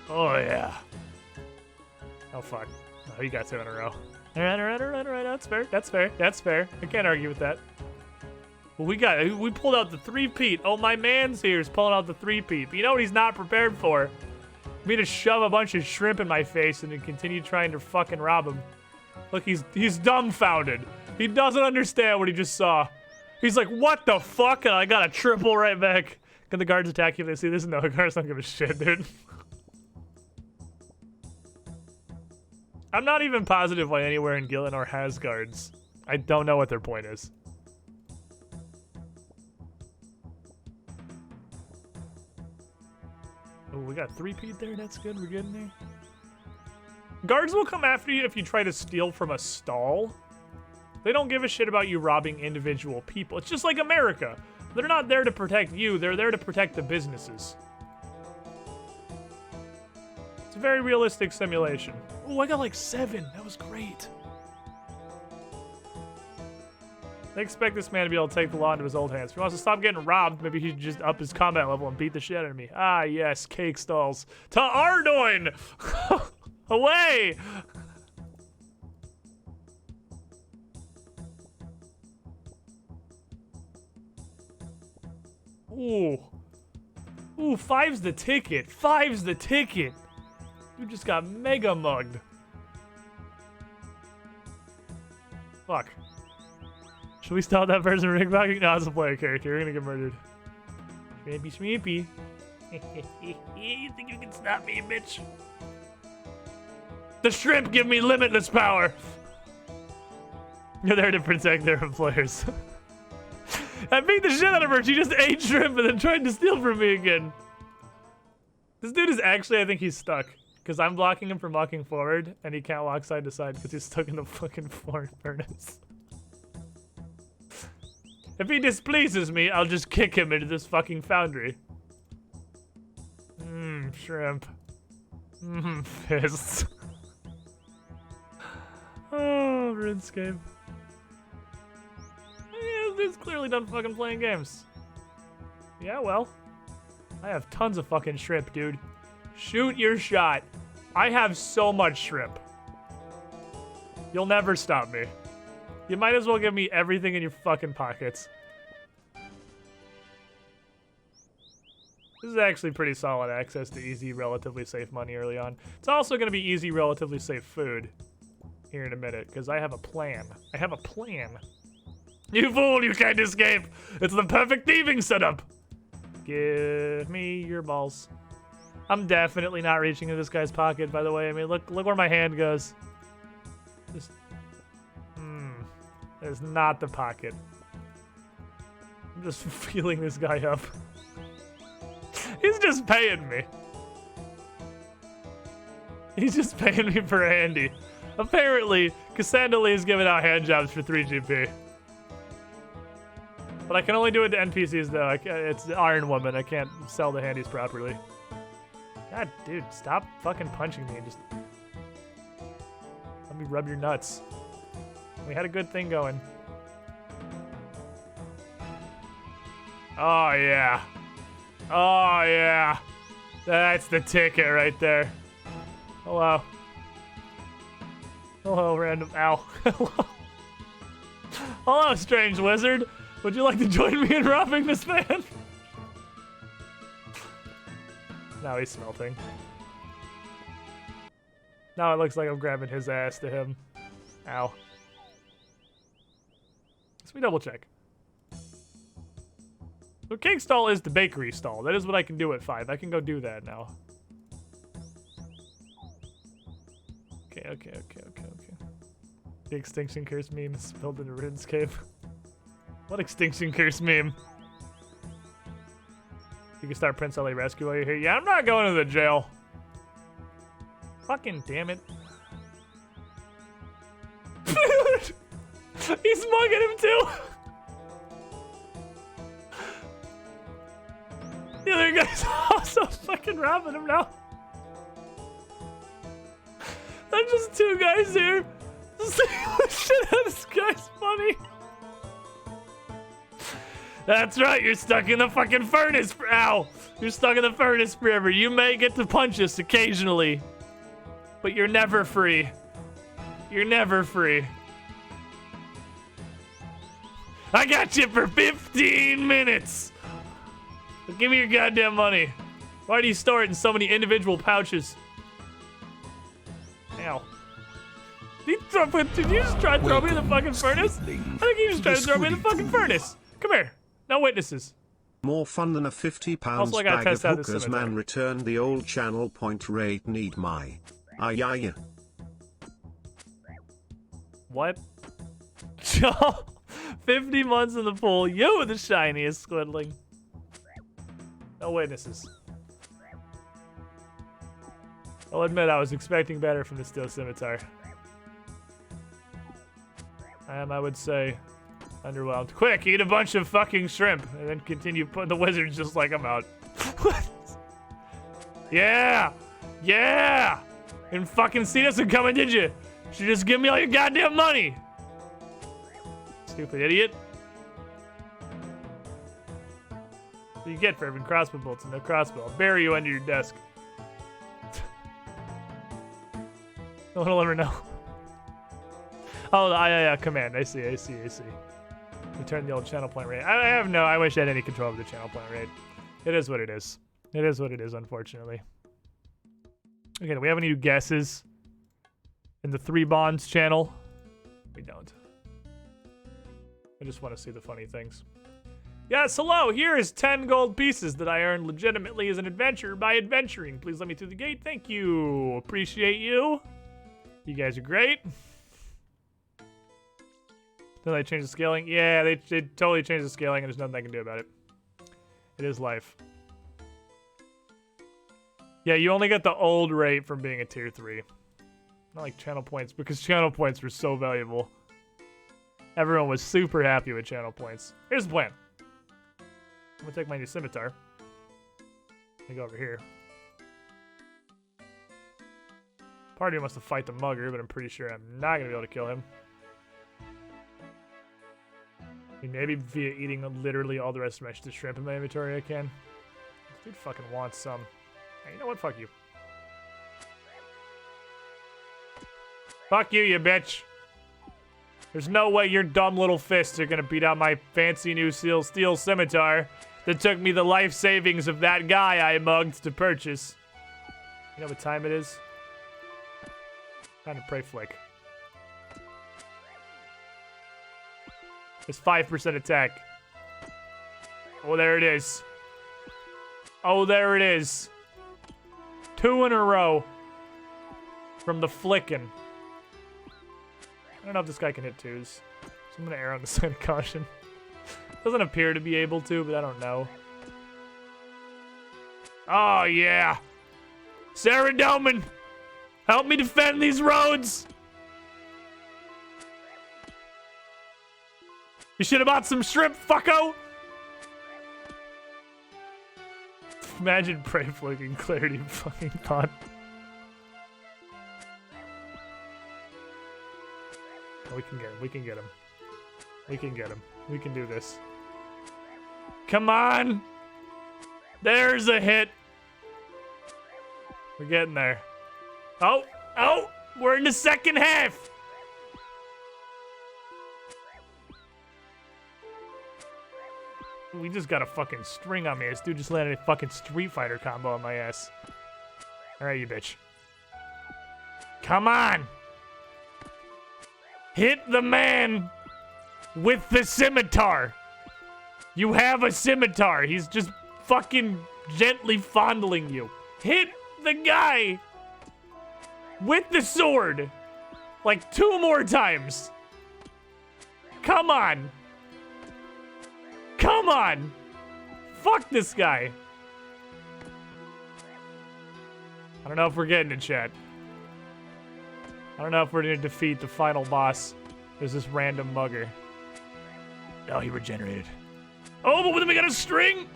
Oh, yeah. Oh, fuck. Oh, you got 2 in a row. Alright. That's fair. That's fair. That's fair. I can't argue with that. Well, we pulled out the 3-peat. Oh, my man's here is pulling out the 3-peat. But you know what he's not prepared for? Me to shove a bunch of shrimp in my face and then continue trying to fucking rob him. Look, he's dumbfounded. He doesn't understand what he just saw. He's like, what the fuck? And I got a triple right back. Can the guards attack you if they see this? No, the guards don't give a shit, dude. I'm not even positive why anywhere in Gillinor has guards. I don't know what their point is. Oh, we got 3-peat there. That's good. We're getting there. Guards will come after you if you try to steal from a stall. They don't give a shit about you robbing individual people. It's just like America. They're not there to protect you. They're there to protect the businesses. It's a very realistic simulation. Oh, I got like 7. That was great. They expect this man to be able to take the law into his old hands. If he wants to stop getting robbed, maybe he should just up his combat level and beat the shit out of me. Ah, yes, cake stalls. To Ardoin! Away! Ooh. Ooh, 5's the ticket. 5's the ticket. You just got mega mugged. Fuck. Should we stop that person from pickpocketing? No, it's a player character. You're gonna get murdered. Shmeepy, shmeepy. You think you can stop me, bitch? The shrimp give me limitless power. You're there to protect their employers. I beat the shit out of her. She just ate shrimp and then tried to steal from me again. This dude is actually, I think he's stuck. Because I'm blocking him from walking forward, and he can't walk side to side because he's stuck in the fucking floor furnace. If he displeases me, I'll just kick him into this fucking foundry. Shrimp. Fists. Oh, RuneScape. Yeah, this dude's clearly done fucking playing games. Yeah, well. I have tons of fucking shrimp, dude. Shoot your shot. I have so much shrimp. You'll never stop me. You might as well give me everything in your fucking pockets. This is actually pretty solid access to easy, relatively safe money early on. It's also going to be easy, relatively safe food here in a minute, because I have a plan. I have a plan. You fool, you can't escape. It's the perfect thieving setup. Give me your balls. I'm definitely not reaching in this guy's pocket, by the way. I mean, look where my hand goes. Just, that is not the pocket. I'm just feeling this guy up. He's just paying me. He's just paying me for a handy. Apparently, Cassandra Lee is giving out hand jobs for 3 GP. But I can only do it to NPCs, though. It's the Iron Woman. I can't sell the handies properly. God, dude, stop fucking punching me and just let me rub your nuts. We had a good thing going. Oh, yeah. Oh, yeah. That's the ticket right there. Hello. Hello, random. Ow. Hello. Hello, strange wizard. Would you like to join me in robbing this man? Now he's smelting. Now it looks like I'm grabbing his ass to him. Ow. Let me double check. So cake stall is the bakery stall. That is what I can do at 5. I can go do that now. Okay. The Extinction Curse meme is spelled in RuneScape. What Extinction Curse meme? You can start Prince Ali Rescue while you're here. Yeah, I'm not going to the jail. Fucking damn it. He's mugging him too. The other guy's also fucking robbing him now. There's just 2 guys here. Shit out of this guy's money. That's right, you're stuck in the fucking furnace. Ow! You're stuck in the furnace forever. You may get to punch us occasionally, but you're never free. You're never free. I got you for 15 minutes. But give me your goddamn money. Why do you store it in so many individual pouches? Ow. Did you just try to throw me in the fucking furnace? I think you just tried to throw me in the fucking furnace. Come here. No witnesses. More fun than a 50 pounds Also, I gotta bag of test out this hookers. cemetery. Man, return the old channel point rate. Need my. Aye. What? 50 months in the pool. You the shiniest squidling. No witnesses. I'll admit I was expecting better from the Steel Scimitar. I would say, underwhelmed. Quick, eat a bunch of fucking shrimp, and then continue putting the wizards just like I'm out. Yeah! Yeah! And fucking see us coming, did you? Should just give me all your goddamn money! Stupid idiot. What do you get for having crossbow bolts and no crossbow? I'll bury you under your desk. No one will ever know. Oh, the command. I see. Return the old channel point rate. I wish I had any control of the channel point rate. It is what it is. It is what it is, unfortunately. Okay, do we have any new guesses in the 3 Bonds channel? We don't. I just want to see the funny things. Yes, hello, here is 10 gold pieces that I earned legitimately as an adventurer by adventuring. Please let me through the gate. Thank you. Appreciate you. You guys are great. Did they change the scaling? Yeah, they totally changed the scaling and there's nothing I can do about it. It is life. Yeah, you only get the old rate from being a tier 3. Not like channel points, because channel points were so valuable. Everyone was super happy with channel points. Here's the plan. I'm gonna take my new scimitar. Let me go over here. Part of me wants to fight the mugger, but I'm pretty sure I'm not gonna be able to kill him. I mean, maybe via eating literally all the rest of the shrimp in my inventory I can. This dude fucking wants some. Hey, you know what? Fuck you. Fuck you, you bitch. There's no way your dumb little fists are gonna beat out my fancy new steel scimitar that took me the life savings of that guy I mugged to purchase. You know what time it is? Time to pray flick. It's 5% attack. Oh, there it is. Oh, there it is. 2 in a row from the flickin'. I don't know if this guy can hit 2s, so I'm gonna err on the side of caution. Doesn't appear to be able to, but I don't know. Oh, yeah. Sarah Doman, help me defend these roads. You should have bought some shrimp, fucko. Imagine Prey flicking Clarity fucking thought. Oh, we can get him. We can get him. We can get him. We can do this. Come on. There's a hit. We're getting there. Oh, oh, we're in the second half. We just got a fucking string on me. This dude just landed a fucking Street Fighter combo on my ass. All right, you bitch. Come on. Hit the man. with the scimitar. You have a scimitar. He's just fucking gently fondling you. Hit the guy with the sword like 2 more times. Come on. Come on. Fuck this guy. I don't know if we're getting it, chat. I don't know if we're gonna defeat the final boss. There's this random mugger. Oh, he regenerated. Oh, but then we got a string.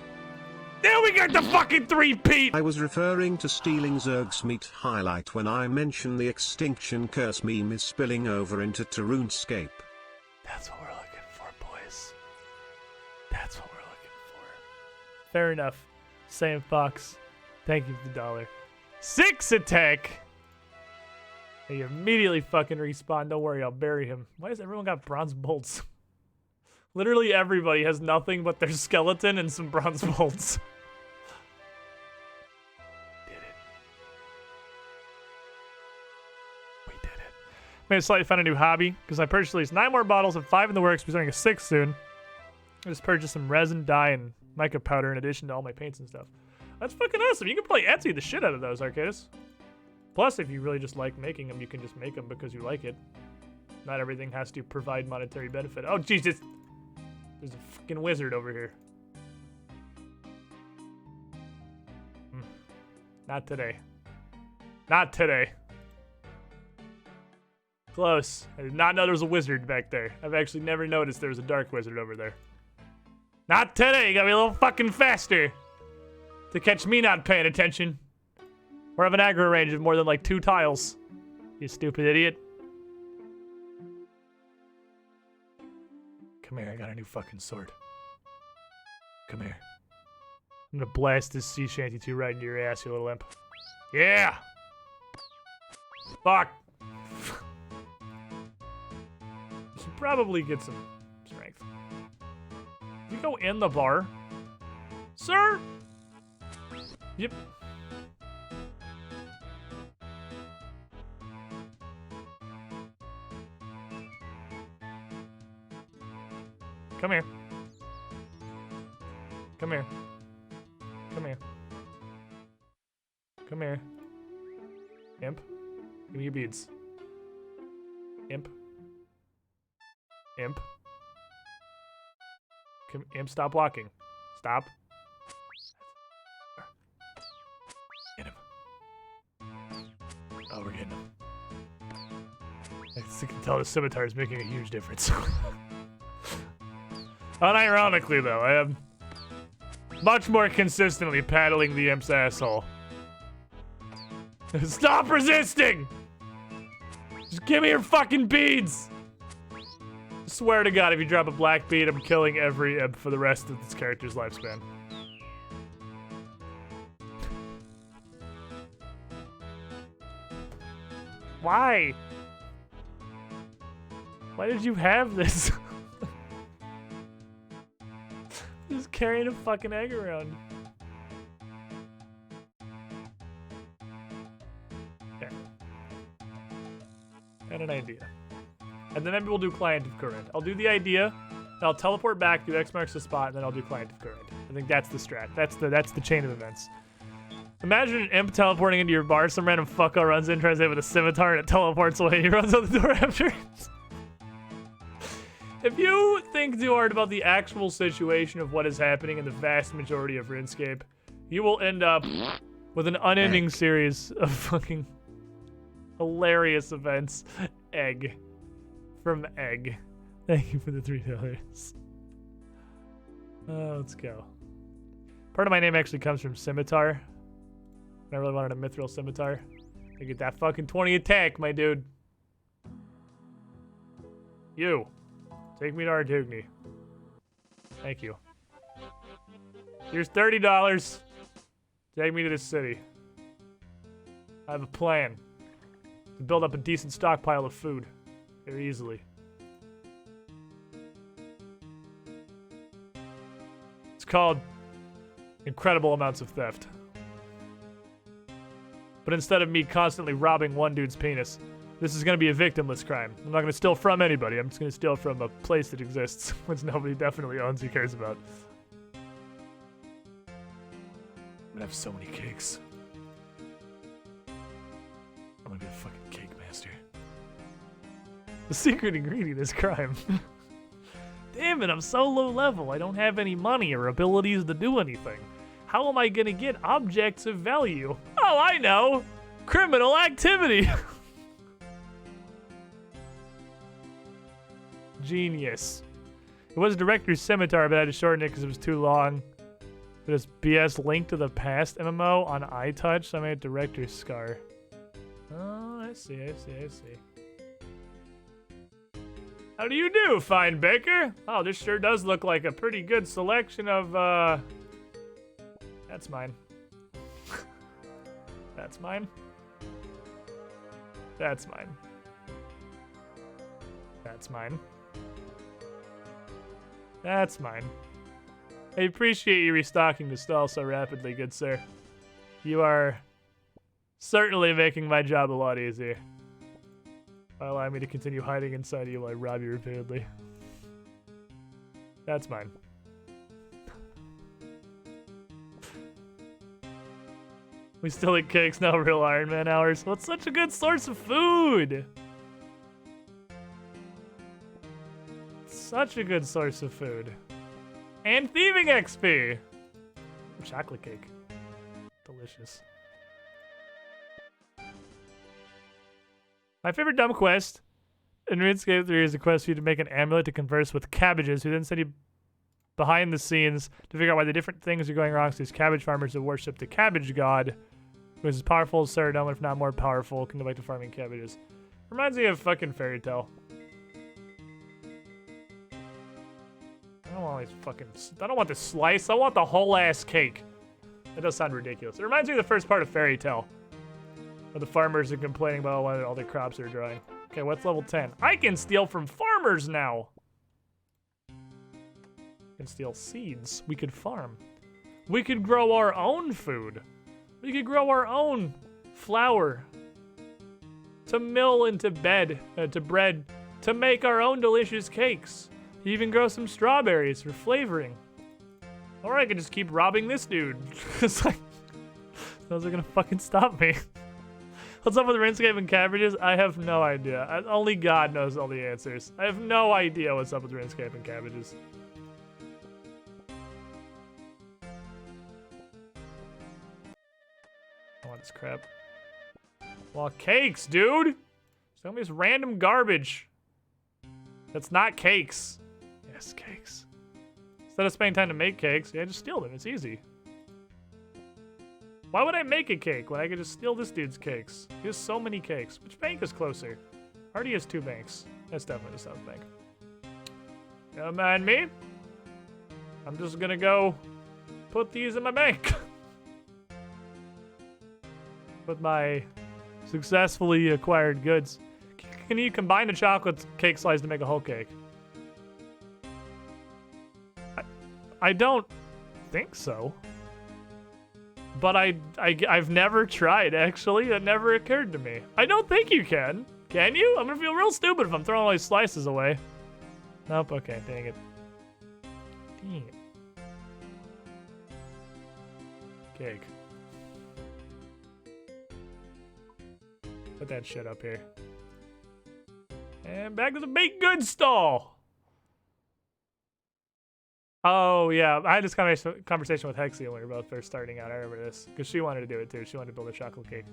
Now we got the fucking 3-peat. I was referring to stealing Zerg's meat highlight when I mentioned the extinction curse meme is spilling over into RuneScape. That's what we're looking for, boys. That's what we're looking for. Fair enough. Same Fox. Thank you for the $1. 6 attack. He immediately fucking respawn. Don't worry, I'll bury him. Why has everyone got bronze bolts? Literally everybody has nothing but their skeleton and some bronze bolts. Did it. We did it. Made a slightly found a new hobby because I purchased at least 9 more bottles and 5 in the works. We're starting a 6th soon. I just purchased some resin, dye, and mica powder in addition to all my paints and stuff. That's fucking awesome. You can probably Etsy the shit out of those, Arcadis. Plus, if you really just like making them, you can just make them because you like it. Not everything has to provide monetary benefit. Oh, Jesus. There's a fucking wizard over here. Not today. Not today. Close. I did not know there was a wizard back there. I've actually never noticed there was a dark wizard over there. Not today. You gotta be a little fucking faster to catch me not paying attention. Or have an aggro range of more than like 2 tiles. You stupid idiot. Come here, I got a new fucking sword. Come here. I'm gonna blast this sea shanty 2 right into your ass, you little imp. Yeah! Fuck! You should probably get some strength. You go in the bar? Sir? Yep. Come here. Come here. Come here. Come here. Imp. Give me your beads. Imp. Imp. Imp, stop walking. Stop. Get him. Oh, we're getting him. I can tell the scimitar is making a huge difference. Unironically, though, I am much more consistently paddling the imp's asshole. Stop resisting! Just give me your fucking beads! I swear to God, if you drop a black bead, I'm killing every imp for the rest of this character's lifespan. Why? Why did you have this? Just carrying a fucking egg around. Okay. Got an idea. And then maybe we'll do client of current. I'll do the idea, and I'll teleport back, do X marks the spot, and then I'll do client of current. I think that's the strat. That's the chain of events. Imagine an imp teleporting into your bar, some random fucko runs in, tries to hit with a scimitar, and it teleports away, and he runs out the door after it. If you think too hard about the actual situation of what is happening in the vast majority of RuneScape, you will end up with an unending series of fucking hilarious events. Egg. From Egg. Thank you for the $3. Let's go. Part of my name actually comes from Scimitar. I really wanted a mithril scimitar. I get that fucking 20 attack, my dude. You. Take me to Artugni. Thank you. Here's $30. Take me to this city. I have a plan to build up a decent stockpile of food very easily. It's called incredible amounts of theft. But instead of me constantly robbing one dude's penis, This is going to be a victimless crime. I'm not going to steal from anybody. I'm just going to steal from a place that exists, which nobody definitely owns or cares about. I'm going to have so many cakes. I'm going to be a fucking cake master. The secret ingredient is crime. Damn it, I'm so low level. I don't have any money or abilities to do anything. How am I going to get objects of value? Oh, I know! Criminal activity! Genius. It was Director's Scimitar, but I had to shorten it because it was too long. But it's BS Link to the Past MMO on iTouch, so I made Director's Scar. Oh, I see. How do you do, fine baker? Oh, this sure does look like a pretty good selection of, That's mine. That's mine. That's mine. That's mine. That's mine. I appreciate you restocking the stall so rapidly, good sir. You are certainly making my job a lot easier. Allow me to continue hiding inside you while I rob you repeatedly. That's mine. We still eat cakes, no real Ironman hours. What's such a good source of food? Such a good source of food. And thieving XP! Chocolate cake. Delicious. My favorite dumb quest in RuneScape 3 is a quest for you to make an amulet to converse with cabbages, who then send you behind the scenes to figure out why the different things are going wrong. So these cabbage farmers that worship the cabbage god, who is as powerful as Ceridome, if not more powerful, can go back to farming cabbages. Reminds me of fucking Fairy Tale. I don't want these fucking... I don't want the slice. I want the whole ass cake. That does sound ridiculous. It reminds me of the first part of Fairy Tale, where the farmers are complaining about why all their crops are drying. Okay, what's level 10? I can steal from farmers now! I can steal seeds. We could farm. We could grow our own food. We could grow our own flour to mill into bread, to make our own delicious cakes. Even grow some strawberries for flavoring. Or I could just keep robbing this dude. It's like, those are gonna fucking stop me. What's up with RuneScape and cabbages? I have no idea. Only God knows all the answers. I have no idea what's up with RuneScape and cabbages. I want this crap. Well, cakes, dude! Show me this random garbage. That's not cakes. Yes, cakes. Instead of spending time to make cakes, yeah, just steal them. It's easy. Why would I make a cake when I could just steal this dude's cakes? He has so many cakes. Which bank is closer? Already has 2 banks. That's definitely the South Bank. Don't mind me. I'm just gonna go put these in my bank. With my successfully acquired goods. Can you combine the chocolate cake slice to make a whole cake? I don't think so. But I've never tried, actually. That never occurred to me. I don't think you can. Can you? I'm gonna feel real stupid if I'm throwing all these slices away. Nope, okay, dang it. Dang it. Cake. Put that shit up here. And back to the baked goods stall. Oh, yeah. I had this conversation with Hexy when we were both first starting out. I remember this. Because she wanted to do it, too. She wanted to build a chocolate cake.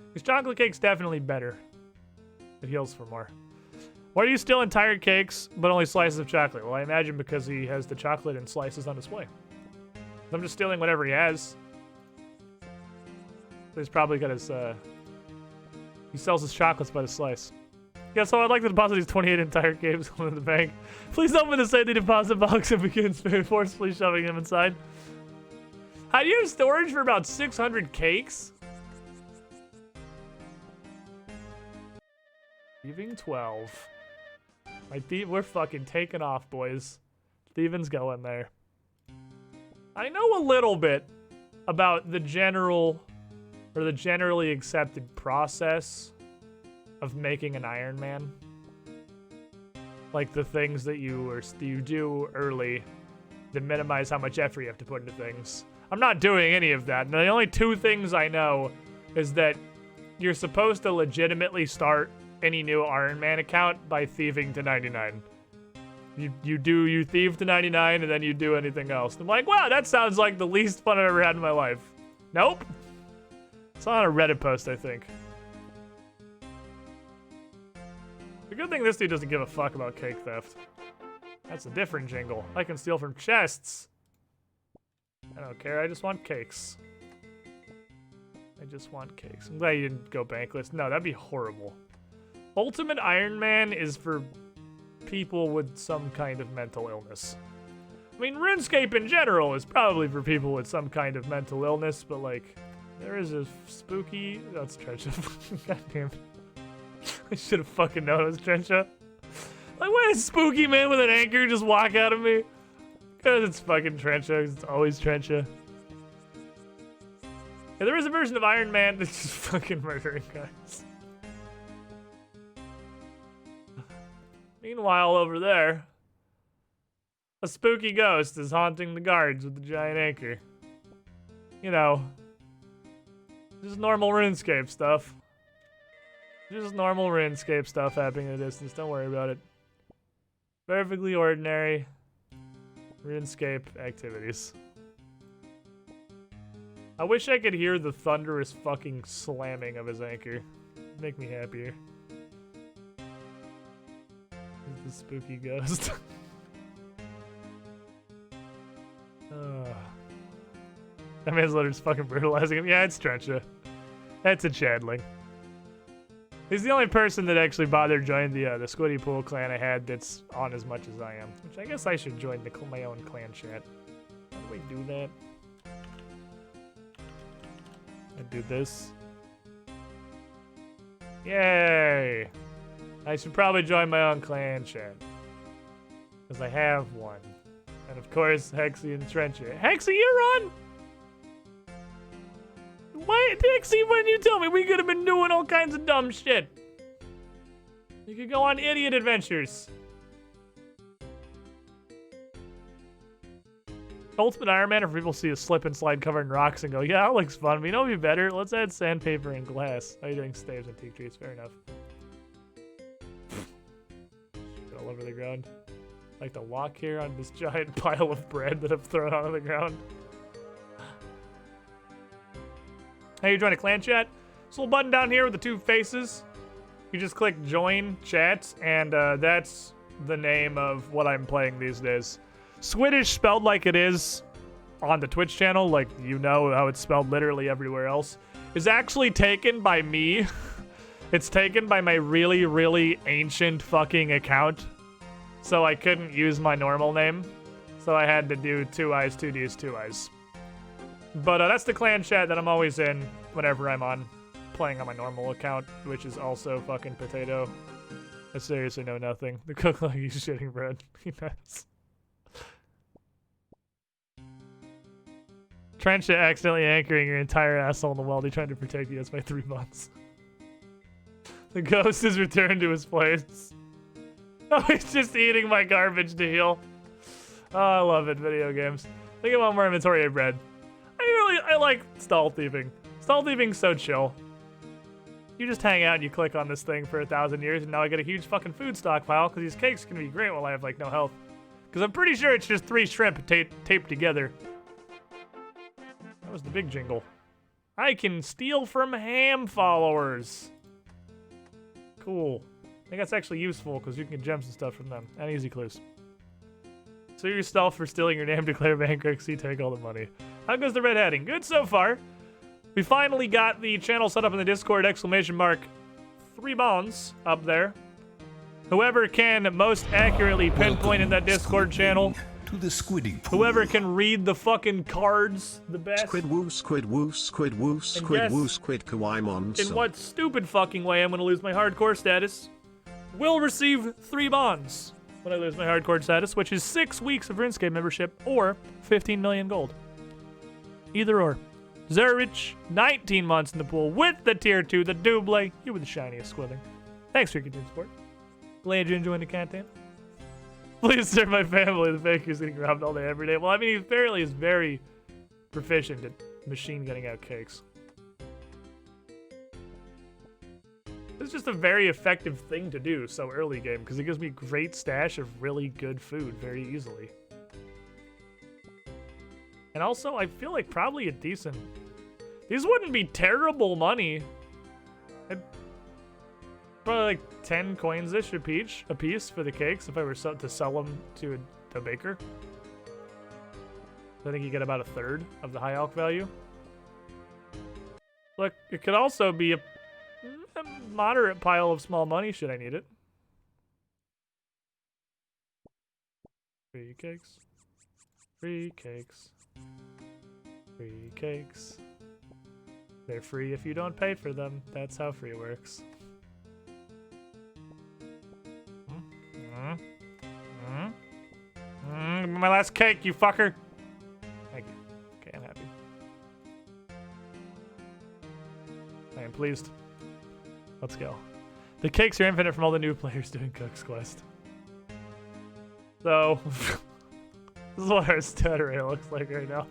Because chocolate cake's definitely better. It heals for more. Why do you steal entire cakes, but only slices of chocolate? Well, I imagine because he has the chocolate in slices on display. I'm just stealing whatever he has. He's probably got his, he sells his chocolates by the slice. Yeah, so I'd like to deposit these 28 entire cakes in the bank. Please open the safety deposit box and begin forcefully shoving them inside. How do you have storage for about 600 cakes? Thieving 12. We're fucking taking off, boys. Thieving's going there. I know a little bit about the generally accepted process of making an Ironman. Like the things that you do early that minimize how much effort you have to put into things. I'm not doing any of that. And the only two things I know is that you're supposed to legitimately start any new Ironman account by thieving to 99. You thieve to 99 and then you do anything else. I'm like, wow, that sounds like the least fun I've ever had in my life. Nope. It's on a Reddit post, I think. The good thing this dude doesn't give a fuck about cake theft. That's a different jingle. I can steal from chests. I don't care, I just want cakes. I just want cakes. I'm glad you didn't go bankless. No, that'd be horrible. Ultimate Iron Man is for people with some kind of mental illness. I mean, RuneScape in general is probably for people with some kind of mental illness, but like, there is a spooky... That's Trencha. Goddamn. I should have fucking known it was Trencha. Like, why does spooky man with an anchor just walk out of me? Because it's fucking Trencha. It's always Trencha. Yeah, there is a version of Iron Man that's just fucking murdering guys. Meanwhile, over there, a spooky ghost is haunting the guards with the giant anchor. You know, just normal RuneScape stuff. Just normal RuneScape stuff happening in the distance. Don't worry about it. Perfectly ordinary RuneScape activities. I wish I could hear the thunderous fucking slamming of his anchor. It'd make me happier. The spooky ghost. That man's literally just fucking brutalizing him. Yeah, it's Trencha. That's a Chadling. He's the only person that actually bothered joining the Squiddy Pool clan I had that's on as much as I am. Which I guess I should join my own clan chat. How do we do that? I do this. Yay! I should probably join my own clan chat. Because I have one. And of course, Hexy and Trencher. Hexy, you're on! Why, Hexy, when you tell me we could have been doing all kinds of dumb shit? You could go on idiot adventures. Ultimate Iron Man, if people see a slip and slide covered in rocks and go, yeah, that looks fun, but you know what'd be better? Let's add sandpaper and glass. Oh, you're doing staves and teak trees, fair enough. All over the ground. I like to walk here on this giant pile of bread that I've thrown onto the ground. Hey, you join a clan chat? This little button down here with the two faces. You just click join chat, and that's the name of what I'm playing these days. Swedish spelled like it is on the Twitch channel, like you know how it's spelled literally everywhere else, is actually taken by me. It's taken by my really, really ancient fucking account. So I couldn't use my normal name. So I had to do 2 eyes, 2 Ds, 2 eyes. But that's the clan chat that I'm always in whenever I'm on playing on my normal account, which is also fucking potato. I seriously know nothing. The cook like he's shitting bread. He knows. Trencha accidentally anchoring your entire asshole in the well. They're trying to protect you. That's by 3 months. The ghost is returned to his place. Oh, he's just eating my garbage to heal. Oh, I love it, video games. Think about more inventory of bread. I like stall thieving. Stall thieving's so chill. You just hang out and you click on this thing for 1,000 years, and now I get a huge fucking food stockpile, because these cakes can be great while I have, like, no health. Because I'm pretty sure it's just 3 shrimp taped together. That was the big jingle. I can steal from ham followers. Cool. I think that's actually useful, because you can get gems and stuff from them. And easy clues. Sue yourself for stealing your name, declare bankruptcy, take all the money. How goes the red hatting? Good so far. We finally got the channel set up in the Discord, exclamation mark, 3 bones up there. Whoever can most accurately pinpoint in that Discord channel, to the Squiddy Pool. whoever can read the fucking cards the best, Squid woo, squid woo, squid woo, squid woo, squid kawaii in what stupid fucking way I'm gonna lose my hardcore status, will receive 3 bonds when I lose my hardcore status, which is 6 weeks of RuneScape membership or 15 million gold. Either or. Zerich, 19 months in the pool with the tier 2, the double. You were the shiniest squilling. Thanks for your continued support. Glad you're enjoying the content. Please serve my family. The baker's getting robbed all day, every day. Well, I mean, he apparently is very proficient at machine gunning out cakes. It's just a very effective thing to do so early game because it gives me great stash of really good food very easily. And also, I feel like probably a decent... These wouldn't be terrible money. Probably like 10 coins-ish a piece for the cakes if I were to sell them to a baker. I think you get about a third of the high alch value. Look, it could also be a moderate pile of small money should I need it. Free cakes. Free cakes. Free cakes. They're free if you don't pay for them. That's how free works. My last cake, you fucker. Thank you. Okay, I'm happy. I am pleased. Let's go. The cakes are infinite from all the new players doing Cook's Quest. So, this is what our stat array looks like right now.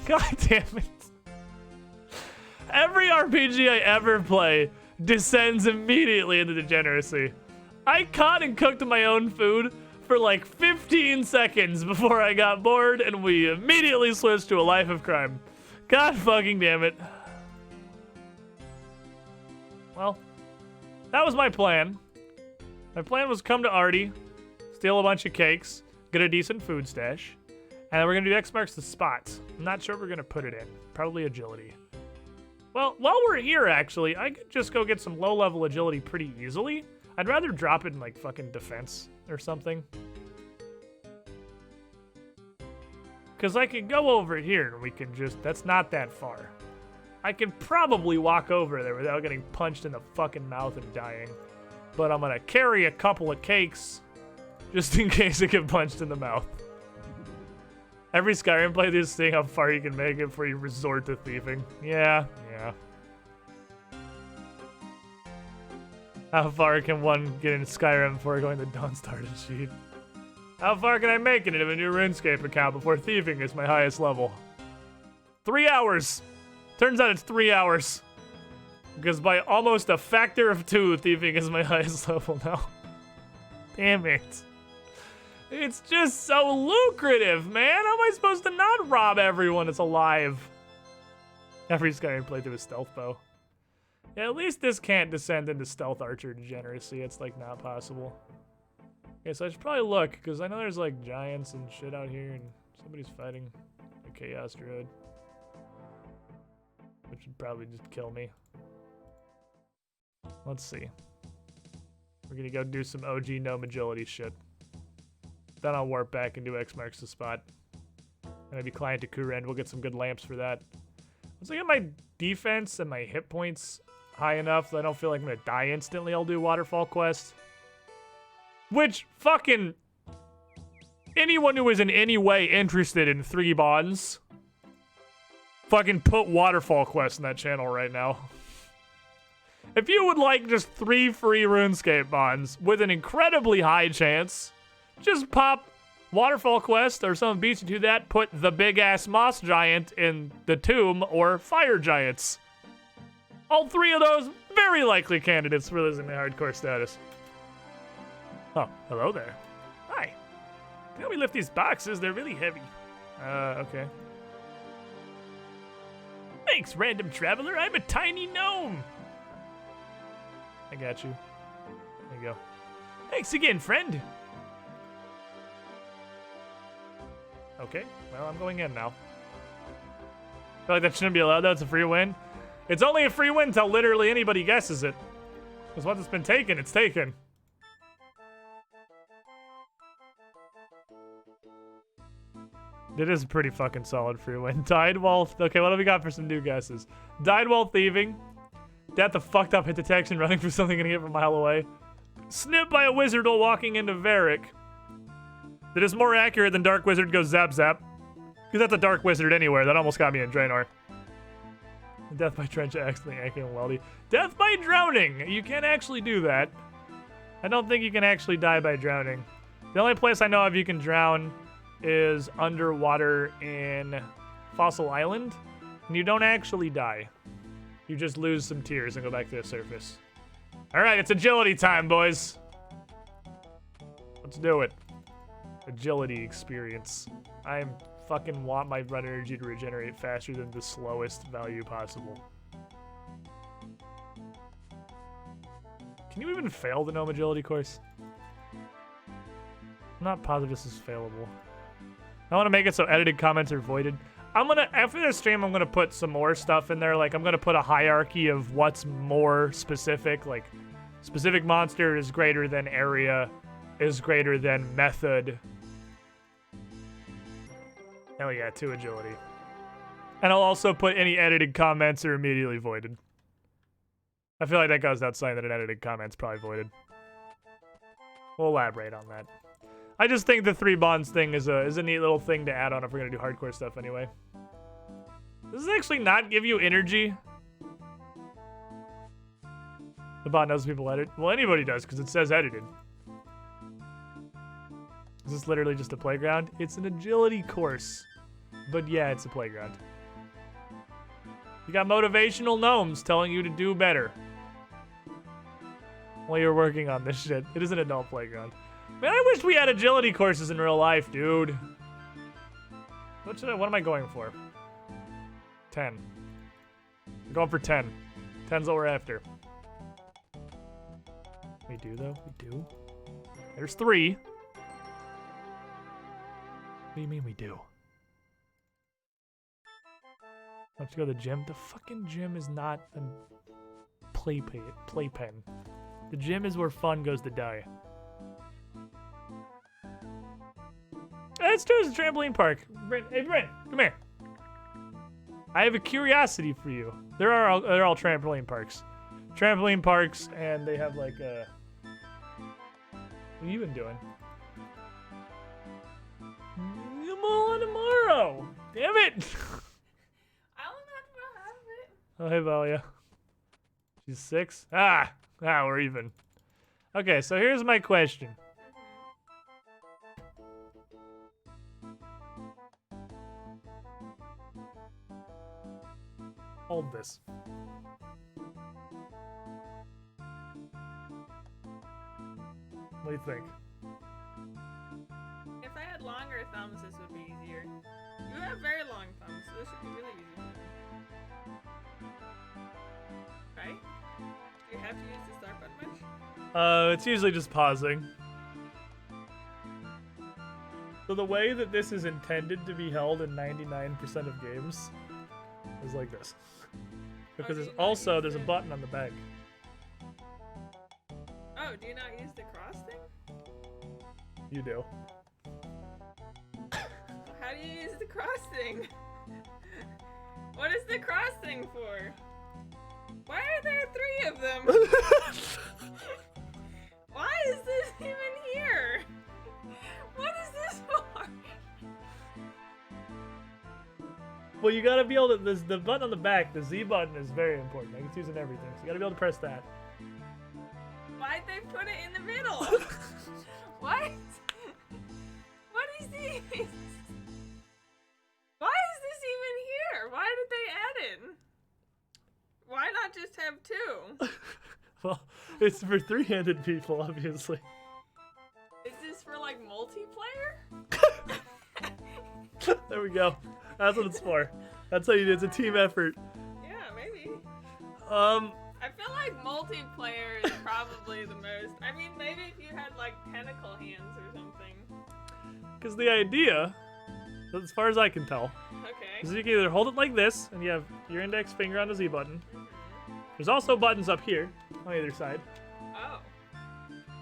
God damn it. Every RPG I ever play descends immediately into degeneracy. I caught and cooked my own food for like 15 seconds before I got bored and we immediately switched to a life of crime. God fucking damn it. Well, that was my plan. My plan was come to Artie, steal a bunch of cakes, get a decent food stash, and then we're gonna do X marks the spot. I'm not sure we're gonna put it in. Probably agility. Well, while we're here, actually, I could just go get some low-level agility pretty easily. I'd rather drop it in, like, fucking defense or something. Because I could go over here and we can just... That's not that far. I could probably walk over there without getting punched in the fucking mouth and dying. But I'm gonna carry a couple of cakes just in case I get punched in the mouth. Every Skyrim playthrough is seeing how far you can make it before you resort to thieving. Yeah. How far can one get in Skyrim before going to Dawnstar to cheat? How far can I make it into a new RuneScape account before thieving is my highest level? 3 hours! Turns out it's 3 hours. Because by almost a factor of 2, thieving is my highest level now. Damn it. It's just so lucrative, man! How am I supposed to not rob everyone that's alive? Every Skyrim playthrough is stealth bow. Yeah, at least this can't descend into stealth archer degeneracy. It's like not possible. Okay, so I should probably look, because I know there's like giants and shit out here, and somebody's fighting a chaos druid. Which would probably just kill me. Let's see. We're gonna go do some OG gnome agility shit. Then I'll warp back and do X marks the spot. And maybe client to Kuren. We'll get some good lamps for that. Once I get my defense and my hit points high enough that I don't feel like I'm gonna die instantly, I'll do Waterfall Quest. Which, fucking... Anyone who is in any way interested in 3 bonds, fucking put Waterfall Quest in that channel right now. If you would like just 3 free RuneScape bonds with an incredibly high chance, just pop Waterfall Quest or someone beats you to that, put the big-ass moss giant in the tomb or fire giants. All 3 of those very likely candidates for losing my hardcore status. Oh, hello there. Hi. Can you help me lift these boxes? They're really heavy. Okay. Thanks, random traveler. I'm a tiny gnome. I got you. There you go. Thanks again, friend. Okay, well, I'm going in now. I feel like that shouldn't be allowed, though. It's a free win. It's only a free win until literally anybody guesses it. Because once it's been taken, it's taken. It is a pretty fucking solid free win. Died while... Okay, what have we got for some new guesses? Died while thieving. Death of fucked up hit detection, running for something gonna get from a mile away. Snipped by a wizard while walking into Varric. That is more accurate than Dark Wizard goes zap zap. Because that's a Dark Wizard anywhere. That almost got me in Draenor. Death by trench accidentally anchoring weldy. Death by drowning! You can't actually do that. I don't think you can actually die by drowning. The only place I know of you can drown is underwater in Fossil Island, and you don't actually die. You just lose some tears and go back to the surface. All right, it's agility time, boys. Let's do it. Agility experience. I fucking want my run energy to regenerate faster than the slowest value possible. Can you even fail the gnome agility course? I'm not positive this is failable. I want to make it so edited comments are voided. After this stream, I'm gonna put some more stuff in there. Like, I'm gonna put a hierarchy of what's more specific. Like, specific monster is greater than area, is greater than method. Hell yeah, 2 agility. And I'll also put any edited comments are immediately voided. I feel like that goes without saying that an edited comment's probably voided. We'll elaborate on that. I just think the 3 bonds thing is a neat little thing to add on if we're gonna do hardcore stuff anyway. Does this actually not give you energy? The bot knows people edit. Well, anybody does because it says edited. Is this literally just a playground? It's an agility course. But yeah, it's a playground. You got motivational gnomes telling you to do better while you're working on this shit. It is an adult playground. Man, I wish we had agility courses in real life, dude. What am I going for? 10. We're going for 10. 10's what we're after. We do, though? We do? There's 3. What do you mean we do? Don't you go to the gym? The fucking gym is not a playpen. The gym is where fun goes to die. That's true, it's a trampoline park. Hey, Brent, come here. I have a curiosity for you. They're all trampoline parks. Trampoline parks, and they have like a... What have you been doing? Come on tomorrow! Damn it! I don't have it. Oh, hey, Valia. She's 6? Ah, we're even. Okay, so here's my question. Hold this. What do you think? If I had longer thumbs, this would be easier. You have very long thumbs, so this should be really easy. Right? Do you have to use the start button much? It's usually just pausing. So the way that this is intended to be held in 99% of games is like this. Because there's a button on the back. Oh, do you not use the cross thing? You do. How do you use the cross thing? What is the cross thing for? Why are there 3 of them? Why is this even here? What is this for? Well, you gotta be able to, the button on the back, the Z button is very important. It's used in everything, so you gotta be able to press that. Why'd they put it in the middle? What? What is this? Why is this even here? Why did they add it? Why not just have 2? Well, it's for 3-handed people, obviously. Is this for like multiplayer? There we go. That's what it's for. That's how you do it. It's a team effort. Yeah, maybe. I feel like multiplayer is probably the most. I mean, maybe if you had like tentacle hands or something. Because the idea, as far as I can tell, Okay. is you can either hold it like this, and you have your index finger on the Z button. There's also buttons up here on either side. Oh.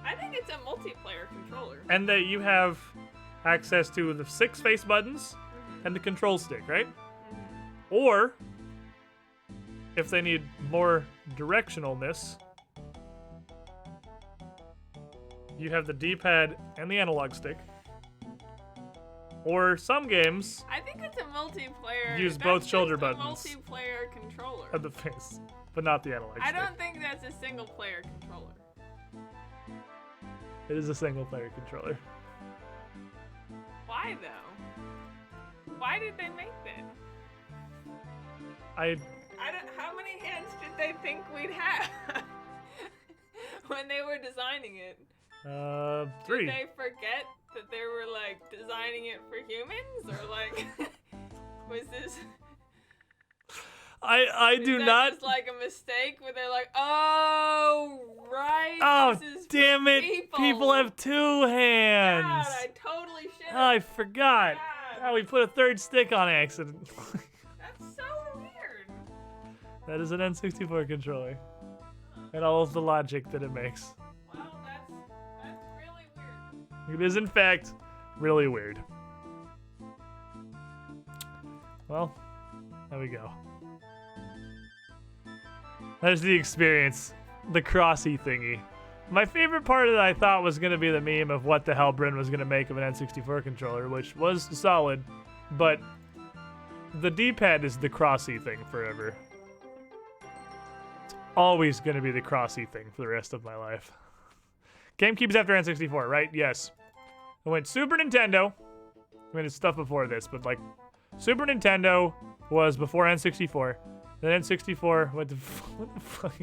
I think it's a multiplayer controller. And that you have access to the 6 face buttons and the control stick, right? Or, if they need more directionalness, you have the D-pad and the analog stick. Or some games I think it's a multiplayer. use that's both just shoulder a buttons multiplayer controller. of the face, but not the analog I stick. don't think that's a single player controller. It is a single player controller. Why though? Why did they make that? I How many hands did they think we'd have when they were designing it? 3. Did they forget that they were like designing it for humans, or like was this? I do Is that not. just like a mistake where they're like, oh right. Oh this is damn for it! People have 2 hands. God, I totally should. Oh, I forgot. God. Oh, we put a 3rd stick on accident. That's so weird. That is an N64 controller, and all of the logic that it makes. Well, that's really weird. It is in fact really weird. Well, there we go. There's the experience, the crossy thingy. My favorite part of it I thought was going to be the meme of what the hell Bryn was going to make of an N64 controller, which was solid, but the D-pad is the crossy thing forever. It's always going to be the crossy thing for the rest of my life. GameCube's after N64, right? Yes. I went Super Nintendo. I mean, it's stuff before this, but like Super Nintendo was before N64. Then N64 went to what the fuck?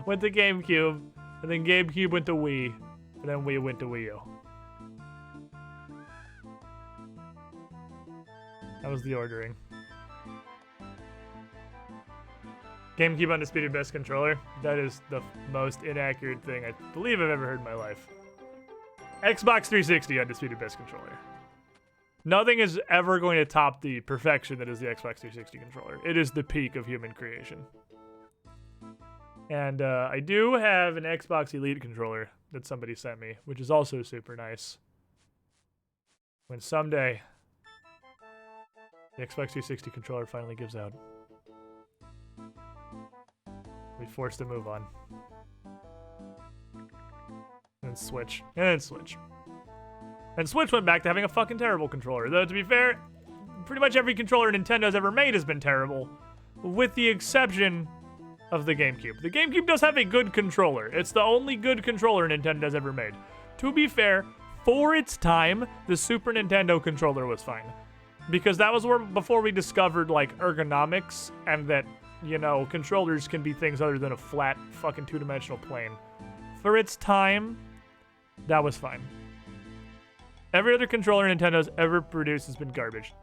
Went to GameCube, and then GameCube went to Wii, and then Wii went to Wii U. That was the ordering. GameCube undisputed best controller. That is the most inaccurate thing I believe I've ever heard in my life. Xbox 360 undisputed best controller. Nothing is ever going to top the perfection that is the Xbox 360 controller. It is the peak of human creation. And I do have an Xbox Elite controller that somebody sent me, which is also super nice. When someday the Xbox 360 controller finally gives out, we forced to move on. And Switch. And Switch. And Switch went back to having a fucking terrible controller. Though, to be fair, pretty much every controller Nintendo's ever made has been terrible. With the exception of the GameCube. The GameCube does have a good controller. It's the only good controller Nintendo's ever made. To be fair, for its time, the Super Nintendo controller was fine. Because that was where before we discovered, like, ergonomics and that, you know, controllers can be things other than a flat fucking two-dimensional plane. For its time, that was fine. Every other controller Nintendo's ever produced has been garbage.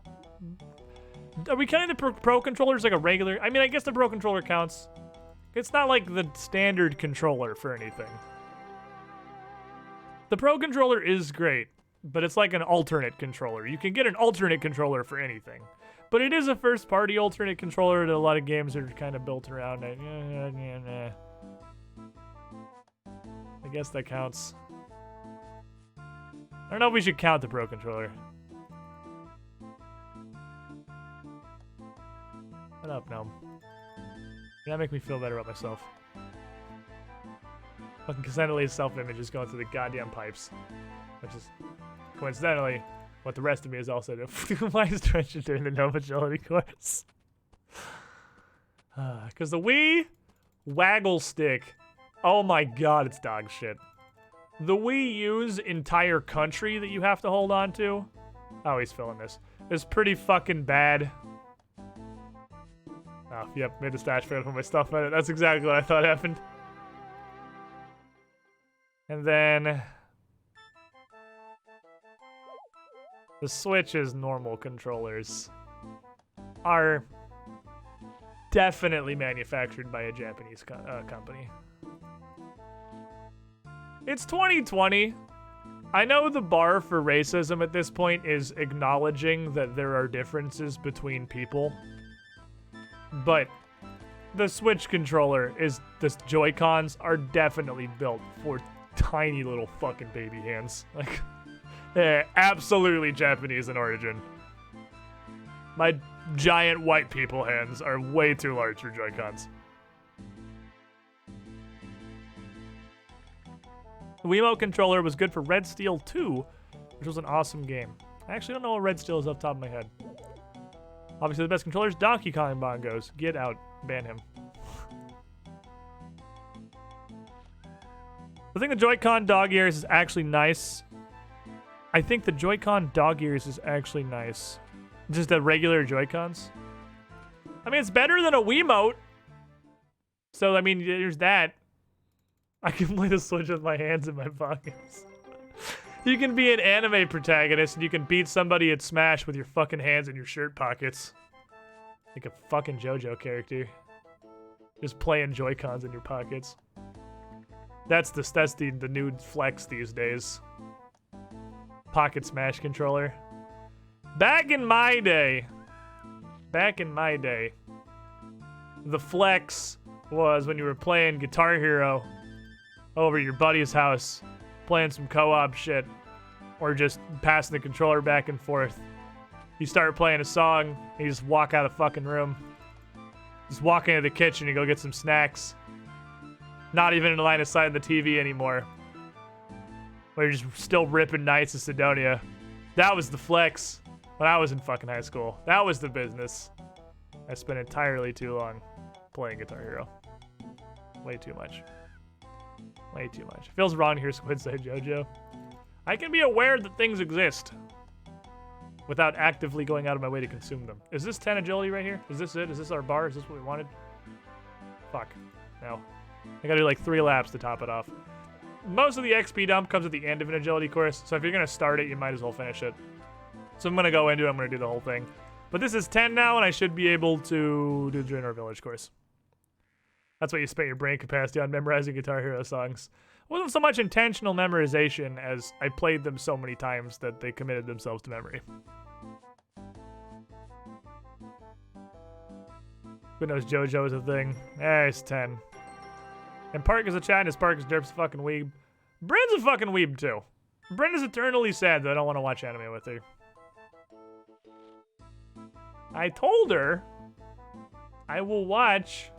Are we counting the Pro controllers like a regular? I mean, I guess the Pro controller counts. It's not like the standard controller for anything. The Pro controller is great, but it's like an alternate controller. You can get an alternate controller for anything. But it is a first-party alternate controller that a lot of games are kind of built around. I guess that counts. I don't know if we should count the Pro controller. Shut up, Gnome. That make me feel better about myself. Fucking Cassandra self-image is going through the goddamn pipes. Which is, coincidentally, what the rest of me is also doing. Why is Trencher doing the Gnome agility course? Because the Wii waggle stick, oh my god, it's dog shit. The Wii U's entire country that you have to hold on to, oh, he's filling this, is pretty fucking bad. Oh, yep, made a stash pad for my stuff in it. That's exactly what I thought happened. And then the Switch's normal controllers are definitely manufactured by a Japanese company. It's 2020. I know the bar for racism at this point is acknowledging that there are differences between people. But the Switch controller is, the Joy-Cons are definitely built for tiny little fucking baby hands. Like, they're absolutely Japanese in origin. My giant white people hands are way too large for Joy-Cons. The Wiimote controller was good for Red Steel 2, which was an awesome game. I actually don't know what red still is off the top of my head. Obviously, the best controller is Donkey Kong bongos. Get out. Ban him. I think the Joy-Con dog ears is actually nice. I think the Joy-Con dog ears is actually nice. Just the regular Joy-Cons. I mean, it's better than a Wiimote. So, I mean, there's that. I can play the Switch with my hands in my pockets. You can be an anime protagonist and you can beat somebody at Smash with your fucking hands in your shirt pockets. Like a fucking JoJo character. Just playing Joy-Cons in your pockets. That's the new flex these days. Pocket Smash controller. Back in my day, the flex was when you were playing Guitar Hero over at your buddy's house, playing some co-op shit, or just passing the controller back and forth. You start playing a song, and you just walk out of the fucking room. Just walk into the kitchen and go get some snacks. Not even in the line of sight of the TV anymore. Where you're just still ripping Knights of Sidonia. That was the flex when I was in fucking high school. That was the business. I spent entirely too long playing Guitar Hero. Way too much. Way too much. Feels wrong to hear Squid say JoJo. I can be aware that things exist without actively going out of my way to consume them. Is this 10 agility right here? Is this it? Is this our bar? Is this what we wanted? Fuck. No. I gotta do like 3 laps to top it off. Most of the XP dump comes at the end of an agility course, so if you're gonna start it, you might as well finish it. So I'm gonna go into it, I'm gonna do the whole thing. But this is 10 now, and I should be able to do the Draenor Village course. That's what you spent your brain capacity on, memorizing Guitar Hero songs. It wasn't so much intentional memorization as I played them so many times that they committed themselves to memory. Who knows JoJo is a thing? It's 10. And Park is a chat, and his Park is Derp's a fucking weeb. Bryn's a fucking weeb, too. Bryn is eternally sad that I don't want to watch anime with her. I told her I will watch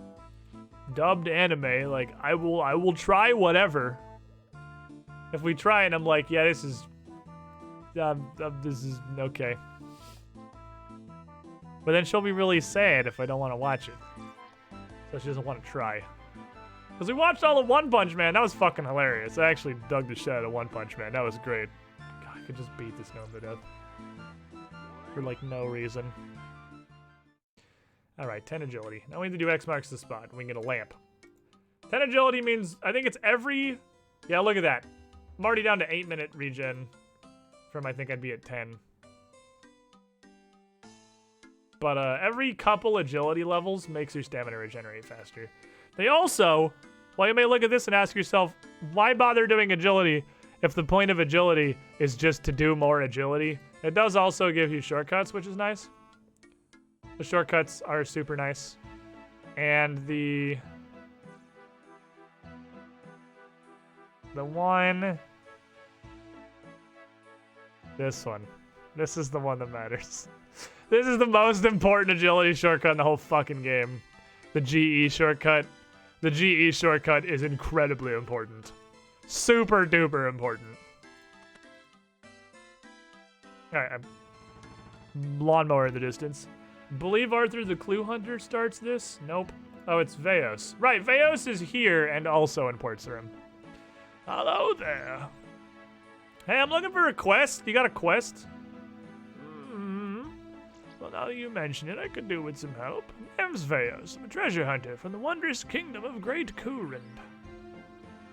dubbed anime. Like, I will try whatever. If we try and I'm like, yeah, this is okay. But then she'll be really sad if I don't want to watch it. So she doesn't want to try. Because we watched all of One Punch Man. That was fucking hilarious. I actually dug the shit out of One Punch Man. That was great. God, I could just beat this gnome to death. For like no reason. Alright, 10 agility. Now we need to do X marks the spot. We can get a lamp. 10 agility means, I think it's every... Yeah, look at that. I'm already down to 8-minute regen. From I think I'd be at 10. But every couple agility levels makes your stamina regenerate faster. They also, while you may look at this and ask yourself, why bother doing agility if the point of agility is just to do more agility? It does also give you shortcuts, which is nice. The shortcuts are super nice. And the one, this one. This is the one that matters. This is the most important agility shortcut in the whole fucking game. The GE shortcut. The GE shortcut is incredibly important. Super duper important. Alright, lawnmower in the distance. Believe Arthur the Clue Hunter starts this? Nope. Oh, it's Veos. Right, Veos is here and also in Port Sarim. Hello there. Hey, I'm looking for a quest. You got a quest? Well, now that you mention it, I could do with some help. Name's Veos. I'm a treasure hunter from the wondrous kingdom of Great Kurind.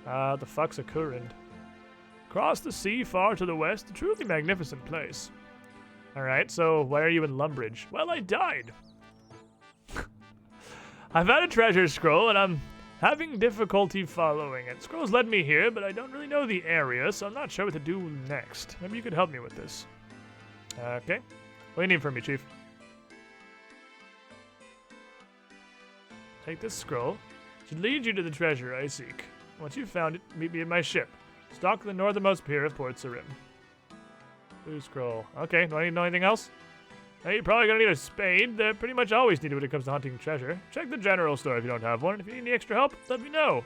The fuck's a Kurind? Across the sea, far to the west, a truly magnificent place. Alright, so why are you in Lumbridge? Well, I died. I've had a treasure scroll, and I'm having difficulty following it. Scrolls led me here, but I don't really know the area, so I'm not sure what to do next. Maybe you could help me with this. Okay. What do you need from me, Chief? Take this scroll. It should lead you to the treasure I seek. Once you've found it, meet me at my ship. Stalk the northernmost pier of Port Sarim. Blue scroll. Okay, do I need to know anything else? Now you're probably gonna need a spade. They're pretty much always needed when it comes to hunting treasure. Check the general store if you don't have one. If you need any extra help, let me know.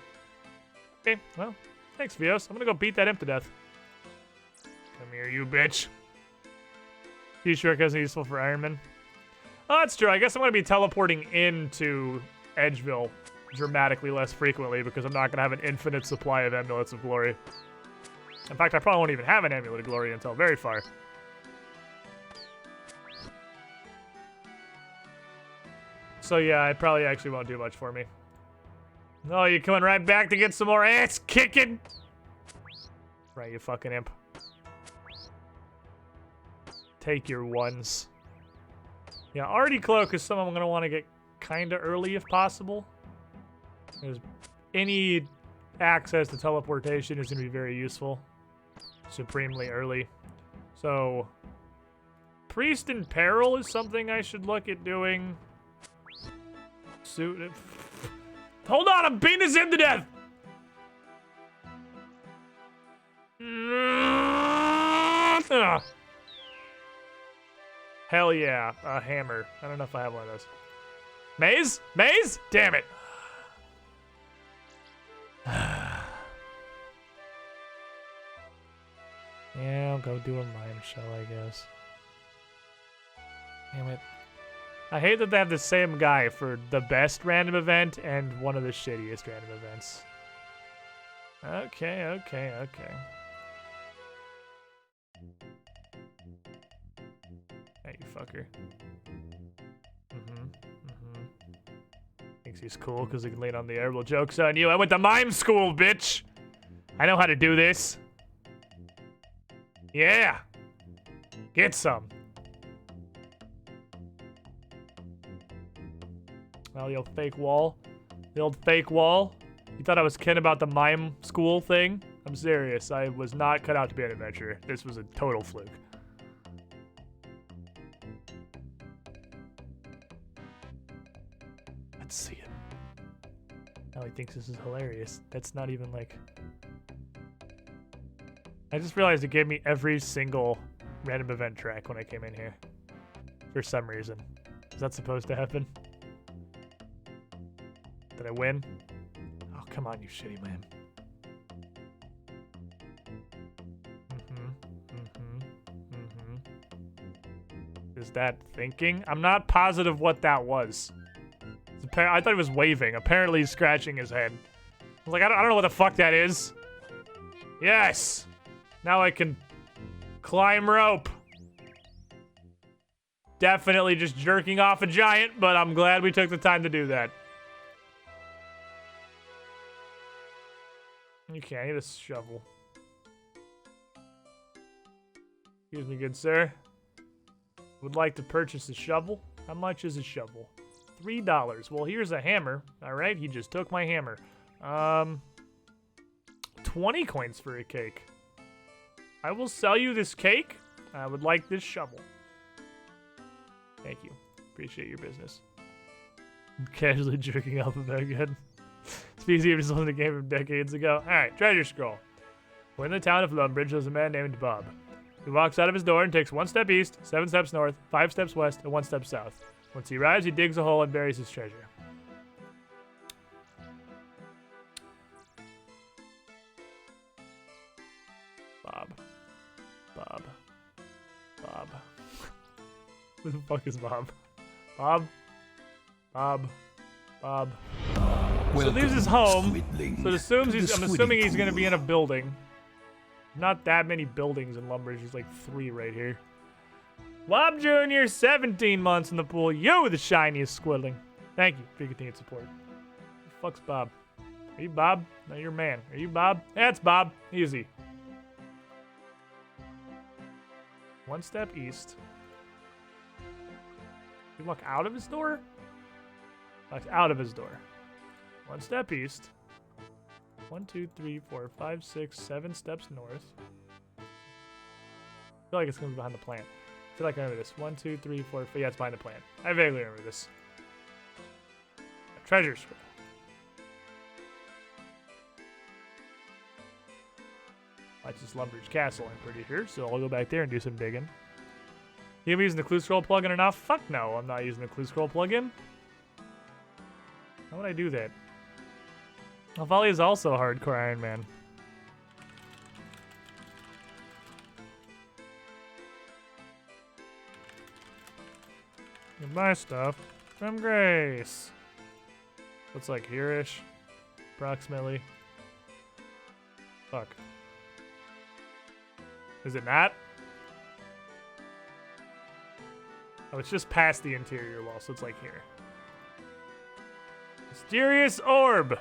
Okay, well, thanks, Veos. I'm gonna go beat that imp to death. Come here, you bitch. speed shortcuts are useful for Ironman. Oh, that's true. I guess I'm going to be teleporting into Edgeville dramatically less frequently because I'm not going to have an infinite supply of Amulets of Glory. In fact, I probably won't even have an Amulet of Glory until very far. So yeah, it probably actually won't do much for me. Oh, you coming right back to get some more ass kicking? Right, you fucking imp. Take your ones. Yeah, Artie Cloak is someone I'm going to want to get kind of early if possible. Because any access to teleportation is going to be very useful. Supremely early. So, Priest in Peril is something I should look at doing. Hold on, I'm beating this him to death! Ugh. Hell yeah, a hammer. I don't know if I have one of those. Maze? Maze? Damn it. Yeah, I'll go do a mime shell, I guess. Damn it. I hate that they have the same guy for the best random event and one of the shittiest random events. Okay. Hey, you fucker. Thinks he's cool because he can lean on the air. Well, joke's on you. I went to mime school, bitch! I know how to do this. Yeah! Get some. Oh, the old fake wall. The old fake wall. You thought I was kidding about the mime school thing? I'm serious. I was not cut out to be an adventurer. This was a total fluke. Let's see it. Now he thinks this is hilarious. That's not even like... I just realized it gave me every single random event track when I came in here. For some reason. Is that supposed to happen? Did I win? Oh, come on, you shitty man. Is that thinking? I'm not positive what that was. I thought he was waving. Apparently he's scratching his head. I was like, I don't know what the fuck that is. Yes! Now I can climb rope. Definitely just jerking off a giant, but I'm glad we took the time to do that. Okay, I need a shovel. Excuse me, good sir. Would like to purchase a shovel. How much is a shovel? $3. Well, here's a hammer. All right, he just took my hammer. 20 coins for a cake. I will sell you this cake. I would like this shovel. Thank you. Appreciate your business. I'm casually jerking off about again. It's easier to listen to the game from decades ago. Alright, treasure scroll. We're in the town of Lumbridge. There's a man named Bob. He walks out of his door and takes 1 step east, 7 steps north, 5 steps west, and 1 step south. Once he arrives, he digs a hole and buries his treasure. Bob. Who the fuck is Bob? Bob. So this is home. So it assumes I'm assuming he's gonna be in a building. Not that many buildings in Lumbridge. There's like 3 right here. Bob Jr., 17 months in the pool. You, the shiniest squiddling. Thank you for your continued support. Who the fuck's Bob? Are you Bob? No, you're man. Are you Bob? That's Bob. Easy. 1 step east. You walk out of his door? Walks out of his door. 1 step east. 1, 2, 3, 4, 5, 6, 7 steps north. I feel like it's gonna be behind the plant. I feel like I remember this. 1, 2, 3, 4, 5. Yeah, it's behind the plant. I vaguely remember this. A treasure scroll. That's just Lumbridge Castle, I'm pretty sure. So I'll go back there and do some digging. You gonna be using the clue scroll plugin or not? Fuck no, I'm not using the clue scroll plugin. How would I do that? Volley is also a hardcore Iron Man. Goodbye stuff from Grace. Looks like here-ish, approximately. Fuck. Is it not? Oh, it's just past the interior wall, so it's like here. Mysterious orb.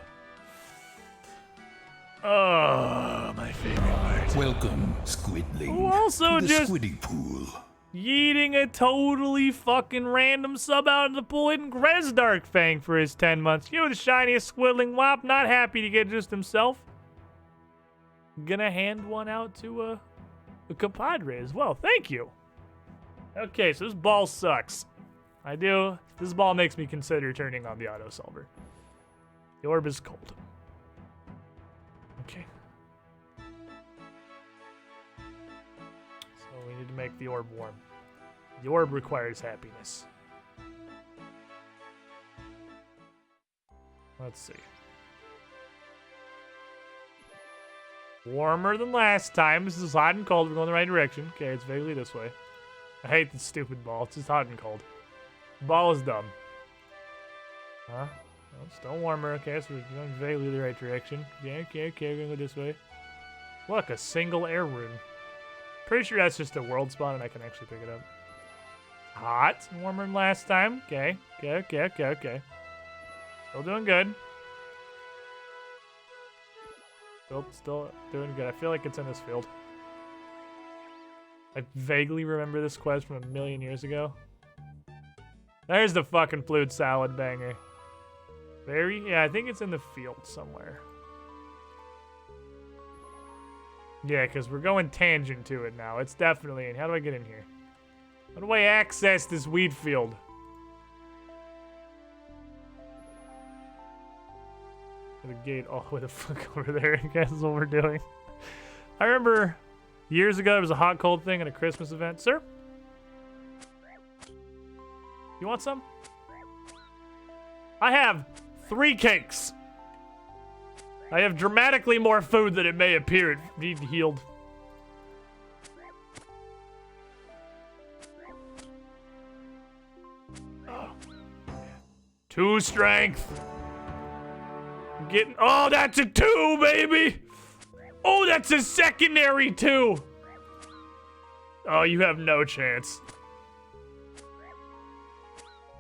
Oh, my favorite part. Welcome, Squidling, Who also to the just Squiddy Pool. yeeting a totally fucking random sub out of the pool hitting Grez Darkfang for his 10 months. You, the shiniest squiddling wop, not happy to get just himself. Gonna hand one out to a compadre as well. Thank you. Okay, so this ball sucks. I do. This ball makes me consider turning on the auto solver. The orb is cold. Okay. So we need to make the orb warm. The orb requires happiness. Let's see. Warmer than last time. This is hot and cold. We're going the right direction. Okay, it's vaguely this way. I hate this stupid ball. It's just hot and cold. The ball is dumb. Huh? No, it's still warmer. Okay, so we're going vaguely the right direction. Okay, we're gonna go this way. Look, a single air rune. Pretty sure that's just a world spawn and I can actually pick it up. Hot. Warmer than last time. Okay. Still doing good. Still doing good. I feel like it's in this field. I vaguely remember this quest from a million years ago. There's the fucking fluid salad banger. Yeah, I think it's in the field somewhere. Yeah, because we're going tangent to it now. It's definitely in. How do I get in here? How do I access this wheat field? The gate all the way the fuck over there. I guess is what we're doing. I remember years ago there was a hot cold thing at a Christmas event. Sir? You want some? I have 3 cakes. I have dramatically more food than it may appear. It need healed. Oh. 2 strength. I'm getting. Oh, that's a 2, baby. Oh, that's a secondary 2. Oh, you have no chance.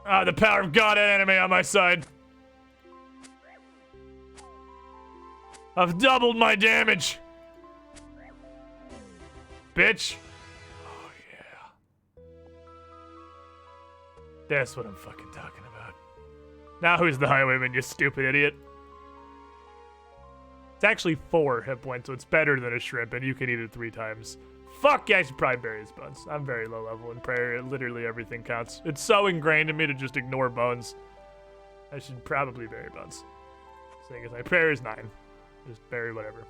Ah, the power of God and anime on my side. I've doubled my damage. Bitch. Oh, yeah. That's what I'm fucking talking about. Now who's the highwayman, you stupid idiot? It's actually 4 hit points, so it's better than a shrimp, and you can eat it 3 times. Fuck yeah, I should probably bury his bones. I'm very low level in prayer. Literally everything counts. It's so ingrained in me to just ignore bones. I should probably bury bones. Seeing as my prayer is 9. Just bury whatever.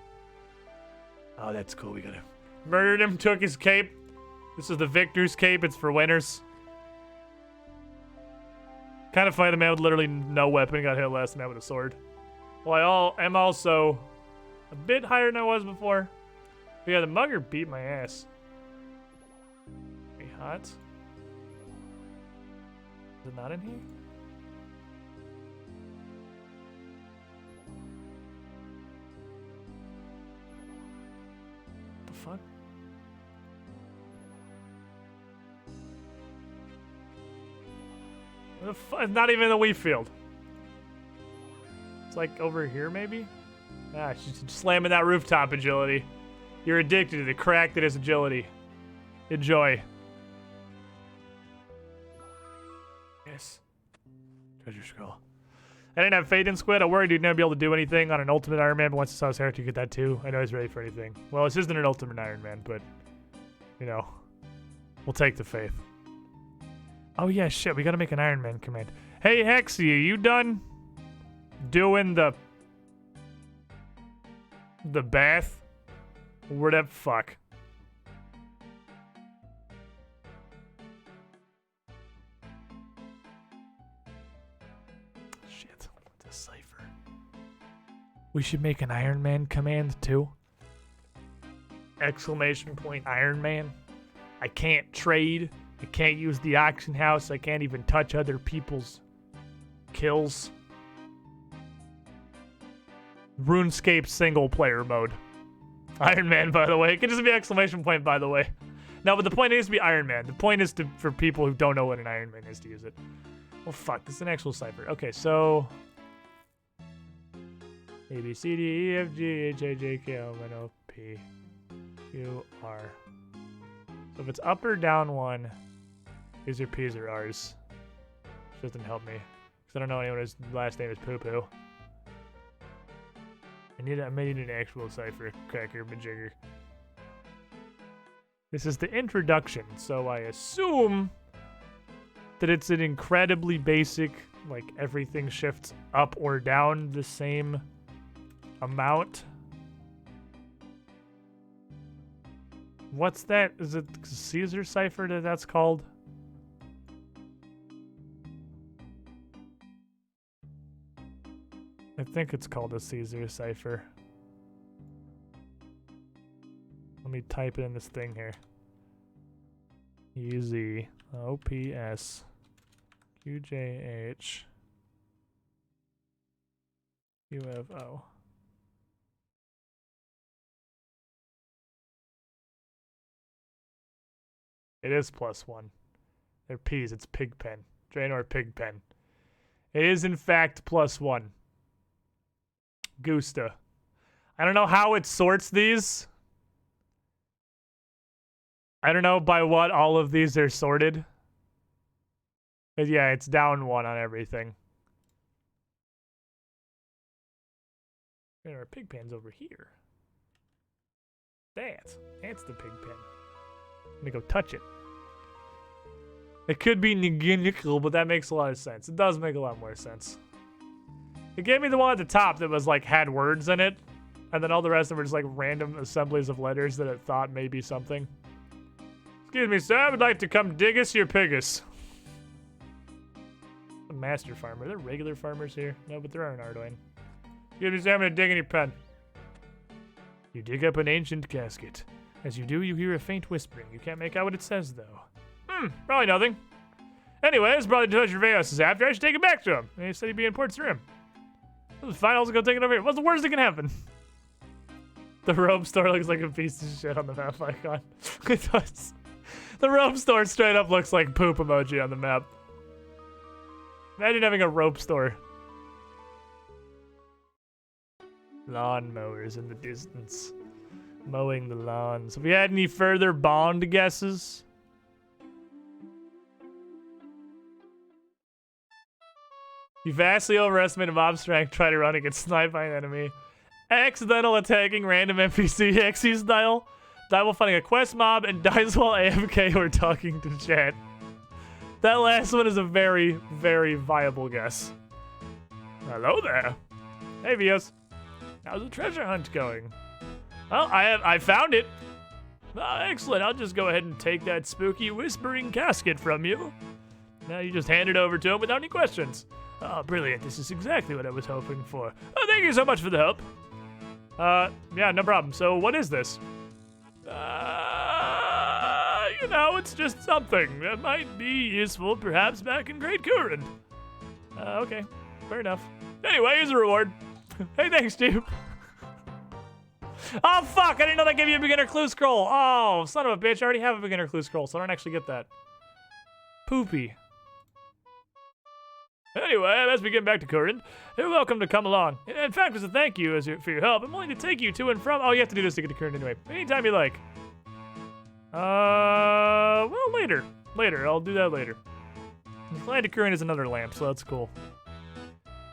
Oh, that's cool. We gotta... Murdered him, took his cape. This is the victor's cape. It's for winners. Kind of fight a man with literally no weapon. Got hit last time with a sword. Well, I am also a bit higher than I was before. But yeah, the mugger beat my ass. Are you hot? Is it not in here? What the fuck? What the fuck? It's not even in the wheat field. It's like over here, maybe? Ah, she's slamming that rooftop agility. You're addicted to the crack that is agility. Enjoy. Yes. Treasure scroll. I didn't have faith in Squid. I worried he'd never be able to do anything on an Ultimate Iron Man, but once I saw his character get that too, I know he's ready for anything. Well, this isn't an Ultimate Iron Man, but, you know, we'll take the faith. Oh yeah, shit, we gotta make an Iron Man command. Hey, Hexy, are you done doing the bath? Where the fuck? Shit, decipher. We should make an Iron Man command too. Exclamation point Iron Man. I can't trade I can't use the auction house. I can't even touch other people's kills. RuneScape single player mode. Ironman, by the way. It could just be exclamation point, by the way. No, but the point is to be Ironman. The point is for people who don't know what an Ironman is to use it. Well, fuck. This is an actual cipher. Okay, so... A, B, C, D, E, F, G, H, I, J, K, L, M, N, O, P, Q, R. So if it's up or down one, these are P's or R's. Which doesn't help me. Because I don't know anyone whose last name is Poo Poo. I may need an actual cipher cracker majigger. This is the introduction, so I assume that it's an incredibly basic, like everything shifts up or down the same amount. What's that? Is it Caesar cipher that's called? I think it's called a Caesar cipher. Let me type it in this thing here. UZ OPS QJH UFO. It is +1. They're P's. It's Pigpen. Draenor Pigpen. It is in fact +1. Gusta. I don't know how it sorts these. I don't know by what all of these are sorted. But yeah, it's down 1 on everything. And our Pigpen's over here. That's the Pigpen. Let me go touch it. It could be nickel, but that makes a lot of sense. It does make a lot more sense. It gave me the one at the top that was like had words in it, and then all the rest of them were just like random assemblies of letters that it thought may be something. Excuse me, sir, I would like to come diggus your piggus. A master farmer. Are there regular farmers here? No, but there are in Ardoin. Excuse me, sir, I'm gonna dig in your pen. You dig up an ancient casket. As you do, you hear a faint whispering. You can't make out what it says, though. Probably nothing. Anyways, probably Judge Riveos is after. I should take it back to him. He said he'd be in Port's room. This is fine, I'll just go take it over here. What's the worst that can happen? The robe store looks like a piece of shit on the map icon. It does. The robe store straight up looks like poop emoji on the map. Imagine having a rope store. Lawnmowers in the distance. Mowing the lawns. Have we had any further Bond guesses? You vastly overestimate a mob strength, try to run and get sniped by an enemy. Accidental attacking random NPC XE style. Die while fighting a quest mob and dies while AFK or talking to chat. That last one is a very, very viable guess. Hello there. Hey, Vios. How's the treasure hunt going? Well, I found it. Excellent. I'll just go ahead and take that spooky whispering casket from you. Now you just hand it over to him without any questions. Oh, brilliant. This is exactly what I was hoping for. Oh, thank you so much for the help. Yeah, no problem. So what is this? You know, it's just something that might be useful perhaps back in Great Current. Okay. Fair enough. Anyway, here's a reward. Hey, thanks, Steve. Oh, fuck! I didn't know that gave you a beginner clue scroll. Oh, son of a bitch. I already have a beginner clue scroll, so I don't actually get that. Poopy. Anyway, let's begin back to Current. You're welcome to come along. In fact, as a thank you for your help, I'm willing to take you to and from... Oh, you have to do this to get to Current anyway. Anytime you like. Well, later. Later. I'll do that later. Glad to Current is another lamp, so that's cool.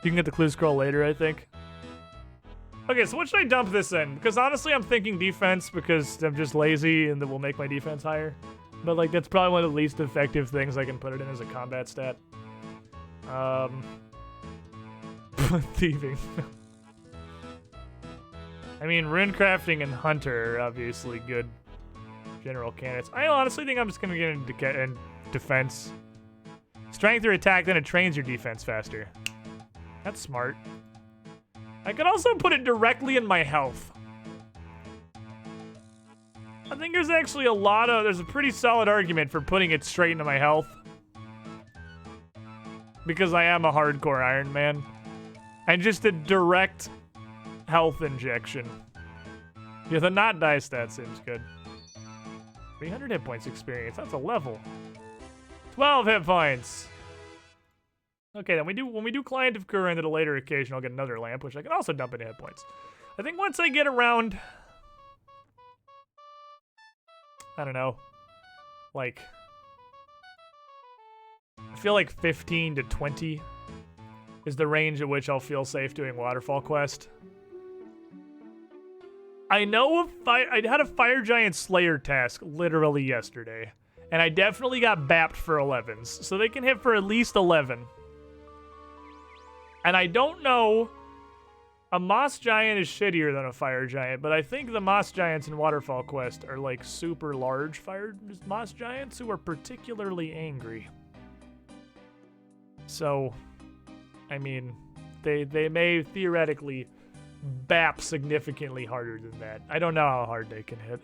You can get the clue scroll later, I think. Okay, so what should I dump this in? Because honestly, I'm thinking defense because I'm just lazy and that will make my defense higher. But like, that's probably one of the least effective things I can put it in as a combat stat. Thieving. I mean, runecrafting and hunter are obviously good general candidates. I honestly think I'm just gonna get into defense. Strength or attack, then it trains your defense faster. That's smart. I could also put it directly in my health. I think there's actually there's a pretty solid argument for putting it straight into my health. Because I am a hardcore Iron Man. And just a direct health injection. Yeah, the not die stat seems good. 300 hit points experience, that's a level. 12 hit points. Okay, then when we do Client of Kurin at a later occasion, I'll get another lamp, which I can also dump into hit points. I think once I get around, I don't know, like, I feel like 15 to 20 is the range at which I'll feel safe doing Waterfall Quest. I know I had a Fire Giant Slayer task literally yesterday, and I definitely got bapped for 11s, so they can hit for at least 11. And I don't know, a Moss Giant is shittier than a Fire Giant, but I think the Moss Giants in Waterfall Quest are like super large Moss Giants who are particularly angry. So, I mean, they may theoretically bap significantly harder than that. I don't know how hard they can hit.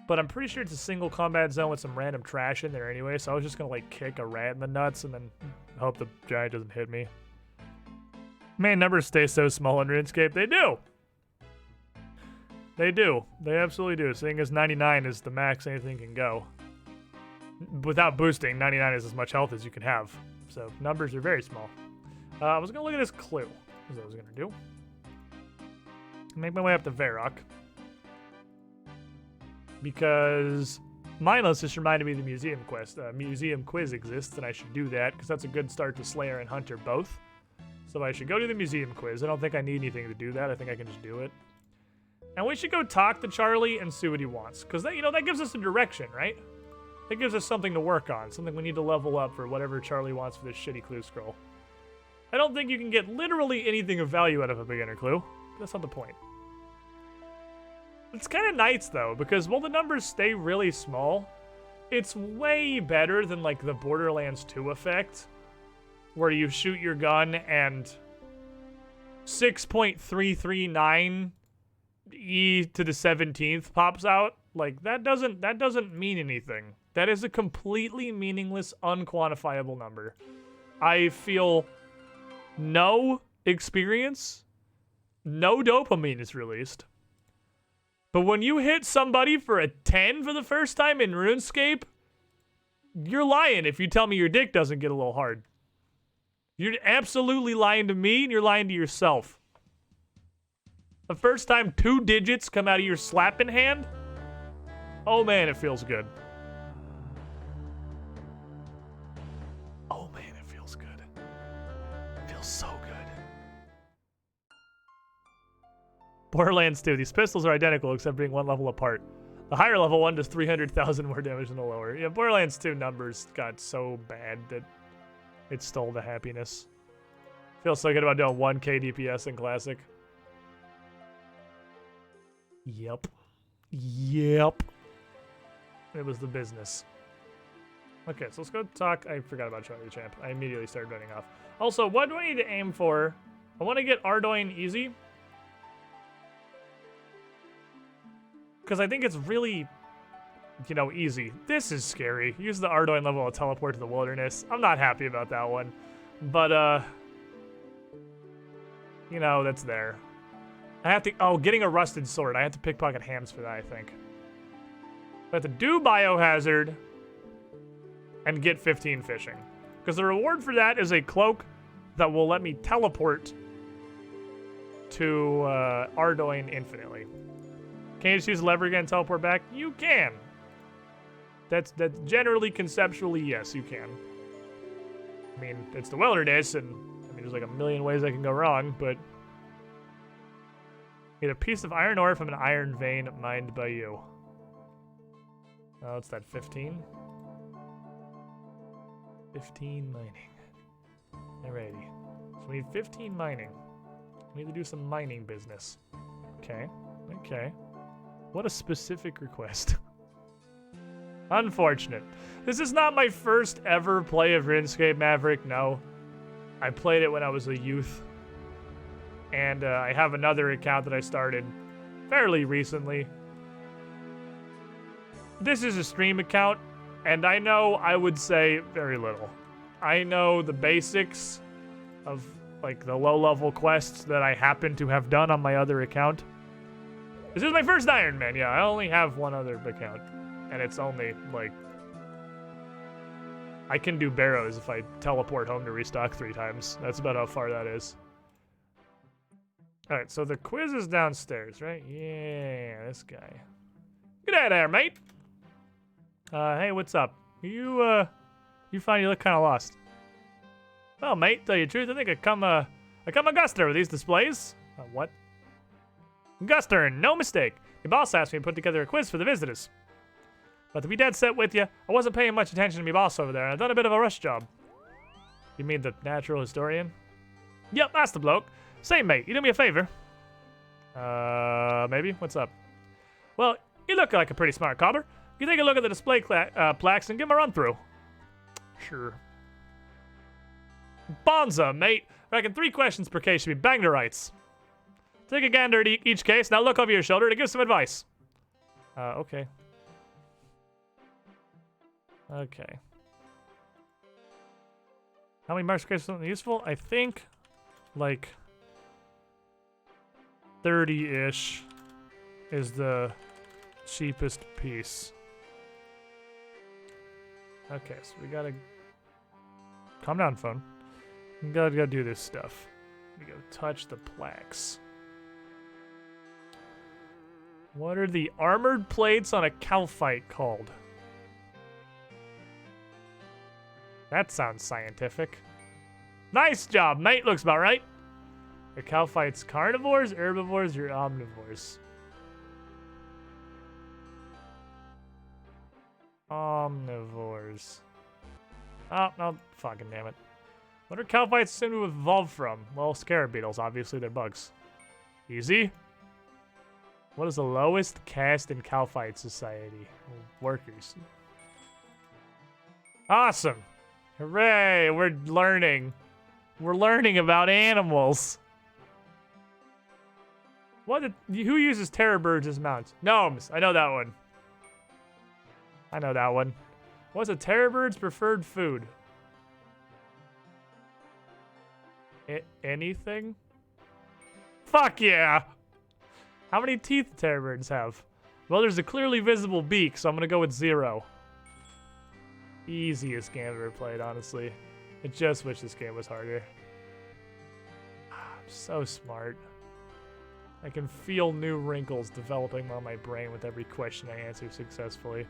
But I'm pretty sure it's a single combat zone with some random trash in there anyway, so I was just gonna like kick a rat in the nuts and then hope the giant doesn't hit me. Man, numbers stay so small in RuneScape. They do! They do. They absolutely do. Seeing as 99 is the max anything can go. Without boosting, 99 is as much health as you can have. So numbers are very small. I was gonna look at this clue. That's what I was gonna do. Make my way up to Varrock. Because Mindless just reminded me of the museum quest. Museum quiz exists, and I should do that, because that's a good start to Slayer and Hunter both. So I should go do the museum quiz. I don't think I need anything to do that. I think I can just do it. And we should go talk to Charlie and see what he wants. Because that, that gives us a direction, right? That gives us something to work on. Something we need to level up for whatever Charlie wants for this shitty clue scroll. I don't think you can get literally anything of value out of a beginner clue. That's not the point. It's kind of nice, though, because while the numbers stay really small, it's way better than, like, the Borderlands 2 effect, where you shoot your gun and 6.339 E to the 17th pops out. Like, that doesn't mean anything. That is a completely meaningless, unquantifiable number. I feel no experience, no dopamine is released. But when you hit somebody for a 10 for the first time in RuneScape, you're lying if you tell me your dick doesn't get a little hard. You're absolutely lying to me, and you're lying to yourself. The first time 2 digits come out of your slapping hand, oh man, it feels good. Oh man, it feels good. It feels so good. Borderlands 2. These pistols are identical except being one level apart. The higher level one does 300,000 more damage than the lower. Yeah, Borderlands 2 numbers got so bad that it stole the happiness. Feels so good about doing 1k DPS in Classic. Yep. Yep. It was the business. Okay, so let's go talk. I forgot about Charlie the Champ. I immediately started running off. Also, what do I need to aim for? I want to get Ardoin easy. Because I think it's really, easy. This is scary. Use the Ardoin level to teleport to the wilderness. I'm not happy about that one. But, that's there. I have to, getting a rusted sword. I have to pickpocket hams for that, I think. I have to do biohazard and get 15 fishing. Because the reward for that is a cloak that will let me teleport to Ardoin infinitely. Can you just use lever again and teleport back? You can. That's generally, conceptually, yes, you can. I mean, it's the wilderness, and there's like a million ways that can go wrong, but get a piece of iron ore from an iron vein mined by you. Oh, it's that 15. 15 mining. Alrighty. So we need 15 mining. We need to do some mining business. Okay. Okay. What a specific request. Unfortunate. This is not my first ever play of RuneScape Maverick, no. I played it when I was a youth. And I have another account that I started fairly recently. this is a stream account, and I know I would say very little. I know the basics of, like, the low-level quests that I happen to have done on my other account. This is my first Ironman, yeah. I only have one other account, and it's only, like... I can do barrows if I teleport home to restock 3 times. That's about how far that is. Alright, so the quiz is downstairs, right? Yeah, this guy. Get out of there, mate! Hey, what's up? You find you look kind of lost. Well, mate, tell you the truth, I think I come a guster with these displays. What? Guster, no mistake. Your boss asked me to put together a quiz for the visitors. But to be dead set with you, I wasn't paying much attention to my boss over there, and I've done a bit of a rush job. You mean the natural historian? Yep, that's the bloke. Say, mate, you do me a favor? Maybe? What's up? Well, you look like a pretty smart cobber. You take a look at the display plaques and give them a run-through. Sure. Bonza, mate. Reckon 3 questions per case should be bang to rights. Take a gander at each case, now look over your shoulder to give some advice. Okay. Okay. How many marks are something useful? I think, like, 30-ish is the cheapest piece. Okay, so we gotta... Calm down, phone. We gotta do this stuff. We gotta touch the plaques. What are the armored plates on a cow fight called? That sounds scientific. Nice job, mate. Looks about right. Are cow fights carnivores, herbivores, or omnivores? Omnivores. Oh, no. Fucking damn it. What are cow fights assumed to have evolved from? Well, scarab beetles. Obviously, they're bugs. Easy. What is the lowest caste in cow fight society? Workers. Awesome. Hooray, we're learning. We're learning about animals. Who uses terror birds as mounts? Gnomes. I know that one. I know that one. What's a terror bird's preferred food? Anything? Fuck yeah! How many teeth do terror birds have? Well, there's a clearly visible beak, so I'm gonna go with 0. Easiest game I've ever played, honestly. I just wish this game was harder. I'm so smart. I can feel new wrinkles developing on my brain with every question I answer successfully.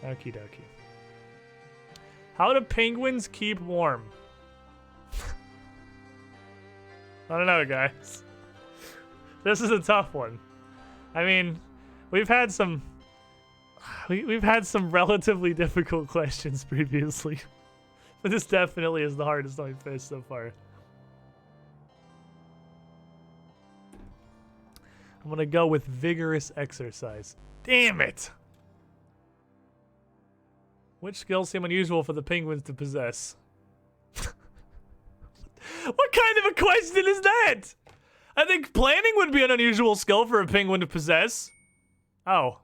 Okie dokie. How do penguins keep warm? I don't know, guys. This is a tough one. I mean, we've had some relatively difficult questions previously, but this definitely is the hardest one we've faced so far. I'm gonna go with vigorous exercise. Damn it! Which skills seem unusual for the penguins to possess? What kind of a question is that? I think planning would be an unusual skill for a penguin to possess. Oh.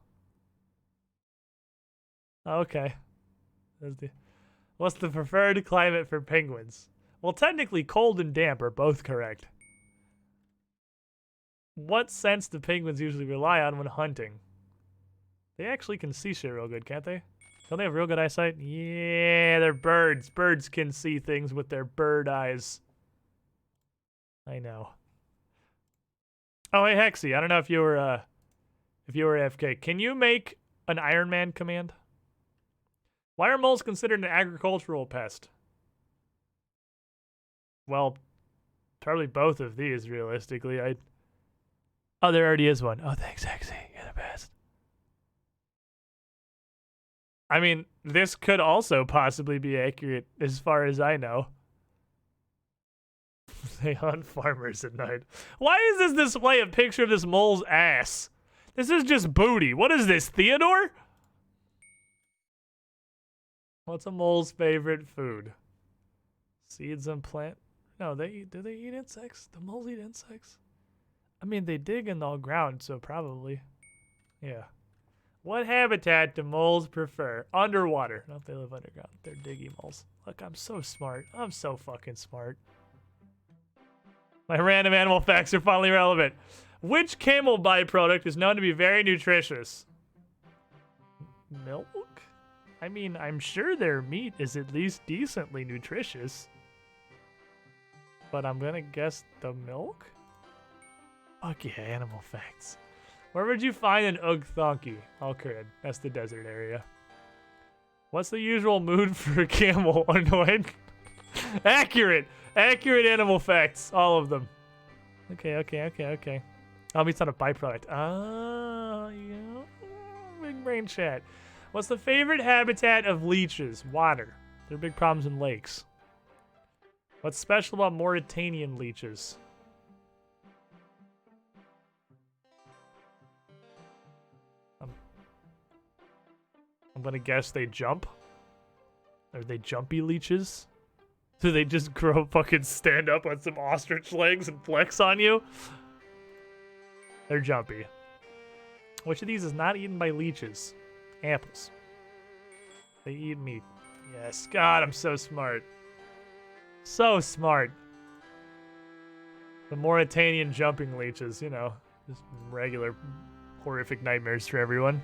Okay. What's the preferred climate for penguins? Well, technically cold and damp are both correct. What sense do penguins usually rely on when hunting? They actually can see shit real good, can't they? Don't they have real good eyesight? Yeah, they're birds. Birds can see things with their bird eyes. I know. Oh, hey, Hexy. I don't know if you were AFK. Can you make an Ironman command? Why are moles considered an agricultural pest? Well, probably both of these, realistically. Oh, there already is one. Oh, thanks, Hexy. You're the best. I mean, this could also possibly be accurate as far as I know. They hunt farmers at night. Why is this display a picture of this mole's ass? This is just booty. What is this, Theodore? What's a mole's favorite food? Seeds and plant No, do they eat insects? Do moles eat insects? I mean, they dig in the ground, so probably. Yeah. What habitat do moles prefer? Underwater. Not if they live underground. They're diggy moles. Look, I'm so smart. I'm so fucking smart. My random animal facts are finally relevant. Which camel byproduct is known to be very nutritious? Milk? I mean, I'm sure their meat is at least decently nutritious. But I'm gonna guess the milk? Fuck yeah, animal facts. Where would you find an Ugthonki? Oh, good. That's the desert area. What's the usual mood for a camel? Annoyed? Accurate! Accurate animal facts. All of them. Okay. Oh, it's not a byproduct. Ah, yeah. Big brain chat. What's the favorite habitat of leeches? Water. There are big problems in lakes. What's special about Mauritanian leeches? I'm gonna guess they jump. Are they jumpy leeches? Do they just fucking stand up on some ostrich legs and flex on you? They're jumpy. Which of these is not eaten by leeches? Apples. They eat meat. Yes, God, I'm so smart. So smart. The Mauritanian jumping leeches, you know, just regular horrific nightmares for everyone.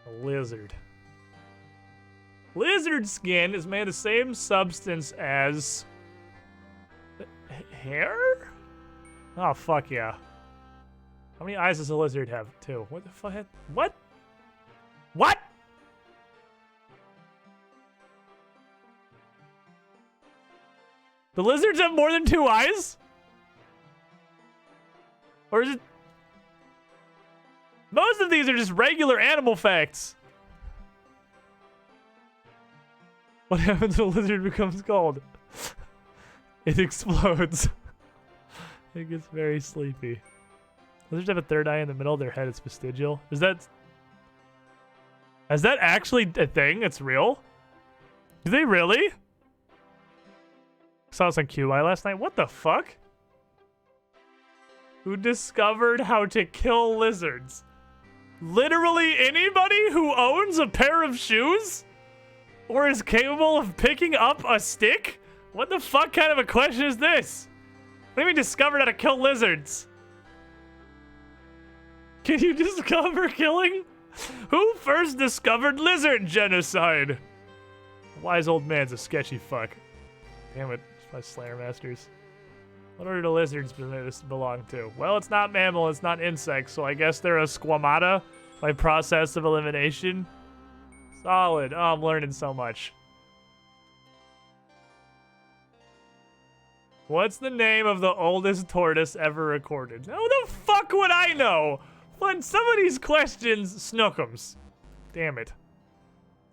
A lizard. Lizard skin is made of the same substance as hair? Oh, fuck yeah. How many eyes does a lizard have? 2. What the fuck? What? What? The lizards have more than 2 eyes? Or is it... Most of these are just regular animal facts. What happens when a lizard becomes cold? It explodes. It gets very sleepy. Lizards have a 3rd eye in the middle of their head. It's vestigial. Is that actually a thing? It's real? Do they really? Saw this on QI last night. What the fuck? Who discovered how to kill lizards? Literally anybody who owns a pair of shoes? Or is capable of picking up a stick? What the fuck kind of a question is this? What do you mean discovered how to kill lizards? Can you discover killing? Who first discovered lizard genocide? Wise old man's a sketchy fuck. Damn it, it's my Slayer Masters. What order do lizards belong to? Well, it's not mammal, it's not insect, so I guess they're a squamata by process of elimination. Solid. Oh, I'm learning so much. What's the name of the oldest tortoise ever recorded? How the fuck would I know? When some of these questions, Snookums. Damn it.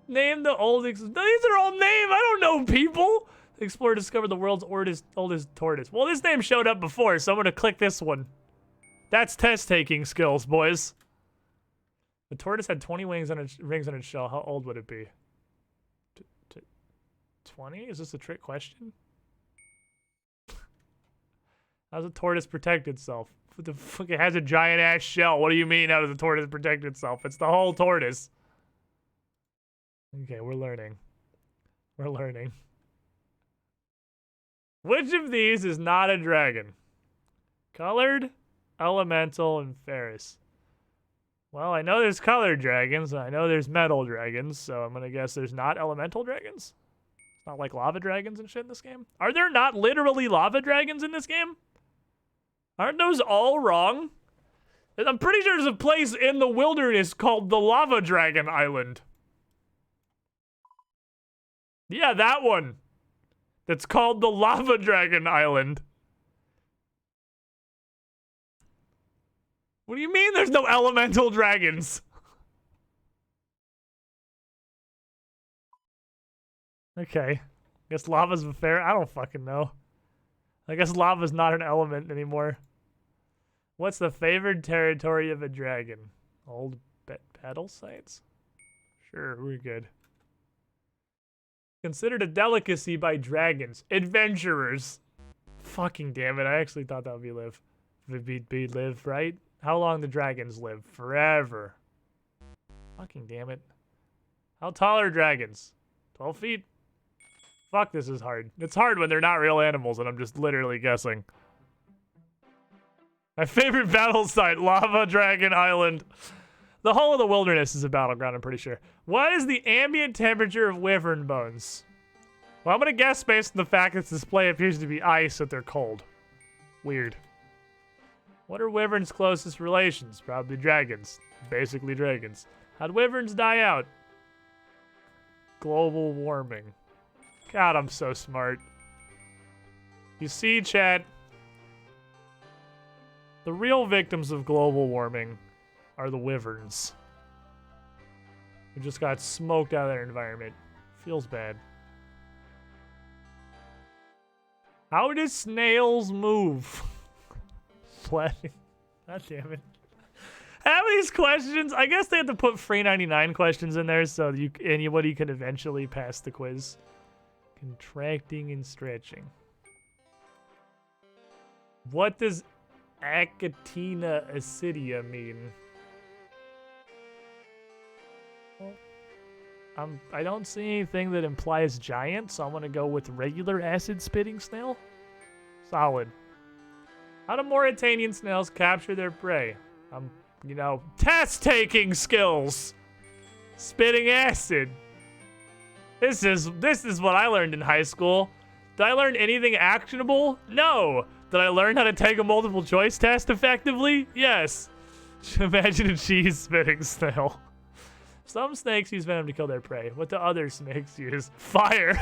Name the oldest. These are all names. I don't know people. The explorer discovered the world's oldest tortoise. Well, this name showed up before, so I'm going to click this one. That's test-taking skills, boys. The tortoise had 20 rings on its shell. How old would it be? 20? Is this a trick question? How does a tortoise protect itself? What the fuck? It has a giant ass shell. What do you mean, how does a tortoise protect itself? It's the whole tortoise. Okay, we're learning. We're learning. Which of these is not a dragon? Colored, elemental, and Ferris. Well, I know there's colored dragons, and I know there's metal dragons, so I'm gonna guess there's not elemental dragons? It's not like lava dragons and shit in this game? Are there not literally lava dragons in this game? Aren't those all wrong? I'm pretty sure there's a place in the wilderness called the Lava Dragon Island. Yeah, that one. That's called the Lava Dragon Island. What do you mean there's no elemental dragons? Okay. Guess lava's a fair. I don't fucking know. I guess lava's not an element anymore. What's the favored territory of a dragon? Old battle sites? Sure, we're good. Considered a delicacy by dragons. Adventurers. Fucking damn it. I actually thought that would be live. Be live, right? How long do dragons live? Forever. Fucking damn it. How tall are dragons? 12 feet? Fuck, this is hard. It's hard when they're not real animals and I'm just literally guessing. My favorite battle site, Lava Dragon Island. The whole of the wilderness is a battleground, I'm pretty sure. What is the ambient temperature of wyvern bones? Well, I'm gonna guess based on the fact that this display appears to be ice that they're cold. Weird. What are wyverns' closest relations? Probably dragons. Basically dragons. How'd wyverns die out? Global warming. God, I'm so smart. You see, chat? The real victims of global warming are the wyverns. Who just got smoked out of their environment. Feels bad. How do snails move? Flapping. God damn it. How these questions? I guess they have to put free 99 questions in there so anybody can eventually pass the quiz. Contracting and stretching. What does Achatina acidia mean? I don't see anything that implies giant, so I'm gonna go with regular acid-spitting snail. Solid. How do Mauritanian snails capture their prey? You know, test-taking skills. Spitting acid. This is what I learned in high school. Did I learn anything actionable? No. Did I learn how to take a multiple choice test effectively? Yes. Imagine a cheese-spitting snail. Some snakes use venom to kill their prey. What do other snakes use? Fire.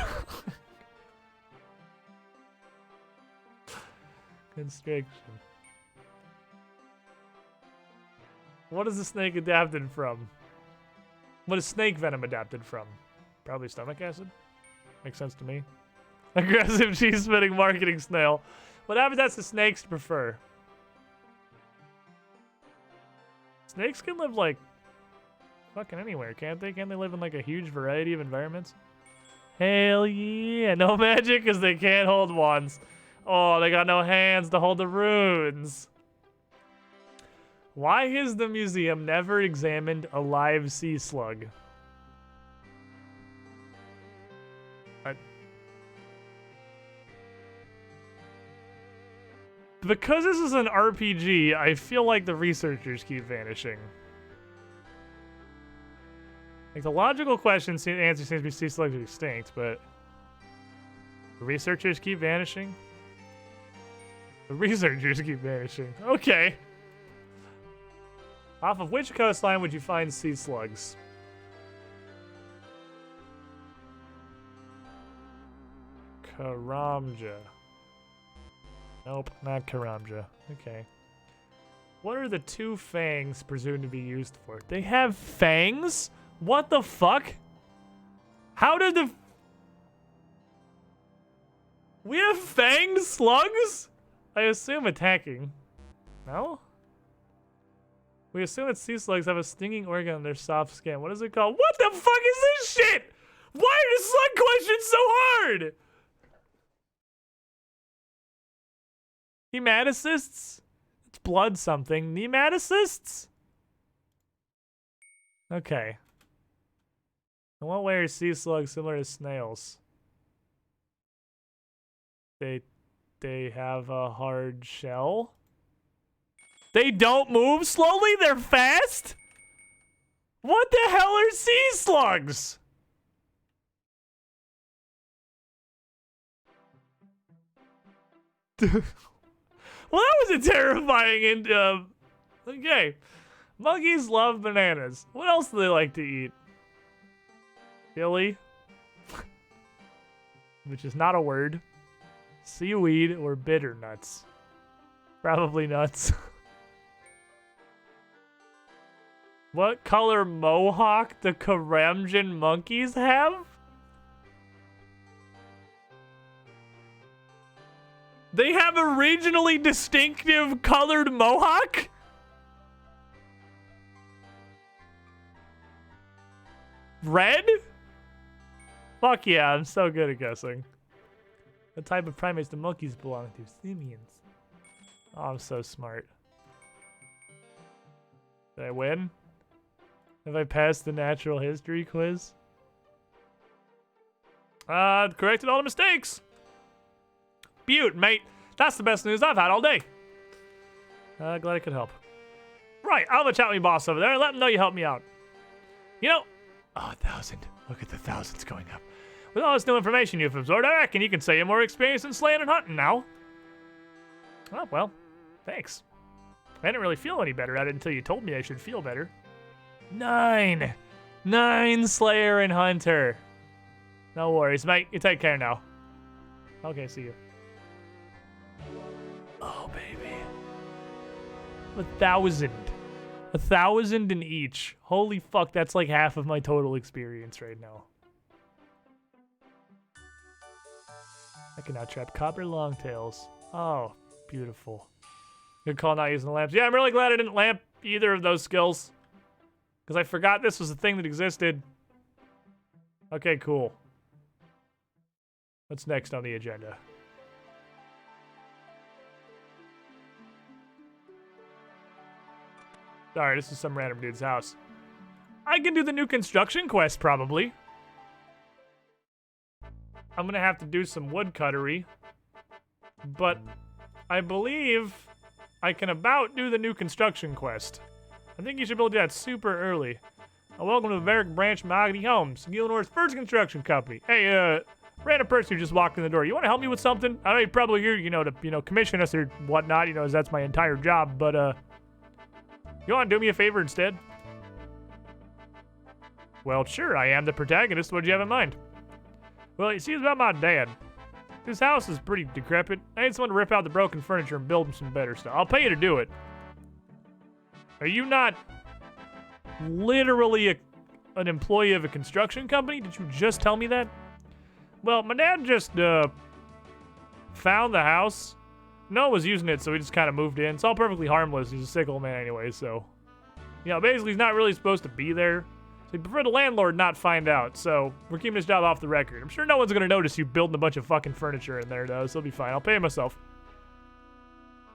Constriction. What is the snake adapted from? What is snake venom adapted from? Probably stomach acid. Makes sense to me. Aggressive cheese-spitting marketing snail. What habitats do snakes prefer? Snakes can live like fucking anywhere, can't they? Can't they live in like a huge variety of environments? Hell yeah. No magic because they can't hold wands. Oh, they got no hands to hold the runes. Why has the museum never examined a live sea slug? Because this is an RPG, I feel like the researchers keep vanishing. Like, the logical answer seems to be sea slugs are extinct, but the researchers keep vanishing? The researchers keep vanishing. Okay. Off of which coastline would you find sea slugs? Karamja. Nope, not Karamja. Okay. What are the two fangs presumed to be used for? They have fangs? What the fuck? How did the... We have fanged slugs? I assume attacking. No? We assume that sea slugs have a stinging organ on their soft skin. What is it called? What the fuck is this shit? Why are the slug questions so hard? Nematocysts? It's blood something. Nematocysts? Okay. In what way are sea slugs similar to snails? They have a hard shell? They don't move slowly? They're fast? What the hell are sea slugs? Well, that was a terrifying okay. Monkeys love bananas. What else do they like to eat? Chili? Which is not a word. Seaweed or bitter nuts? Probably nuts. What color mohawk do Karamjan monkeys have? They have a regionally distinctive colored mohawk? Red? Fuck yeah, I'm so good at guessing. What type of primates do monkeys belong to? Simians. Oh, I'm so smart. Did I win? Have I passed the natural history quiz? Corrected all the mistakes. Beaut, mate. That's the best news I've had all day. Glad I could help. Right, I'll have a chat with my boss over there and let him know you helped me out. You know, 1,000. Look at the thousands going up. With all this new information you've absorbed, I reckon you can say you're more experienced in slaying and hunting now. Oh, well, thanks. I didn't really feel any better at it until you told me I should feel better. 9 Slayer and Hunter. No worries, mate. You take care now. Okay, see you. Oh, baby. 1,000. 1,000 in each. Holy fuck, that's like half of my total experience right now. I can now trap copper longtails. Oh, beautiful. Good call not using the lamps. Yeah, I'm really glad I didn't lamp either of those skills. Because I forgot this was a thing that existed. Okay, cool. What's next on the agenda? Sorry, this is some random dude's house. I can do the new construction quest, probably. I'm gonna have to do some woodcuttery. But I believe I can about do the new construction quest. I think you should be able to do that super early. Welcome to the Varick Branch Mahogany Homes, Gilnor's first construction company. Hey, random person who just walked in the door. You want to help me with something? I know you're probably here, to commission us or whatnot, as that's my entire job, but, you want to do me a favor instead? Well, sure, I am the protagonist. What did you have in mind? Well, you see, it's about my dad. His house is pretty decrepit. I need someone to rip out the broken furniture and build him some better stuff. I'll pay you to do it. Are you not literally an employee of a construction company? Did you just tell me that? Well, my dad just found the house. No one was using it, so he just kind of moved in. It's all perfectly harmless. He's a sick old man anyway, so... basically he's not really supposed to be there. So he preferred the landlord not find out, so we're keeping his job off the record. I'm sure no one's gonna notice you building a bunch of fucking furniture in there, though, so it'll be fine. I'll pay him myself.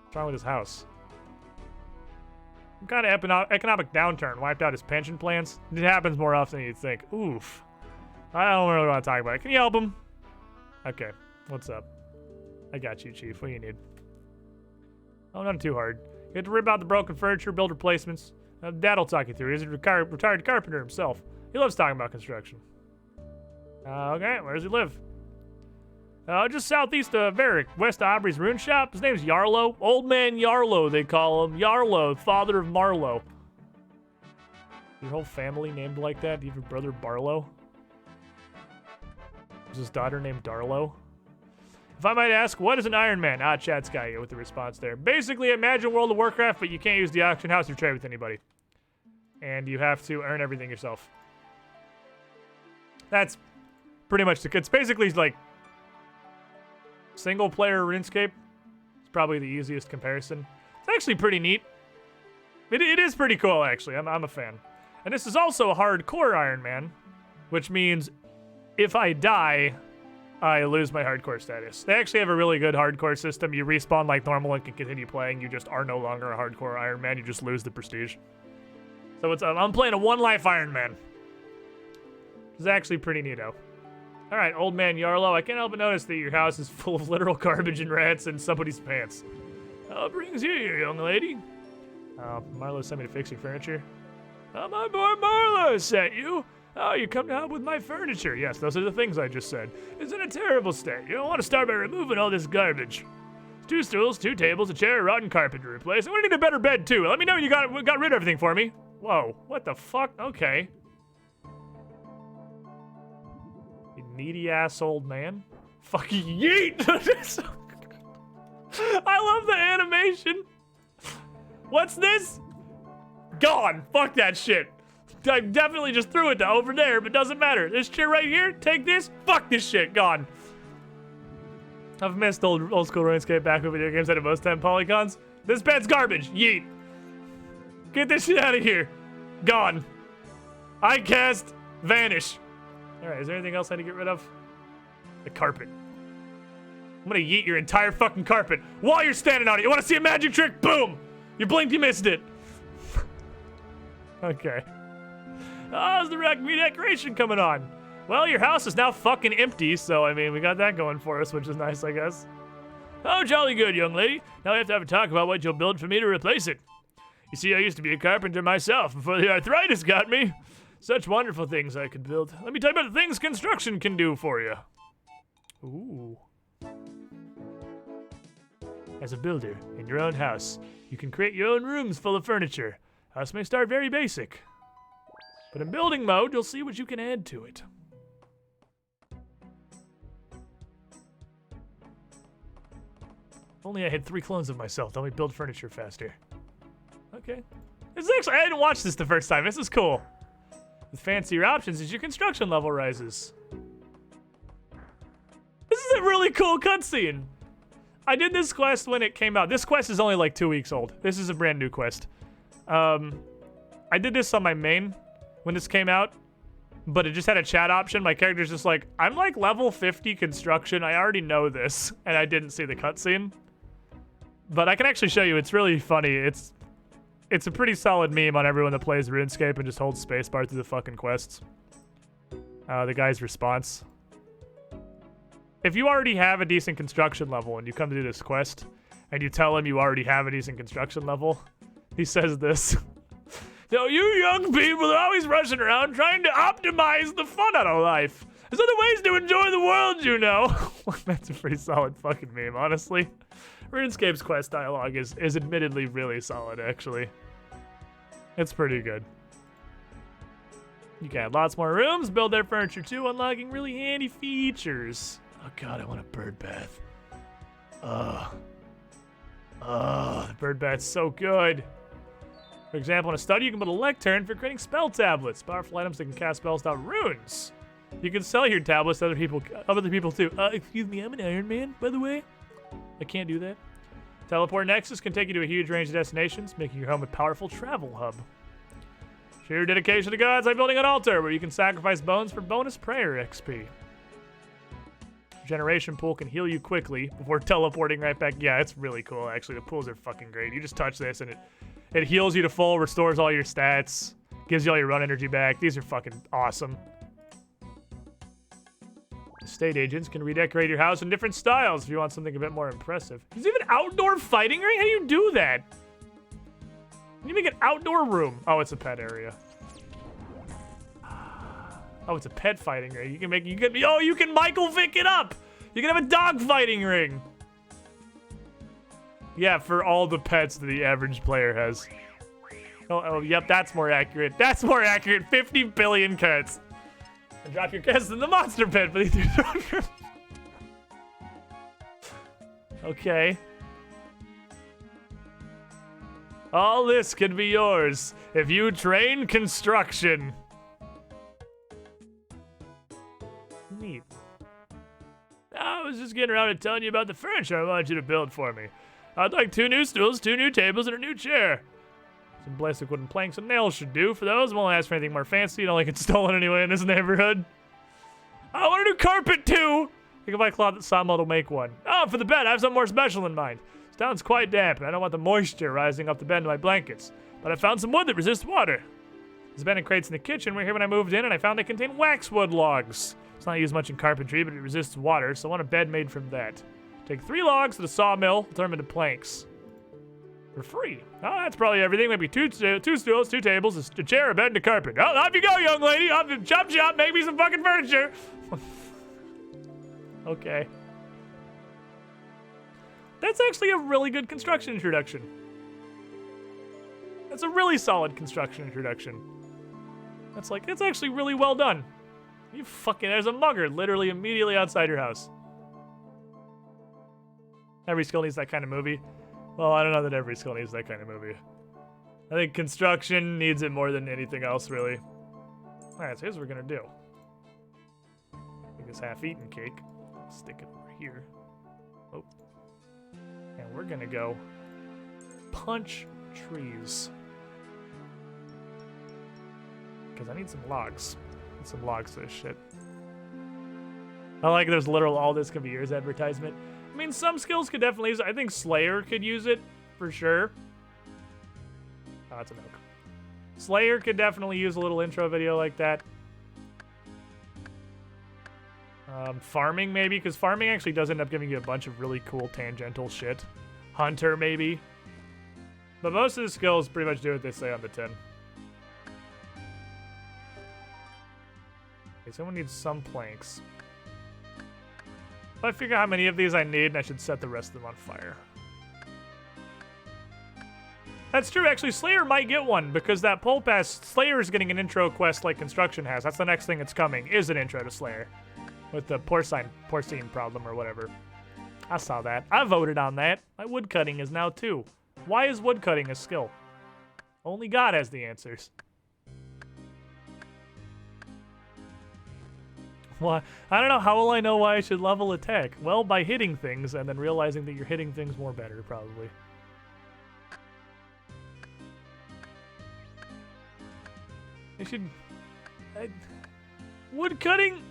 What's wrong with his house? Some kind of economic downturn wiped out his pension plans. It happens more often than you'd think. Oof. I don't really want to talk about it. Can you help him? Okay. What's up? I got you, Chief. What do you need? Oh, not too hard. You have to rip out the broken furniture, build replacements. Dad'll talk you through. He's a retired carpenter himself. He loves talking about construction. Okay, where does he live? Just southeast of Varick, west of Aubrey's Rune Shop. His name's Yarlow. Old Man Yarlow, they call him. Yarlow, father of Marlow. Your whole family named like that? Do you have a brother Barlow? Is his daughter named Darlow? If I might ask, what is an Ironman? Chat's got you with the response there. Basically, imagine World of Warcraft, but you can't use the auction house or trade with anybody. And you have to earn everything yourself. That's pretty much it's basically like single player RuneScape. It's probably the easiest comparison. It's actually pretty neat. It is pretty cool, actually. I'm a fan. And this is also a hardcore Ironman, which means if I die, I lose my hardcore status. They actually have a really good hardcore system. You respawn like normal and can continue playing. You just are no longer a hardcore Iron Man. You just lose the prestige. So I'm playing a one-life Iron Man. It's actually pretty neato. All right, Old Man Yarlow, I can't help but notice that your house is full of literal garbage and rats in somebody's pants. What brings you here, young lady? Marlo sent me to fix your furniture. My boy Marlo sent you. Oh, you come to help with my furniture. Yes, those are the things I just said. It's in a terrible state. You don't want to start by removing all this garbage. 2 stools, 2 tables, a chair, a rotten carpet to replace. And we need a better bed, too. Let me know you got rid of everything for me. Whoa, what the fuck? Okay. You needy-ass old man. Fucking yeet! I love the animation. What's this? Gone. Fuck that shit. I definitely just threw it to over there, but doesn't matter. This shit right here, take this. Fuck this shit. Gone. I've missed old school RuneScape back with video games at most 10 polygons. This bed's garbage. Yeet. Get this shit out of here. Gone. I cast. Vanish. Alright, is there anything else I need to get rid of? The carpet. I'm gonna yeet your entire fucking carpet while you're standing on it. You wanna see a magic trick? Boom! You blinked, you missed it. Okay. How's the redecoration coming on? Well, your house is now fucking empty, so I mean, we got that going for us, which is nice, I guess. Oh, jolly good, young lady. Now we have to have a talk about what you'll build for me to replace it. You see, I used to be a carpenter myself before the arthritis got me. Such wonderful things I could build. Let me tell you about the things construction can do for you. Ooh. As a builder in your own house, you can create your own rooms full of furniture. House may start very basic, but in building mode, you'll see what you can add to it. If only I had 3 clones of myself, then we'd build furniture faster. Okay. This is actually, I didn't watch this the first time. This is cool. With fancier options as your construction level rises. This is a really cool cutscene. I did this quest when it came out. This quest is only like 2 weeks old. This is a brand new quest. I did this on my main when this came out, but it just had a chat option. My character's just like, I'm like level 50 construction. I already know this, and I didn't see the cutscene. But I can actually show you. It's really funny. It's a pretty solid meme on everyone that plays RuneScape and just holds spacebar through the fucking quests. The guy's response. If you already have a decent construction level and you come to do this quest, and you tell him you already have a decent construction level, he says this. So you young people are always rushing around trying to optimize the fun out of life. There's other ways to enjoy the world, you know. That's a pretty solid fucking meme, honestly. RuneScape's quest dialogue is admittedly really solid, actually. It's pretty good. You can add lots more rooms, build their furniture too, unlocking really handy features. Oh god, I want a bird bath. The bird bath's so good. For example, in a study, you can build a lectern for creating spell tablets, powerful items that can cast spells without runes. You can sell your tablets to other people too. Excuse me, I'm an Iron Man, by the way. I can't do that. Teleport Nexus can take you to a huge range of destinations, making your home a powerful travel hub. Show your dedication to gods by building an altar where you can sacrifice bones for bonus prayer XP. Regeneration pool can heal you quickly before teleporting right back. Yeah, it's really cool, actually. The pools are fucking great. You just touch this and it heals you to full, restores all your stats, gives you all your run energy back. These are fucking awesome. Estate agents can redecorate your house in different styles if you want something a bit more impressive. There's even outdoor fighting ring? How do you do that? Can you make an outdoor room? Oh, it's a pet area. Oh, it's a pet fighting ring. You can Michael Vick it up. You can have a dog fighting ring. Yeah, for all the pets that the average player has. Oh, yep, that's more accurate. That's more accurate. 50 billion cats. And drop your guests in the monster pit, please. Okay. All this can be yours if you train construction. Neat. I was just getting around to telling you about the furniture I wanted you to build for me. I'd like 2 new stools, 2 new tables, and a new chair. Some plastic wooden planks and nails should do. For those, won't ask for anything more fancy. You don't like it stolen anyway in this neighborhood. I want a new carpet too. Think if I cloth that sawmill to make one. Oh, for the bed, I have something more special in mind. This town's quite damp, and I don't want the moisture rising up the bed into my blankets. But I found some wood that resists water. There's been in crates in the kitchen. We're here when I moved in, and I found they contain waxwood logs. It's not used much in carpentry, but it resists water, so I want a bed made from that. Take 3 logs to the sawmill, turn them into planks. For free. Oh, that's probably everything. Maybe 2 stools, 2 tables, a chair, a bed, and a carpet. Oh, off you go, young lady. Off to chop, make me some fucking furniture. Okay. That's actually a really good construction introduction. That's a really solid construction introduction. That's actually really well done. You fucking, there's a mugger literally immediately outside your house. Every school needs that kind of movie. Well, I don't know that every school needs that kind of movie. I think construction needs it more than anything else, really. Alright, so here's what we're gonna do. Take this half-eaten cake, stick it over here. Oh. And we're gonna go punch trees. Because I need some logs. Need some logs for this shit. I like there's literal all this could be yours advertisement. I mean, some skills could definitely use it. I think Slayer could use it for sure. Oh, that's an oak. Slayer could definitely use a little intro video like that. Farming maybe, because farming actually does end up giving you a bunch of really cool tangential shit. Hunter maybe. But most of the skills pretty much do what they say on the tin. Okay, someone needs some planks. If I figure out how many of these I need, and I should set the rest of them on fire. That's true, actually, Slayer might get one, because that pole pass, Slayer is getting an intro quest like Construction has. That's the next thing that's coming, is an intro to Slayer. With the porcine problem or whatever. I saw that. I voted on that. My woodcutting is now 2. Why is woodcutting a skill? Only God has the answers. Why? I don't know. How will I know why I should level attack? Well, by hitting things and then realizing that you're hitting things more better, probably. I should... woodcutting...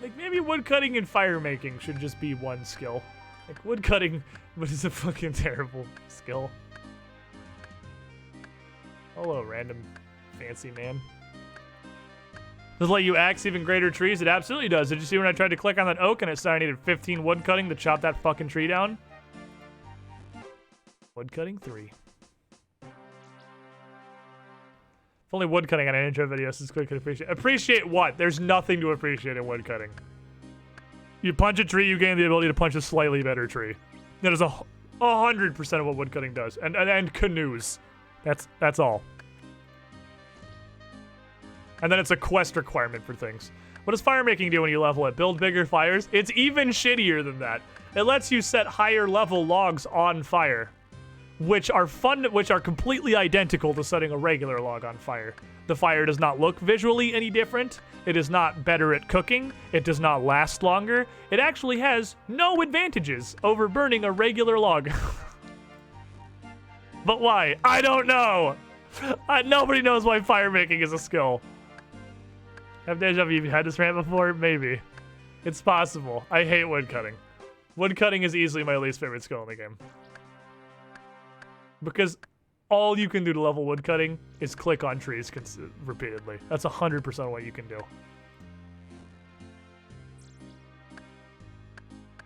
Like, maybe woodcutting and fire making should just be one skill. Like, woodcutting, but it's a fucking terrible skill. Hello, random fancy man. Does it let you axe even greater trees? It absolutely does. Did you see when I tried to click on that oak and it said I needed 15 woodcutting to chop that fucking tree down? Woodcutting 3. If only woodcutting on an intro video so Squid could appreciate. Appreciate what? There's nothing to appreciate in woodcutting. You punch a tree, you gain the ability to punch a slightly better tree. That is 100% of what woodcutting does. And canoes. That's all. And then it's a quest requirement for things. What does fire making do when you level it? Build bigger fires? It's even shittier than that. It lets you set higher level logs on fire. Which are completely identical to setting a regular log on fire. The fire does not look visually any different. It is not better at cooking. It does not last longer. It actually has no advantages over burning a regular log. But why? I don't know. Nobody knows why fire making is a skill. Have deja vu, you've had this rant before? Maybe. It's possible. I hate woodcutting. Woodcutting is easily my least favorite skill in the game. Because all you can do to level woodcutting is click on trees repeatedly. That's 100% what you can do.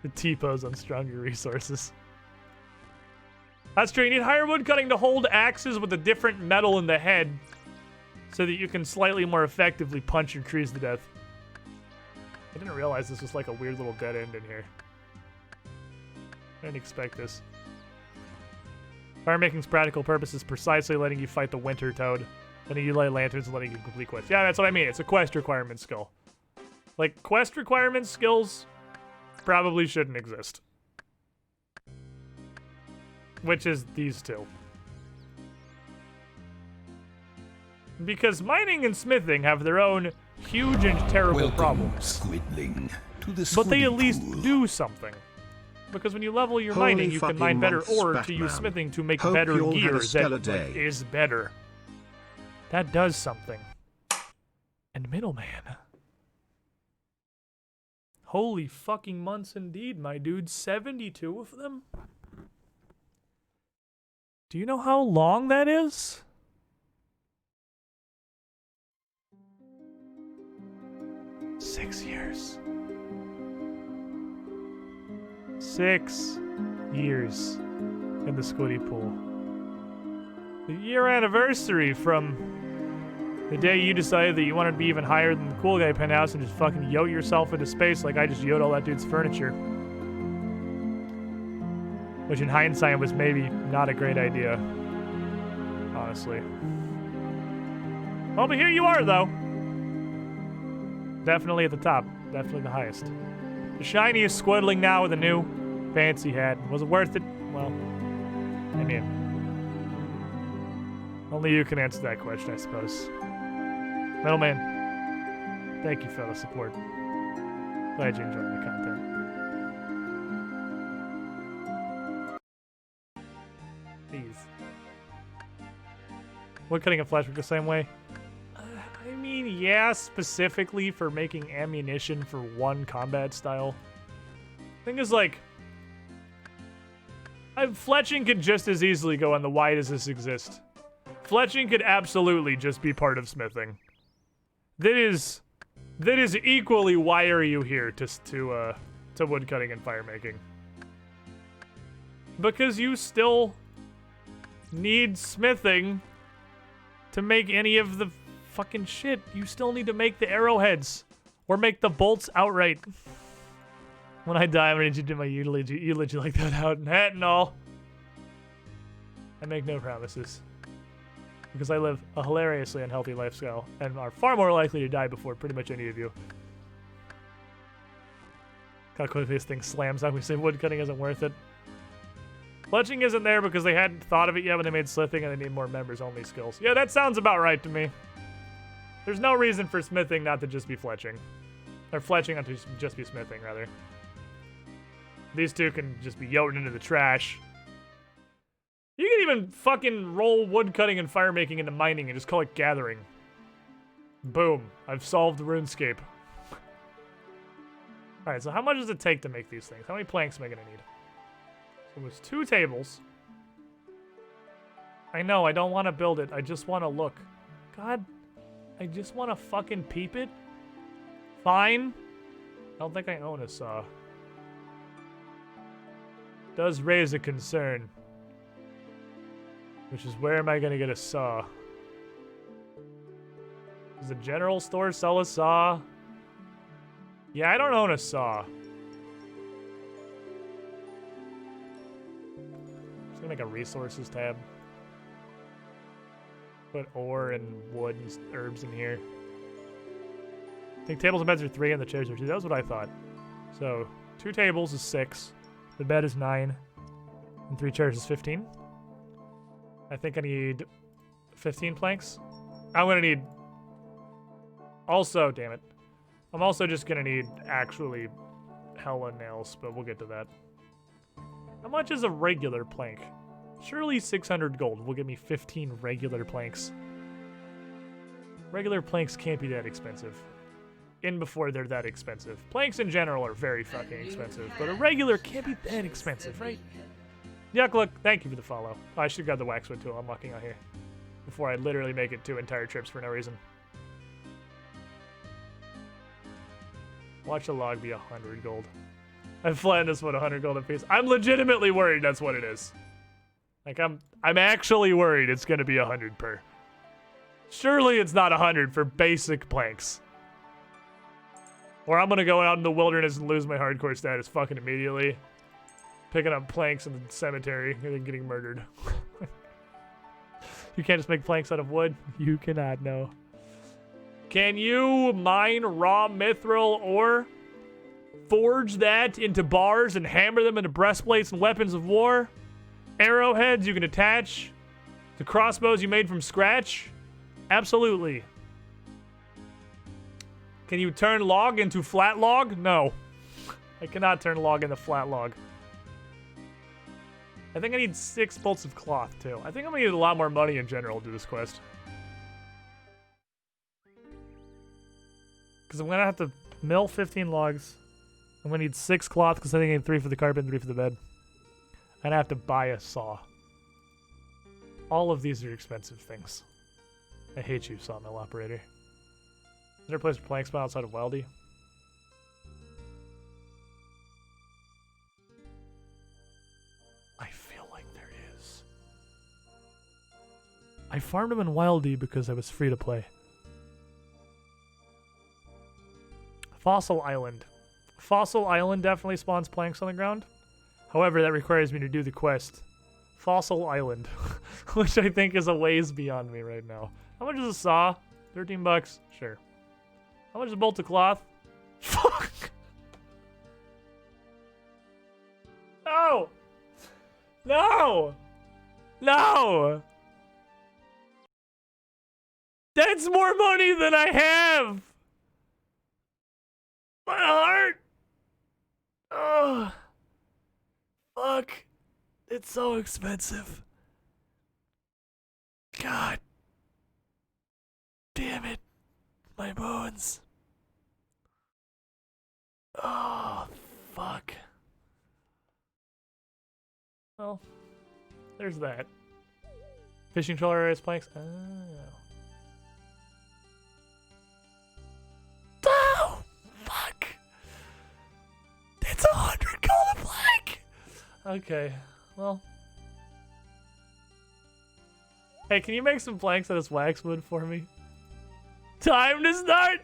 The T-pose on stronger resources. That's true. You need higher woodcutting to hold axes with a different metal in the head so that you can slightly more effectively punch your trees to death. I didn't realize this was like a weird little dead end in here. I didn't expect this. Fire making's practical purpose is precisely letting you fight the winter toad, letting you light lanterns and letting you complete quests. Yeah, that's what I mean. It's a quest requirement skill. Like, quest requirement skills probably shouldn't exist. Which is these two. Because mining and smithing have their own huge and terrible problems. Squidling, to the But they at swimming least pool. do something. Because when you level your Holy mining, you can fucking mine better months, ore to Batman. use smithing to make Hope better you all had a gear stellar that like, day. is better. That does something. And middleman. Holy fucking months indeed, my dude. 72 of them? Do you know how long that is? Six years. 6 years in the Squiddy pool. The year anniversary from the day you decided that you wanted to be even higher than the cool guy penthouse and just fucking yote yourself into space like I just yote all that dude's furniture. Which in hindsight was maybe not a great idea. Honestly. Well, but here you are, though. Definitely at the top. Definitely the highest. The shiniest squiddling now with a new fancy hat. Was it worth it? Well, I mean, only you can answer that question, I suppose. Middleman, thank you for the support. Glad you enjoyed the content. Please. Woodcutting and flesh work the same way? I mean, yeah, specifically for making ammunition for one combat style. Thing is, like, fletching could just as easily go on the why does this exist. Fletching could absolutely just be part of smithing. That is equally why are you here to woodcutting and fire making. Because you still need smithing to make any of the fucking shit. You still need to make the arrowheads or make the bolts outright. When I die, I'm gonna need you to do my eulogy like that out and hat and all. I make no promises. Because I live a hilariously unhealthy lifestyle and are far more likely to die before pretty much any of you. How quickly this thing slams out. We say woodcutting isn't worth it. Fletching isn't there because they hadn't thought of it yet when they made slithing and they need more members-only skills. Yeah, that sounds about right to me. There's no reason for smithing not to just be fletching. Or fletching not to just be smithing, rather. These two can just be yoted into the trash. You can even fucking roll woodcutting and fire making into mining and just call it gathering. Boom. I've solved RuneScape. Alright, so how much does it take to make these things? How many planks am I gonna need? So it was 2 tables. I know, I don't want to build it. I just want to look. God, I just want to fucking peep it. Fine. I don't think I own a saw. Does raise a concern. Which is, where am I gonna get a saw? Does the general store sell a saw? Yeah, I don't own a saw. Just gonna make a resources tab. Put ore and wood and herbs in here. I think tables and beds are 3 and the chairs are 2. That was what I thought. So, 2 tables is 6. The bed is 9. And 3 chairs is 15. I think I need 15 planks. I'm gonna need... Also, damn it. I'm also just gonna need actually hella nails, but we'll get to that. How much is a regular plank? Surely 600 gold will give me 15 regular planks. Regular planks can't be that expensive. In before they're that expensive. Planks in general are very fucking expensive, but a regular can't be that expensive, right? Yuck, look, thank you for the follow. Oh, I should have got the waxwood tool. I'm walking out here. Before I literally make it 2 entire trips for no reason. Watch a log be 100 gold. I flattened this one 100 gold a piece. I'm legitimately worried that's what it is. Like, I'm actually worried it's gonna be 100 per. Surely it's not 100 for basic planks. Or I'm gonna go out in the wilderness and lose my hardcore status fucking immediately. Picking up planks in the cemetery and then getting murdered. You can't just make planks out of wood? You cannot, no. Can you mine raw mithril ore? Forge that into bars and hammer them into breastplates and weapons of war? Arrowheads you can attach to crossbows you made from scratch? Absolutely. Can you turn log into flat log? No. I cannot turn log into flat log. I think I need 6 bolts of cloth, too. I think I'm gonna need a lot more money in general to do this quest. Because I'm gonna have to mill 15 logs. I'm gonna need 6 cloth because I think I need 3 for the carpet and 3 for the bed. And I have to buy a saw. All of these are expensive things. I hate you, sawmill operator. Is there a place for plank spawn outside of Wildy? I feel like there is. I farmed them in Wildy because I was free to play. Fossil Island. Fossil Island definitely spawns planks on the ground. However, that requires me to do the quest. Fossil Island. Which I think is a ways beyond me right now. How much is a saw? 13 bucks? Sure. How much is a bolt of cloth? Fuck! No! No! No! That's more money than I have! My heart! Oh. Fuck. It's so expensive. God. Damn it. My my bones. Oh, fuck. Well, there's that. Fishing trawler is planks. Oh, fuck. It's 100 gold a plank. Okay, well. Hey, can you make some planks out of this waxwood for me? Time to start!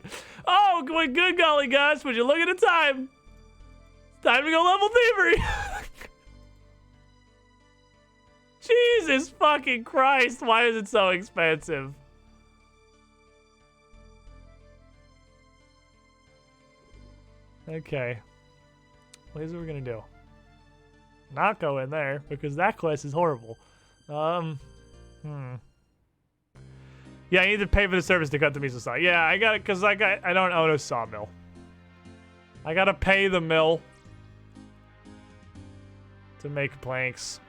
Oh, good golly gosh, would you look at the time? It's time to go level thievery! Jesus fucking Christ, why is it so expensive? Okay. What is it we're gonna do? Not go in there, because that quest is horrible. Yeah, I need to pay for the service to cut the miso saw. Yeah, I got it, because I don't own a sawmill. I gotta pay the mill to make planks.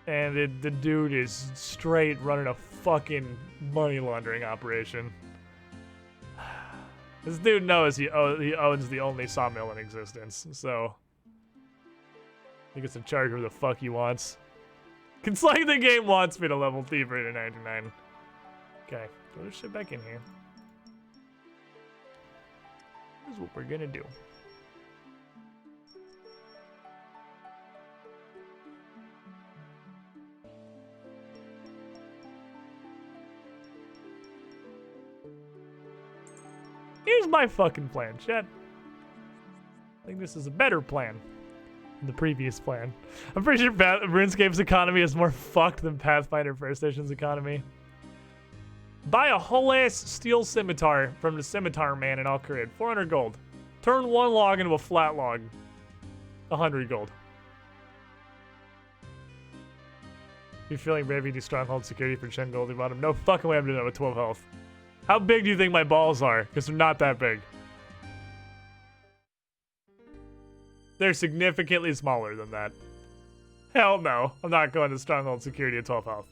And the dude is straight running a fucking money laundering operation. This dude knows he owns the only sawmill in existence, so he gets to charge where the fuck he wants. It's like the game wants me to level thievery to 99. Okay, throw this shit back in here. Here's what we're gonna do. Here's my fucking plan, chat. I think this is a better plan than the previous plan. I'm pretty sure RuneScape's economy is more fucked than Pathfinder First Edition's economy. Buy a whole ass steel scimitar from the Scimitar Man in Al-Qarid. 400 gold. Turn one log into a flat log. 100 gold. You're feeling brave, you do stronghold security for 10 gold. You bottom. No fucking way I'm doing that with 12 health. How big do you think my balls are? Because they're not that big. They're significantly smaller than that. Hell no. I'm not going to stronghold security at 12 health.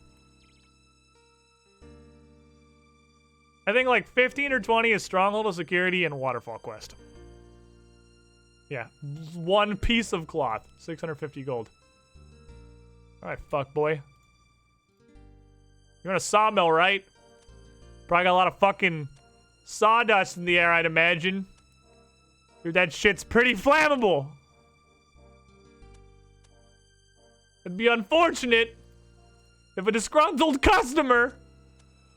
I think like 15 or 20 is stronghold of security and waterfall quest. Yeah. One piece of cloth. 650 gold. Alright, fuck boy. You're in a sawmill, right? Probably got a lot of fucking sawdust in the air, I'd imagine. Dude, that shit's pretty flammable. It'd be unfortunate if a disgruntled customer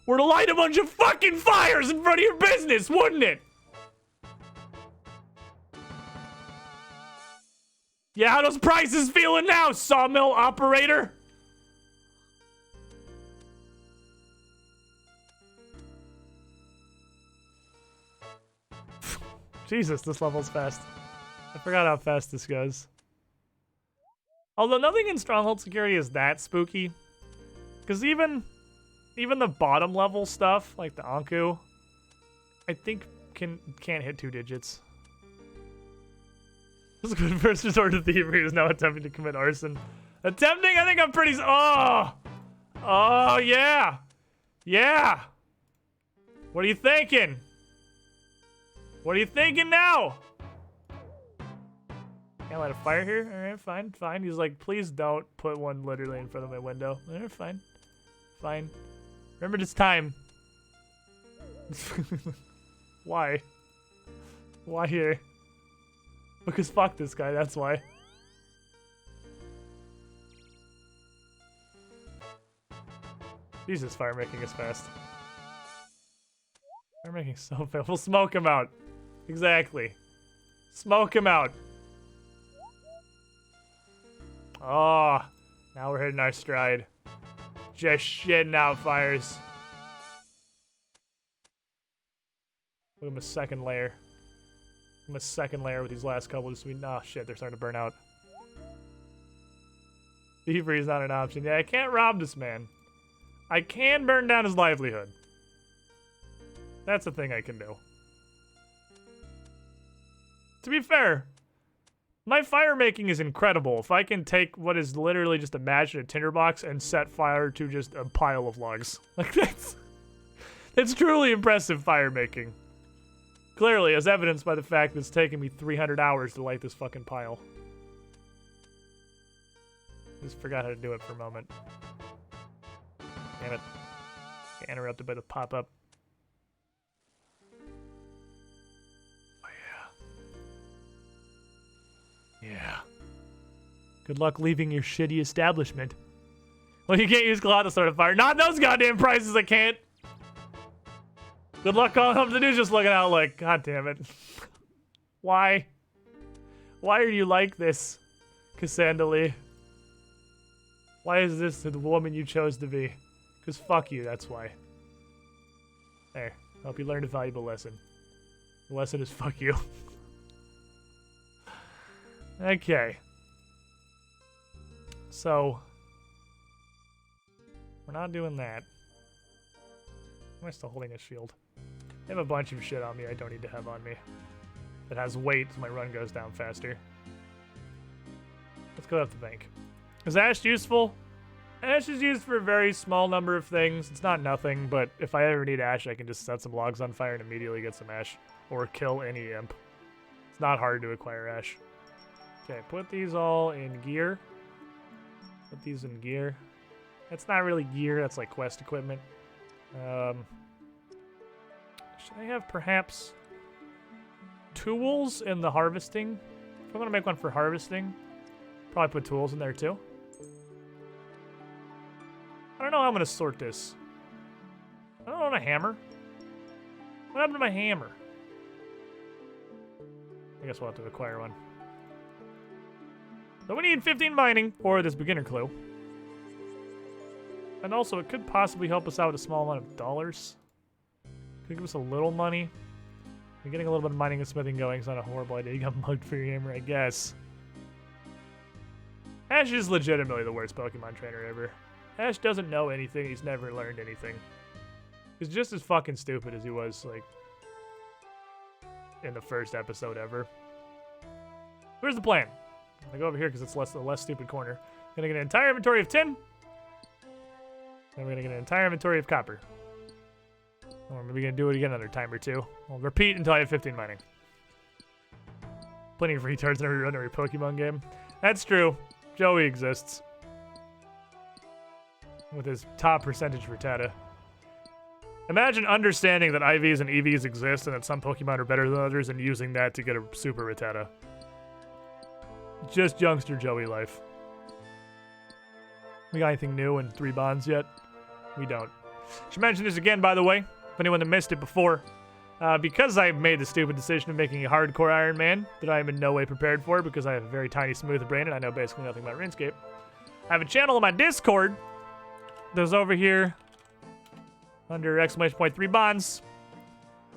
were to light a bunch of fucking fires in front of your business, wouldn't it? Yeah, how those prices feeling now, sawmill operator? Jesus, this level's fast. I forgot how fast this goes. Although nothing in Stronghold Security is that spooky. Because even the bottom level stuff, like the Anku, I think can't hit 2 digits. This is good first resort to thievery is now attempting to commit arson. Attempting? I think I'm pretty... Oh! Oh, yeah! Yeah! What are you thinking? What are you thinking now? Can't light a fire here? Alright, fine, fine. He's like, please don't put one literally in front of my window. Alright, fine. Fine. Remember this time. Why? Why here? Because fuck this guy, that's why. Jesus, fire making is fast. Fire making is so fast. We'll smoke him out. Exactly. Smoke him out. Oh, now we're hitting our stride. Just shitting out fires. Look at him a second layer. Give him a second layer with these last couple. Just oh shit, they're starting to burn out. Thievery is not an option. Yeah, I can't rob this man. I can burn down his livelihood. That's a thing I can do. To be fair, my fire making is incredible. If I can take what is literally just a match in a tinderbox and set fire to just a pile of logs. Like that's truly impressive fire making. Clearly, as evidenced by the fact that it's taken me 300 hours to light this fucking pile. Just forgot how to do it for a moment. Damn it. Get interrupted by the pop-up. Oh, yeah. Yeah. Good luck leaving your shitty establishment. Well, you can't use cloth to start a fire. Not those goddamn prices, I can't. Good luck calling home. The dude's just looking out like, God damn it. Why? Why are you like this, Cassandra Lee? Why is this the woman you chose to be? Because fuck you, that's why. There. Hope you learned a valuable lesson. The lesson is fuck you. Okay. So. We're not doing that. Am I still holding a shield? I have a bunch of shit on me I don't need to have on me. That has weight so my run goes down faster. Let's go up the bank. Is Ash useful? Ash is used for a very small number of things. It's not nothing, but if I ever need Ash, I can just set some logs on fire and immediately get some Ash. Or kill any imp. It's not hard to acquire Ash. Okay, put these all in gear. Put these in gear. That's not really gear, that's like quest equipment. Should I have perhaps tools in the harvesting? If I'm gonna make one for harvesting, probably put tools in there too. I don't know how I'm gonna sort this. I don't own a hammer. What happened to my hammer? I guess we'll have to acquire one. So we need 15 mining for this beginner clue. And also, it could possibly help us out with a small amount of dollars. Could give us a little money. We're getting a little bit of mining and smithing going. It's not a horrible idea. You got mugged for your hammer, I guess. Ash is legitimately the worst Pokemon trainer ever. Ash doesn't know anything. He's never learned anything. He's just as fucking stupid as he was, like, in the first episode ever. Here's the plan. I'm gonna go over here because it's the less stupid corner. Gonna get an entire inventory of tin. Then we're gonna get an entire inventory of copper. Or maybe gonna do it again another time or two. I'll repeat until I have 15 mining. Plenty of retards in every run every Pokemon game. That's true. Joey exists. With his top percentage for Tata. Imagine understanding that IVs and EVs exist and that some Pokemon are better than others and using that to get a super Rattata. Just youngster Joey life. We got anything new in 3 bonds yet? We don't. Should mention this again, by the way, if anyone that missed it before. Because I made the stupid decision of making a hardcore Iron Man that I am in no way prepared for because I have a very tiny, smooth brain and I know basically nothing about RuneScape. I have a channel on my Discord that's over here under !3 bonds.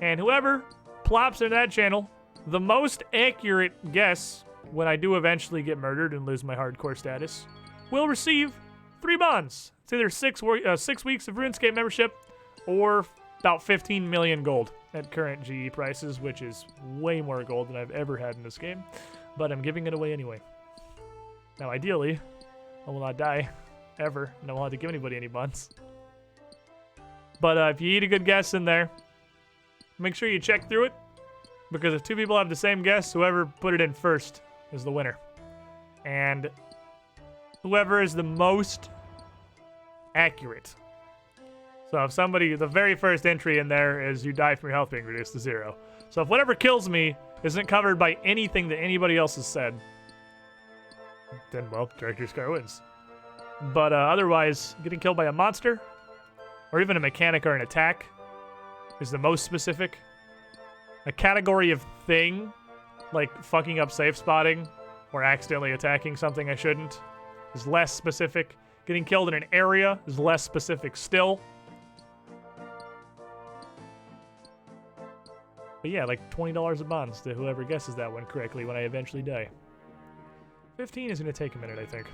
And whoever plops into that channel, the most accurate guess when I do eventually get murdered and lose my hardcore status will receive 3 bonds. It's either 6 weeks of RuneScape membership or about 15 million gold at current GE prices, which is way more gold than I've ever had in this game. But I'm giving it away anyway. Now, ideally, I will not die ever, and I won't have to give anybody any bonds. But if you eat a good guess in there, make sure you check through it, because if 2 people have the same guess, whoever put it in first is the winner. And whoever is the most accurate. So if somebody, the very first entry in there is you die from your health being reduced to 0. So if whatever kills me isn't covered by anything that anybody else has said, then, well, Director's Car wins. But otherwise, getting killed by a monster, or even a mechanic or an attack, is the most specific. A category of thing, like fucking up safe spotting, or accidentally attacking something I shouldn't, is less specific. Getting killed in an area is less specific still. But yeah, like $20 of bonds to whoever guesses that one correctly when I eventually die. 15 is going to take a minute, I think.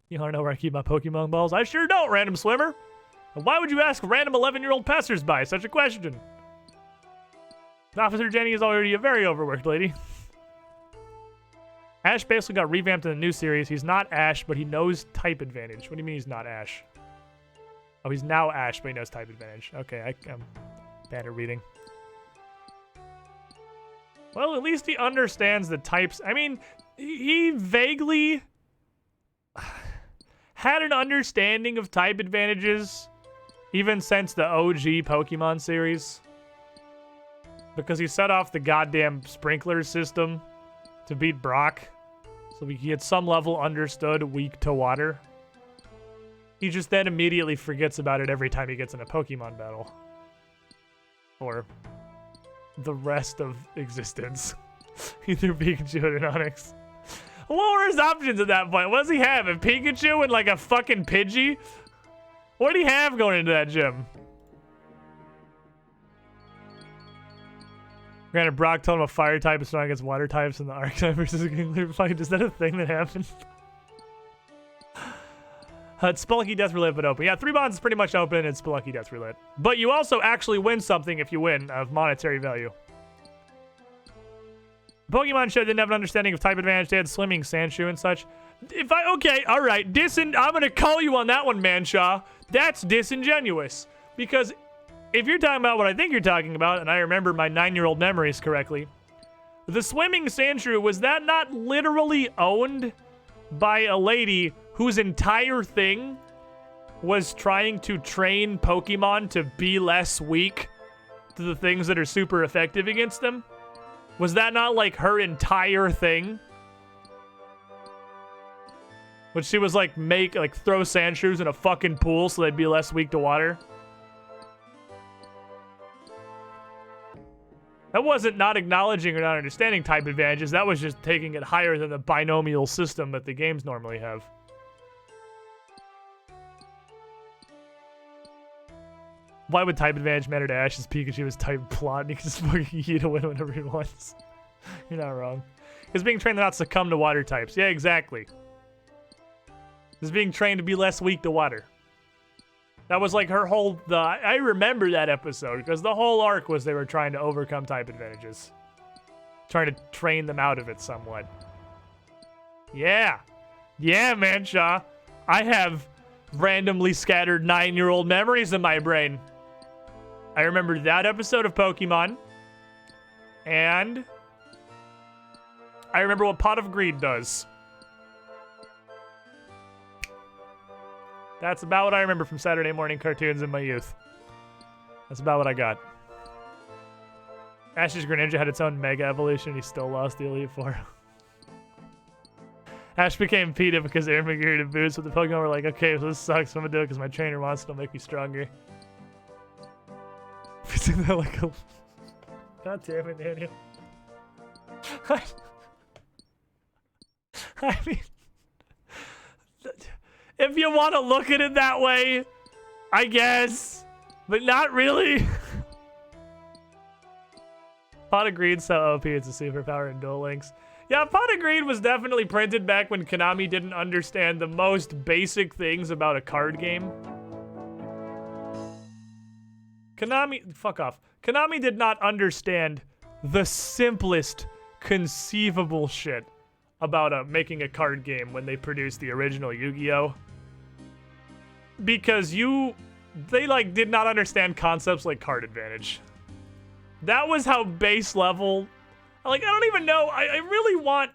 You want to know where I keep my Pokemon balls? I sure don't, random swimmer. And why would you ask random 11-year-old passersby such a question? Officer Jenny is already a very overworked lady. Ash basically got revamped in the new series. He's not Ash, but he knows type advantage. What do you mean he's not Ash? Oh, he's now Ash, but he knows type advantage. Okay, I'm bad at reading. Well, at least he understands the types. I mean, he vaguely had an understanding of type advantages even since the OG Pokemon series. Because he set off the goddamn sprinkler system to beat Brock. So he at some level understood weak to water. He just then immediately forgets about it every time he gets in a Pokemon battle. Or the rest of existence. Either Pikachu or Onix. What were his options at that point? What does he have? A Pikachu and like a fucking Pidgey? What did he have going into that gym? Granted, Brock told him a fire type is strong against water types in the Archetype versus a Kingler fight. Is that a thing that happened? Spelunky Death Relit but open. Yeah, 3 bonds is pretty much open and Spelunky Death Relit. But you also actually win something if you win of monetary value. Pokemon Show didn't have an understanding of type advantage. They had Swimming, Sandshoe, and such. Okay, alright. I'm gonna call you on that one, Manshaw. That's disingenuous. Because if you're talking about what I think you're talking about, and I remember my 9-year-old memories correctly, the Swimming Sandshrew, was that not literally owned by a lady whose entire thing was trying to train Pokemon to be less weak to the things that are super effective against them? Was that not like her entire thing? Would she was like throw Sandshrews in a fucking pool so they'd be less weak to water? That wasn't not acknowledging or not understanding type advantages. That was just taking it higher than the binomial system that the games normally have. Why would type advantage matter to Ash's Pikachu is type plot and he can just fucking yeet a win whenever he wants? You're not wrong. He's being trained to not succumb to water types. Yeah, exactly. He's being trained to be less weak to water. That was like her whole... I remember that episode because the whole arc was they were trying to overcome type advantages. Trying to train them out of it somewhat. Yeah. Yeah, Manshaw. I have randomly scattered 9-year-old memories in my brain. I remember that episode of Pokemon. And I remember what Pot of Greed does. That's about what I remember from Saturday morning cartoons in my youth. That's about what I got. Ash's Greninja had its own Mega Evolution. He still lost the Elite Four. Ash became PETA because Aaron McGeary did boots, but the Pokemon were like, okay, so this sucks, so I'm gonna do it because my trainer wants to make me stronger. God damn it, Daniel. I mean... If you want to look at it that way, I guess, but not really. Pot of Greed so OP, it's a superpower in Duel Links. Yeah, Pot of Greed was definitely printed back when Konami didn't understand the most basic things about a card game. Fuck off. Konami did not understand the simplest conceivable shit about making a card game when they produced the original Yu-Gi-Oh! Because they like did not understand concepts like card advantage. That was how base level, like I don't even know, I really want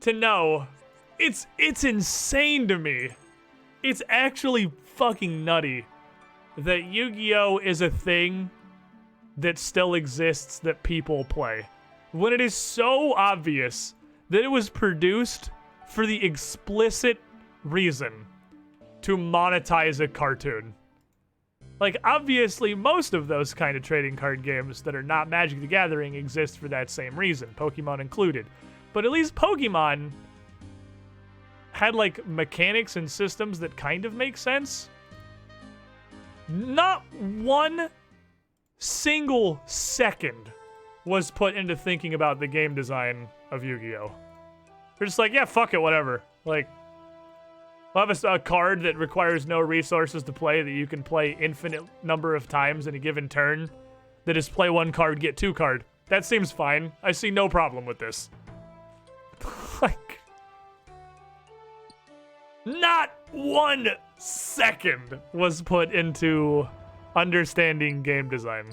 to know. It's insane to me. It's actually fucking nutty that Yu-Gi-Oh! Is a thing that still exists that people play. When it is so obvious that it was produced for the explicit reason to monetize a cartoon. Like, obviously, most of those kind of trading card games that are not Magic the Gathering exist for that same reason, Pokemon included. But at least Pokemon had, like, mechanics and systems that kind of make sense. Not one single second was put into thinking about the game design of Yu-Gi-Oh! They're just like, yeah, fuck it, whatever. Like, we'll have a card that requires no resources to play that you can play infinite number of times in a given turn. That is play 1 card, get 2 card. That seems fine. I see no problem with this. Like, not 1 second was put into understanding game design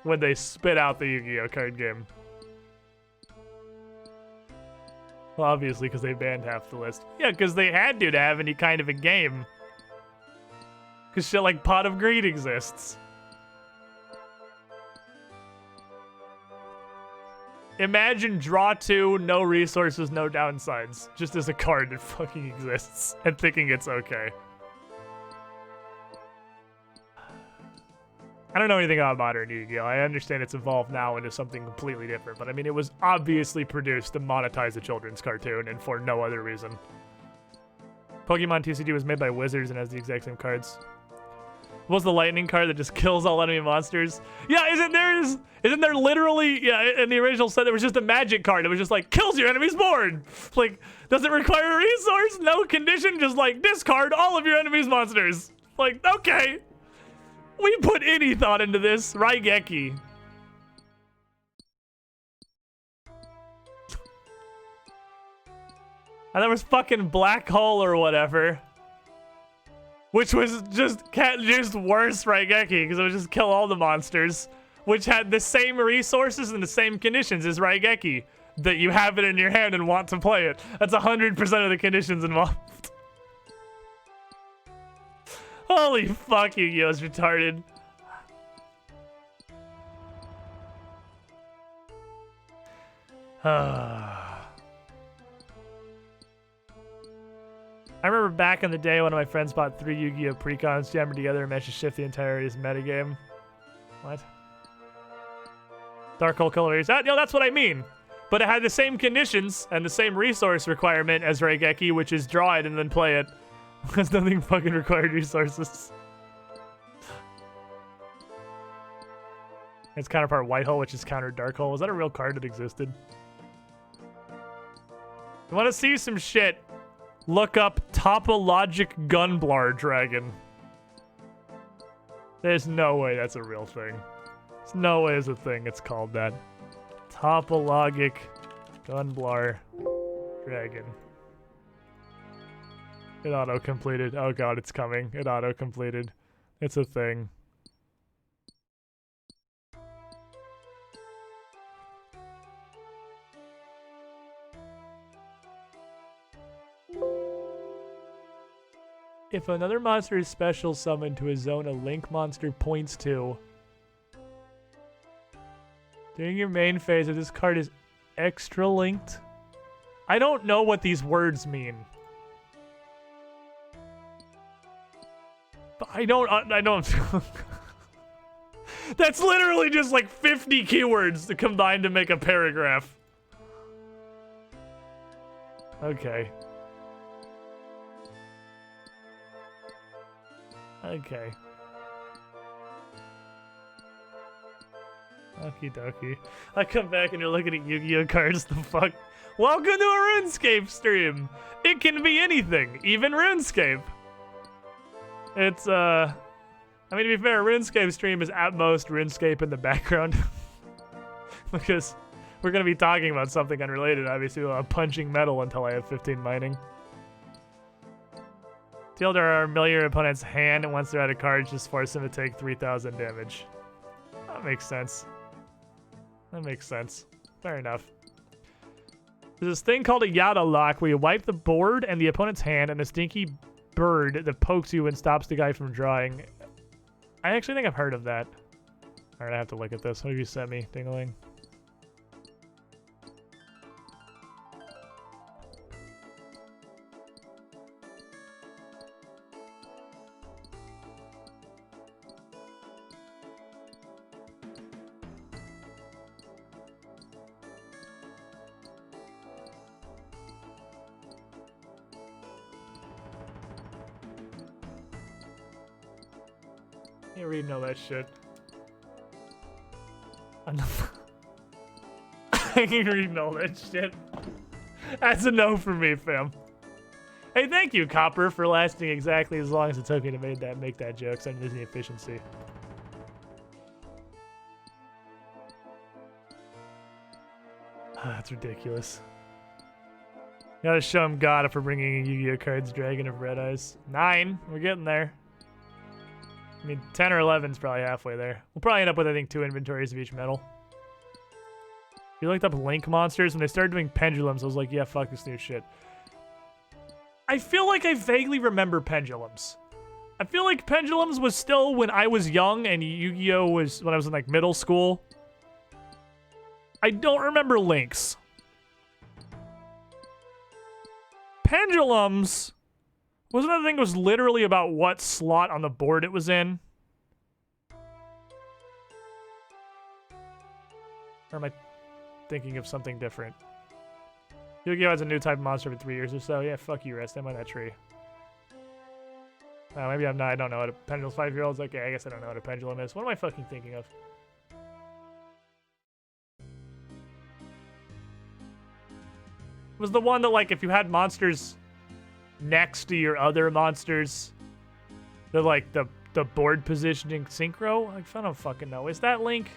when they spit out the Yu-Gi-Oh! Card game. Well, obviously, because they banned half the list. Yeah, because they had to have any kind of a game. Because shit like Pot of Greed exists. Imagine draw 2, no resources, no downsides. Just as a card that fucking exists. And thinking it's okay. I don't know anything about modern Yu-Gi-Oh! I understand it's evolved now into something completely different, but I mean, it was obviously produced to monetize a children's cartoon and for no other reason. Pokemon TCG was made by Wizards and has the exact same cards. What was the lightning card that just kills all enemy monsters? Yeah, isn't there literally, yeah, in the original set, there was just a magic card. It was just like, kills your enemy's board. Like, doesn't require a resource, no condition, just like, discard all of your enemy's monsters. Like, okay. We put any thought into this. Raigeki. And there was fucking Black Hole or whatever. Which was just worse Raigeki, because it would just kill all the monsters. Which had the same resources and the same conditions as Raigeki. That you have it in your hand and want to play it. That's 100% of the conditions involved. Holy fuck, Yu-Gi-Oh's retarded. I remember back in the day, one of my friends bought 3 Yu-Gi-Oh! Precons jammed together and managed to shift the entire metagame. What? Dark Hole Killer Ace. No, that's what I mean. But it had the same conditions and the same resource requirement as Raigeki, which is draw it and then play it. Because nothing fucking required resources. Its counterpart White Hole, which is counter Dark Hole. Was that a real card that existed? You want to see some shit? Look up Topologic Gunblar Dragon. There's no way that's a real thing. There's no way it's a thing it's called that. Topologic Gunblar Dragon. It auto-completed. Oh god, it's coming. It auto-completed. It's a thing. If another monster is special summoned to a zone a link monster points to, during your main phase, if this card is extra linked, I don't know what these words mean. But I don't. That's literally just like 50 keywords to combine to make a paragraph. Okay. Okay. Okie dokie. I come back and you're looking at Yu-Gi-Oh cards. The fuck? Welcome to a RuneScape stream. It can be anything, even RuneScape. It's I mean, to be fair, RuneScape stream is at most RuneScape in the background. Because we're gonna be talking about something unrelated, obviously, while I'm punching metal until I have 15 mining. Deal to our familiar opponent's hand, and once they're out of cards, just force them to take 3,000 damage. That makes sense. That makes sense. Fair enough. There's this thing called a Yada lock where you wipe the board and the opponent's hand and a stinky bird that pokes you and stops the guy from drawing. I actually think I've heard of that. Alright, I have to look at this. What have you sent me, Dingaling? I ain't reading all that shit. I ain't reading all that shit. That's a no for me, fam. Hey, thank you, Copper, for lasting exactly as long as it took me to make that joke. So I'm using efficiency. That's ridiculous. Gotta show him God for bringing Yu-Gi-Oh cards, Dragon of Red Eyes. 9. We're getting there. I mean, 10 or 11 is probably halfway there. We'll probably end up with, I think, 2 inventories of each metal. You looked up Link monsters. When they started doing pendulums, I was like, yeah, fuck this new shit. I feel like I vaguely remember pendulums. I feel like pendulums was still when I was young and Yu-Gi-Oh was when I was in like middle school. I don't remember Links. Pendulums wasn't that thing was literally about what slot on the board it was in? Or am I thinking of something different? Yu-Gi-Oh has a new type of monster every 3 years or so. Yeah, fuck you, rest. I'm on that tree. Maybe I'm not. I don't know what a pendulum's 5-year-old's. Okay, I guess I don't know what a pendulum is. What am I fucking thinking of? It was the one that, like, if you had monsters next to your other monsters, they're like the board positioning synchro? Like, I don't fucking know. Is that Link?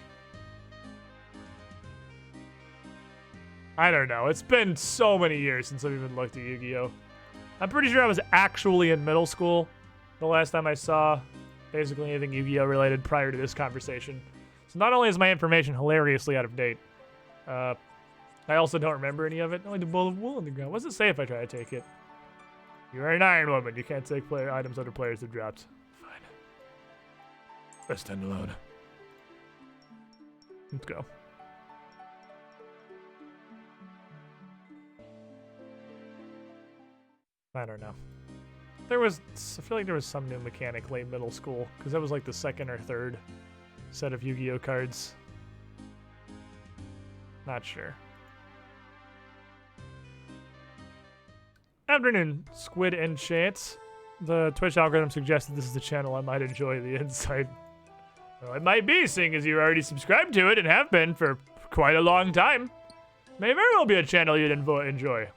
I don't know. It's been so many years since I've even looked at Yu-Gi-Oh! I'm pretty sure I was actually in middle school the last time I saw basically anything Yu-Gi-Oh! Related prior to this conversation. So not only is my information hilariously out of date, I also don't remember any of it. Only the ball of wool on the ground. What does it say if I try to take it? You're an Iron Woman. You can't take items other players have dropped. Fine. Let's stand alone. Let's go. I don't know. I feel like there was some new mechanic late middle school, because that was like the second or third set of Yu-Gi-Oh cards. Not sure. Afternoon, Squid and Chance. The Twitch algorithm suggested this is the channel I might enjoy the insight. Well, it might be, seeing as you're already subscribed to it and have been for quite a long time. May very well be a channel you'd enjoy.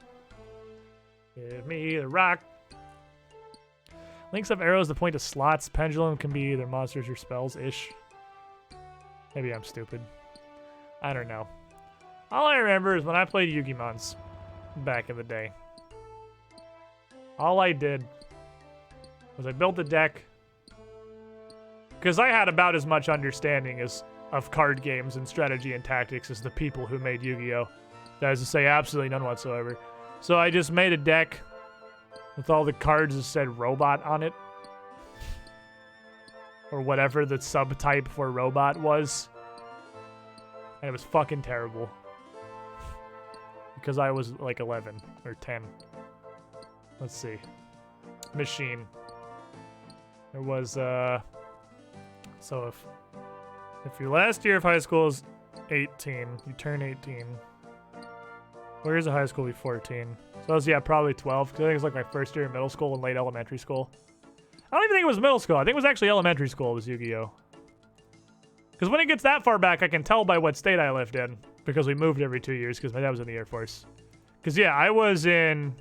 Give me the rock. Links have arrows that point to slots. Pendulum can be either monsters or spells-ish. Maybe I'm stupid. I don't know. All I remember is when I played Yu-Gi-Mons back in the day. All I did was I built a deck because I had about as much understanding of card games and strategy and tactics as the people who made Yu-Gi-Oh! That is to say, absolutely none whatsoever. So I just made a deck with all the cards that said robot on it. Or whatever the subtype for robot was. And it was fucking terrible. Because I was like 11 or 10. Let's see. Machine. There was, so if your last year of high school is 18, you turn 18. Well, here's a high school be 14. So that was, yeah, probably 12. Because I think it was like my first year in middle school and late elementary school. I don't even think it was middle school. I think it was actually elementary school. It was Yu-Gi-Oh! Because when it gets that far back, I can tell by what state I lived in. Because we moved every 2 years because my dad was in the Air Force. Because, yeah, I was in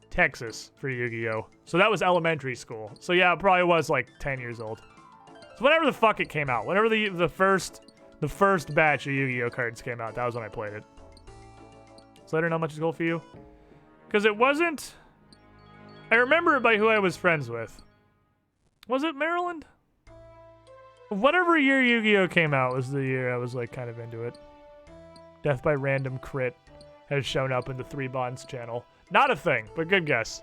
Texas for Yu-Gi-Oh! So that was elementary school. So, yeah, it probably was like 10 years old. So whenever the fuck it came out. Whenever the first batch of Yu-Gi-Oh! Cards came out, that was when I played it. So I don't know how much is gold for you. Because it wasn't... I remember it by who I was friends with. Was it Maryland? Whatever year Yu-Gi-Oh! Came out was the year I was like kind of into it. Death by Random Crit has shown up in the 3 Bonds channel. Not a thing, but good guess.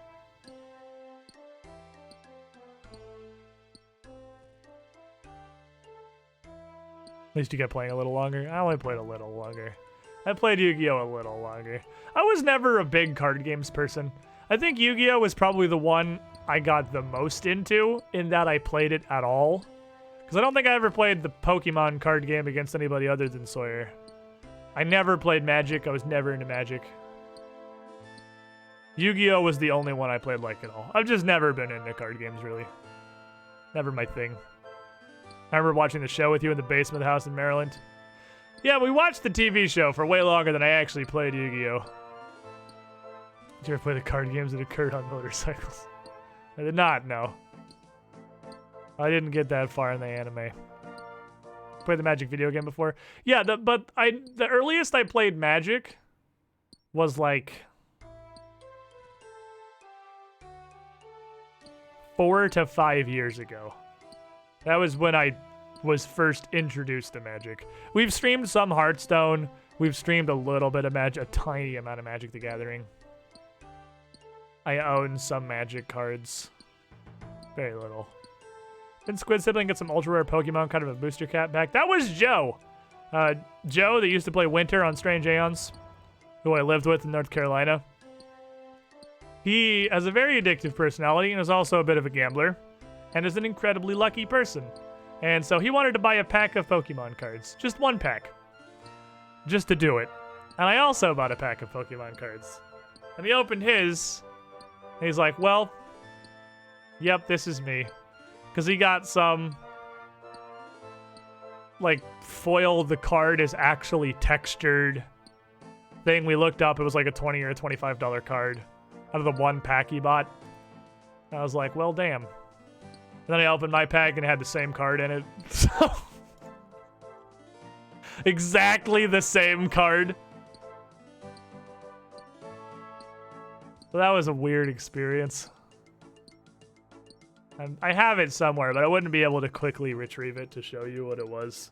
At least you get playing a little longer. I only played a little longer. I played Yu-Gi-Oh! A little longer. I was never a big card games person. I think Yu-Gi-Oh! Was probably the one I got the most into, in that I played it at all. Because I don't think I ever played the Pokemon card game against anybody other than Sawyer. I never played Magic. I was never into Magic. Yu-Gi-Oh! Was the only one I played like at all. I've just never been into card games, really. Never my thing. I remember watching the show with you in the basement of the house in Maryland. Yeah, we watched the TV show for way longer than I actually played Yu-Gi-Oh! Did you ever play the card games that occurred on motorcycles? I did not, no. I didn't get that far in the anime. Played the Magic video game before? Yeah, the earliest I played Magic was like 4 to 5 years ago. That was when I was first introduced to Magic. We've streamed some Hearthstone. We've streamed a little bit of Magic, a tiny amount of Magic the Gathering. I own some Magic cards. Very little. Didn't Squid Sibling get some ultra rare Pokemon kind of a booster cat back? That was Joe! Joe that used to play Winter on Strange Aeons, who I lived with in North Carolina. He has a very addictive personality and is also a bit of a gambler, and is an incredibly lucky person. And so he wanted to buy a pack of Pokemon cards. Just one pack. Just to do it. And I also bought a pack of Pokemon cards. And he opened his, and he's like, well, yep, this is me. Because he got some, like, foil the card is actually textured thing. We looked up, it was like a $20 or $25 card out of the one pack he bought. I was like, well, damn. And then I opened my pack and it had the same card in it. So exactly the same card. So that was a weird experience. I have it somewhere, but I wouldn't be able to quickly retrieve it to show you what it was.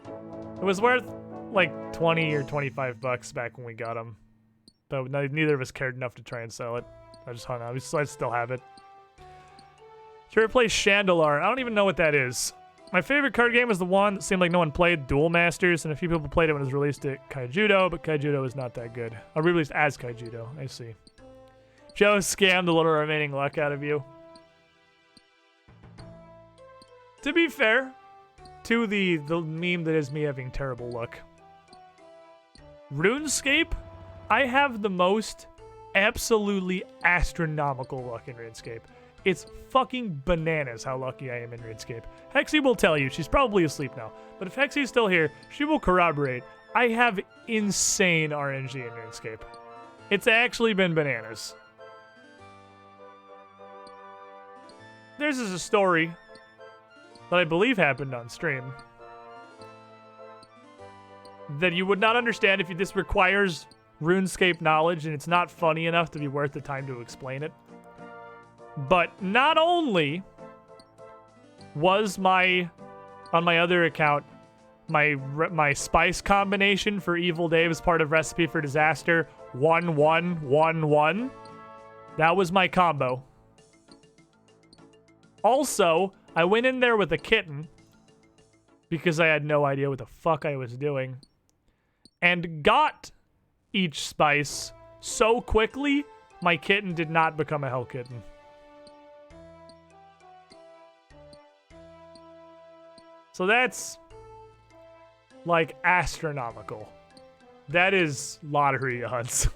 It was worth like 20 or 25 bucks back when we got them. But neither of us cared enough to try and sell it. I just hung on. I still have it. Should we play Chandelar? I don't even know what that is. My favorite card game was the one that seemed like no one played, Duel Masters, and a few people played it when it was released at Kaijudo, but Kaijudo is not that good. Or released as Kaijudo, I see. Joe scammed a little remaining luck out of you. To be fair, to the meme that is me having terrible luck. RuneScape, I have the most absolutely astronomical luck in RuneScape. It's fucking bananas how lucky I am in RuneScape. Hexy will tell you, she's probably asleep now, but if Hexy's still here, she will corroborate. I have insane RNG in RuneScape. It's actually been bananas. There's a story that I believe happened on stream that you would not understand if this requires RuneScape knowledge and it's not funny enough to be worth the time to explain it. But not only was on my other account, my spice combination for Evil Dave as part of Recipe for Disaster 1111. That was my combo. Also, I went in there with a kitten because I had no idea what the fuck I was doing and got each spice so quickly, my kitten did not become a hell kitten. So that's like astronomical. That is lottery odds.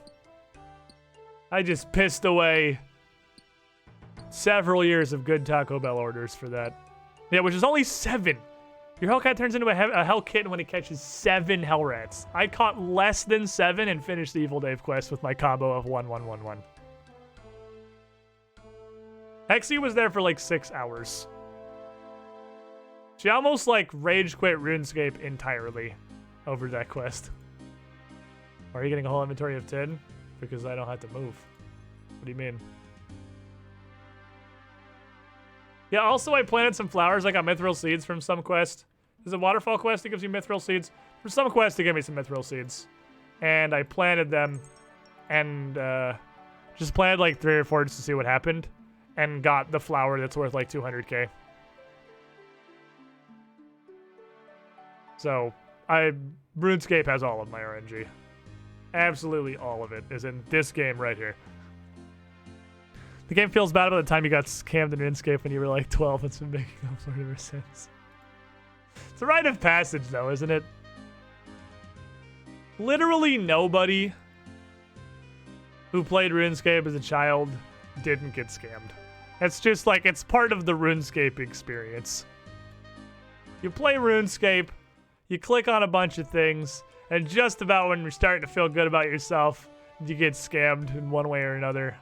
I just pissed away several years of good Taco Bell orders for that. Yeah, which is only 7. Your Hellcat turns into a Hell Kitten when it catches 7 Hell Rats. I caught less than 7 and finished the Evil Dave quest with my combo of 1111. Hexy was there for like 6 hours. She almost like rage quit RuneScape entirely over that quest. Are you getting a whole inventory of 10? Because I don't have to move. What do you mean? Yeah, also I planted some flowers. I got mithril seeds from some quest. There's a waterfall quest that gives you mithril seeds. For some quest to give me some mithril seeds. And I planted them and just planted like 3 or 4 just to see what happened. And got the flower that's worth like 200k. So, RuneScape has all of my RNG. Absolutely all of it is in this game right here. The game feels bad about the time you got scammed in RuneScape when you were like 12. It's been making no sort of sense. It's a rite of passage though, isn't it? Literally nobody who played RuneScape as a child didn't get scammed. It's just like, it's part of the RuneScape experience. You play RuneScape, you click on a bunch of things, and just about when you're starting to feel good about yourself, you get scammed in one way or another.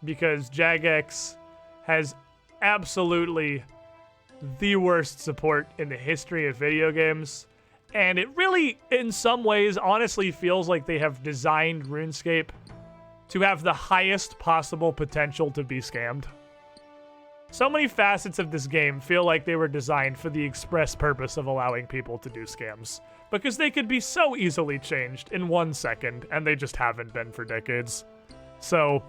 Because Jagex has absolutely the worst support in the history of video games. And it really, in some ways, honestly feels like they have designed RuneScape to have the highest possible potential to be scammed. So many facets of this game feel like they were designed for the express purpose of allowing people to do scams. Because they could be so easily changed in 1 second, and they just haven't been for decades. So,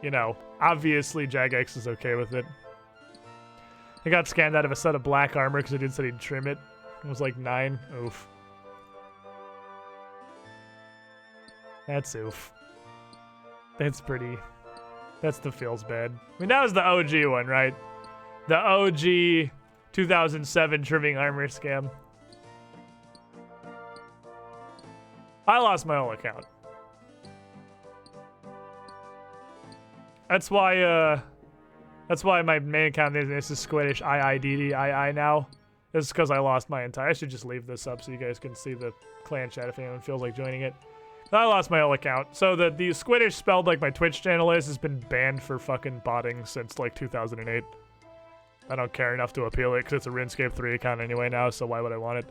you know, obviously Jagex is okay with it. I got scammed out of a set of black armor because I did say he'd trim it. It was like 9. Oof. That's oof. That's pretty... That's the feels bad. I mean, that was the OG one, right? The OG 2007 trimming armor scam. I lost my whole account. That's why my main account is Squiddish IIDDII now. It's because I lost my entire... I should just leave this up so you guys can see the clan chat if anyone feels like joining it. I lost my whole account. So the Squiddish spelled like my Twitch channel has been banned for fucking botting since like 2008. I don't care enough to appeal it because it's a RuneScape 3 account anyway now, so why would I want it?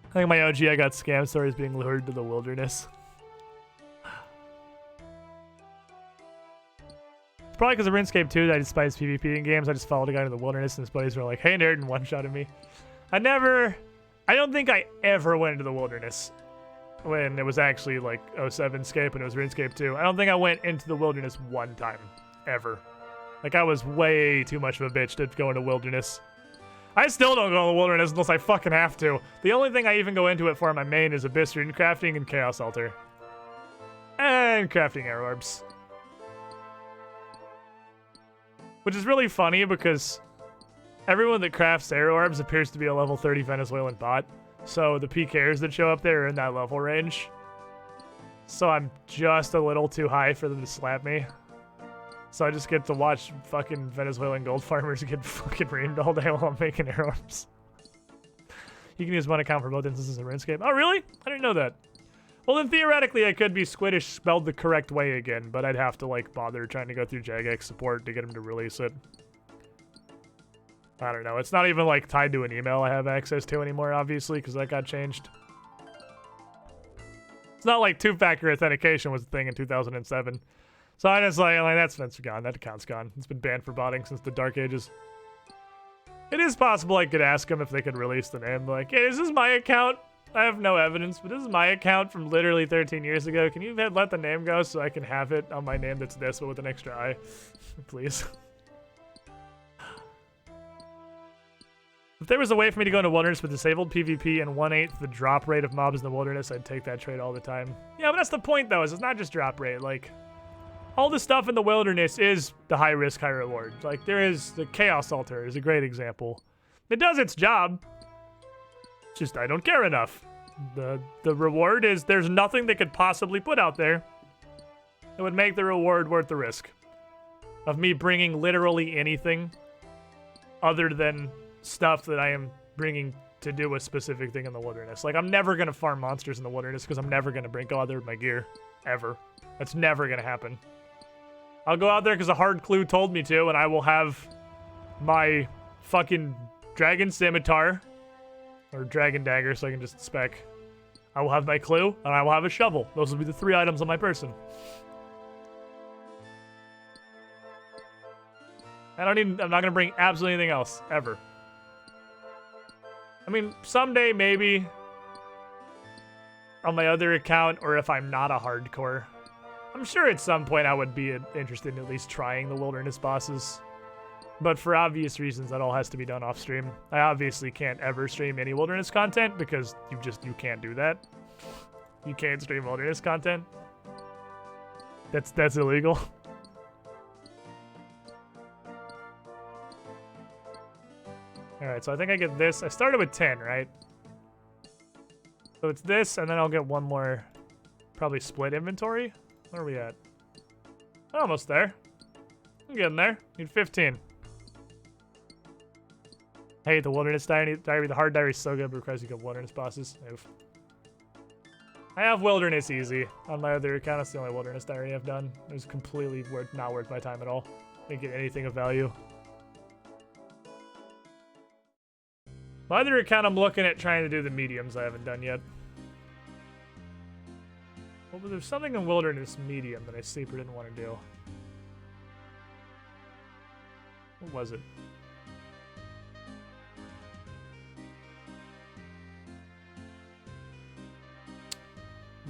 I think my OG I got scam stories being lured to the wilderness. It's probably because of RuneScape 2 that I despise PvP in games. I just followed a guy to the wilderness and his buddies were like, hey nerd, and one-shotted me. I don't think I ever went into the wilderness when it was actually like 07scape and it was RuneScape 2. I don't think I went into the wilderness one time, ever. Like I was way too much of a bitch to go into wilderness. I still don't go in the wilderness unless I fucking have to. The only thing I even go into it for in my main is Abyss Rune crafting and Chaos Altar. And crafting arrow orbs. Which is really funny because everyone that crafts arrow orbs appears to be a level 30 Venezuelan bot. So the PKers that show up there are in that level range. So I'm just a little too high for them to slap me. So I just get to watch fucking Venezuelan gold farmers get fucking reamed all day while I'm making arrow orbs. You can use one account for both instances of RuneScape. Oh, really? I didn't know that. Well, then theoretically I could be Squiddish spelled the correct way again, but I'd have to like bother trying to go through Jagex support to get him to release it. I don't know. It's not even like tied to an email I have access to anymore, obviously, because that got changed. It's not like two-factor authentication was a thing in 2007. So I just like that's gone. That account's gone. It's been banned for botting since the Dark Ages. It is possible I could ask them if they could release the name. Like, hey, is this my account? I have no evidence, but this is my account from literally 13 years ago. Can you let the name go so I can have it on my name that's this, but with an extra I? Please. If there was a way for me to go into wilderness with disabled PvP and 1/8 the drop rate of mobs in the wilderness, I'd take that trade all the time. Yeah, but that's the point, though, is it's not just drop rate. Like, all the stuff in the wilderness is the high risk, high reward. Like, there is the Chaos Altar is a great example. It does its job. Just, I don't care enough. The reward is, there's nothing they could possibly put out there that would make the reward worth the risk. Of me bringing literally anything other than stuff that I am bringing to do a specific thing in the wilderness. Like, I'm never going to farm monsters in the wilderness because I'm never going to bring other my gear. Ever. That's never going to happen. I'll go out there because a hard clue told me to, and I will have my fucking dragon scimitar or dragon dagger so I can just spec. I will have my clue, and I will have a shovel. Those will be the 3 items on my person. I'm not going to bring absolutely anything else, ever. I mean, someday, maybe, on my other account, or if I'm not a hardcore. I'm sure at some point I would be interested in at least trying the wilderness bosses. But for obvious reasons, that all has to be done off stream. I obviously can't ever stream any wilderness content because you can't do that. You can't stream wilderness content. That's illegal. Alright, so I think I get this. I started with 10, right? So it's this, and then I'll get one more, probably split inventory. Where are we at? Almost there. I'm getting there. Need 15. I hate the wilderness diary. The hard diary is so good, but requires you get wilderness bosses. Oof. I have wilderness easy on my other account. That's the only wilderness diary I've done. It was completely not worth my time at all. Didn't get anything of value. My other account, I'm looking at trying to do the mediums I haven't done yet. Well, there's something in Wilderness Medium that I super didn't want to do. What was it?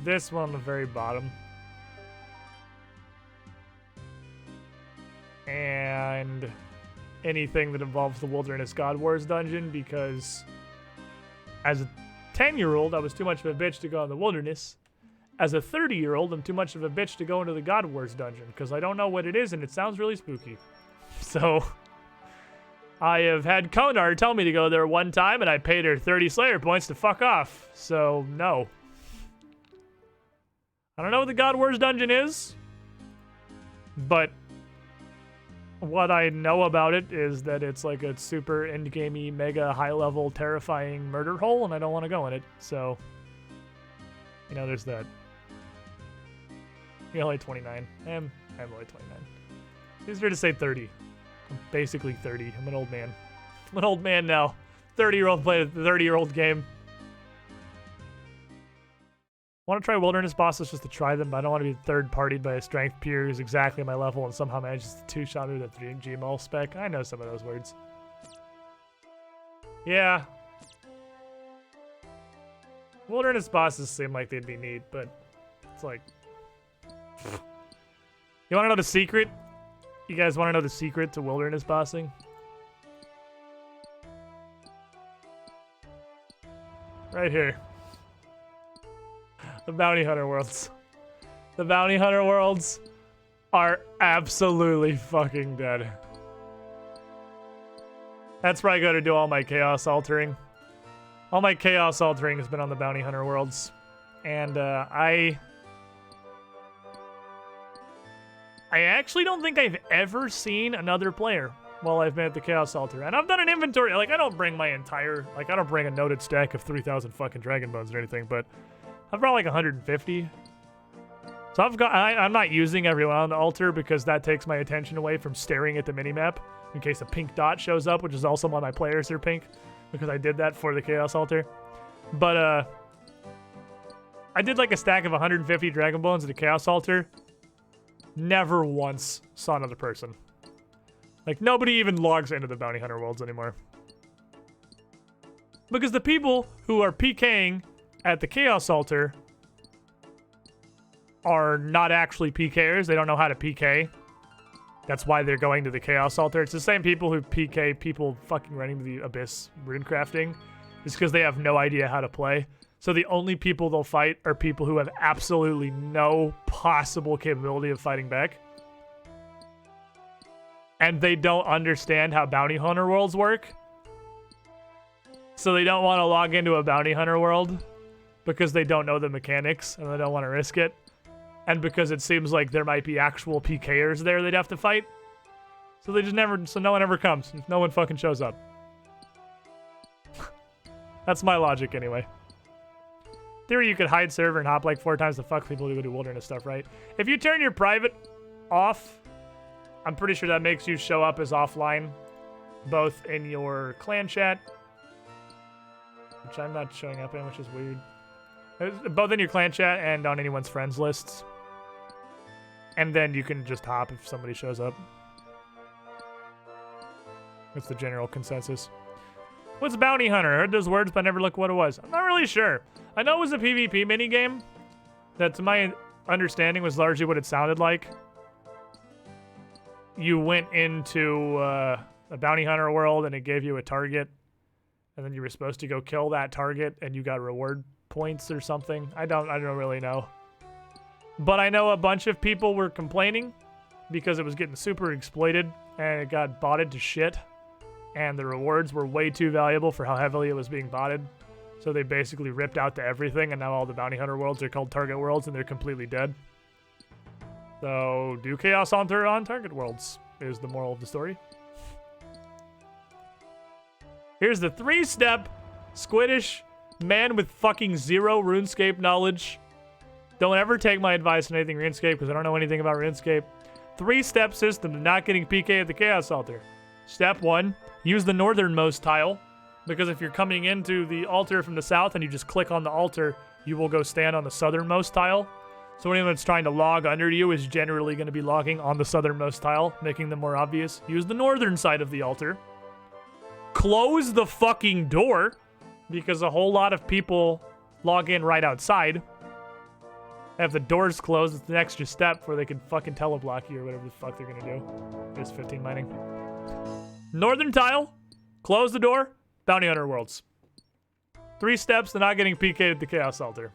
This one on the very bottom. And anything that involves the Wilderness God Wars dungeon, because as a 10-year-old, I was too much of a bitch to go in the wilderness. As a 30-year-old, I'm too much of a bitch to go into the God Wars dungeon, because I don't know what it is, and it sounds really spooky. So, I have had Konar tell me to go there one time, and I paid her 30 Slayer points to fuck off. So, no. I don't know what the God Wars dungeon is, but what I know about it is that it's like a super endgamey, mega high-level, terrifying murder hole, and I don't want to go in it. So, you know, there's that. You're only 29. I'm only 29. It's easier to say 30. I'm basically 30. I'm an old man. I'm an old man now. 30-year-old playing a 30-year-old game. Want to try wilderness bosses just to try them, but I don't want to be third-partied by a strength peer who's exactly my level and somehow manages to two-shot her the GML spec. I know some of those words. Yeah. Wilderness bosses seem like they'd be neat, but it's like... You want to know the secret? You guys want to know the secret to wilderness bossing? Right here. The Bounty Hunter Worlds. The Bounty Hunter Worlds are absolutely fucking dead. That's where I go to do all my chaos altering. All my chaos altering has been on the Bounty Hunter Worlds. And I actually don't think I've ever seen another player while I've been at the Chaos Altar. And I've done an inventory. Like, I don't bring my entire... Like, I don't bring a noted stack of 3,000 fucking Dragon Bones or anything, but I've brought like 150. So I've got... I'm not using everyone on the altar because that takes my attention away from staring at the minimap in case a pink dot shows up, which is also why my players are pink, because I did that for the Chaos Altar. But, I did like a stack of 150 Dragon Bones at the Chaos Altar. Never once saw another person. Like, nobody even logs into the Bounty Hunter Worlds anymore. Because the people who are PKing at the Chaos Altar are not actually PKers. They don't know how to PK. That's why they're going to the Chaos Altar. It's the same people who PK people fucking running to the Abyss rune crafting. It's because they have no idea how to play. So the only people they'll fight are people who have absolutely no possible capability of fighting back. And they don't understand how Bounty Hunter Worlds work. So they don't want to log into a Bounty Hunter World because they don't know the mechanics and they don't want to risk it. And because it seems like there might be actual PKers there they'd have to fight. So they just never, so no one ever comes. No one fucking shows up. That's my logic anyway. Theory, you could hide server and hop like 4 times to fuck people who go do wilderness stuff, right? If you turn your private off, I'm pretty sure that makes you show up as offline, both in your clan chat, which I'm not showing up in, which is weird. Both in your clan chat and on anyone's friends lists. And then you can just hop if somebody shows up. That's the general consensus. What's Bounty Hunter? I heard those words, but I never looked what it was. I'm not really sure. I know it was a PvP minigame that, to my understanding, was largely what it sounded like. You went into a Bounty Hunter world, and it gave you a target, and then you were supposed to go kill that target, and you got reward points or something. I don't really know. But I know a bunch of people were complaining because it was getting super exploited, and it got botted to shit. And the rewards were way too valuable for how heavily it was being botted. So they basically ripped out to everything, and now all the Bounty Hunter worlds are called Target Worlds, and they're completely dead. So do Chaos Hunter on Target Worlds is the moral of the story. Here's the 3-step Squiddish man with fucking 0 RuneScape knowledge. Don't ever take my advice on anything RuneScape because I don't know anything about RuneScape. 3-step system to not getting PK at the Chaos Altar. Step 1, use the northernmost tile, because if you're coming into the altar from the south and you just click on the altar, you will go stand on the southernmost tile. So anyone that's trying to log under you is generally going to be logging on the southernmost tile, making them more obvious. Use the northern side of the altar. Close the fucking door, because a whole lot of people log in right outside. Have the doors closed, it's an extra step where they can fucking teleblock you or whatever the fuck they're gonna do. There's 15 mining. Northern tile, close the door, bounty hunter worlds. 3 steps to not getting PK'd at the Chaos Altar.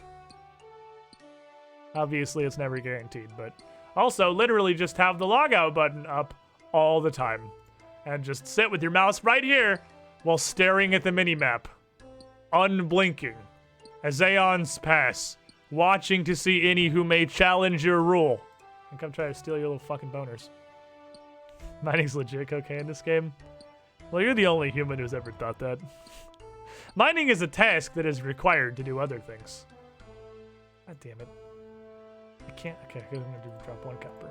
Obviously, it's never guaranteed, but also literally just have the logout button up all the time. And just sit with your mouse right here while staring at the minimap. Unblinking. As aeons pass. Watching to see any who may challenge your rule. And come try to steal your little fucking boners. Mining's legit cocaine in this game. Well, you're the only human who's ever thought that. Mining is a task that is required to do other things. God damn it. I can't. Okay, I'm gonna do the drop 1 copper.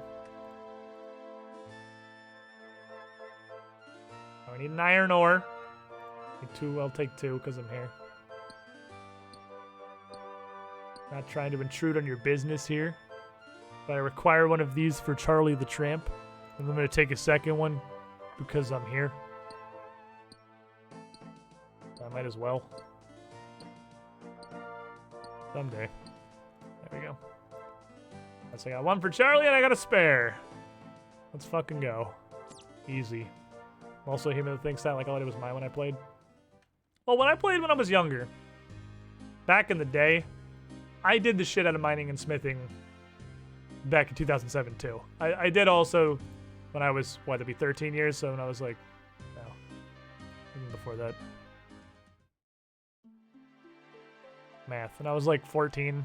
I need an iron ore. Need 2, I'll take 2 because I'm here. Not trying to intrude on your business here. But I require one of these for Charlie the Tramp. And I'm going to take a second one because I'm here. I might as well. Someday. There we go. So I got 1 for Charlie and I got a spare. Let's fucking go. Easy. I'm also a human that thinks that like, oh, it was mine when I played. Well, when I played when I was younger, back in the day, I did the shit out of mining and smithing back in 2007 too. I did also when I was, what, it'd be 13 years, so when I was like, no, even before that. Math, and I was like 14.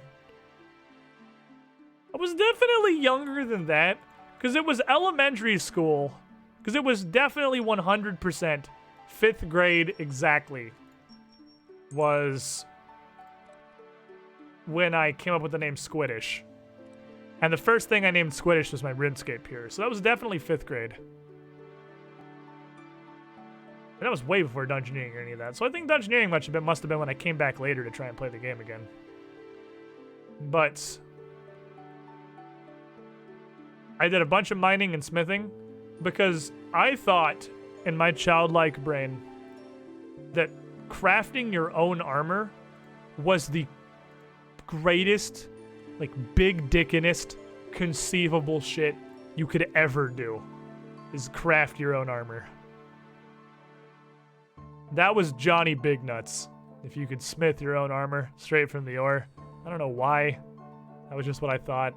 I was definitely younger than that, because it was elementary school, because it was definitely 100% 5th grade exactly was when I came up with the name Squiddish. And the first thing I named Squiddish was my RuneScape here. So that was definitely 5th grade. And that was way before Dungeoneering or any of that. So I think Dungeoneering must have been when I came back later to try and play the game again. But I did a bunch of mining and smithing because I thought in my childlike brain that crafting your own armor was the greatest, like, big dickinest conceivable shit you could ever do, is craft your own armor. That was Johnny Big Nuts. If you could smith your own armor straight from the ore. I don't know why. That was just what I thought.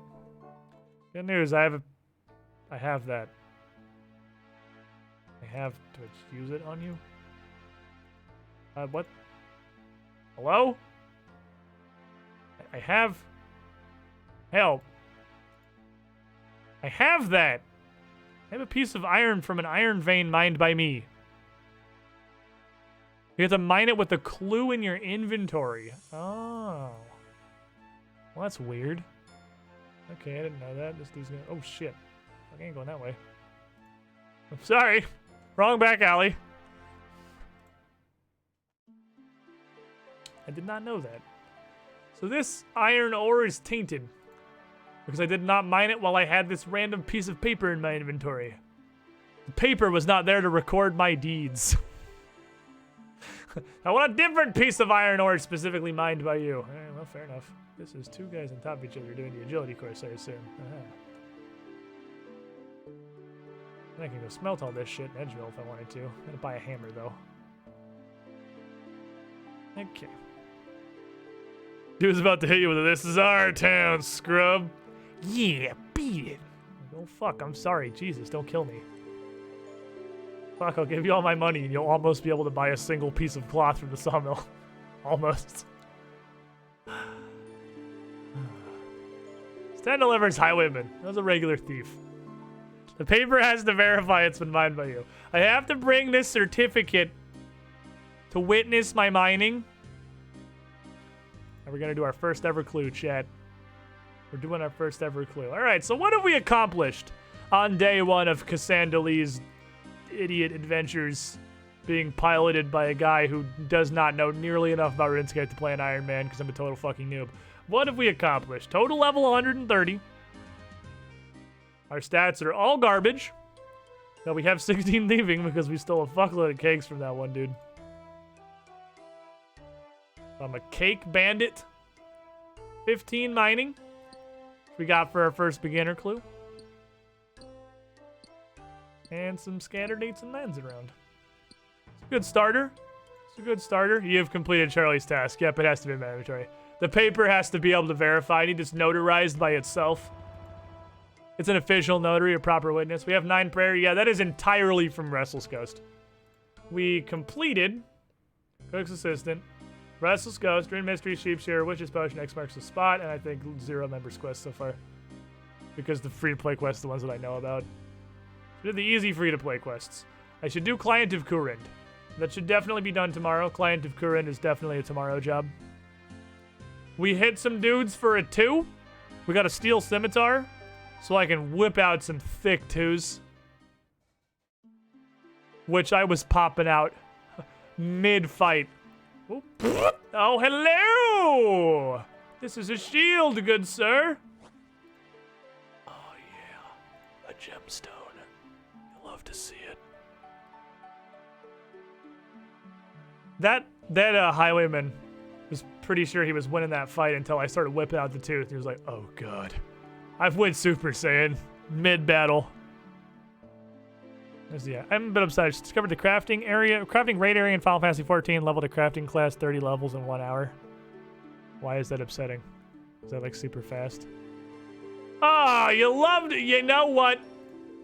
Good news, I have that. I have to use it on you? What? Hello? I have... Help. I have that. I have a piece of iron from an iron vein mined by me. You have to mine it with a clue in your inventory. Oh. Well, that's weird. Okay, I didn't know that. This dude's gonna... Oh, shit. I ain't going that way. I'm sorry. Wrong back alley. I did not know that. So this iron ore is tainted. Because I did not mine it while I had this random piece of paper in my inventory. The paper was not there to record my deeds. I want a different piece of iron ore specifically mined by you. Alright, well, fair enough. This is 2 guys on top of each other doing the agility course, I assume. I can go smelt all this shit in Edgeville if I wanted to. I'm gonna buy a hammer, though. Okay. Dude's about to hit you with a, "This is our town, scrub." Yeah, beat it. Oh, fuck, I'm sorry. Jesus, don't kill me. Fuck, I'll give you all my money and you'll almost be able to buy a single piece of cloth from the sawmill. Almost. Stand delivers highwayman. That was a regular thief. The paper has to verify it's been mined by you. I have to bring this certificate to witness my mining. And we're gonna do our first ever clue, chat. We're doing our first ever clue. Alright, so what have we accomplished on day 1 of Cassandalee's idiot adventures being piloted by a guy who does not know nearly enough about RuneScape to play an Ironman because I'm a total fucking noob. What have we accomplished? Total level 130. Our stats are all garbage. Now we have 16 thieving because we stole a fuckload of cakes from that one dude. I'm a cake bandit. 15 mining. We got for our first beginner clue. And some scatter dates and lands around. It's a good starter. It's a good starter. You have completed Charlie's task. Yep, it has to be mandatory. The paper has to be able to verify. I need this notarized by itself. It's an official notary, a proper witness. We have 9 prayer. Yeah, that is entirely from Restless Ghost. We completed Cook's Assistant, Restless Ghost, Rune Mystery, Sheepshearer, Witch's Potion, X marks the spot, and I think 0 members quest so far. Because the free-to-play quests are the ones that I know about. We did the easy free-to-play quests. I should do Client of Kurind. That should definitely be done tomorrow. Client of Kurind is definitely a tomorrow job. We hit some dudes for a 2. We got a steel scimitar, so I can whip out some thick 2s. Which I was popping out mid-fight. Oh, hello! This is a shield, good sir. Oh, yeah. A gemstone. You'll love to see it. That highwayman was pretty sure he was winning that fight until I started whipping out the tooth. He was like, oh, God. I've went Super Saiyan mid-battle. Yeah, I haven't been upset. I just discovered the crafting raid area in Final Fantasy 14, leveled a crafting class 30 levels in 1 hour. Why is that upsetting? Is that like super fast? Oh, you loved it. You know what?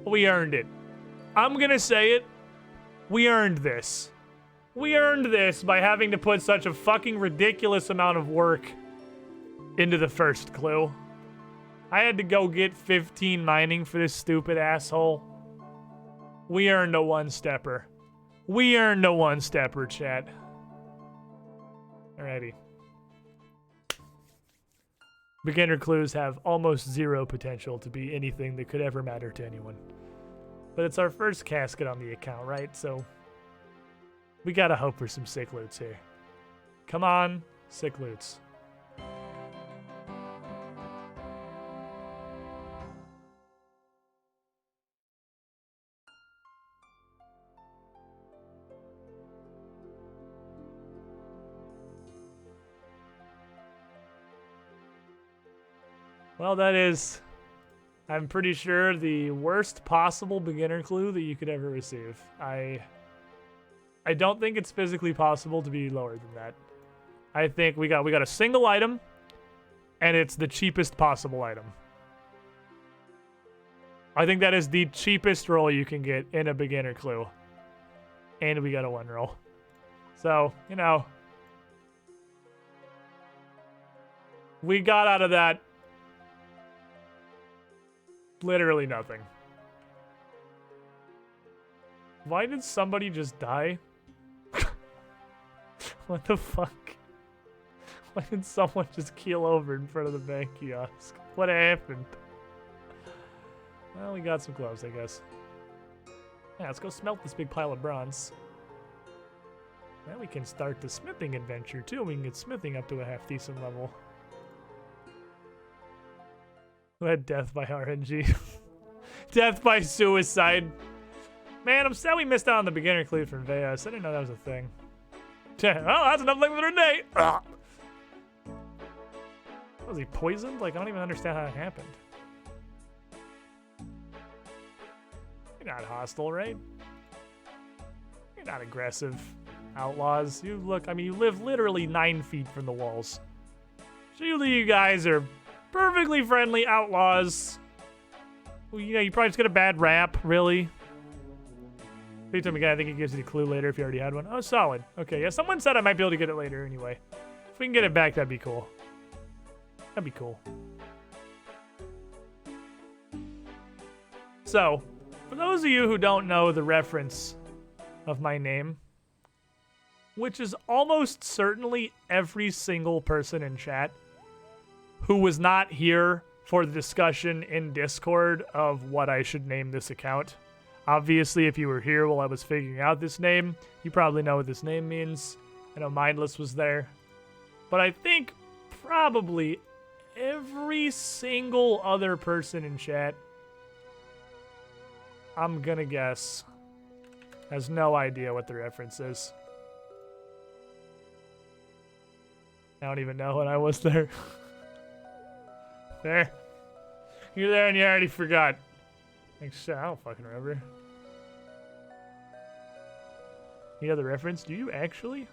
We earned it. I'm gonna say it. We earned this. We earned this by having to put such a fucking ridiculous amount of work into the first clue. I had to go get 15 mining for this stupid asshole. We earned a 1-stepper. We earned a 1-stepper, chat. Alrighty. Beginner clues have almost 0 potential to be anything that could ever matter to anyone. But it's our first casket on the account, right? So we gotta hope for some sick loots here. Come on, sick loots. Well, that is, I'm pretty sure, the worst possible beginner clue that you could ever receive. I don't think it's physically possible to be lower than that. I think we got a single item, and it's the cheapest possible item. I think that is the cheapest roll you can get in a beginner clue. And we got a 1 roll. So, you know, we got out of that literally nothing. Why did somebody just die? What the fuck? Why did someone just keel over in front of the bank kiosk? What happened? Well, we got some gloves, I guess. Yeah, let's go smelt this big pile of bronze. Now we can start the smithing adventure, too. We can get smithing up to a half-decent level. Who had death by RNG? Death by suicide. Man, I'm sad we missed out on the beginner clue from Veas. I didn't know that was a thing. Well, that's enough thing for today. Was he poisoned? Like, I don't even understand how it happened. You're not hostile, right? You're not aggressive outlaws. You look, I mean, you live literally 9 feet from the walls. Surely you guys are perfectly friendly outlaws. Well, you know, you probably just get a bad rap, really. Please tell me again, I think it gives you the clue later if you already had one. Oh, solid. Okay, yeah, someone said I might be able to get it later anyway. If we can get it back, that'd be cool. That'd be cool. So, for those of you who don't know the reference of my name, which is almost certainly every single person in chat who was not here for the discussion in Discord of what I should name this account. Obviously, if you were here while I was figuring out this name, you probably know what this name means. I know Mindless was there. But I think probably every single other person in chat, I'm gonna guess, has no idea what the reference is. I don't even know when I was there. There. You're there and you already forgot. Thanks, I don't fucking remember. You know the reference? Do you actually?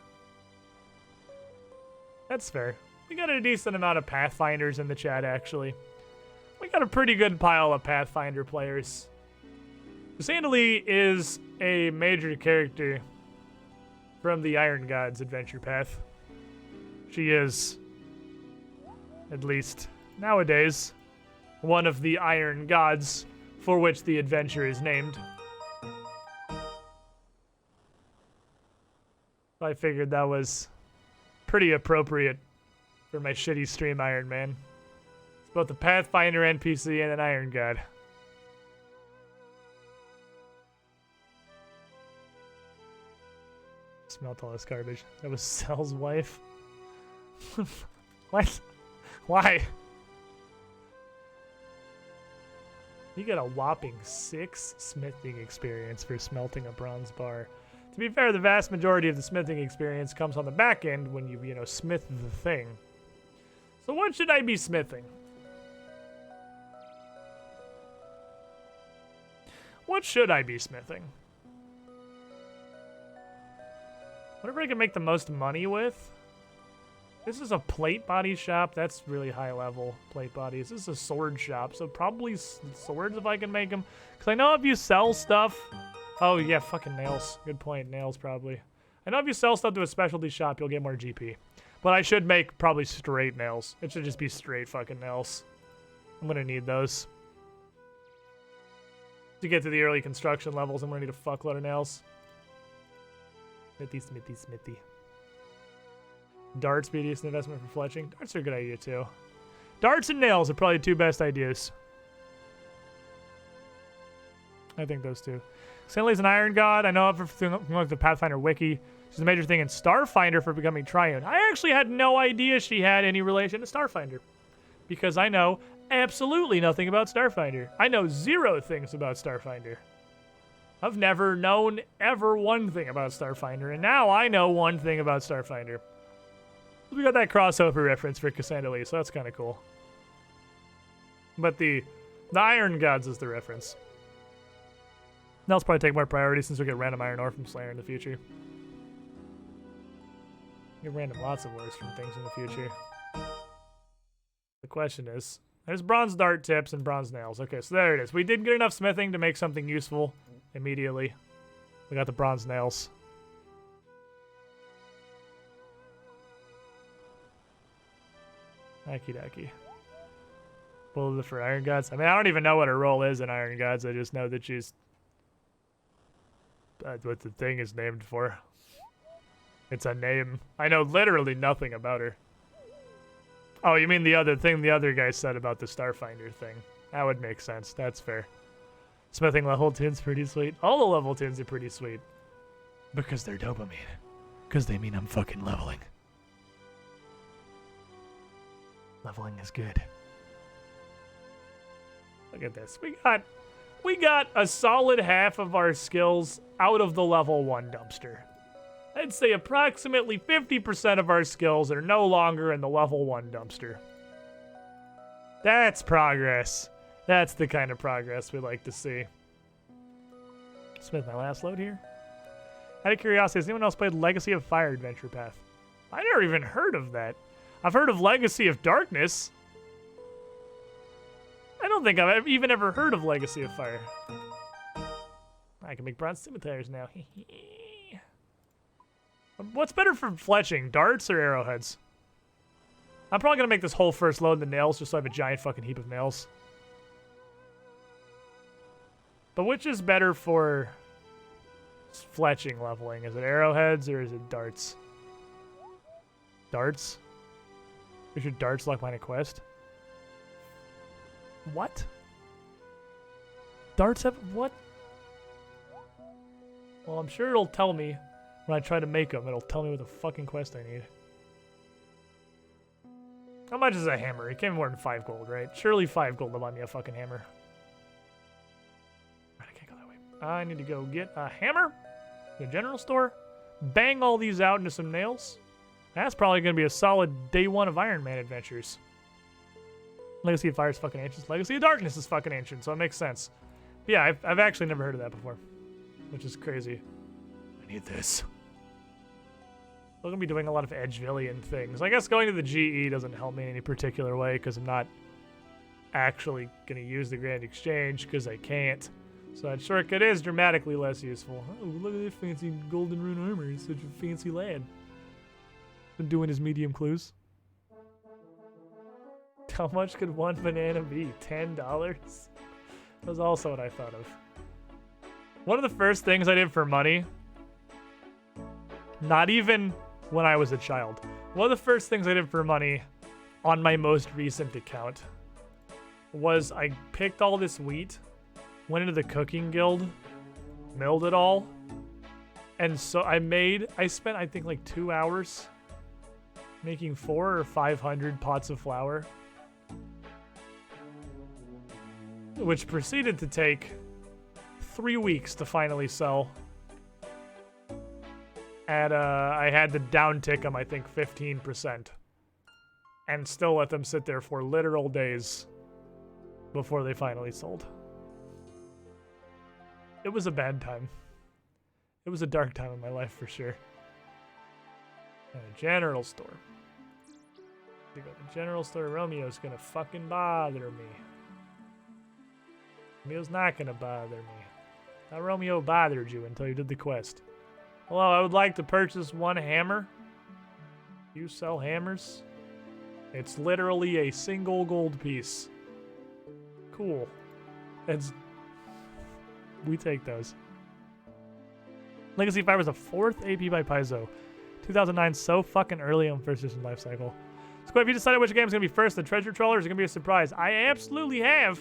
That's fair. We got a decent amount of Pathfinders in the chat, actually. We got a pretty good pile of Pathfinder players. Sandali is a major character from the Iron Gods adventure path. She is, at least nowadays, one of the Iron Gods for which the adventure is named. I figured that was pretty appropriate for my shitty stream Ironman. It's both a Pathfinder NPC and an Iron God. Smelt all this garbage. That was Cell's wife. What? Why? You get a whopping 6 smithing experience for smelting a bronze bar. To be fair, the vast majority of the smithing experience comes on the back end when you smith the thing. So what should I be smithing? What should I be smithing? Whatever I can make the most money with. This is a plate body shop. That's really high level plate bodies. This is a sword shop, so probably swords if I can make them. Because I know if you sell stuff... Oh, yeah, fucking nails. Good point. Nails, probably. I know if you sell stuff to a specialty shop, you'll get more GP. But I should make probably straight nails. It should just be straight fucking nails. I'm going to need those. To get to the early construction levels, I'm going to need a fuckload of nails. Smithy, smithy, smithy. Darts be a decent investment for fletching. Darts are a good idea, too. Darts and nails are probably the 2 best ideas. I think those two. Stanley's an Iron God. I know it from the Pathfinder wiki. She's a major thing in Starfinder for becoming Triune. I actually had no idea she had any relation to Starfinder. Because I know absolutely nothing about Starfinder. I know 0 things about Starfinder. I've never known ever one thing about Starfinder, and now I know one thing about Starfinder. We got that crossover reference for Cassandra Lee, so that's kind of cool. But the Iron Gods is the reference. That'll probably take more priority since we'll get random iron ore from Slayer in the future. Get random lots of ores from things in the future. The question is, there's bronze dart tips and bronze nails. Okay, so there it is. We did get enough smithing to make something useful immediately. We got the bronze nails. Okie dokie. Bullet for Iron Gods. I mean, I don't even know what her role is in Iron Gods. I just know that she's... what the thing is named for. It's a name. I know literally nothing about her. Oh, you mean the other thing the other guy said about the Starfinder thing. That would make sense. That's fair. Smithing level tunes pretty sweet. All the level tunes are pretty sweet. Because they're dopamine. Because they mean I'm fucking leveling. Leveling is good. Look at this. We got a solid half of our skills out of the level 1 dumpster. I'd say approximately 50% of our skills are no longer in the level 1 dumpster. That's progress. That's the kind of progress we like to see. Smith, my last load here. Out of curiosity, has anyone else played Legacy of Fire Adventure Path? I never even heard of that. I've heard of Legacy of Darkness. I don't think I've even ever heard of Legacy of Fire. I can make bronze scimitars now. What's better for fletching, darts or arrowheads? I'm probably going to make this whole first load in the nails just so I have a giant fucking heap of nails. But which is better for fletching leveling? Is it arrowheads or is it darts? Darts? We should darts lock mine a quest. What? Darts have... what? Well, I'm sure it'll tell me when I try to make them. It'll tell me what the fucking quest I need. How much is a hammer? It can't be more than 5 gold, right? Surely 5 gold to buy me a fucking hammer. Right, I can't go that way. I need to go get a hammer. The general store. Bang all these out into some nails. That's probably going to be a solid day 1 of Ironman adventures. Legacy of Fire is fucking ancient. Legacy of Darkness is fucking ancient, so it makes sense. But yeah, I've actually never heard of that before, which is crazy. I need this. We're going to be doing a lot of Edgevillian things. I guess going to the GE doesn't help me in any particular way because I'm not actually going to use the Grand Exchange because I can't. So that shortcut is dramatically less useful. Oh, look at this fancy golden rune armor. He's such a fancy lad. Been doing his medium clues. How much could 1 banana be? $10? That was also what I thought of. One of the first things I did for money, not even when I was a child, one of the first things I did for money on my most recent account was I picked all this wheat, went into the cooking guild, milled it all, and so I spent I think like 2 hours making 400 or 500 pots of flour, which proceeded to take 3 weeks to finally sell. And I had to downtick them, I think, 15%. And still let them sit there for literal days before they finally sold. It was a bad time. It was a dark time in my life for sure. And a general store. To go to the general store, Romeo's gonna fucking bother me. Romeo's not gonna bother me. Now Romeo bothered you until you did the quest. Hello, I would like to purchase 1 hammer. You sell hammers? It's literally a single gold piece. Cool. We take those. Legacy 5 was the 4th AP by Paizo. 2009, so fucking early on first edition life cycle. Squid, have you decided which game is going to be first? The treasure trawler is going to be a surprise. I absolutely have.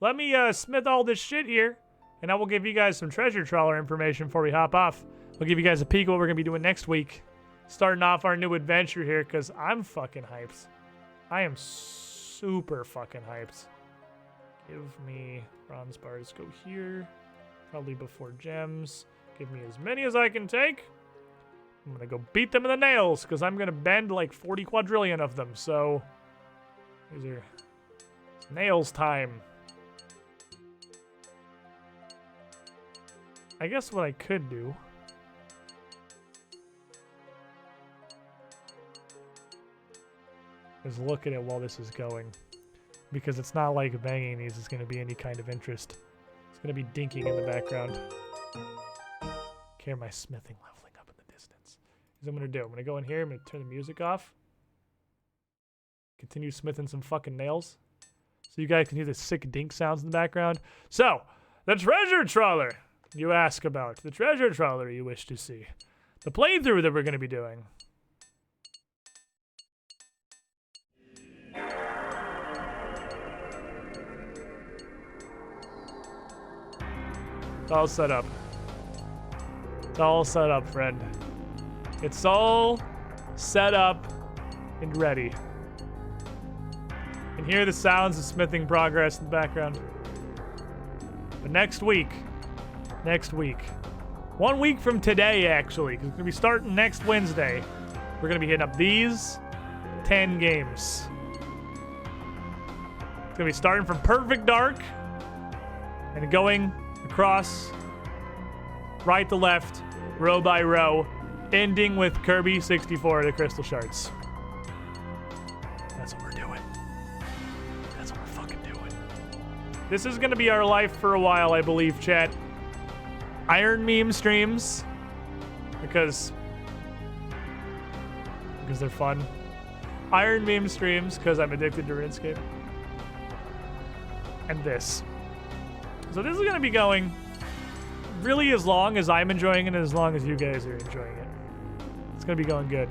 Let me smith all this shit here, and I will give you guys some treasure trawler information before we hop off. We'll give you guys a peek of what we're going to be doing next week. Starting off our new adventure here, because I'm fucking hyped. I am super fucking hyped. Give me bronze bars. Go here. Probably before gems. Give me as many as I can take. I'm going to go beat them in the nails, because I'm going to bend like 40 quadrillion of them. So, these are nails time. I guess what I could do is look at it while this is going, because it's not like banging these is going to be any kind of interest. It's going to be dinking in the background. Care my smithing leveling up in the distance. Here's what I'm going to do. I'm going to go in here. I'm going to turn the music off. Continue smithing some fucking nails, so you guys can hear the sick dink sounds in the background. So, the treasure trawler you ask about. The treasure trawler you wish to see. The playthrough that we're going to be doing. It's all set up. It's all set up, friend. It's all set up and ready. You can hear the sounds of smithing progress in the background. But next week, 1 week from today, actually, because it's going to be starting next Wednesday, we're going to be hitting up these 10 games. It's going to be starting from Perfect Dark and going across right to left, row by row, ending with Kirby 64 the Crystal Shards. That's what we're doing. That's what we're fucking doing. This is going to be our life for a while, I believe, chat. Iron meme streams, because they're fun. Iron meme streams, because I'm addicted to RuneScape. And this. So this is going to be going really as long as I'm enjoying it and as long as you guys are enjoying it. It's going to be going good.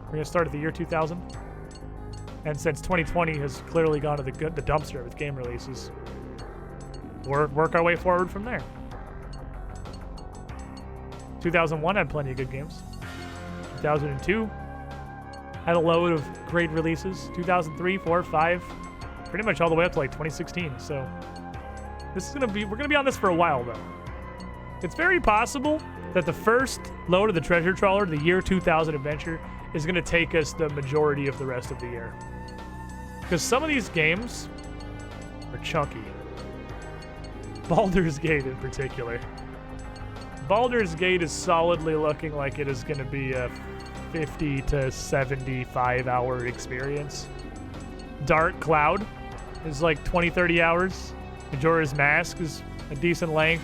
We're going to start at the year 2000. And since 2020 has clearly gone to the dumpster with game releases, work our way forward from there. 2001 had plenty of good games. 2002 had a load of great releases. 2003, 4, 5, pretty much all the way up to like 2016. So this is we're gonna be on this for a while though. It's very possible that the first load of the Treasure Trawler, the year 2000 adventure, is gonna take us the majority of the rest of the year. Because some of these games are chunky. Baldur's Gate in particular. Baldur's Gate is solidly looking like it is going to be a 50 to 75 hour experience. Dark Cloud is like 20, 30 hours. Majora's Mask is a decent length.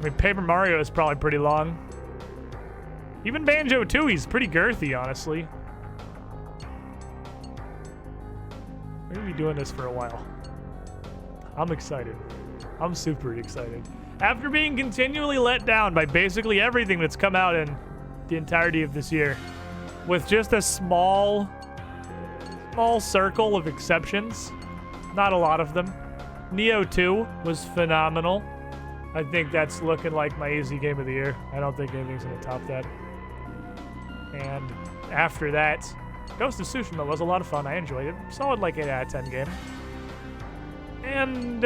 I mean, Paper Mario is probably pretty long. Even Banjo-Tooie's pretty girthy, honestly. We're going to be doing this for a while. I'm excited. I'm super excited. After being continually let down by basically everything that's come out in the entirety of this year, with just a small circle of exceptions, not a lot of them. Neo 2 was phenomenal. I think that's looking like my easy game of the year. I don't think anything's gonna top that. And after that, Ghost of Tsushima was a lot of fun. I enjoyed it. Solid like 8 out of 10 game. And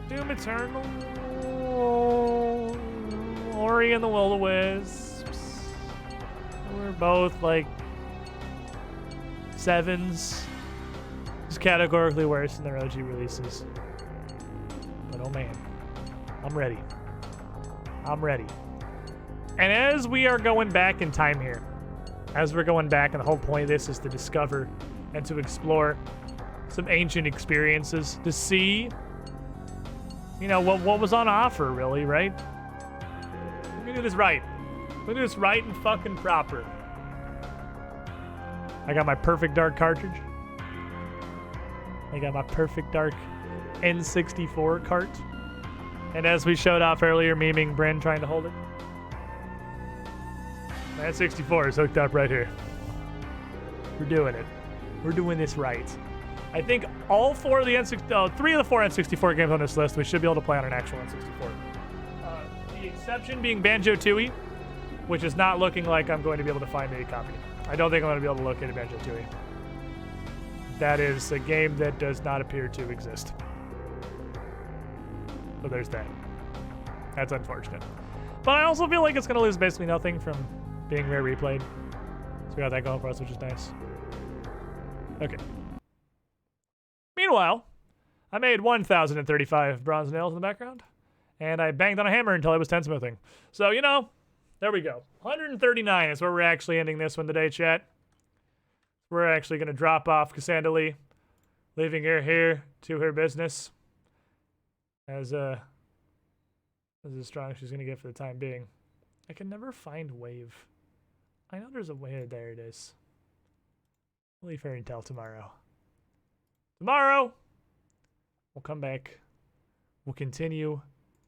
Doom Eternal, Ori and the Will-O-Wisps. We're both like 7s. Just categorically worse than their OG releases. But oh man, I'm ready. I'm ready. And as we are going back in time here, as we're going back, and the whole point of this is to discover and to explore some ancient experiences, to see, you know, what was on offer, really, right? We're gonna do this right. We're gonna do this right and fucking proper. I got my Perfect Dark cartridge. I got my Perfect Dark N64 cart. And as we showed off earlier, memeing Bryn trying to hold it, my N64 is hooked up right here. We're doing it. We're doing this right. I think all 3 of the 4 N64 games on this list we should be able to play on an actual N64. The exception being Banjo-Tooie, which is not looking like I'm going to be able to find a copy. I don't think I'm going to be able to locate a Banjo-Tooie. That is a game that does not appear to exist. So there's that. That's unfortunate. But I also feel like it's going to lose basically nothing from being rare replayed. So we got that going for us, which is nice. Okay. Meanwhile, I made 1,035 bronze nails in the background, and I banged on a hammer until it was 10 smoothing. So, you know, there we go. 139 is where we're actually ending this one today, chat. We're actually going to drop off Cassandra Lee, leaving her here to her business as strong as she's going to get for the time being. I can never find Wave. I know there's a way. There it is. I'll leave her until tomorrow. Tomorrow, we'll come back. We'll continue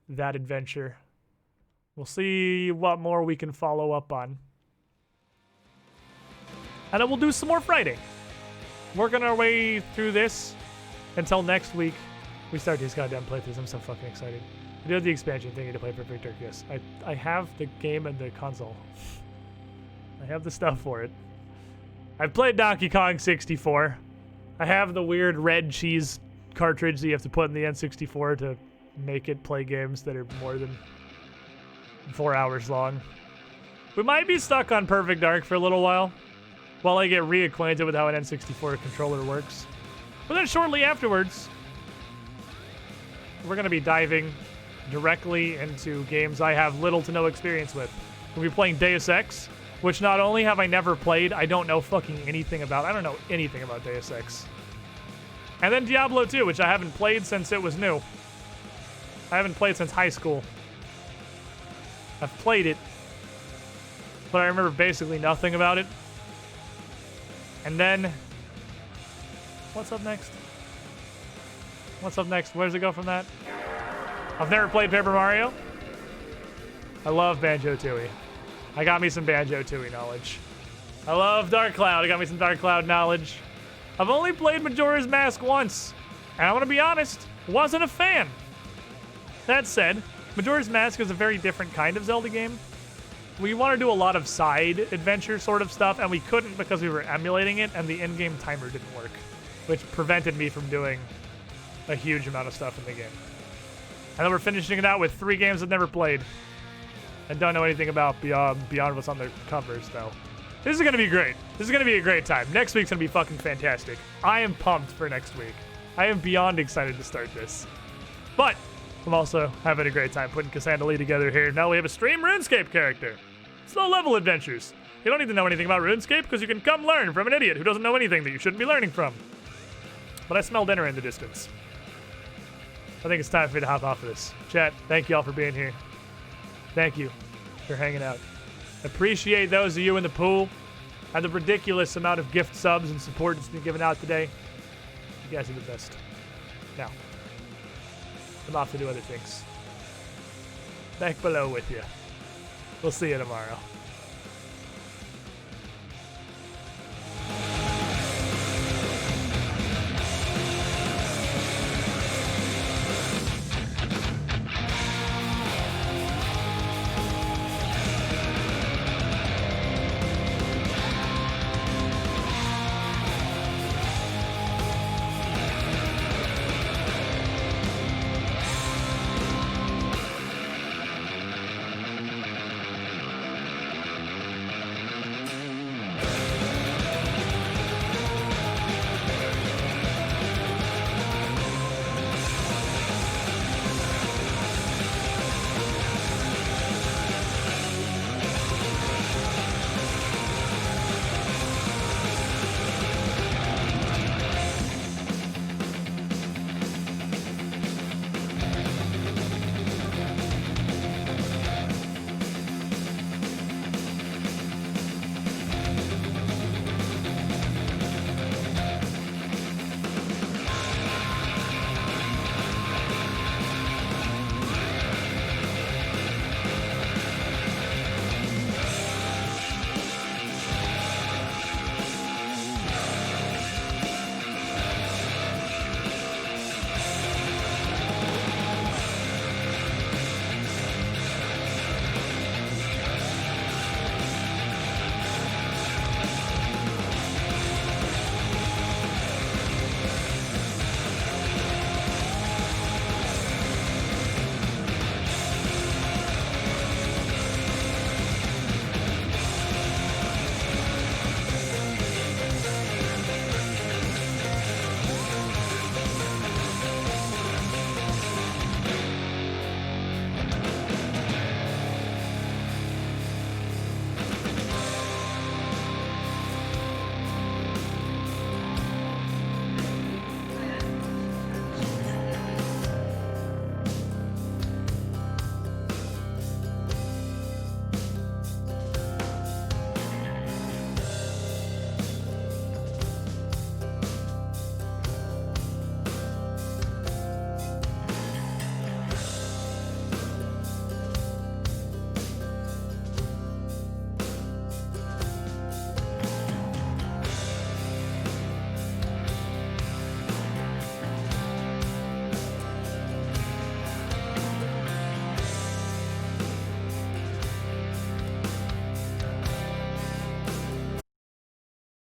that adventure. We'll see what more we can follow up on. And then we'll do some more Friday. Working our way through this until next week. We start these goddamn playthroughs. I'm so fucking excited. I do have the expansion thingy to play Perfect Dark. Yes, I have the game and the console. I have the stuff for it. I've played Donkey Kong 64. I have the weird red cheese cartridge that you have to put in the N64 to make it play games that are more than 4 hours long. We might be stuck on Perfect Dark for a little while I get reacquainted with how an N64 controller works. But then shortly afterwards, we're going to be diving directly into games I have little to no experience with. We'll be playing Deus Ex, which not only have I never played, I don't know fucking anything about. I don't know anything about Deus Ex. And then Diablo 2, which I haven't played since it was new. I haven't played since high school. I've played it, but I remember basically nothing about it. And then, what's up next? What's up next? Where does it go from that? I've never played Paper Mario. I love Banjo-Tooie. I got me some Banjo-Tooie knowledge. I love Dark Cloud. I got me some Dark Cloud knowledge. I've only played Majora's Mask once, and I'm gonna be honest, wasn't a fan. That said, Majora's Mask is a very different kind of Zelda game. We want to do a lot of side adventure sort of stuff, and we couldn't because we were emulating it, and the in-game timer didn't work, which prevented me from doing a huge amount of stuff in the game. And then we're finishing it out with 3 games I've never played and don't know anything about beyond what's on the covers, though. This is going to be great. This is going to be a great time. Next week's going to be fucking fantastic. I am pumped for next week. I am beyond excited to start this. But I'm also having a great time putting Cassandra Lee together here. Now we have a stream RuneScape character. It's low-level adventures. You don't need to know anything about RuneScape because you can come learn from an idiot who doesn't know anything that you shouldn't be learning from. But I smell dinner in the distance. I think it's time for me to hop off of this. Chat, thank you all for being here. Thank you for hanging out. Appreciate those of you in the pool and the ridiculous amount of gift subs and support that's been given out today. You guys are the best. Now, I'm off to do other things. Back below with you. We'll see you tomorrow.